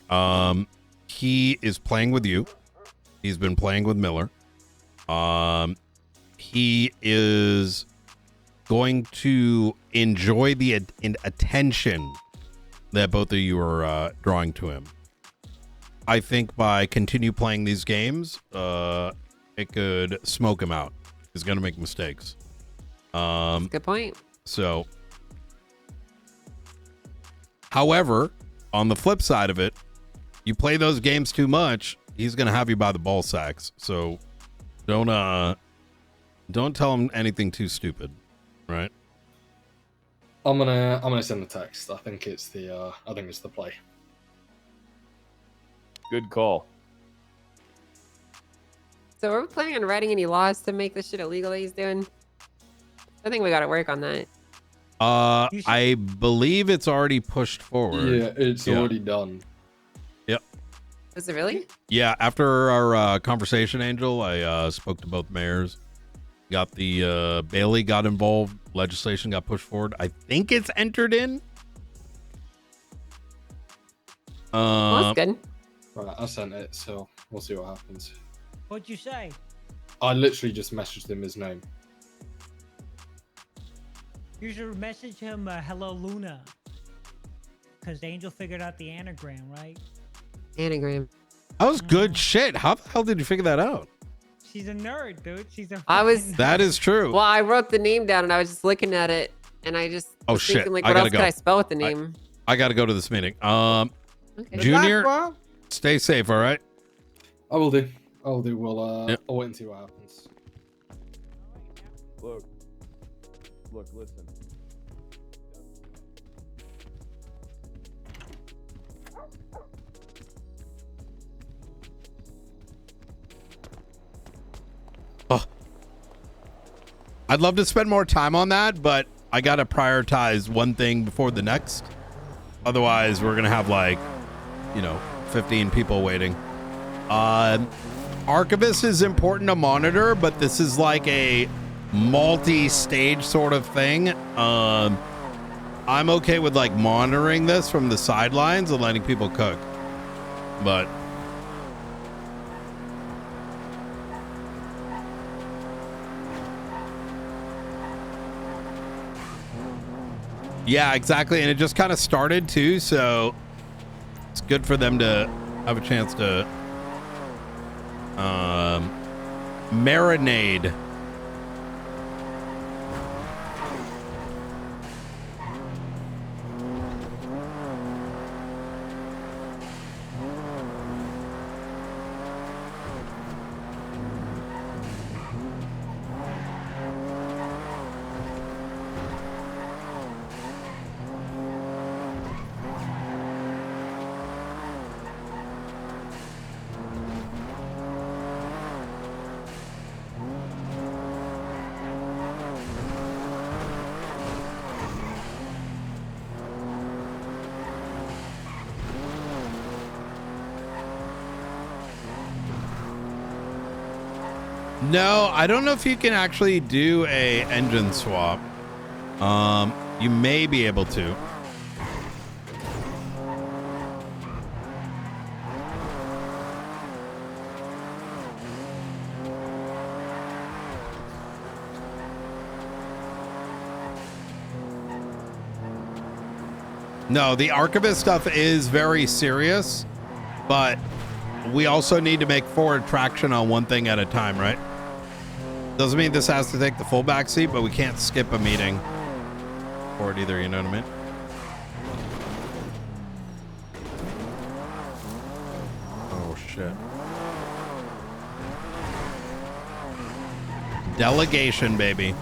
He is playing with you. He's been playing with Miller. He is going to enjoy the attention that both of you are drawing to him. I think by continue playing these games, it could smoke him out. He's going to make mistakes. Good point. So, however, on the flip side of it, you play those games too much, he's going to have you by the ball sacks. So, don't tell him anything too stupid, right? I'm gonna send the text. I think it's the play. Good call. So are we planning on writing any laws to make this shit illegal that he's doing? I think we got to work on that. I believe it's already pushed forward. Yeah, it's already done. Yep. Is it really? Yeah, after our conversation, Angel, I spoke to both mayors. Got the Bailey got involved. Legislation got pushed forward. I think it's entered in. Well, that's good. Right, I sent it, so we'll see what happens. What'd you say? I literally just messaged him his name. You should message him hello Luna. Because Angel figured out the anagram, right? Anagram. That was good shit. How the hell did you figure that out? She's a nerd, dude. She's a I was. That is true. Well, I wrote the name down and I was just looking at it and I just Oh was shit! thinking, like, I what gotta else go. could I spell with the name? I got to go to this meeting. Okay. Junior, stay safe. All right. I will do. I'll do. We'll I'll wait and see what happens. Look, listen. Oh. I'd love to spend more time on that, but I got to prioritize one thing before the next. Otherwise, we're going to have 15 people waiting. Archivist is important to monitor, but this is like a multi-stage sort of thing. I'm okay with monitoring this from the sidelines and letting people cook. But yeah, exactly. And it just kind of started too, so it's good for them to have a chance to marinade. No, I don't know if you can actually do a engine swap. You may be able to. No, the archivist stuff is very serious, but we also need to make forward traction on one thing at a time, right? Doesn't mean this has to take the full back seat, but we can't skip a meeting for it either, you know what I mean? Oh, shit. Delegation, baby.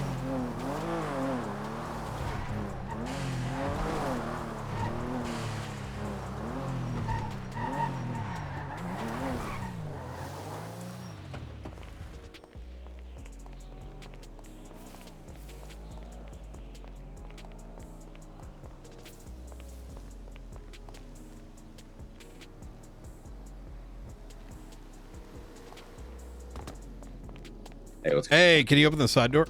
Hey, what's good? Hey, can you open the side door?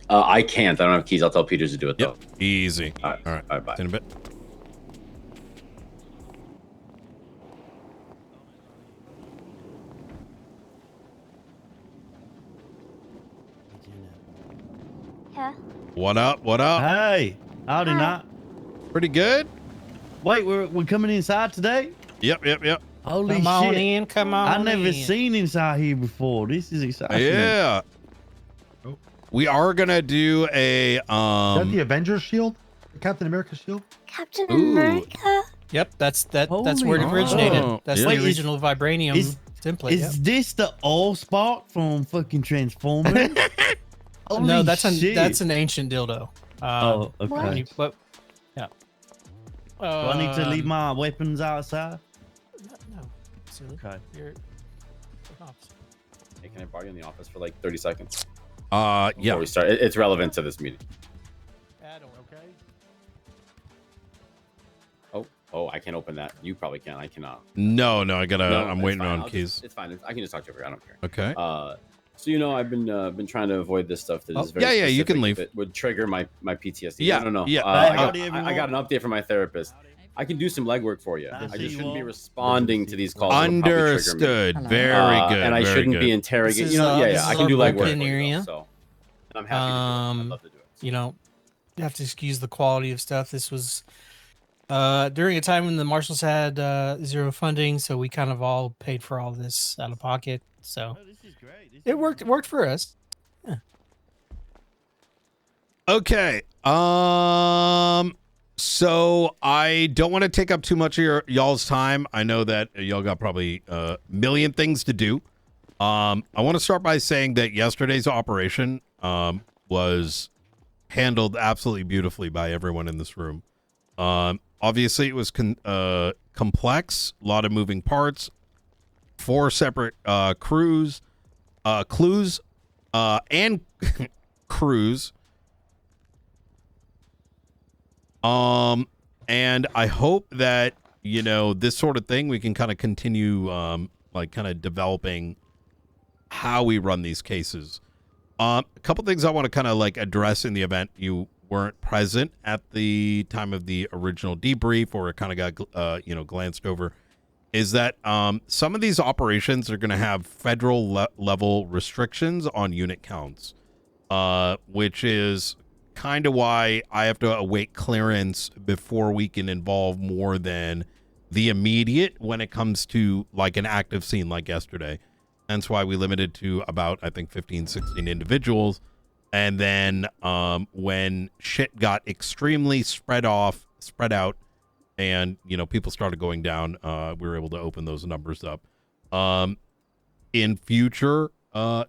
I can't. I don't have keys. I'll tell Peters to do it though. Easy. All right. All right. All right. Bye. See you in a bit. Yeah. What up? What up? Hey, howdy, Hi. not. Pretty good. Wait, we're coming inside today? Yep. Holy Come shit! on in, come on I've never in. seen inside here before. This is exciting. Yeah. We are gonna do a Is that the Avengers shield? The Captain America shield? Captain Ooh. America. Yep, that's where it Holy originated. oh. That's Yeah. the Wait, original vibranium is- template. Is yep. this the all spot from fucking Transformers? Holy No, that's shit. an ancient dildo. Oh, okay. when you- but- yeah. Do I need to leave my weapons outside? No, silly. Okay. You're, Hey, can I borrow you in the office for like 30 seconds? Yeah. Before we start, it's relevant to this meeting. Oh, I can't open that. You probably can. I cannot. No, I gotta. No, I'm it's waiting fine. on I'll keys. just- it's fine. I can just talk to you over here. I don't care. Okay. So I've been trying to avoid this stuff that Oh, is very yeah, you can specific leave. that would trigger my PTSD. Yeah, No. yeah. I Howdy, everyone. got an update from my therapist. I can do some legwork for you. I see just you shouldn't all. be responding to these calls. That'll probably trigger me. Understood. Very good. And I very shouldn't good. be interrogating. This You know, is, yeah. I this can is do our legwork. built-in for you, area. so and I'm happy to do it. I'd love to do it. You know, you have to excuse the quality of stuff. This was during a time when the marshals had zero funding, so we kind of all paid for all this out of pocket. So This is great. it worked for us. Okay. So I don't want to take up too much of y'all's time. I know that y'all got probably a million things to do. I want to start by saying that yesterday's operation was handled absolutely beautifully by everyone in this room. Obviously, it was complex, a lot of moving parts, 4 separate clues, and crews. And I hope that, this sort of thing, we can kind of continue, kind of developing how we run these cases. A couple things I want to kind of address in the event you weren't present at the time of the original debrief, or it kind of got, glanced over, is that some of these operations are going to have federal level restrictions on unit counts, which is kind of why I have to await clearance before we can involve more than the immediate when it comes to an active scene like yesterday. That's why we limited to about, I think, 15, 16 individuals. And then when shit got extremely spread out, and, people started going down, we were able to open those numbers up. In future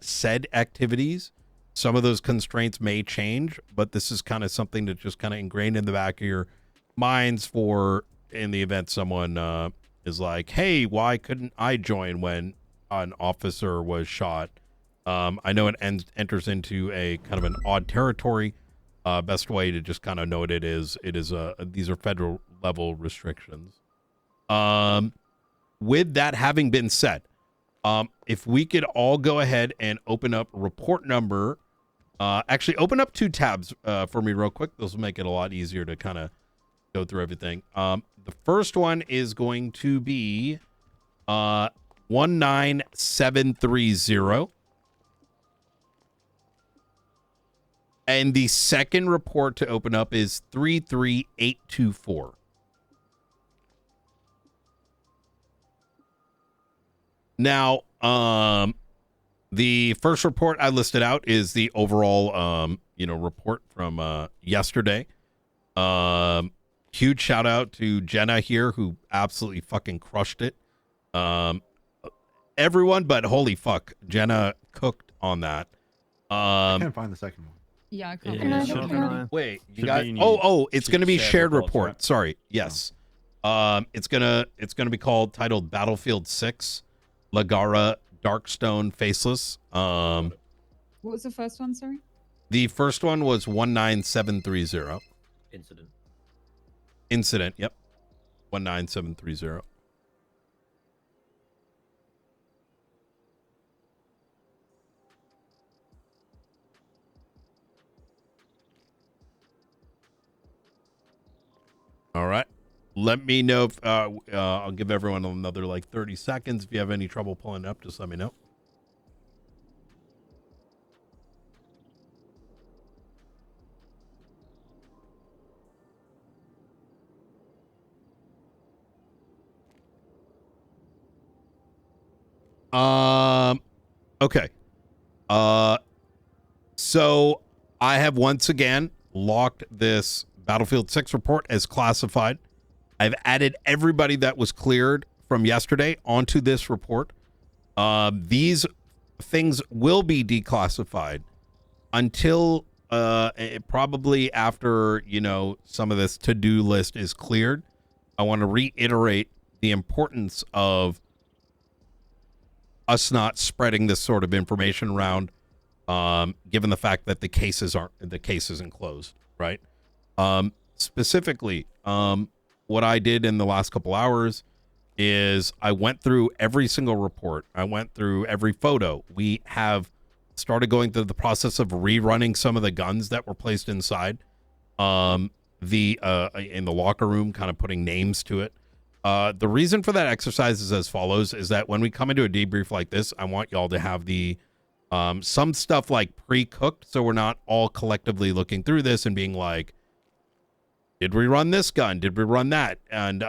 said activities, some of those constraints may change, but this is kind of something that's just kind of ingrained in the back of your minds for in the event someone is like, hey, why couldn't I join when an officer was shot? I know it enters into a kind of an odd territory. Best way to just kind of note it is these are federal level restrictions. With that having been said, if we could all go ahead and open up report number, actually open up 2 tabs for me real quick. Those will make it a lot easier to kind of go through everything. The first one is going to be 19730. And the second report to open up is 33824. Now, the first report I listed out is the overall, report from yesterday. Huge shout out to Jenna here, who absolutely fucking crushed it. Everyone, but holy fuck, Jenna cooked on that. I can't find the second one. Yeah, I Wait, you got? It's going to be shared report. Right? Sorry. Yes. It's gonna be titled Battlefield 6, Lagara, Darkstone, Faceless. What was the first one? Sorry. The first one was 19730. Incident. Yep. 19730. All right. Let me know if I'll give everyone another like 30 seconds. If you have any trouble pulling it up, just let me know. Okay. So I have once again locked this Battlefield 6 report as classified. I've added everybody that was cleared from yesterday onto this report. These things will be declassified until probably after, you know, some of this to-do list is cleared. I want to reiterate the importance of us not spreading this sort of information around, given the fact that the case isn't closed, right? Specifically, what I did in the last couple hours is I went through every single report. I went through every photo. We have started going through the process of rerunning some of the guns that were placed inside in the locker room, kind of putting names to it. The reason for that exercise is as follows, is that when we come into a debrief like this, I want y'all to have the some stuff like pre-cooked, so we're not all collectively looking through this and being like, did we run this gun? Did we run that? And,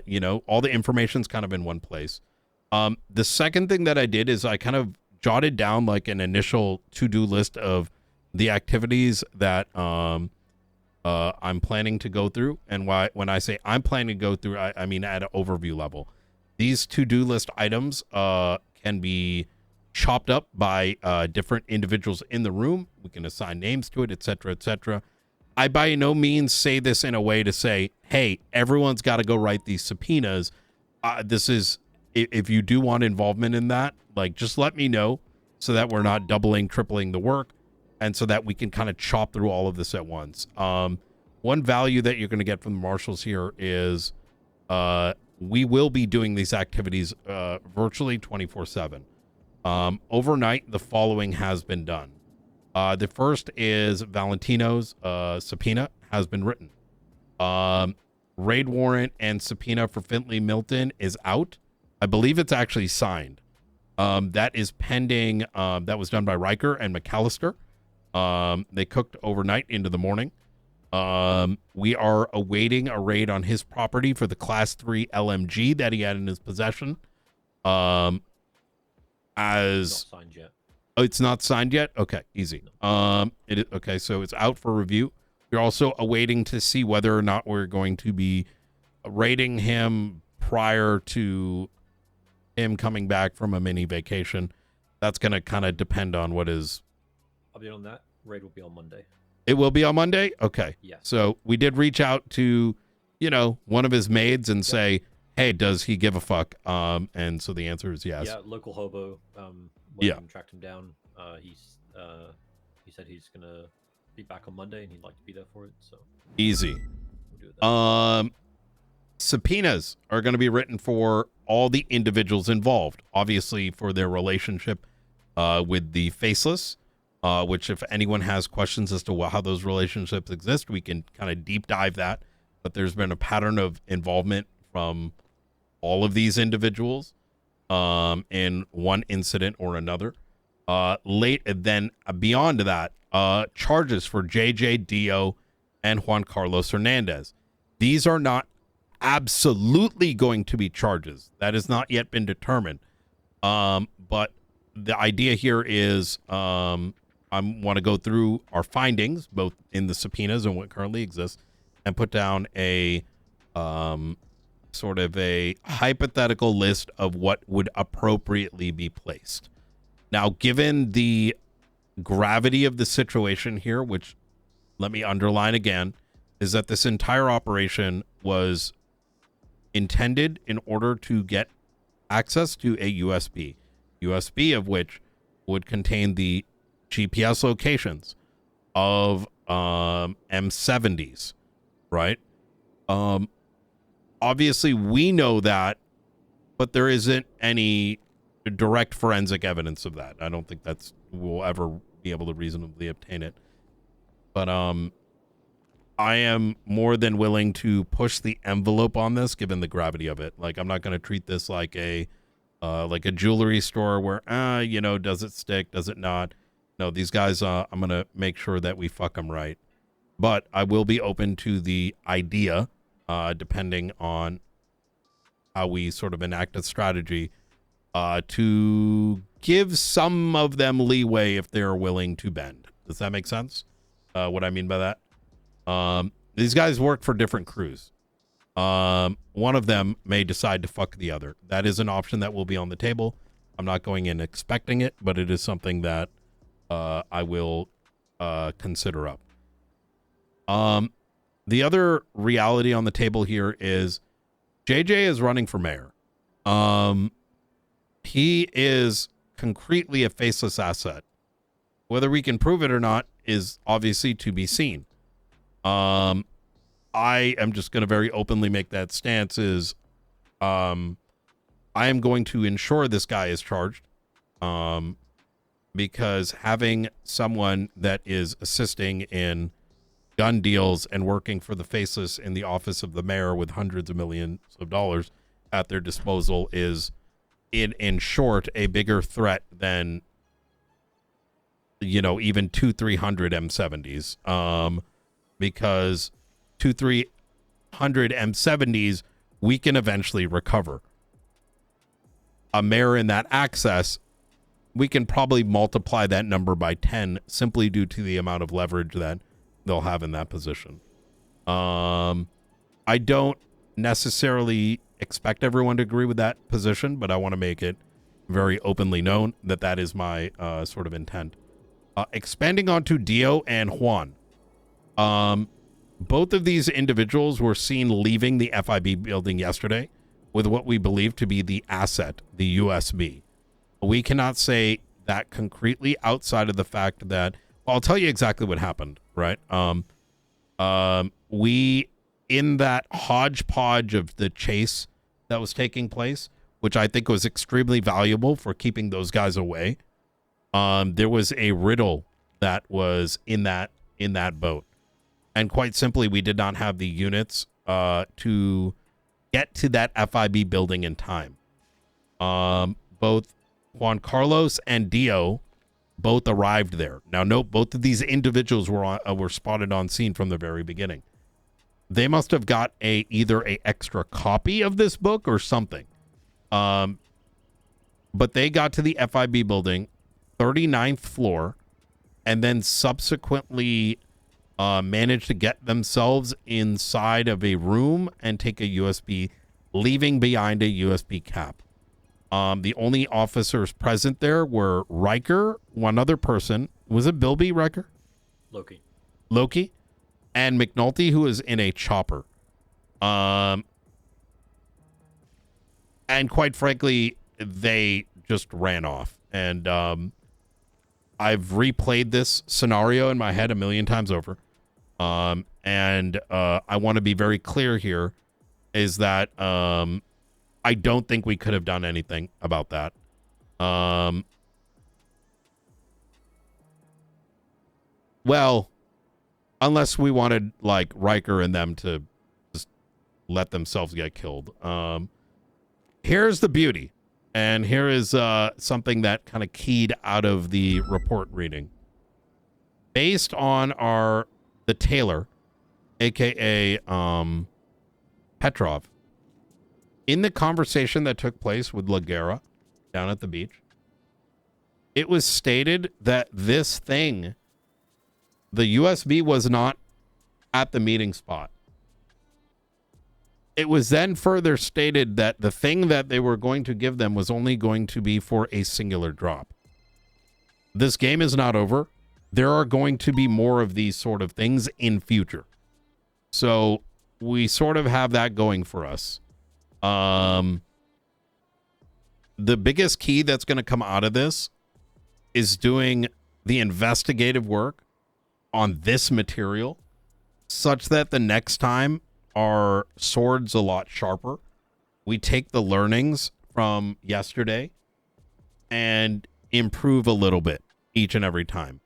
you know, all the information's kind of in one place. The second thing that I did is I kind of jotted down like an initial to-do list of the activities that I'm planning to go through. And when I say I'm planning to go through, I mean at an overview level. These to-do list items can be chopped up by different individuals in the room. We can assign names to it, etc., etc. I by no means say this in a way to say, hey, everyone's got to go write these subpoenas. This is, if you do want involvement in that, like, just let me know so that we're not doubling, tripling the work, and so that we can kind of chop through all of this at once. One value that you're going to get from the marshals here is we will be doing these activities virtually 24/7. Overnight, the following has been done. The first is Valentino's subpoena has been written. Raid warrant and subpoena for Finley Milton is out. I believe it's actually signed. That is pending. That was done by Riker and McAllister. They cooked overnight into the morning. We are awaiting a raid on his property for the Class 3 LMG that he had in his possession. Not signed yet. Oh, it's not signed yet? Okay, easy. Okay, so it's out for review. We're also awaiting to see whether or not we're going to be raiding him prior to him coming back from a mini vacation. That's going to kind of depend on what is... I'll be on that. Raid will be on Monday. It will be on Monday? Okay. Yeah. So we did reach out to, you know, one of his maids and say, hey, does he give a fuck? And so the answer is yes. Yeah, local hobo. Tracked him down. He said he's gonna be back on Monday and he'd like to be there for it. So easy. Subpoenas are going to be written for all the individuals involved, obviously for their relationship with the faceless. Which, if anyone has questions as to how those relationships exist, we can kind of deep dive that. But there's been a pattern of involvement from all of these individuals in one incident or another. Then beyond that, charges for JJ, Dio, and Juan Carlos Hernandez. These are not absolutely going to be charges. That has not yet been determined. But the idea here is I want to go through our findings, both in the subpoenas and what currently exists, and put down a sort of a hypothetical list of what would appropriately be placed. Now, given the gravity of the situation here, which let me underline again, is that this entire operation was intended in order to get access to a USB of which would contain the GPS locations of M70s, right? Obviously, we know that, but there isn't any direct forensic evidence of that. I don't think we'll ever be able to reasonably obtain it. But I am more than willing to push the envelope on this, given the gravity of it. Like, I'm not going to treat this like a jewelry store where, does it stick? Does it not? No, these guys, I'm going to make sure that we fuck them right. But I will be open to the idea, depending on how we sort of enact a strategy, to give some of them leeway if they're willing to bend. Does that make sense? What I mean by that? These guys work for different crews. One of them may decide to fuck the other. That is an option that will be on the table. I'm not going in expecting it, but it is something that I will consider up. The other reality on the table here is JJ is running for mayor. He is concretely a faceless asset. Whether we can prove it or not is obviously to be seen. I am just going to very openly make that stance is, I am going to ensure this guy is charged, because having someone that is assisting in gun deals and working for the faceless in the office of the mayor with hundreds of millions of dollars at their disposal is, in short, a bigger threat than, even 200-300 M70s. Because 200-300 M70s, we can eventually recover. A mayor in that access, we can probably multiply that number by 10 simply due to the amount of leverage that they'll have in that position. I don't necessarily expect everyone to agree with that position, but I want to make it very openly known that that is my sort of intent. Expanding onto Dio and Juan. Both of these individuals were seen leaving the FIB building yesterday with what we believe to be the asset, the USB. We cannot say that concretely outside of the fact that, well, I'll tell you exactly what happened, right? We, in that hodgepodge of the chase that was taking place, which I think was extremely valuable for keeping those guys away, there was a riddle that was in that boat. And quite simply, we did not have the units to get to that FIB building in time. Both Juan Carlos and Dio both arrived there. Now, note, both of these individuals were spotted on scene from the very beginning. They must have got either a extra copy of this book or something. But they got to the FIB building, 39th floor, and then subsequently managed to get themselves inside of a room and take a USB, leaving behind a USB cap. The only officers present there were Riker, one other person. Was it Bilby Riker? Loki. And McNulty, who is in a chopper. And quite frankly, they just ran off. And I've replayed this scenario in my head a million times over. And I want to be very clear here is that I don't think we could have done anything about that. Well, unless we wanted like Riker and them to just let themselves get killed. Here's the beauty. And here is something that kind of keyed out of the report reading. Based on the Taylor, aka Petrov, in the conversation that took place with Laguerra down at the beach, it was stated that this thing, the USB, was not at the meeting spot. It was then further stated that the thing that they were going to give them was only going to be for a singular drop. This game is not over. There are going to be more of these sort of things in future. So we sort of have that going for us. The biggest key that's going to come out of this is doing the investigative work on this material such that the next time our sword's a lot sharper. We take the learnings from yesterday and improve a little bit each and every time.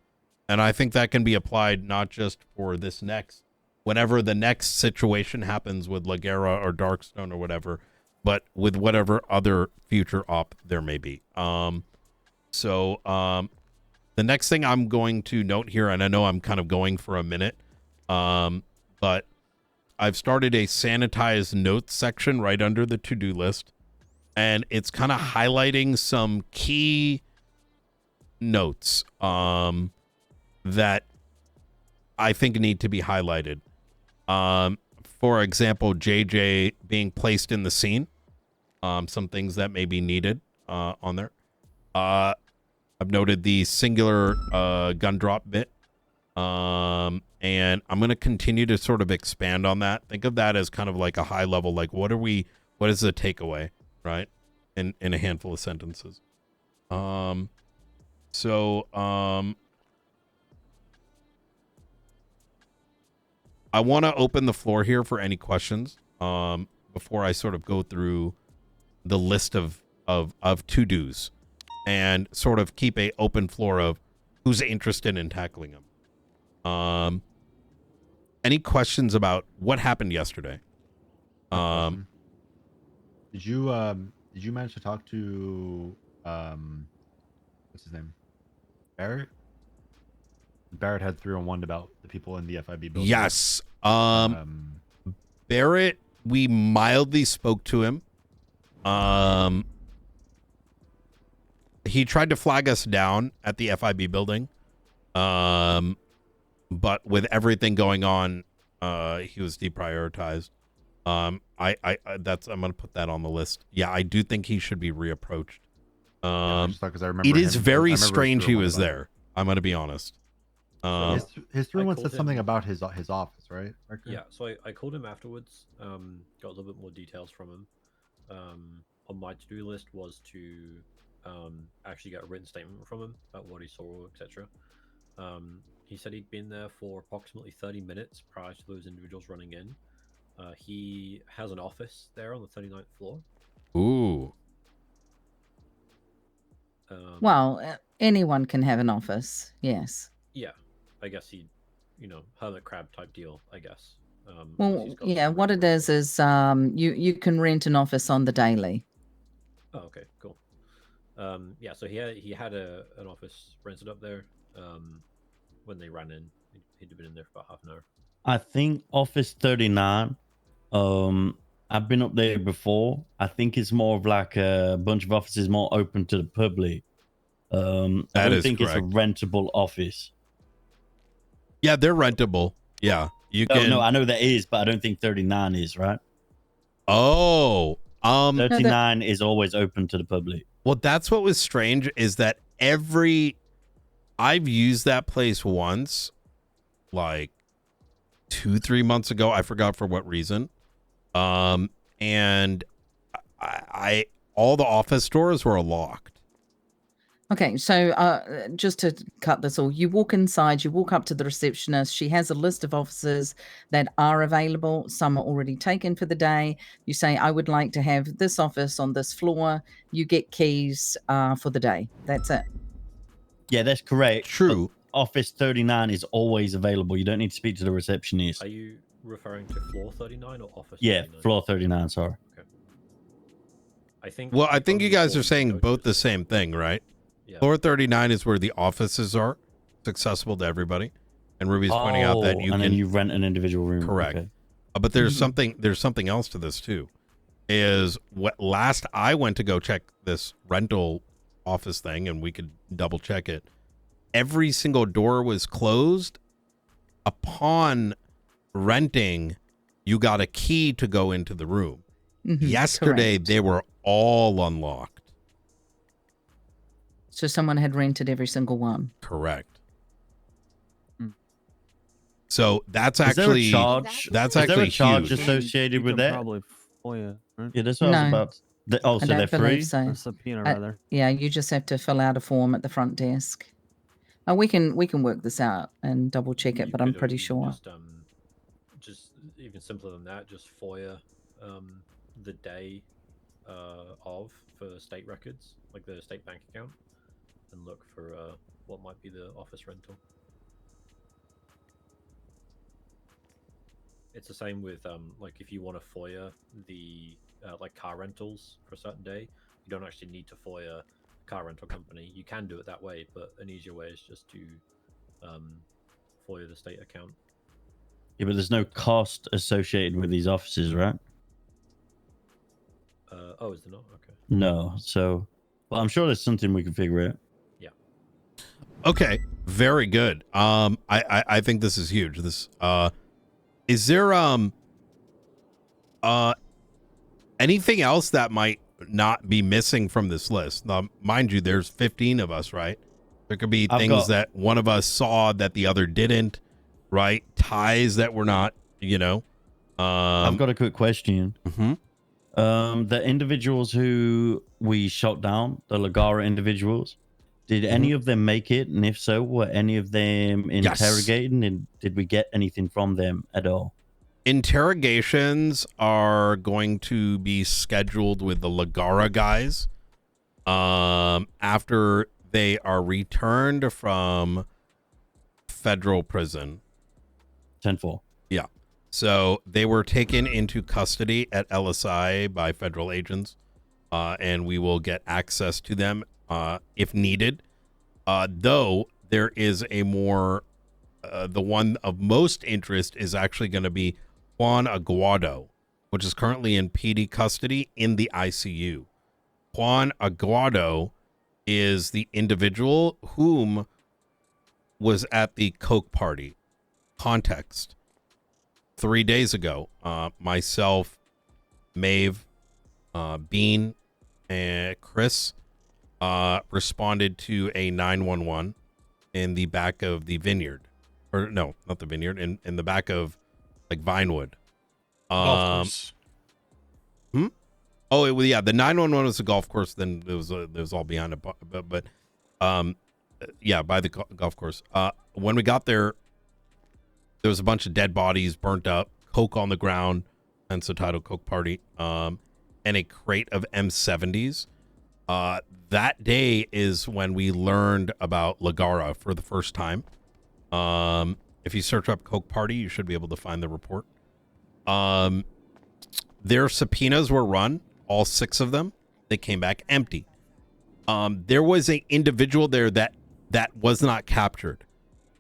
And I think that can be applied not just for this next whenever the next situation happens with Lagera or Darkstone or whatever, but with whatever other future op there may be. So the next thing I'm going to note here, and I know I'm kind of going for a minute, but I've started a sanitized notes section right under the to-do list, and it's kind of highlighting some key notes that I think need to be highlighted. For example, JJ being placed in the scene, some things that may be needed on there. I've noted the singular gun drop bit, and I'm going to continue to sort of expand on that. Think of that as kind of like a high level, like what is the takeaway, right? In a handful of sentences. I want to open the floor here for any questions before I sort of go through the list of to-dos and sort of keep a open floor of who's interested in tackling them. Any questions about what happened yesterday? Did you manage to talk to what's his name? Barrett? Barrett had 301 about the people in the FIB building. Yes. Barrett, we mildly spoke to him. He tried to flag us down at the FIB building. But with everything going on, he was deprioritized. I'm gonna put that on the list. Yeah, I do think he should be reapproached. It is very strange he was there. I'm gonna be honest. His 301 said something about his office, right? Yeah, so I called him afterwards, got a little bit more details from him. On my to-do list was to actually get a written statement from him about what he saw, etc. He said he'd been there for approximately 30 minutes prior to those individuals running in. He has an office there on the 39th floor. Ooh. Well, anyone can have an office, yes. Yeah, I guess he, hermit crab type deal, I guess. Well, yeah, what it is you can rent an office on the daily. Oh, okay, cool. Yeah, so he had an office rented up there. When they ran in, he'd been in there for about half an hour. I think Office 39. I've been up there before. I think it's more of like a bunch of offices more open to the public. I don't think it's a rentable office. Yeah, they're rentable. Yeah, you can. No, I know that is, but I don't think 39 is, right? Oh, 39 is always open to the public. Well, that's what was strange is that I've used that place once, like 2-3 months ago. I forgot for what reason. And I all the office doors were locked. Okay, so just to cut this all, you walk inside, you walk up to the receptionist. She has a list of offices that are available. Some are already taken for the day. You say, I would like to have this office on this floor. You get keys for the day. That's it. Yeah, that's correct. True. Office 39 is always available. You don't need to speak to the receptionist. Are you referring to floor 39 or office 39? Yeah, floor 39, sorry. Okay. I think you guys are saying both the same thing, right? Yeah. Floor 39 is where the offices are. It's accessible to everybody. And Ruby's pointing out that then you rent an individual room. Correct. Okay. But there's something else to this too. Is what last I went to go check this rental office thing, and we could double check it. Every single door was closed. Upon renting, you got a key to go into the room. Mm-hmm, Yesterday, correct. they were all unlocked. So someone had rented every single one. Correct. So that's Is there a actually charge? That's Is actually there a charge huge. associated with that? Probably FOIA, right? Yeah, that's what I was No. about. So I they're don't free? believe so. Or subpoena, rather. Yeah, you just have to fill out a form at the front desk. We can work this out and double check it, but I'm pretty sure. Just even simpler than that, just FOIA the day of for state records, like the state bank account, and look for what might be the office rental. It's the same with like if you want to FOIA the like car rentals for a certain day, you don't actually need to FOIA a car rental company. You can do it that way, but an easier way is just to FOIA the state account. Yeah, but there's no cost associated with these offices, right? Oh, is there not? Okay. No. So, well, I'm sure there's something we can figure out. Yeah. Okay, very good. I think this is huge. This is there anything else that might not be missing from this list? Now, mind you, there's 15 of us, right? There could be things that one of us saw that the other didn't, right? Ties that were not, you know. I've got a quick question. The individuals who we shot down, the Lagara individuals, did any of them make it? And if so, were any of them interrogated? And did we get anything from them at all? Interrogations are going to be scheduled with the Lagara guys after they are returned from federal prison. 10-4. Yeah. So they were taken into custody at LSI by federal agents, and we will get access to them if needed. Though there is a more, the one of most interest is actually going to be Juan Aguado, which is currently in PD custody in the ICU. Juan Aguado is the individual whom was at the Coke party. Context. 3 days ago, myself, Maeve, Bean, and Chris responded to a 911 in the back of the vineyard. Or no, not the vineyard, in the back of like Vinewood. Oh, yeah, the 911 was a golf course, then it was all behind it, but yeah, by the golf course. When we got there, there was a bunch of dead bodies burnt up, Coke on the ground, hence the title Coke Party, and a crate of M70s. That day is when we learned about Lagara for the first time. If you search up Coke Party, you should be able to find the report. Their subpoenas were run, all 6 of them. They came back empty. There was an individual there that was not captured.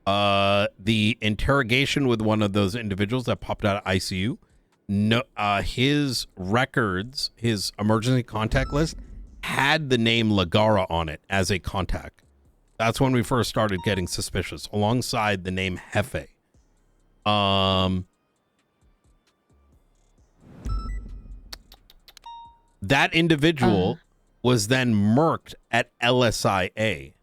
The interrogation with one of those individuals that popped out of ICU, no, his records, his emergency contact list had the name Lagara on it as a contact. That's when we first started getting suspicious, alongside the name Jefe. That individual was then murked at LSIA.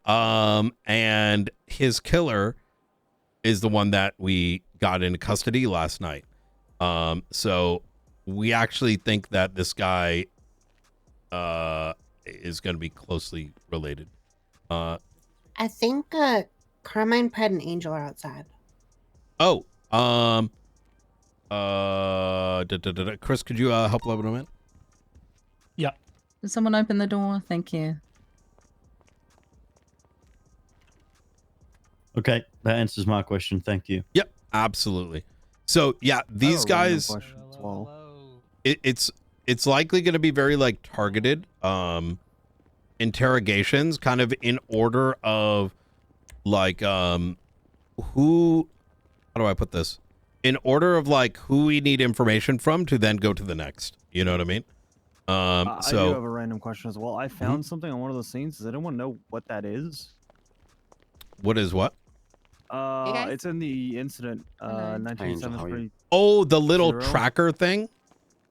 And his killer is the one that we got into custody last night. So we actually think that this guy is going to be closely related. I think Carmine, Pred, and Angel are outside. Oh, Chris, could you help Lebanon a minute? Yeah. Did someone open the door? Thank you. Okay, that answers my question. Thank you. Yep, absolutely. So yeah, these guys, it's likely going to be very like targeted interrogations, kind of in order of like who, how do I put this? In order of like who we need information from to then go to the next. You know what I mean? I do So have a random question as well. I found something on one of those scenes. Does anyone know what that is? what is what? It's in the incident, 1973. Oh, the little tracker thing.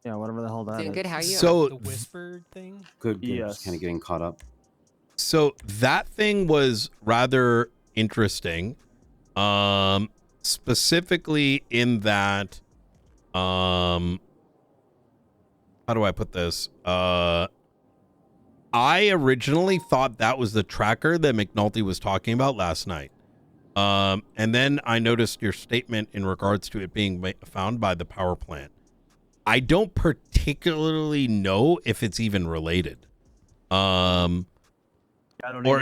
Yeah, whatever the hell that is. Good, how you? So The whispered thing? Good. Yes. Just kind of getting caught up. So that thing was rather interesting, specifically in that, how do I put this? I originally thought that was the tracker that McNulty was talking about last night. And then I noticed your statement in regards to it being found by the power plant. I don't particularly know if it's even related. Or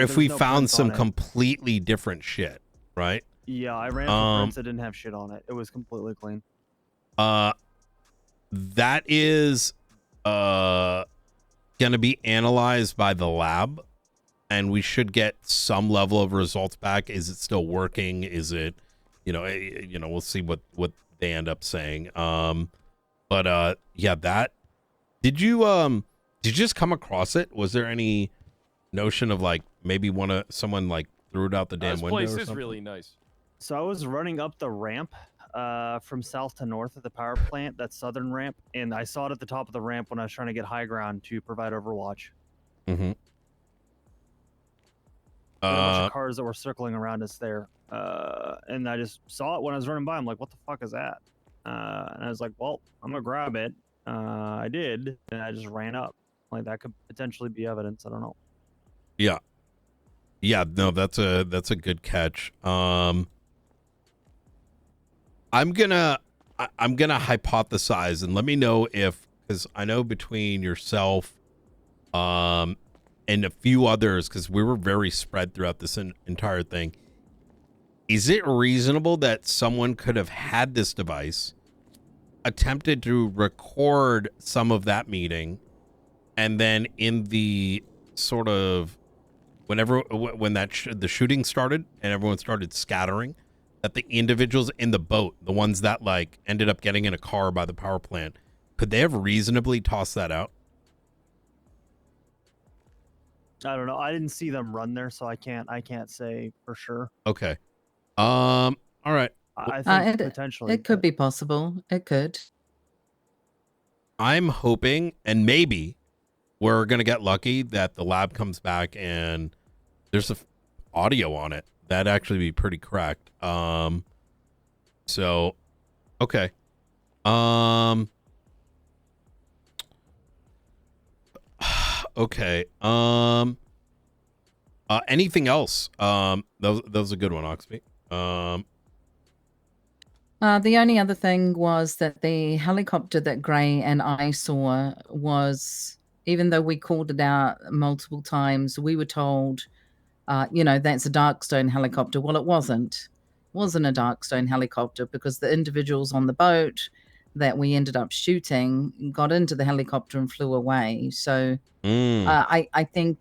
if we found some completely different shit, right? Yeah, I ran for prints that didn't have shit on it. It was completely clean. That is going to be analyzed by the lab, and we should get some level of results back. Is it still working? Is it, we'll see what they end up saying. But yeah, that. Did you just come across it? Was there any notion of like maybe someone like threw it out the damn This window? place or is something? really nice. So I was running up the ramp from south to north of the power plant, that southern ramp, and I saw it at the top of the ramp when I was trying to get high ground to provide overwatch. Mm-hmm. There were a bunch of cars that were circling around us there, and I just saw it when I was running by. I'm like, what the fuck is that? And I was like, well, I'm gonna grab it. I did, and I just ran up. Like, that could potentially be evidence. I don't know. Yeah. No, that's a good catch. I'm gonna hypothesize, and let me know because I know between yourself, and a few others, because we were very spread throughout this entire thing. Is it reasonable that someone could have had this device, attempted to record some of that meeting, and then in the sort of when the shooting started and everyone started scattering, that the individuals in the boat, the ones that like ended up getting in a car by the power plant, could they have reasonably tossed that out? I don't know. I didn't see them run there, so I can't say for sure. Okay. All right. I think potentially it could be possible. It could. I'm hoping, and maybe we're gonna get lucky that the lab comes back and there's audio on it. That'd actually be pretty correct. So, okay. Okay. Anything else? That was a good one, Oxby. The only other thing was that the helicopter that Gray and I saw was, even though we called it out multiple times, we were told, that's a Darkstone helicopter. Well, it wasn't. It wasn't a Darkstone helicopter, because the individuals on the boat that we ended up shooting got into the helicopter and flew away. So I think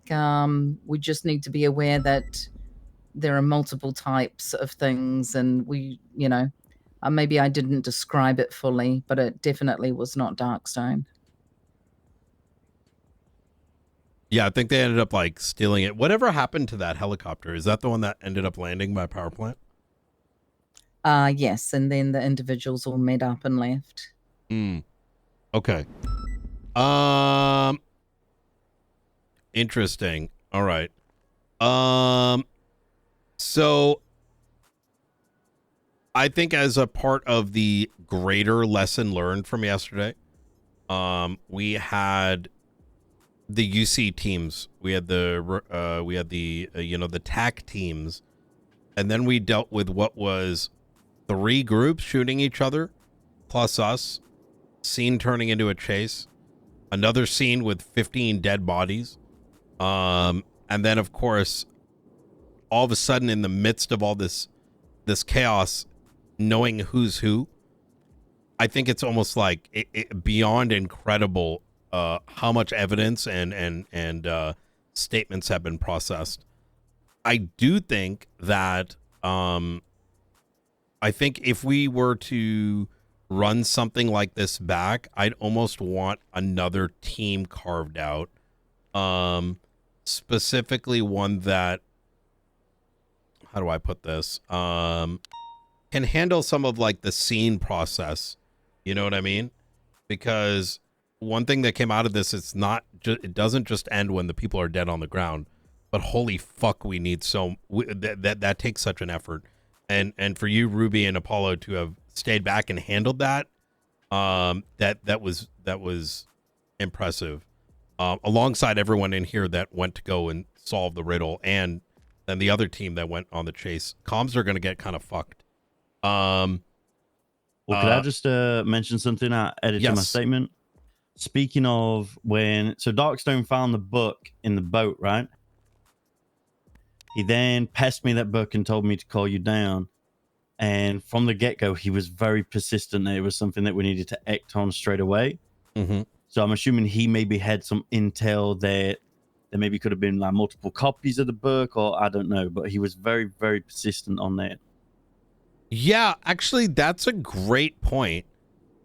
we just need to be aware that there are multiple types of things, and maybe I didn't describe it fully, but it definitely was not Darkstone. Yeah, I think they ended up like stealing it. Whatever happened to that helicopter? Is that the one that ended up landing by power plant? Yes, and then the individuals all met up and left. Okay. Interesting. All right. So I think as a part of the greater lesson learned from yesterday, we had the UC teams, we had the the TAC teams, and then we dealt with what was 3 groups shooting each other, plus us, scene turning into a chase, another scene with 15 dead bodies, and then of course, all of a sudden in the midst of all this chaos, knowing who's who. I think it's almost like beyond incredible how much evidence and statements have been processed. I do think that I think if we were to run something like this back, I'd almost want another team carved out, specifically one that, how do I put this, can handle some of like the scene process. You know what I mean? Because one thing that came out of this, it doesn't just end when the people are dead on the ground, but holy fuck, we need that takes such an effort. And for you, Ruby and Apollo, to have stayed back and handled that, that was impressive. Alongside everyone in here that went to go and solve the riddle, and then the other team that went on the chase. Comms are going to get kind of fucked. Well, could I just mention something I edited my statement? Speaking of so Darkstone found the book in the boat, right? He then passed me that book and told me to call you down. And from the get-go, he was very persistent that it was something that we needed to act on straight away. So I'm assuming he maybe had some intel that there maybe could have been like multiple copies of the book, or I don't know, but he was very, very persistent on that. Yeah, actually, that's a great point.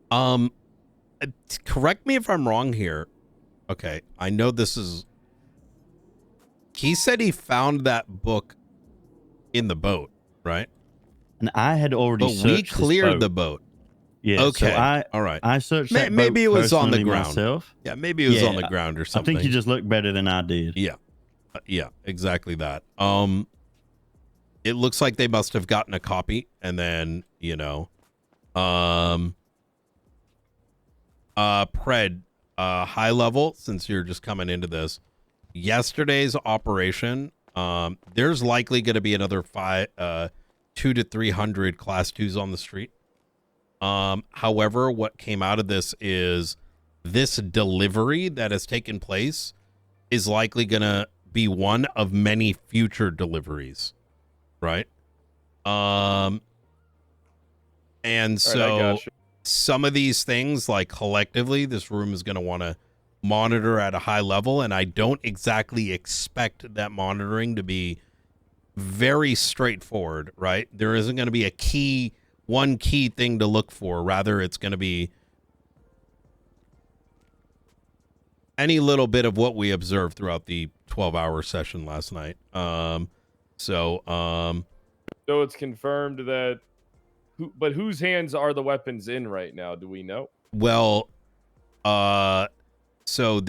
Correct me if I'm wrong here. Okay, I know this is... He said he found that book in the boat, right? And I had already But we searched this cleared boat. the boat. Yeah. Okay. So all right. I searched May- that maybe boat it was on the personally ground. myself. Yeah, maybe it was on the ground or I something. think you just looked better than I did. Yeah. Yeah, exactly that. It looks like they must have gotten a copy and then, Pred, high level, since you're just coming into this, yesterday's operation, there's likely going to be another 200 to 300 class 2s on the street. However, what came out of this is this delivery that has taken place is likely going to be one of many future deliveries, right? And so some of these things, like collectively, this room is going to want to monitor at a high level, and I don't exactly expect that monitoring to be very straightforward, right? There isn't going to be one key thing to look for. Rather, it's going to be any little bit of what we observed throughout the 12-hour session last night. So it's confirmed that but whose hands are the weapons in right now? Do we know? Well, so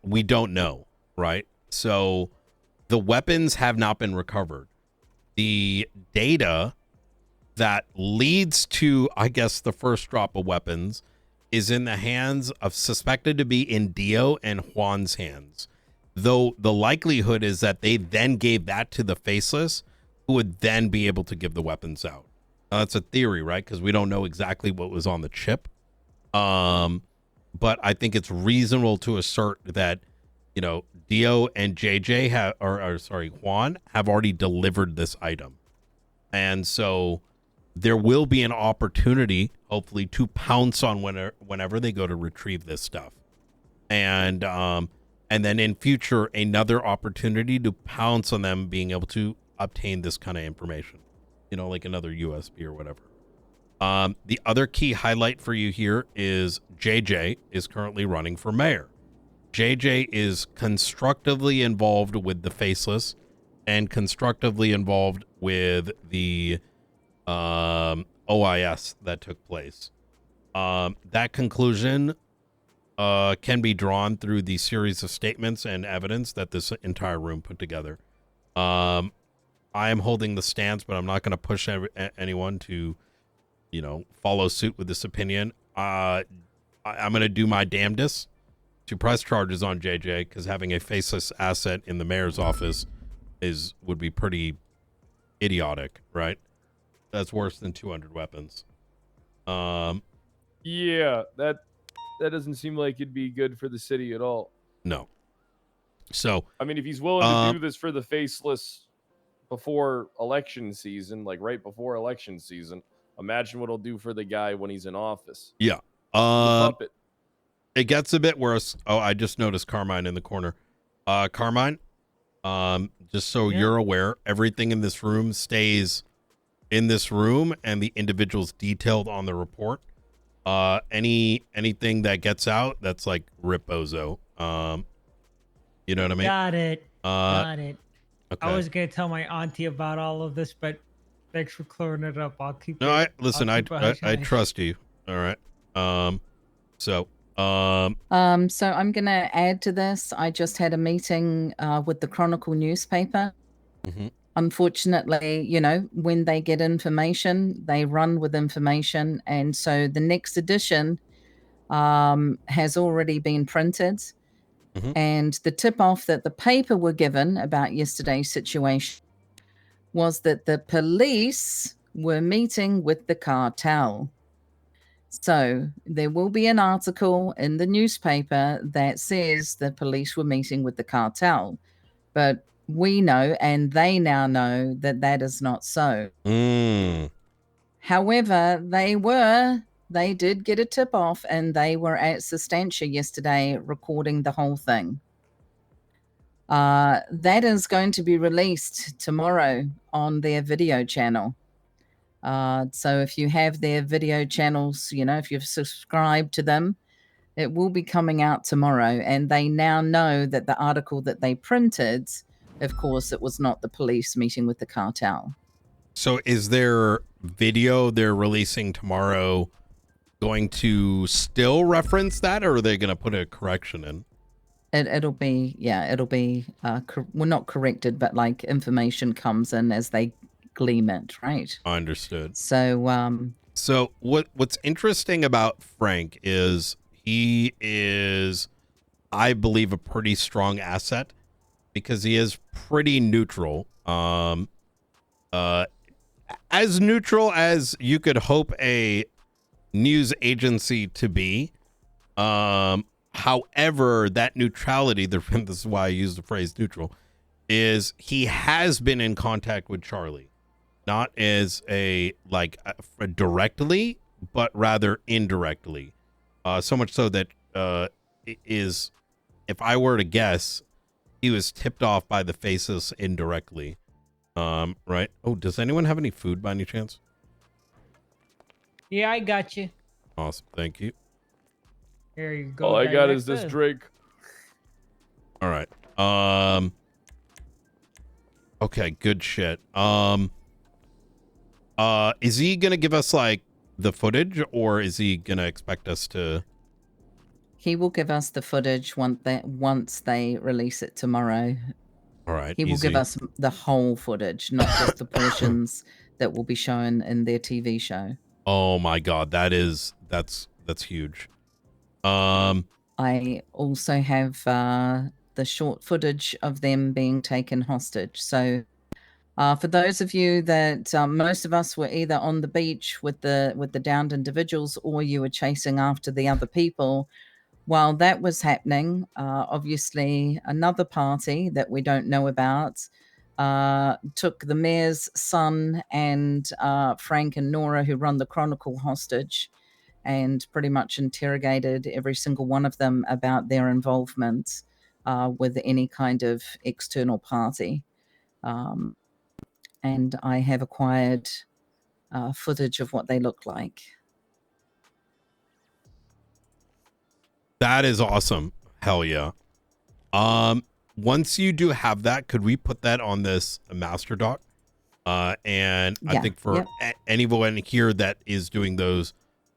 we don't know, right? So the weapons have not been recovered. The data that leads to, I guess, the first drop of weapons is in the hands of suspected to be in Dio and Juan's hands. Though the likelihood is that they then gave that to the Faceless, who would then be able to give the weapons out. Now, that's a theory, right? Because we don't know exactly what was on the chip. But I think it's reasonable to assert that, Dio and JJ Juan have already delivered this item. And so there will be an opportunity, hopefully, to pounce on whenever they go to retrieve this stuff. And then in future, another opportunity to pounce on them being able to obtain this kind of information, like another USB or whatever. The other key highlight for you here is JJ is currently running for mayor. JJ is constructively involved with the Faceless and constructively involved with the OIS that took place. That conclusion can be drawn through the series of statements and evidence that this entire room put together. I am holding the stance, but I'm not going to push anyone to, follow suit with this opinion. I'm going to do my damnedest to press charges on JJ, because having a Faceless asset in the mayor's office would be pretty idiotic, right? That's worse than 200 weapons. Yeah, that doesn't seem like it'd be good for the city at all. No. So I mean, if he's willing to do this for the Faceless before election season, like right before election season, imagine what he'll do for the guy when he's in office. Yeah. Puppet. It gets a bit worse. Oh, I just noticed Carmine in the corner. Carmine, just so you're aware, everything in this room stays in this room, and the individuals detailed on the report. Anything that gets out, that's like rip bozo. You know what I mean? Got it. Got it. Okay. I was gonna tell my auntie about all of this, but thanks for clearing it up. I'll keep. No, it, I trust you. All right. So I'm gonna add to this. I just had a meeting with the Chronicle newspaper. Unfortunately, when they get information, they run with information, and so the next edition has already been printed. And the tip-off that the paper were given about yesterday's situation was that the police were meeting with the cartel. So there will be an article in the newspaper that says the police were meeting with the cartel. But we know, and they now know, that that is not so. However, they did get a tip off, and they were at Sustancia yesterday recording the whole thing. That is going to be released tomorrow on their video channel. So if you have their video channels, you know, if you've subscribed to them, it will be coming out tomorrow. And they now know that the article that they printed, of course, it was not the police meeting with the cartel. So is their video they're releasing tomorrow going to still reference that, or are they going to put a correction in? It'll be, yeah, it'll be, well, not corrected, but like information comes in as they gleam it, right? Understood. So, so what's interesting about Frank is he is, I believe, a pretty strong asset because he is pretty neutral. As neutral as you could hope a news agency to be. However, that neutrality, this is why I use the phrase neutral, is he has been in contact with Charlie, not as directly, but rather indirectly. So much so that if I were to guess, he was tipped off by the faces indirectly. Right. Oh, does anyone have any food by any chance? Yeah, I got you. Awesome. Thank you. Here you go. All I got is this director. drink. All right. Okay, good shit. Is he gonna give us like the footage, or is he gonna expect us to? he will give us the footage once they release it tomorrow. All right. He will give easy. us the whole footage, not just the portions that will be shown in their TV show. Oh my God, that's huge. I also have the short footage of them being taken hostage. So for those of you that most of us were either on the beach with the downed individuals, or you were chasing after the other people. While that was happening, obviously another party that we don't know about took the mayor's son and Frank and Nora, who run the Chronicle, hostage, and pretty much interrogated every single one of them about their involvement with any kind of external party. And I have acquired footage of what they look like. That is awesome. Hell yeah. Once you do have that, could we put that on this master doc? And I Yeah, think for anyone here that is doing those,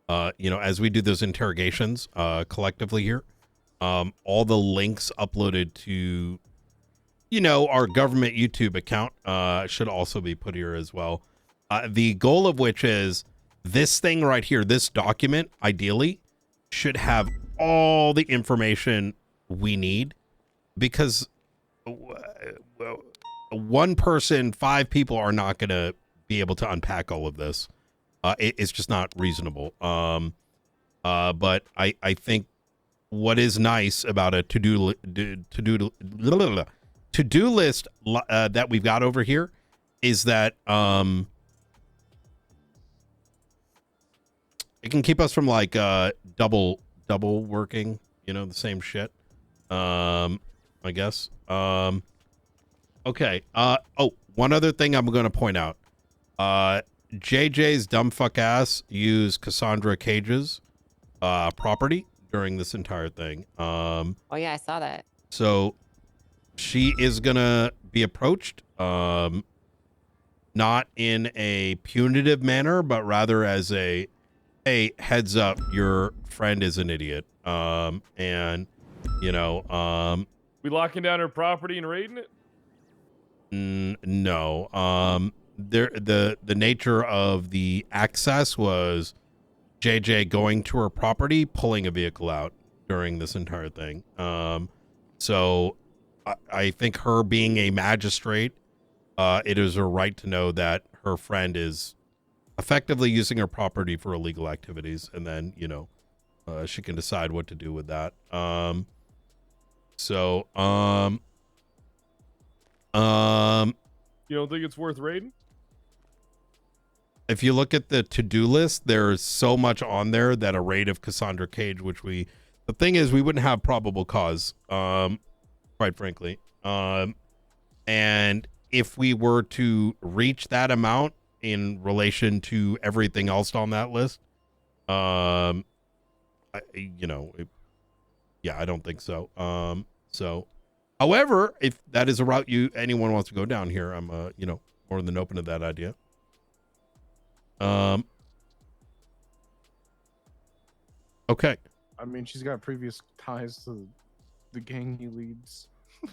as we do those interrogations collectively here, all the links uploaded to, our government YouTube account should also be put here as well. The goal of which is this thing right here, this document, ideally, should have all the information we need, because one person, 5 people are not going to be able to unpack all of this. It's just not reasonable. But I think what is nice about a to-do list that we've got over here is that it can keep us from like double working, the same shit. I guess. Okay. One other thing I'm going to point out. JJ's dumb fuck ass used Cassandra Cage's property during this entire thing. Oh yeah, I saw that. So she is going to be approached, not in a punitive manner, but rather as a, hey, heads up, your friend is an idiot. And we locking down her property and raiding it? No. The nature of the access was JJ going to her property, pulling a vehicle out during this entire thing. So I think her being a magistrate, it is her right to know that her friend is effectively using her property for illegal activities, and then she can decide what to do with that. You don't think it's worth raiding? if you look at the to-do list, there's so much on there that a raid of Cassandra Cage, which the thing is, we wouldn't have probable cause, quite frankly. And if we were to reach that amount in relation to everything else on that list, I don't think so. However, if that is a route anyone wants to go down here, I'm more than open to that idea. Okay. I mean, she's got previous ties to the gang he leads.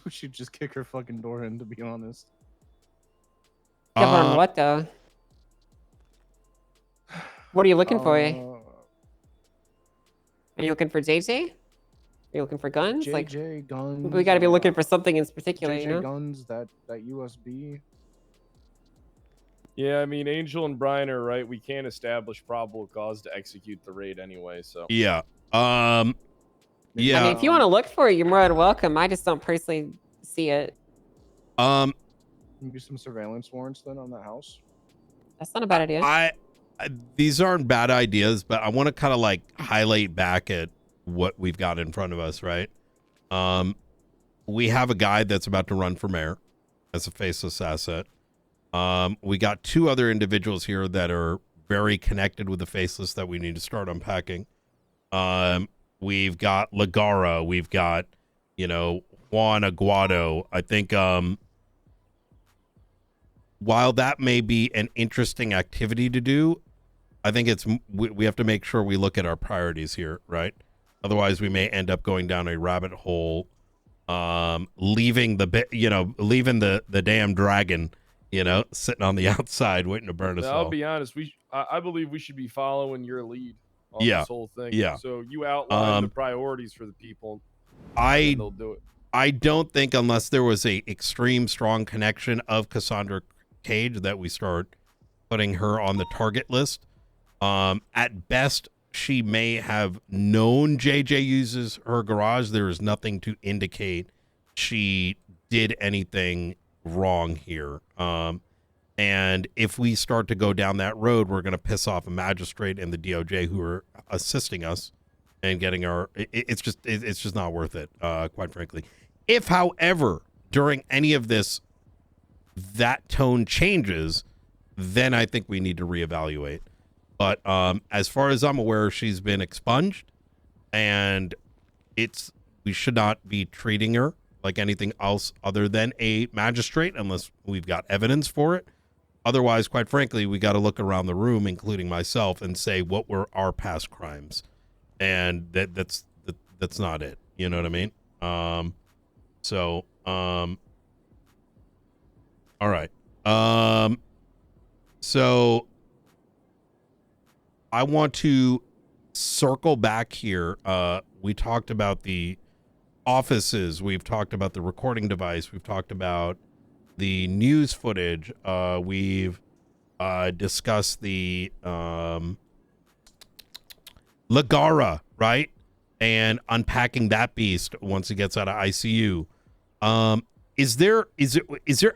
We should just kick her fucking door in, to be honest. Yeah, but on what though? What are you looking for? Are you looking for JJ? Are you looking for guns? JJ, guns. We got to be looking for something in particular, JJ you know? guns, that USB. Yeah, I mean, Angel and Brian are right. We can't establish probable cause to execute the raid anyway, so. Yeah. Yeah. I mean, if you want to look for it, you're more than welcome. I just don't personally see it. Can you do some surveillance warrants then on that house? That's not a bad idea. These aren't bad ideas, but I want to kind of like highlight back at what we've got in front of us, right? We have a guy that's about to run for mayor as a faceless asset. We got two other individuals here that are very connected with the faceless that we need to start unpacking. We've got Lagara, we've got, Juan Aguado. I think, while that may be an interesting activity to do, I think we have to make sure we look at our priorities here, right? Otherwise, we may end up going down a rabbit hole, leaving the damn dragon, sitting on the outside waiting to burn us all. I'll be honest. I believe we should be following your lead on Yeah. this whole thing. Yeah. So you outline the priorities for the people. I they'll do it. I don't think unless there was a extreme strong connection of Cassandra Cage that we start putting her on the target list. At best, she may have known JJ uses her garage. There is nothing to indicate she did anything wrong here. And if we start to go down that road, we're going to piss off a magistrate and the DOJ who are assisting us and getting it's just not worth it, quite frankly. If, however, during any of this, that tone changes, then I think we need to reevaluate. But as far as I'm aware, she's been expunged, and we should not be treating her like anything else other than a magistrate unless we've got evidence for it. Otherwise, quite frankly, we got to look around the room, including myself, and say what were our past crimes, and that's not it. You know what I mean? All right. So I want to circle back here. We talked about the offices. We've talked about the recording device. We've talked about the news footage. We've discussed the Lagara, right? And unpacking that beast once it gets out of ICU. Is there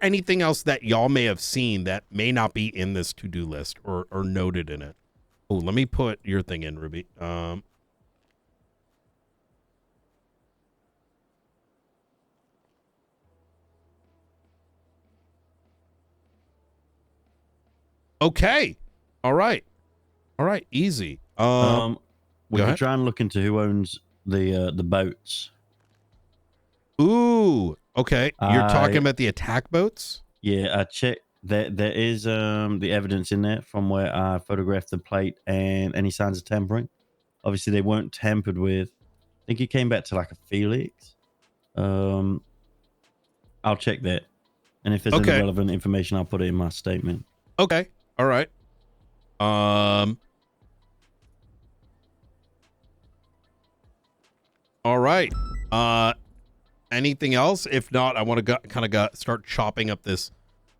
anything else that y'all may have seen that may not be in this to-do list or noted in it? Oh, let me put your thing in, Ruby. Okay. All right. Easy. We can try and look into who owns the boats. Ooh. Okay. You're talking about the attack boats? Yeah, I checked. There is the evidence in there from where I photographed the plate and any signs of tampering. Obviously, they weren't tampered with. I think it came back to like a Felix. I'll check that, and if there's any relevant information, I'll put it in my statement. Okay. All right. All right. Anything else? If not, I want to start chopping up this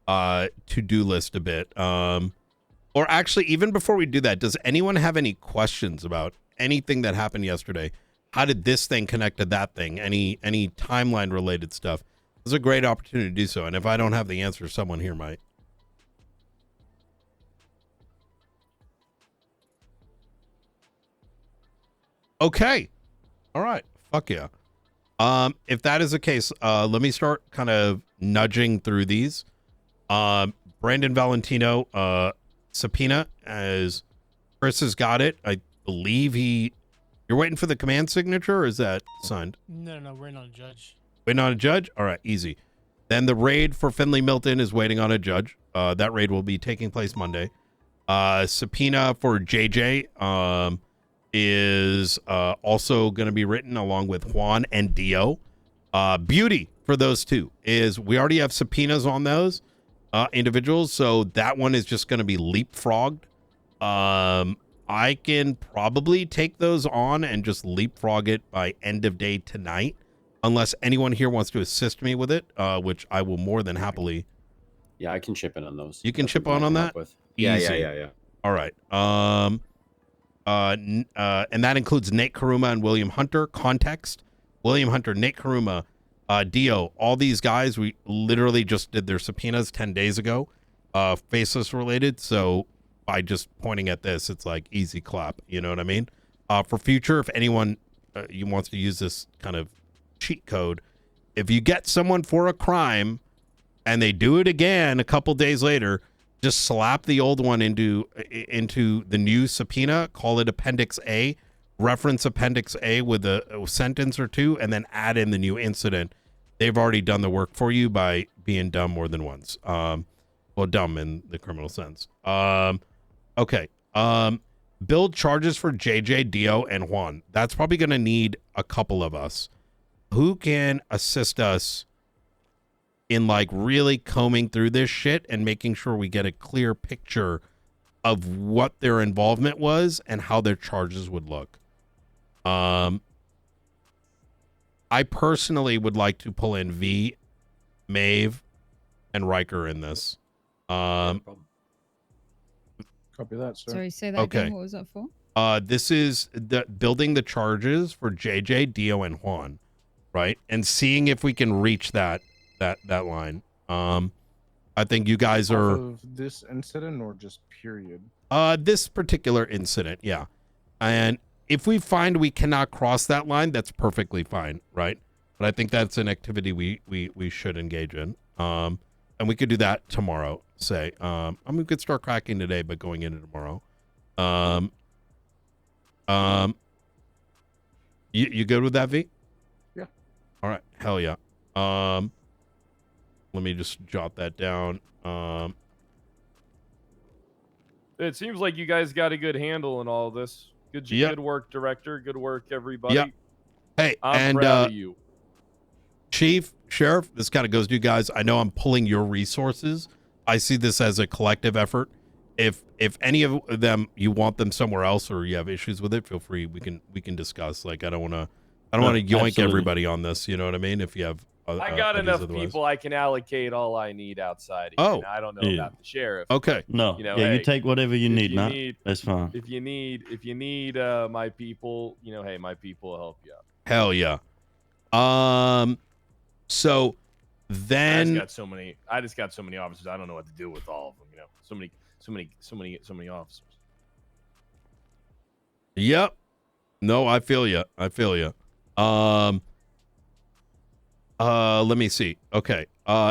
to-do list a bit. Or actually, even before we do that, does anyone have any questions about anything that happened yesterday? How did this thing connect to that thing? Any timeline related stuff? This is a great opportunity to do so. And if I don't have the answer, someone here might. Okay. All right. Fuck yeah. If that is the case, let me start kind of nudging through these. Brandon Valentino, subpoena, as Chris has got it. I believe you're waiting for the command signature, or is that signed? No, we're not a judge. Waiting on a judge? All right, easy. Then the raid for Finley Milton is waiting on a judge. That raid will be taking place Monday. Subpoena for JJ is also going to be written along with Juan and Dio. Beauty for those two is we already have subpoenas on those individuals, so that one is just going to be leapfrogged. I can probably take those on and just leapfrog it by end of day tonight, unless anyone here wants to assist me with it, which I will more than happily. Yeah, I can chip in on those. You can That's chip something I on can that? help with. Yeah. Easy. All right. And that includes Nate Karuma and William Hunter. Context: William Hunter, Nate Karuma, Dio, all these guys, we literally just did their subpoenas 10 days ago, faceless related. So by just pointing at this, it's like easy clap. You know what I mean? For future, if anyone wants to use this kind of cheat code, if you get someone for a crime and they do it again a couple days later, just slap the old one into the new subpoena, call it Appendix A, reference Appendix A with a sentence or two, and then add in the new incident. They've already done the work for you by being dumb more than once. Well, dumb in the criminal sense. Okay. Build charges for JJ, Dio, and Juan. That's probably going to need a couple of us. Who can assist us in like really combing through this shit and making sure we get a clear picture of what their involvement was and how their charges would look? I personally would like to pull in V, Maeve, and Riker in this. Copy that, sir. Sorry, say that again. What was that for? This is building the charges for JJ, Dio, and Juan, right? And seeing if we can reach that line. I think you guys are of this incident or just period. This particular incident, yeah. And if we find we cannot cross that line, that's perfectly fine, right? But I think that's an activity we should engage in. And we could do that tomorrow, say. I mean, we could start cracking today, but going into tomorrow. You good with that, V? Yeah. All right. Hell yeah. Let me just jot that down. It seems like you guys got a good handle on all of this. Good work, director. Good work, everybody. Yeah. Hey, I'm proud of you. Chief, Sheriff, this kind of goes to you guys. I know I'm pulling your resources. I see this as a collective effort. If any of them you want them somewhere else or you have issues with it, feel free. We can discuss. Like I don't want to yoink absolutely. everybody on this. You know what I mean? If you have, I got enough otherwise. people I can allocate all I need outside. Oh. And I don't know about the sheriff. Okay. No. You know, yeah, hey, you take whatever you need, Matt. That's fine. If you need my people, you know, hey, my people will help you out. Hell yeah. So then I just got so many officers. I don't know what to do with all of them. You know, so many officers. Yep. No, I feel you. Let me see. Okay.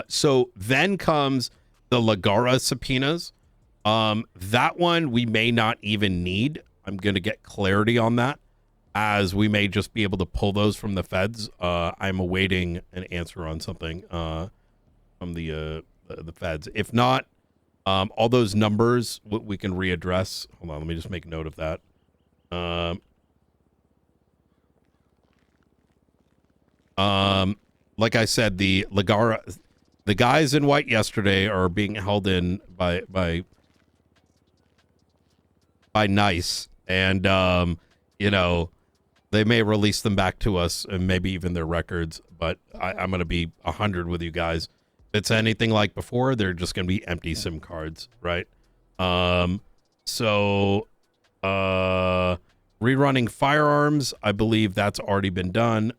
So then comes the Lagara subpoenas. That one we may not even need. I'm going to get clarity on that, as we may just be able to pull those from the feds. I'm awaiting an answer on something from the feds. If not, all those numbers we can readdress. Hold on, let me just make note of that. Like I said, the Lagara, the guys in white yesterday are being held in by NICE, and you know, they may release them back to us and maybe even their records. But I'm gonna be 100 with you guys. If it's anything like before, they're just gonna be empty SIM cards, right? So rerunning firearms, I believe that's already been done.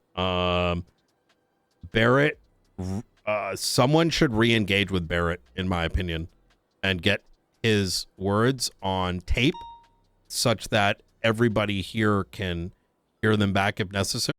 Barrett, someone should re-engage with Barrett, in my opinion, and get his words on tape such that everybody here can hear them back if necessary.